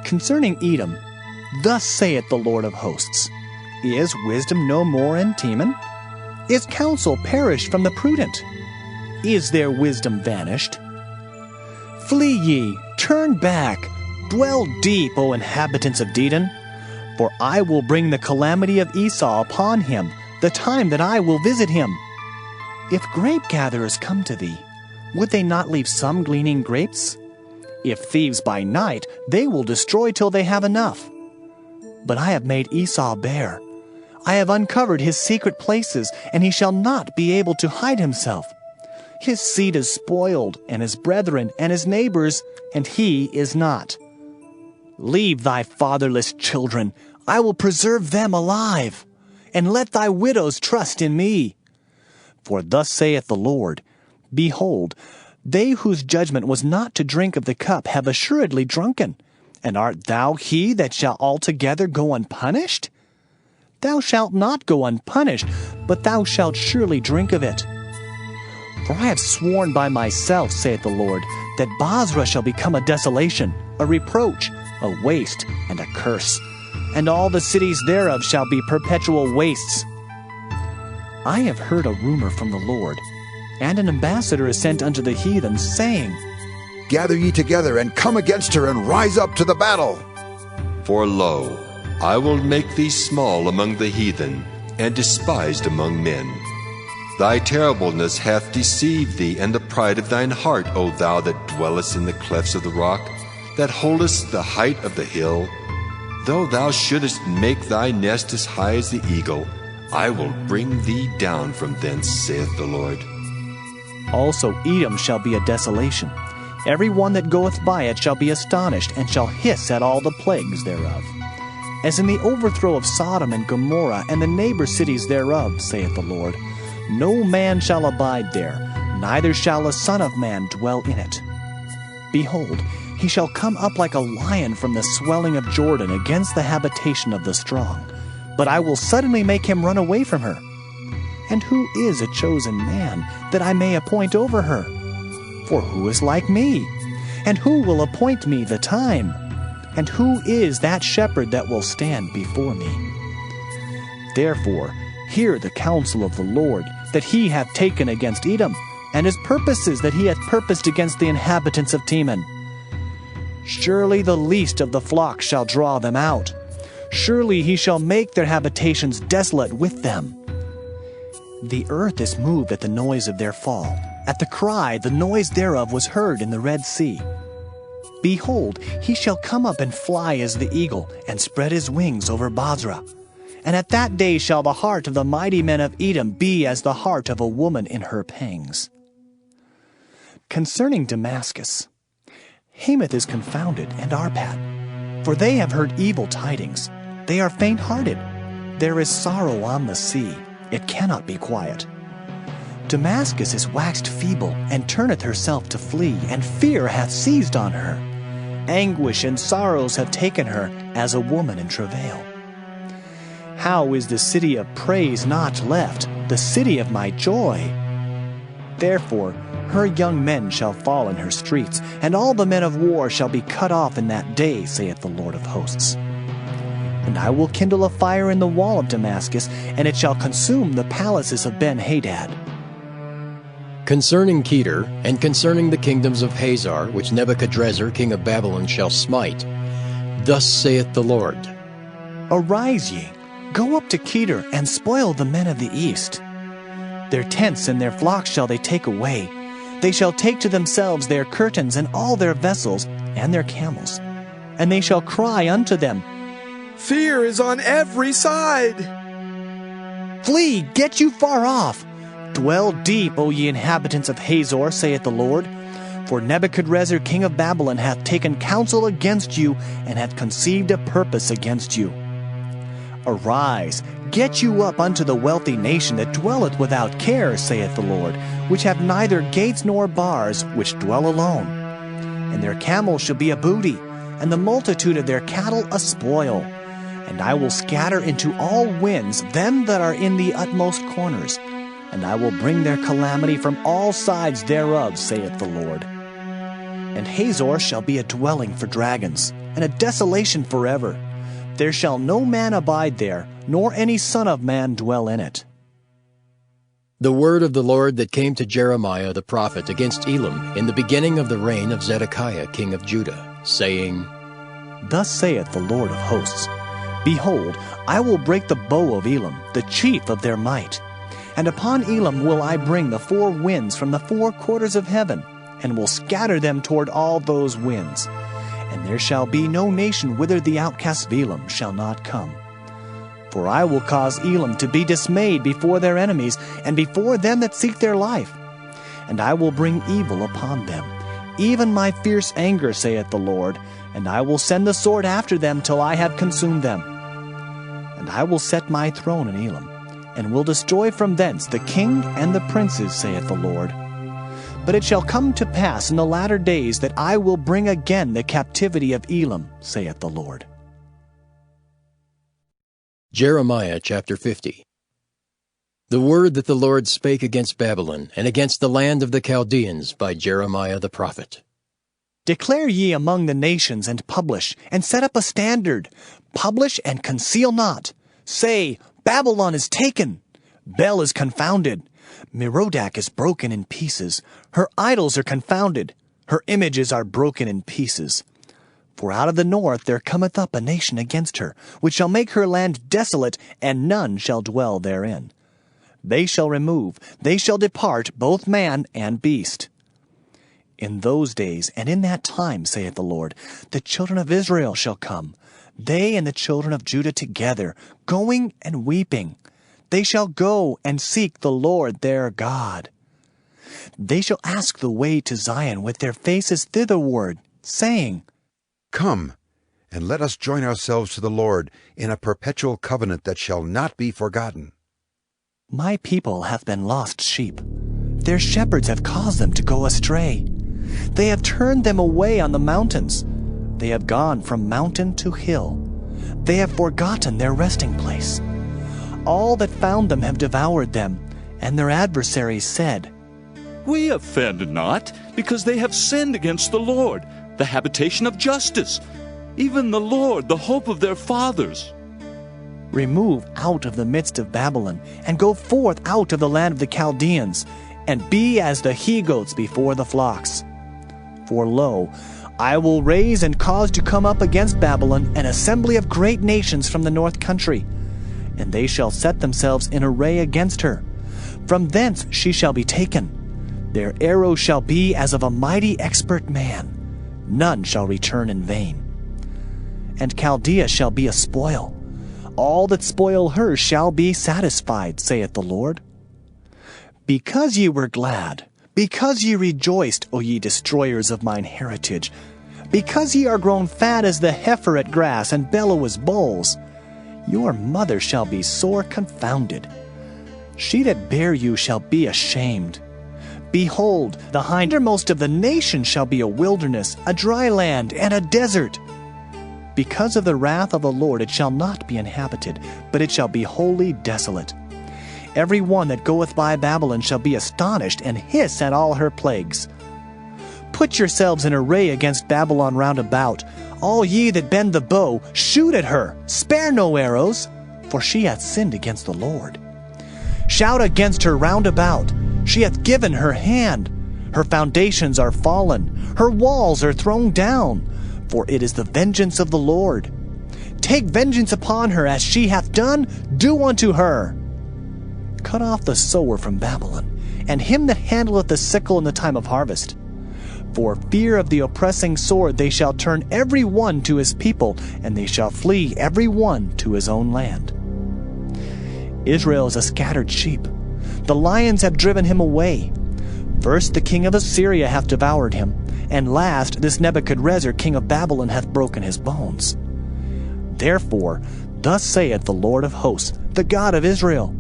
Concerning Edom, thus saith the Lord of hosts, Is wisdom no more in Teman? Is counsel perished from the prudent? Is their wisdom vanished? Flee ye, turn back, dwell deep, O inhabitants of Dedan, for I will bring the calamity of Esau upon him, the time that I will visit him. If grape-gatherers come to thee, would they not leave some gleaning grapes? If thieves by night, they will destroy till they have enough. But I have made Esau bare. I have uncovered his secret places, and he shall not be able to hide himself. His seed is spoiled, and his brethren, and his neighbors, and he is not. Leave thy fatherless children, I will preserve them alive, and let thy widows trust in me. For thus saith the Lord, Behold, they whose judgment was not to drink of the cup have assuredly drunken. And art thou he that shall altogether go unpunished? Thou shalt not go unpunished, but thou shalt surely drink of it. For I have sworn by myself, saith the Lord, that Bozrah shall become a desolation, a reproach, a waste, and a curse, and all the cities thereof shall be perpetual wastes. I have heard a rumor from the Lord, and an ambassador is sent unto the heathen, saying, Gather ye together, and come against her, and rise up to the battle. For lo, I will make thee small among the heathen, and despised among men. Thy terribleness hath deceived thee, and the pride of thine heart, O thou that dwellest in the clefts of the rock, that holdest the height of the hill. Though thou shouldest make thy nest as high as the eagle, I will bring thee down from thence, saith the Lord. Also Edom shall be a desolation. Every one that goeth by it shall be astonished, and shall hiss at all the plagues thereof. As in the overthrow of Sodom and Gomorrah, and the neighbor cities thereof, saith the Lord, no man shall abide there, neither shall a son of man dwell in it. Behold, he shall come up like a lion from the swelling of Jordan against the habitation of the strong. But I will suddenly make him run away from her. And who is a chosen man, that I may appoint over her? For who is like me? And who will appoint me the time? And who is that shepherd that will stand before me? Therefore, hear the counsel of the Lord, that he hath taken against Edom, and his purposes that he hath purposed against the inhabitants of Teman. Surely the least of the flock shall draw them out. Surely he shall make their habitations desolate with them. The earth is moved at the noise of their fall. At the cry, the noise thereof was heard in the Red Sea. Behold, he shall come up and fly as the eagle, and spread his wings over Bozrah. And at that day shall the heart of the mighty men of Edom be as the heart of a woman in her pangs. Concerning Damascus, Hamath is confounded, and Arpad, for they have heard evil tidings. They are faint-hearted. There is sorrow on the sea. It cannot be quiet. Damascus is waxed feeble, and turneth herself to flee, and fear hath seized on her. Anguish and sorrows have taken her, as a woman in travail. How is the city of praise not left, the city of my joy? Therefore her young men shall fall in her streets, and all the men of war shall be cut off in that day, saith the Lord of hosts. And I will kindle a fire in the wall of Damascus, and it shall consume the palaces of Ben-Hadad. Concerning Kedar, and concerning the kingdoms of Hazar, which Nebuchadrezzar king of Babylon shall smite, thus saith the Lord, Arise ye, go up to Kedar, and spoil the men of the east. Their tents and their flocks shall they take away. They shall take to themselves their curtains and all their vessels and their camels. And they shall cry unto them, Fear is on every side. Flee, get you far off. Dwell deep, O ye inhabitants of Hazor, saith the Lord. For Nebuchadrezzar king of Babylon hath taken counsel against you, and hath conceived a purpose against you. Arise, get you up unto the wealthy nation that dwelleth without care, saith the Lord, which have neither gates nor bars, which dwell alone. And their camels shall be a booty, and the multitude of their cattle a spoil. And I will scatter into all winds them that are in the utmost corners, and I will bring their calamity from all sides thereof, saith the Lord. And Hazor shall be a dwelling for dragons, and a desolation forever. There shall no man abide there, nor any son of man dwell in it. The word of the Lord that came to Jeremiah the prophet against Elam in the beginning of the reign of Zedekiah king of Judah, saying, Thus saith the Lord of hosts, Behold, I will break the bow of Elam, the chief of their might. And upon Elam will I bring the four winds from the four quarters of heaven, and will scatter them toward all those winds. And there shall be no nation whither the outcasts of Elam shall not come. For I will cause Elam to be dismayed before their enemies, and before them that seek their life. and I will bring evil upon them, even my fierce anger, saith the Lord, and I will send the sword after them till I have consumed them. And I will set my throne in Elam, and will destroy from thence the king and the princes, saith the Lord. But it shall come to pass in the latter days that I will bring again the captivity of Elam, saith the Lord. Jeremiah chapter 50. The word that the Lord spake against Babylon, and against the land of the Chaldeans, by Jeremiah the prophet. Declare ye among the nations, and publish, and set up a standard. Publish and conceal not. Say, Babylon is taken. Bel is confounded. Merodach is broken in pieces. Her idols are confounded. Her images are broken in pieces. For out of the north there cometh up a nation against her, which shall make her land desolate, and none shall dwell therein. They shall remove, they shall depart, both man and beast. In those days and in that time, saith the Lord, the children of Israel shall come, they and the children of Judah together, going and weeping. They shall go and seek the Lord their God. They shall ask the way to Zion with their faces thitherward, saying, Come, and let us join ourselves to the Lord in a perpetual covenant that shall not be forgotten. My people hath been lost sheep. Their shepherds have caused them to go astray. They have turned them away on the mountains. They have gone from mountain to hill. They have forgotten their resting place. All that found them have devoured them, and their adversaries said, We offend not, because they have sinned against the Lord, the habitation of justice, even the Lord, the hope of their fathers. Remove out of the midst of Babylon, and go forth out of the land of the Chaldeans, and be as the he-goats before the flocks. For lo, I will raise and cause to come up against Babylon an assembly of great nations from the north country, and they shall set themselves in array against her. From thence she shall be taken. Their arrows shall be as of a mighty expert man. None shall return in vain. And Chaldea shall be a spoil. All that spoil her shall be satisfied, saith the Lord. Because ye were glad, because ye rejoiced, O ye destroyers of mine heritage, because ye are grown fat as the heifer at grass, and bellow as bulls, your mother shall be sore confounded. She that bare you shall be ashamed. Behold, the hindermost of the nations shall be a wilderness, a dry land, and a desert. Because of the wrath of the Lord it shall not be inhabited, but it shall be wholly desolate. Every one that goeth by Babylon shall be astonished, and hiss at all her plagues. Put yourselves in array against Babylon round about. All ye that bend the bow, shoot at her, spare no arrows, for she hath sinned against the Lord. Shout against her round about. She hath given her hand. Her foundations are fallen. Her walls are thrown down. For it is the vengeance of the Lord. Take vengeance upon her, as she hath done, do unto her. Cut off the sower from Babylon, and him that handleth the sickle in the time of harvest. For fear of the oppressing sword they shall turn every one to his people, and they shall flee every one to his own land. Israel is a scattered sheep. The lions have driven him away. First the king of Assyria hath devoured him, and last this Nebuchadrezzar king of Babylon hath broken his bones. Therefore, thus saith the Lord of hosts, the God of Israel,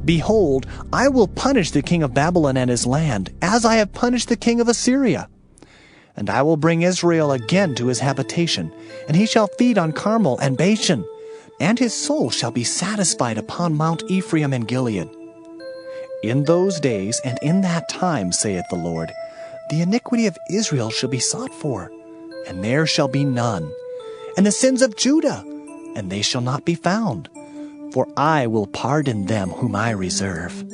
Behold, I will punish the king of Babylon and his land, as I have punished the king of Assyria. And I will bring Israel again to his habitation, and he shall feed on Carmel and Bashan, and his soul shall be satisfied upon Mount Ephraim and Gilead. In those days and in that time, saith the Lord, the iniquity of Israel shall be sought for, and there shall be none, and the sins of Judah, and they shall not be found, for I will pardon them whom I reserve.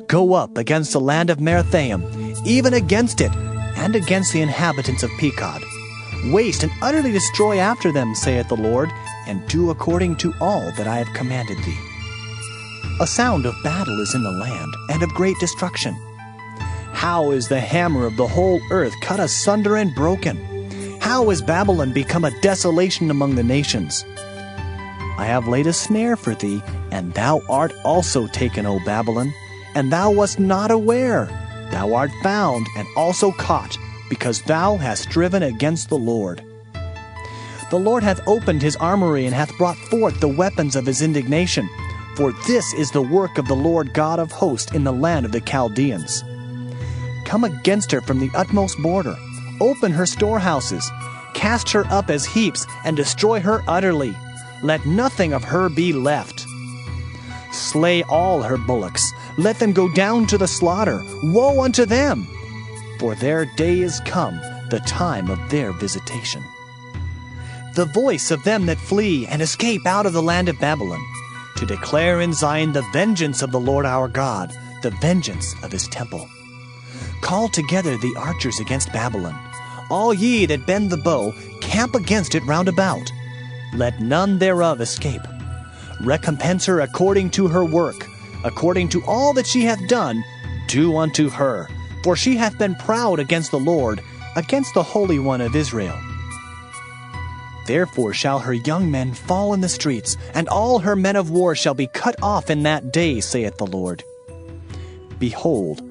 Go up against the land of Merathaim, even against it, and against the inhabitants of Pekod. Waste and utterly destroy after them, saith the Lord, and do according to all that I have commanded thee. A sound of battle is in the land, and of great destruction. How is the hammer of the whole earth cut asunder and broken? How is Babylon become a desolation among the nations? I have laid a snare for thee, and thou art also taken, O Babylon, and thou wast not aware. Thou art found and also caught, because thou hast striven against the Lord. The Lord hath opened his armory, and hath brought forth the weapons of his indignation. For this is the work of the Lord God of hosts in the land of the Chaldeans. Come against her from the utmost border. Open her storehouses. Cast her up as heaps, and destroy her utterly. Let nothing of her be left. Slay all her bullocks. Let them go down to the slaughter. Woe unto them! For their day is come, the time of their visitation. The voice of them that flee and escape out of the land of Babylon, to declare in Zion the vengeance of the Lord our God, the vengeance of his temple. Call together the archers against Babylon. All ye that bend the bow, camp against it round about. Let none thereof escape. Recompense her according to her work, according to all that she hath done, do unto her. For she hath been proud against the Lord, against the Holy One of Israel. Therefore shall her young men fall in the streets, and all her men of war shall be cut off in that day, saith the Lord. Behold,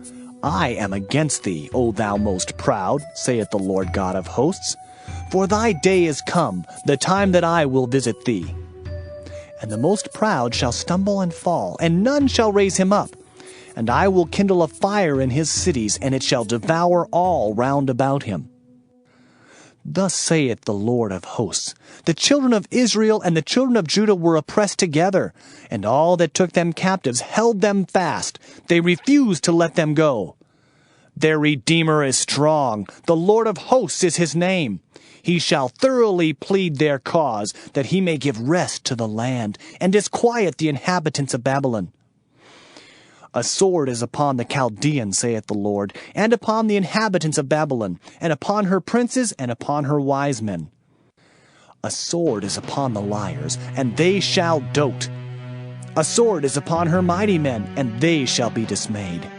I am against thee, O thou most proud, saith the Lord God of hosts. For thy day is come, the time that I will visit thee. And the most proud shall stumble and fall, and none shall raise him up. And I will kindle a fire in his cities, and it shall devour all round about him. Thus saith the Lord of hosts, the children of Israel and the children of Judah were oppressed together, and all that took them captives held them fast. They refused to let them go. Their Redeemer is strong, the Lord of hosts is his name. He shall thoroughly plead their cause, that he may give rest to the land, and disquiet the inhabitants of Babylon. A sword is upon the Chaldeans, saith the Lord, and upon the inhabitants of Babylon, and upon her princes, and upon her wise men. A sword is upon the liars, and they shall dote. A sword is upon her mighty men, and they shall be dismayed.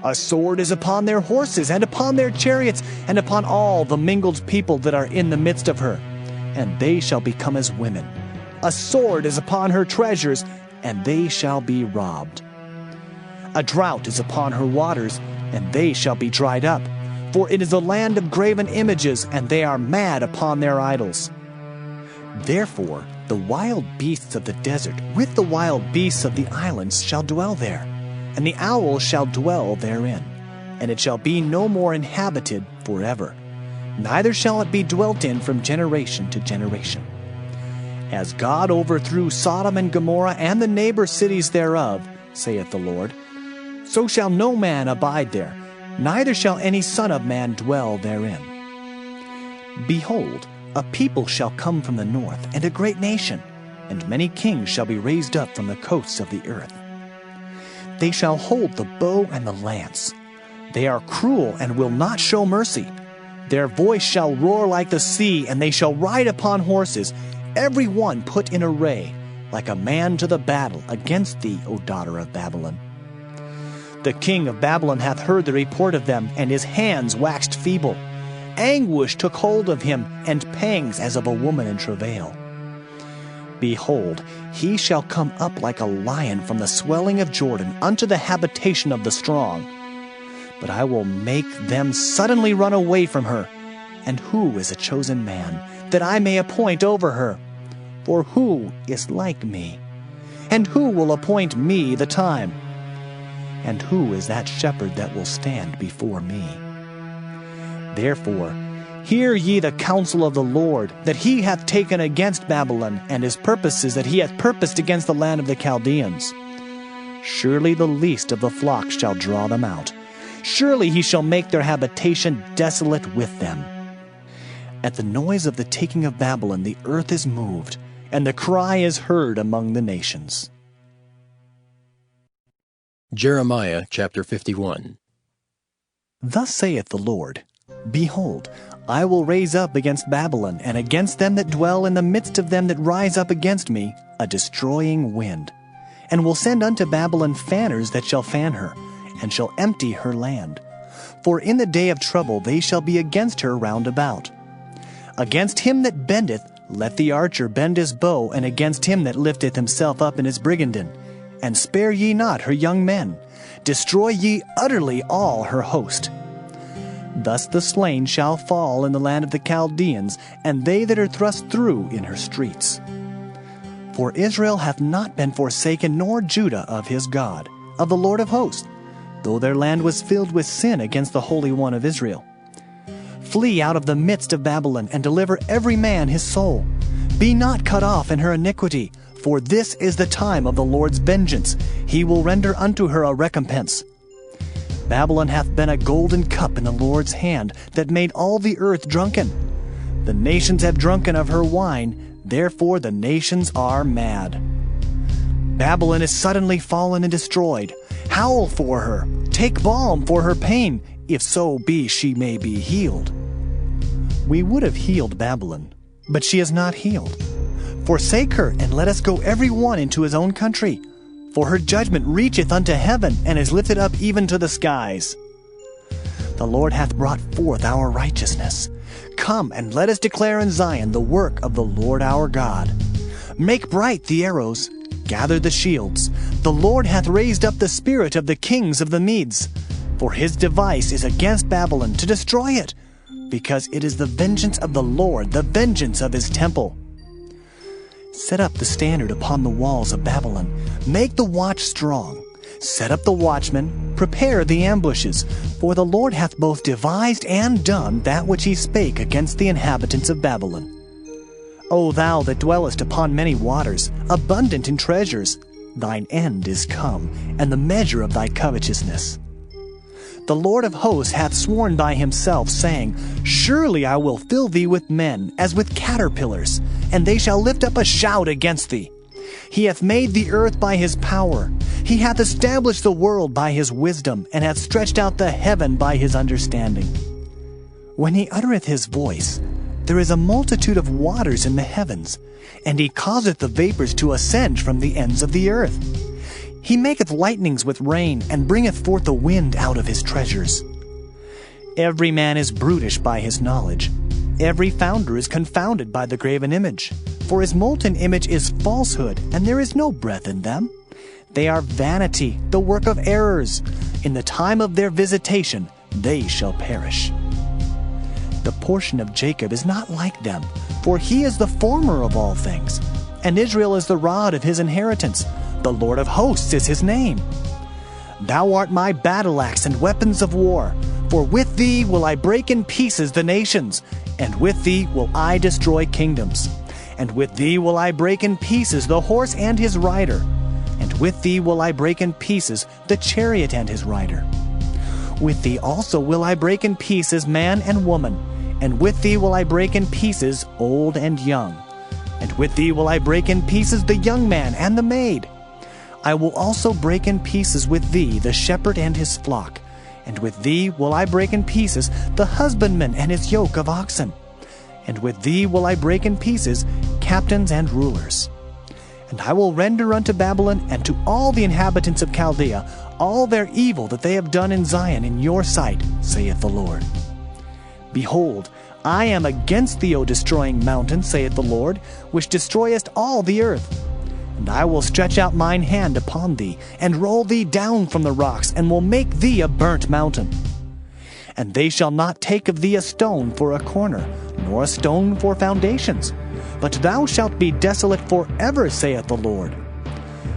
A sword is upon their horses, and upon their chariots, and upon all the mingled people that are in the midst of her, and they shall become as women. A sword is upon her treasures, and they shall be robbed. A drought is upon her waters, and they shall be dried up. For it is a land of graven images, and they are mad upon their idols. Therefore the wild beasts of the desert with the wild beasts of the islands shall dwell there, and the owl shall dwell therein, and it shall be no more inhabited forever, neither shall it be dwelt in from generation to generation. As God overthrew Sodom and Gomorrah and the neighbor cities thereof, saith the Lord, so shall no man abide there, neither shall any son of man dwell therein. Behold, a people shall come from the north, and a great nation, and many kings shall be raised up from the coasts of the earth. They shall hold the bow and the lance. They are cruel and will not show mercy. Their voice shall roar like the sea, and they shall ride upon horses, every one put in array, like a man to the battle against thee, O daughter of Babylon. The king of Babylon hath heard the report of them, and his hands waxed feeble. Anguish took hold of him, and pangs as of a woman in travail. Behold, he shall come up like a lion from the swelling of Jordan unto the habitation of the strong. But I will make them suddenly run away from her. And who is a chosen man, that I may appoint over her? For who is like me? And who will appoint me the time? And who is that shepherd that will stand before me? Therefore, hear ye the counsel of the Lord, that he hath taken against Babylon, and his purposes that he hath purposed against the land of the Chaldeans. Surely the least of the flock shall draw them out. Surely he shall make their habitation desolate with them. At the noise of the taking of Babylon the earth is moved, and the cry is heard among the nations. Jeremiah chapter 51. Thus saith the Lord, Behold, I will raise up against Babylon, and against them that dwell in the midst of them that rise up against me, a destroying wind, and will send unto Babylon fanners that shall fan her, and shall empty her land. For in the day of trouble they shall be against her round about. Against him that bendeth, let the archer bend his bow, and against him that lifteth himself up in his brigandine. And spare ye not her young men. destroy ye utterly all her host. Thus the slain shall fall in the land of the Chaldeans, and they that are thrust through in her streets. For Israel hath not been forsaken, nor Judah of his God, of the Lord of hosts, though their land was filled with sin against the Holy One of Israel. Flee out of the midst of Babylon, and deliver every man his soul. Be not cut off in her iniquity, for this is the time of the Lord's vengeance. He will render unto her a recompense. Babylon hath been a golden cup in the Lord's hand, that made all the earth drunken. The nations have drunken of her wine, therefore the nations are mad. Babylon is suddenly fallen and destroyed. Howl for her, take balm for her pain, if so be she may be healed. We would have healed Babylon, but she is not healed. Forsake her, and let us go every one into his own country. For her judgment reacheth unto heaven, and is lifted up even to the skies. The Lord hath brought forth our righteousness. Come, and let us declare in Zion the work of the Lord our God. Make bright the arrows, gather the shields. The Lord hath raised up the spirit of the kings of the Medes. For his device is against Babylon, to destroy it, because it is the vengeance of the Lord, the vengeance of his temple. Set up the standard upon the walls of Babylon. Make the watch strong. Set up the watchmen. Prepare the ambushes. For the Lord hath both devised and done that which he spake against the inhabitants of Babylon. O thou that dwellest upon many waters, abundant in treasures, thine end is come, and the measure of thy covetousness. The Lord of hosts hath sworn by himself, saying, Surely I will fill thee with men, as with caterpillars, and they shall lift up a shout against thee. He hath made the earth by his power. He hath established the world by his wisdom, and hath stretched out the heaven by his understanding. When he uttereth his voice, there is a multitude of waters in the heavens, and he causeth the vapors to ascend from the ends of the earth. He maketh lightnings with rain, and bringeth forth the wind out of his treasures. Every man is brutish by his knowledge. Every founder is confounded by the graven image. For his molten image is falsehood, and there is no breath in them. They are vanity, the work of errors. In the time of their visitation, they shall perish. The portion of Jacob is not like them, for he is the former of all things, and Israel is the rod of his inheritance. The Lord of hosts is his name. Thou art my battle axe and weapons of war, for with thee will I break in pieces the nations, and with thee will I destroy kingdoms. And with thee will I break in pieces the horse and his rider, and with thee will I break in pieces the chariot and his rider. With thee also will I break in pieces man and woman, and with thee will I break in pieces old and young. And with thee will I break in pieces the young man and the maid. I will also break in pieces with thee the shepherd and his flock, and with thee will I break in pieces the husbandman and his yoke of oxen. And with thee will I break in pieces captains and rulers. And I will render unto Babylon and to all the inhabitants of Chaldea all their evil that they have done in Zion in your sight, saith the Lord. Behold, I am against thee, O destroying mountain, saith the Lord, which destroyest all the earth. And I will stretch out mine hand upon thee, and roll thee down from the rocks, and will make thee a burnt mountain. And they shall not take of thee a stone for a corner, nor a stone for foundations, but thou shalt be desolate forever, saith the Lord.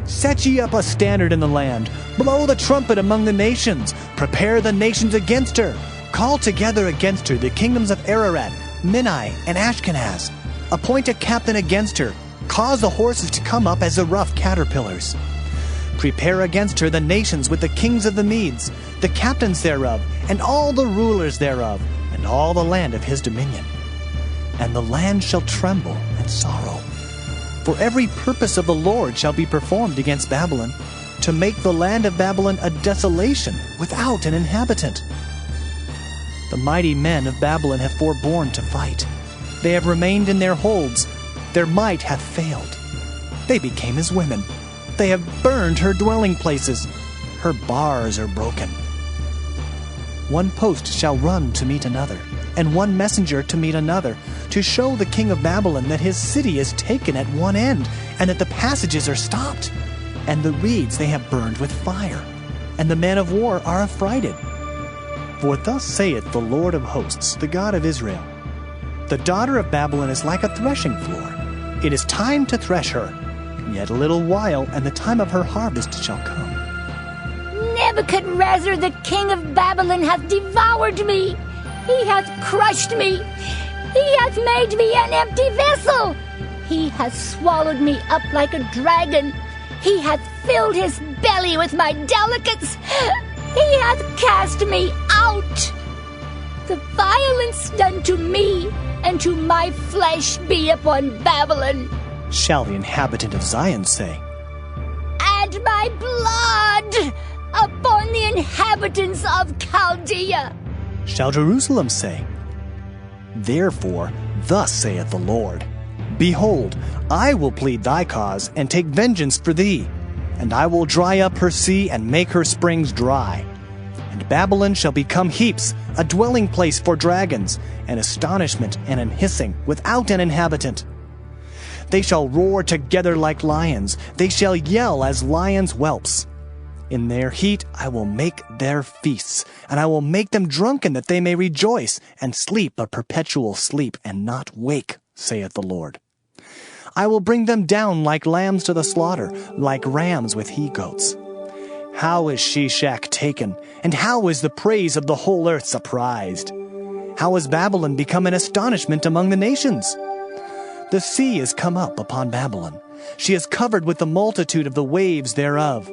Set ye up a standard in the land, blow the trumpet among the nations, prepare the nations against her, call together against her the kingdoms of Ararat, Minai, and Ashkenaz, appoint a captain against her, cause the horses to come up as the rough caterpillars. Prepare against her the nations with the kings of the Medes, the captains thereof, and all the rulers thereof, and all the land of his dominion. And the land shall tremble and sorrow. For every purpose of the Lord shall be performed against Babylon, to make the land of Babylon a desolation without an inhabitant. The mighty men of Babylon have forborne to fight. They have remained in their holds. Their might hath failed. They became as women. They have burned her dwelling places. Her bars are broken. One post shall run to meet another, and one messenger to meet another, to show the king of Babylon that his city is taken at one end, and that the passages are stopped, and the reeds they have burned with fire. and the men of war are affrighted. For thus saith the Lord of hosts, the God of Israel, the daughter of Babylon is like a threshing floor. It is time to thresh her. Yet a little while, and the time of her harvest shall come. Nebuchadrezzar, the king of Babylon, hath devoured me. He hath crushed me. He hath made me an empty vessel. He hath swallowed me up like a dragon. He hath filled his belly with my delicates. He hath cast me out. The violence done to me and to my flesh be upon Babylon. Shall the inhabitant of Zion say, And my blood upon the inhabitants of Chaldea. Shall Jerusalem say, Therefore, thus saith the Lord, Behold, I will plead thy cause, and take vengeance for thee, and I will dry up her sea, and make her springs dry. And Babylon shall become heaps, a dwelling place for dragons, an astonishment and an hissing, without an inhabitant. They shall roar together like lions, they shall yell as lions' whelps. In their heat I will make their feasts, and I will make them drunken, that they may rejoice, and sleep a perpetual sleep, and not wake, saith the Lord. I will bring them down like lambs to the slaughter, like rams with he-goats. How is Sheshach taken, and how is the praise of the whole earth surprised? How has Babylon become an astonishment among the nations? The sea is come up upon Babylon. She is covered with the multitude of the waves thereof.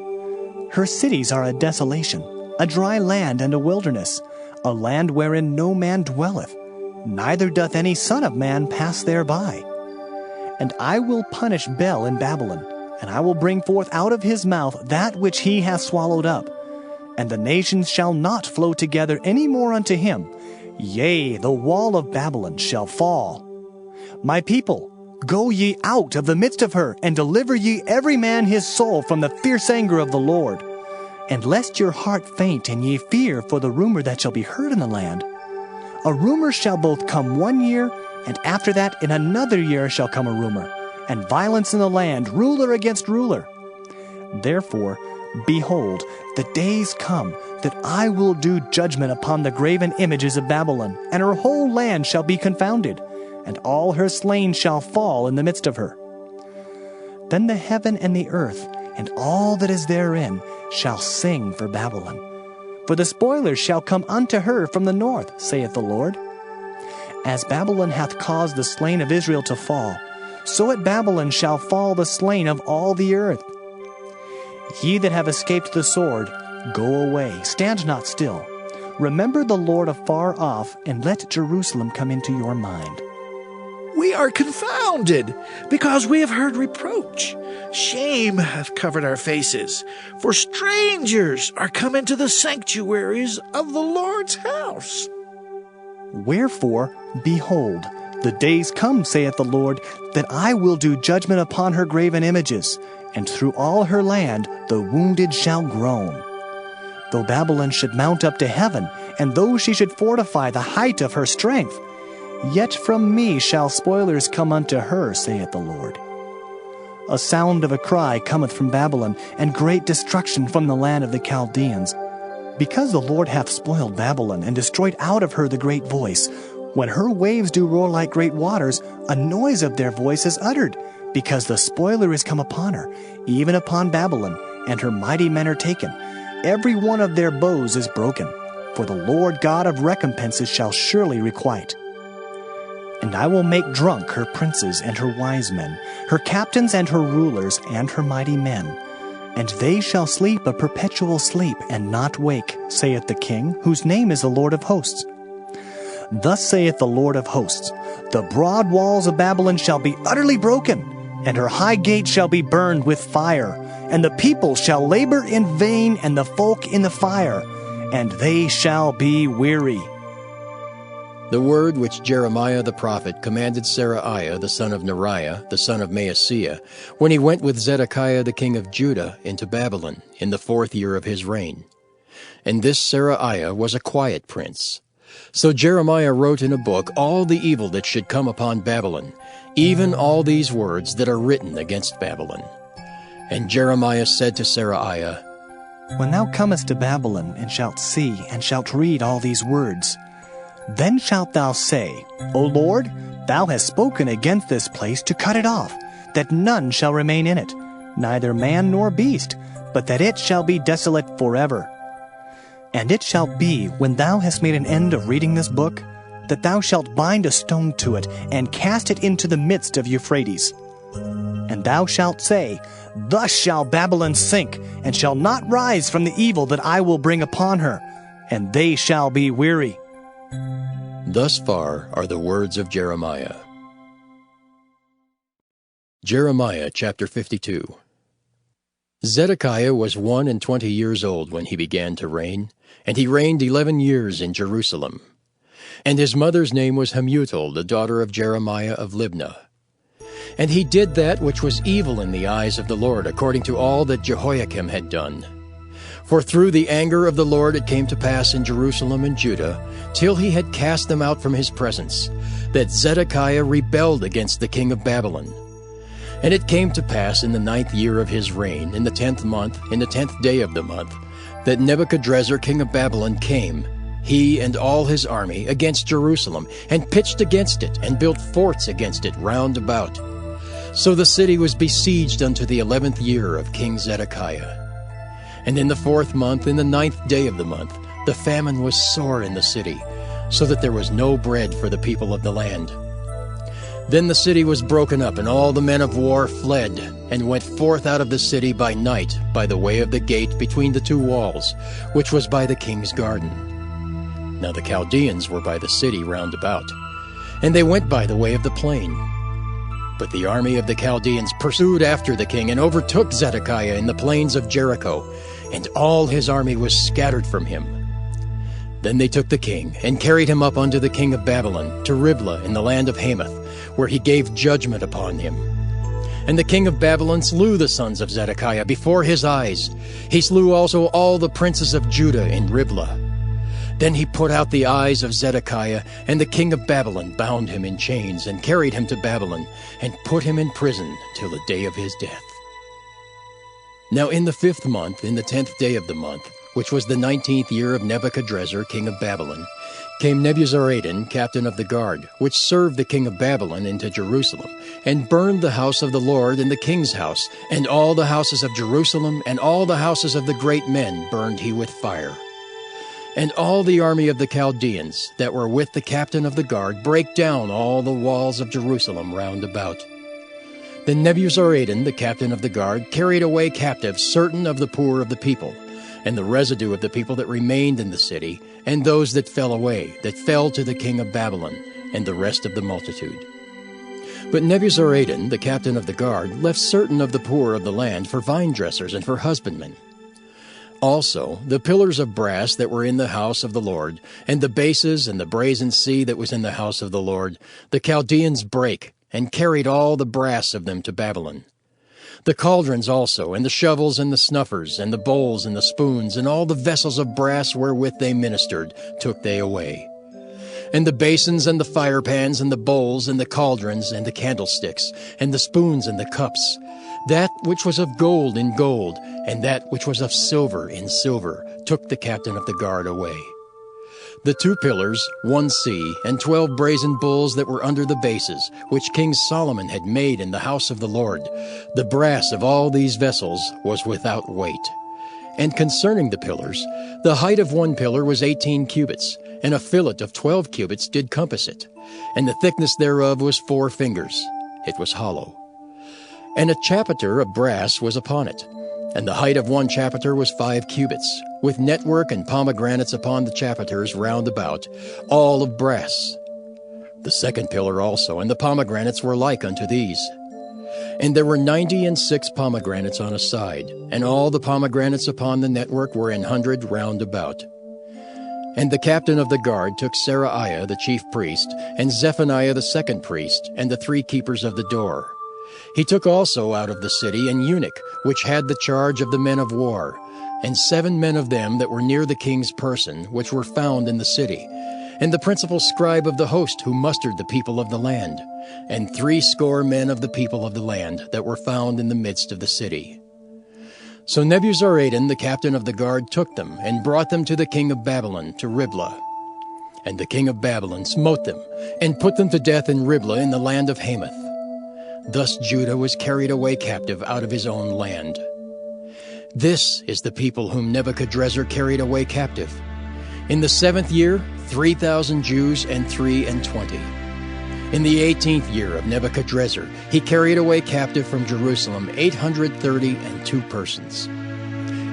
Her cities are a desolation, a dry land and a wilderness, a land wherein no man dwelleth, neither doth any son of man pass thereby. And I will punish Bel in Babylon, and I will bring forth out of his mouth that which he hath swallowed up, and the nations shall not flow together any more unto him. Yea, the wall of Babylon shall fall. My people, go ye out of the midst of her, and deliver ye every man his soul from the fierce anger of the Lord. And lest your heart faint, and ye fear for the rumor that shall be heard in the land. A rumor shall both come 1 year, and after that in another year shall come a rumor, and violence in the land, ruler against ruler. Therefore, behold, the days come that I will do judgment upon the graven images of Babylon, and her whole land shall be confounded, and all her slain shall fall in the midst of her. Then the heaven and the earth, and all that is therein, shall sing for Babylon. For the spoilers shall come unto her from the north, saith the Lord. As Babylon hath caused the slain of Israel to fall, so at Babylon shall fall the slain of all the earth. Ye that have escaped the sword, go away, stand not still. Remember the Lord afar off, and let Jerusalem come into your mind. We are confounded, because we have heard reproach. Shame hath covered our faces, for strangers are come into the sanctuaries of the Lord's house. Wherefore, behold, the days come, saith the Lord, that I will do judgment upon her graven images, and through all her land the wounded shall groan. Though Babylon should mount up to heaven, and though she should fortify the height of her strength, yet from me shall spoilers come unto her, saith the Lord. A sound of a cry cometh from Babylon, and great destruction from the land of the Chaldeans. Because the Lord hath spoiled Babylon, and destroyed out of her the great voice, when her waves do roar like great waters, a noise of their voice is uttered, because the spoiler is come upon her, even upon Babylon, and her mighty men are taken. Every one of their bows is broken, for the Lord God of recompenses shall surely requite. And I will make drunk her princes and her wise men, her captains and her rulers and her mighty men. And they shall sleep a perpetual sleep, and not wake, saith the King, whose name is the Lord of hosts. Thus saith the Lord of hosts, the broad walls of Babylon shall be utterly broken, and her high gate shall be burned with fire, and the people shall labor in vain, and the folk in the fire, and they shall be weary. The word which Jeremiah the prophet commanded Seraiah the son of Neriah, the son of Maaseiah, when he went with Zedekiah the king of Judah into Babylon in the 4th year of his reign. And this Seraiah was a quiet prince. So Jeremiah wrote in a book all the evil that should come upon Babylon, even all these words that are written against Babylon. And Jeremiah said to Seraiah, When thou comest to Babylon, and shalt see, and shalt read all these words, then shalt thou say, O Lord, thou hast spoken against this place to cut it off, that none shall remain in it, neither man nor beast, but that it shall be desolate forever. And it shall be, when thou hast made an end of reading this book, that thou shalt bind a stone to it, and cast it into the midst of Euphrates. And thou shalt say, Thus shall Babylon sink, and shall not rise from the evil that I will bring upon her, and they shall be weary. Thus far are the words of Jeremiah. Jeremiah chapter 52. Zedekiah was 21 years old when he began to reign, and he reigned 11 years in Jerusalem. And his mother's name was Hamutal, the daughter of Jeremiah of Libnah. And he did that which was evil in the eyes of the Lord, according to all that Jehoiakim had done. For through the anger of the Lord it came to pass in Jerusalem and Judah, till he had cast them out from his presence, that Zedekiah rebelled against the king of Babylon. And it came to pass in the 9th year of his reign, in the 10th month, in the 10th day of the month, that Nebuchadrezzar king of Babylon came, he and all his army, against Jerusalem, and pitched against it, and built forts against it round about. So the city was besieged unto the 11th year of King Zedekiah. And in the 4th month, in the 9th day of the month, the famine was sore in the city, so that there was no bread for the people of the land. Then the city was broken up, and all the men of war fled, and went forth out of the city by night, by the way of the gate between the two walls, which was by the king's garden. Now the Chaldeans were by the city round about, and they went by the way of the plain. But the army of the Chaldeans pursued after the king, and overtook Zedekiah in the plains of Jericho, and all his army was scattered from him. Then they took the king, and carried him up unto the king of Babylon, to Riblah in the land of Hamath, where he gave judgment upon him. And the king of Babylon slew the sons of Zedekiah before his eyes. He slew also all the princes of Judah in Riblah. Then he put out the eyes of Zedekiah, and the king of Babylon bound him in chains, and carried him to Babylon, and put him in prison till the day of his death. Now in the 5th month, in the 10th day of the month, which was the 19th year of Nebuchadrezzar king of Babylon, came Nebuzaradan, captain of the guard, which served the king of Babylon, into Jerusalem, and burned the house of the Lord and the king's house, and all the houses of Jerusalem, and all the houses of the great men burned he with fire. And all the army of the Chaldeans that were with the captain of the guard brake down all the walls of Jerusalem round about. Then Nebuzaradan, the captain of the guard, carried away captive certain of the poor of the people, and the residue of the people that remained in the city, and those that fell away, that fell to the king of Babylon, and the rest of the multitude. But Nebuzaradan, the captain of the guard, left certain of the poor of the land for vine dressers and for husbandmen. Also the pillars of brass that were in the house of the Lord, and the bases and the brazen sea that was in the house of the Lord, the Chaldeans brake, and carried all the brass of them to Babylon. The cauldrons also, and the shovels, and the snuffers, and the bowls, and the spoons, and all the vessels of brass wherewith they ministered, took they away. And the basins, and the firepans, and the bowls, and the cauldrons, and the candlesticks, and the spoons, and the cups, that which was of gold in gold, and that which was of silver in silver, took the captain of the guard away. The 2 pillars, 1 sea, and 12 brazen bulls that were under the bases, which King Solomon had made in the house of the Lord, the brass of all these vessels was without weight. And concerning the pillars, the height of 1 pillar was 18 cubits, and a fillet of 12 cubits did compass it, and the thickness thereof was 4 fingers. It was hollow. And a chapiter of brass was upon it, and the height of 1 chapiter was 5 cubits, with network and pomegranates upon the chapiters round about, all of brass. The 2nd pillar also, and the pomegranates were like unto these. And there were 96 pomegranates on a side, and all the pomegranates upon the network were 100 round about. And the captain of the guard took Seraiah the chief priest, and Zephaniah the 2nd priest, and the 3 keepers of the door. He took also out of the city an eunuch, which had the charge of the men of war, and 7 men of them that were near the king's person, which were found in the city, and the principal scribe of the host who mustered the people of the land, and 80 men of the people of the land that were found in the midst of the city. So Nebuzaradan, the captain of the guard, took them and brought them to the king of Babylon, to Riblah. And the king of Babylon smote them, and put them to death in Riblah in the land of Hamath. Thus Judah was carried away captive out of his own land. This is the people whom Nebuchadrezzar carried away captive. In the 7th year, 3,000 Jews and 23. In the 18th year of Nebuchadrezzar, he carried away captive from Jerusalem 832 persons.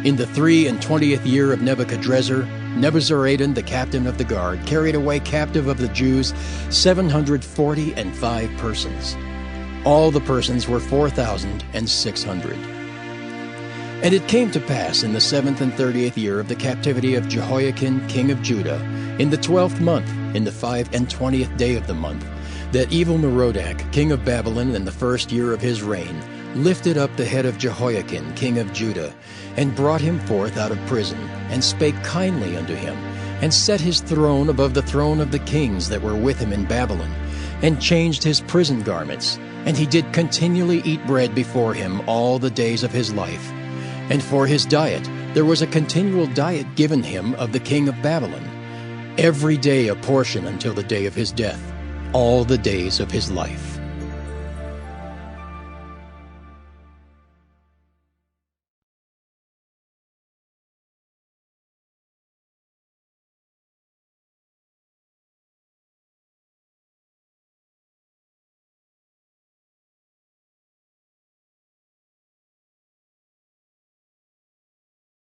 In the 23rd year of Nebuchadrezzar, Nebuzaradan, the captain of the guard, carried away captive of the Jews 745 persons. All the persons were 4,600. And it came to pass in the 7th and 30th year of the captivity of Jehoiakim, king of Judah, in the 12th month, in the 25th day of the month, that Evil-Merodach, king of Babylon, in the 1st year of his reign, lifted up the head of Jehoiakim, king of Judah, and brought him forth out of prison, and spake kindly unto him, and set his throne above the throne of the kings that were with him in Babylon, and changed his prison garments, and he did continually eat bread before him all the days of his life. And for his diet there was a continual diet given him of the king of Babylon, every day a portion until the day of his death, all the days of his life.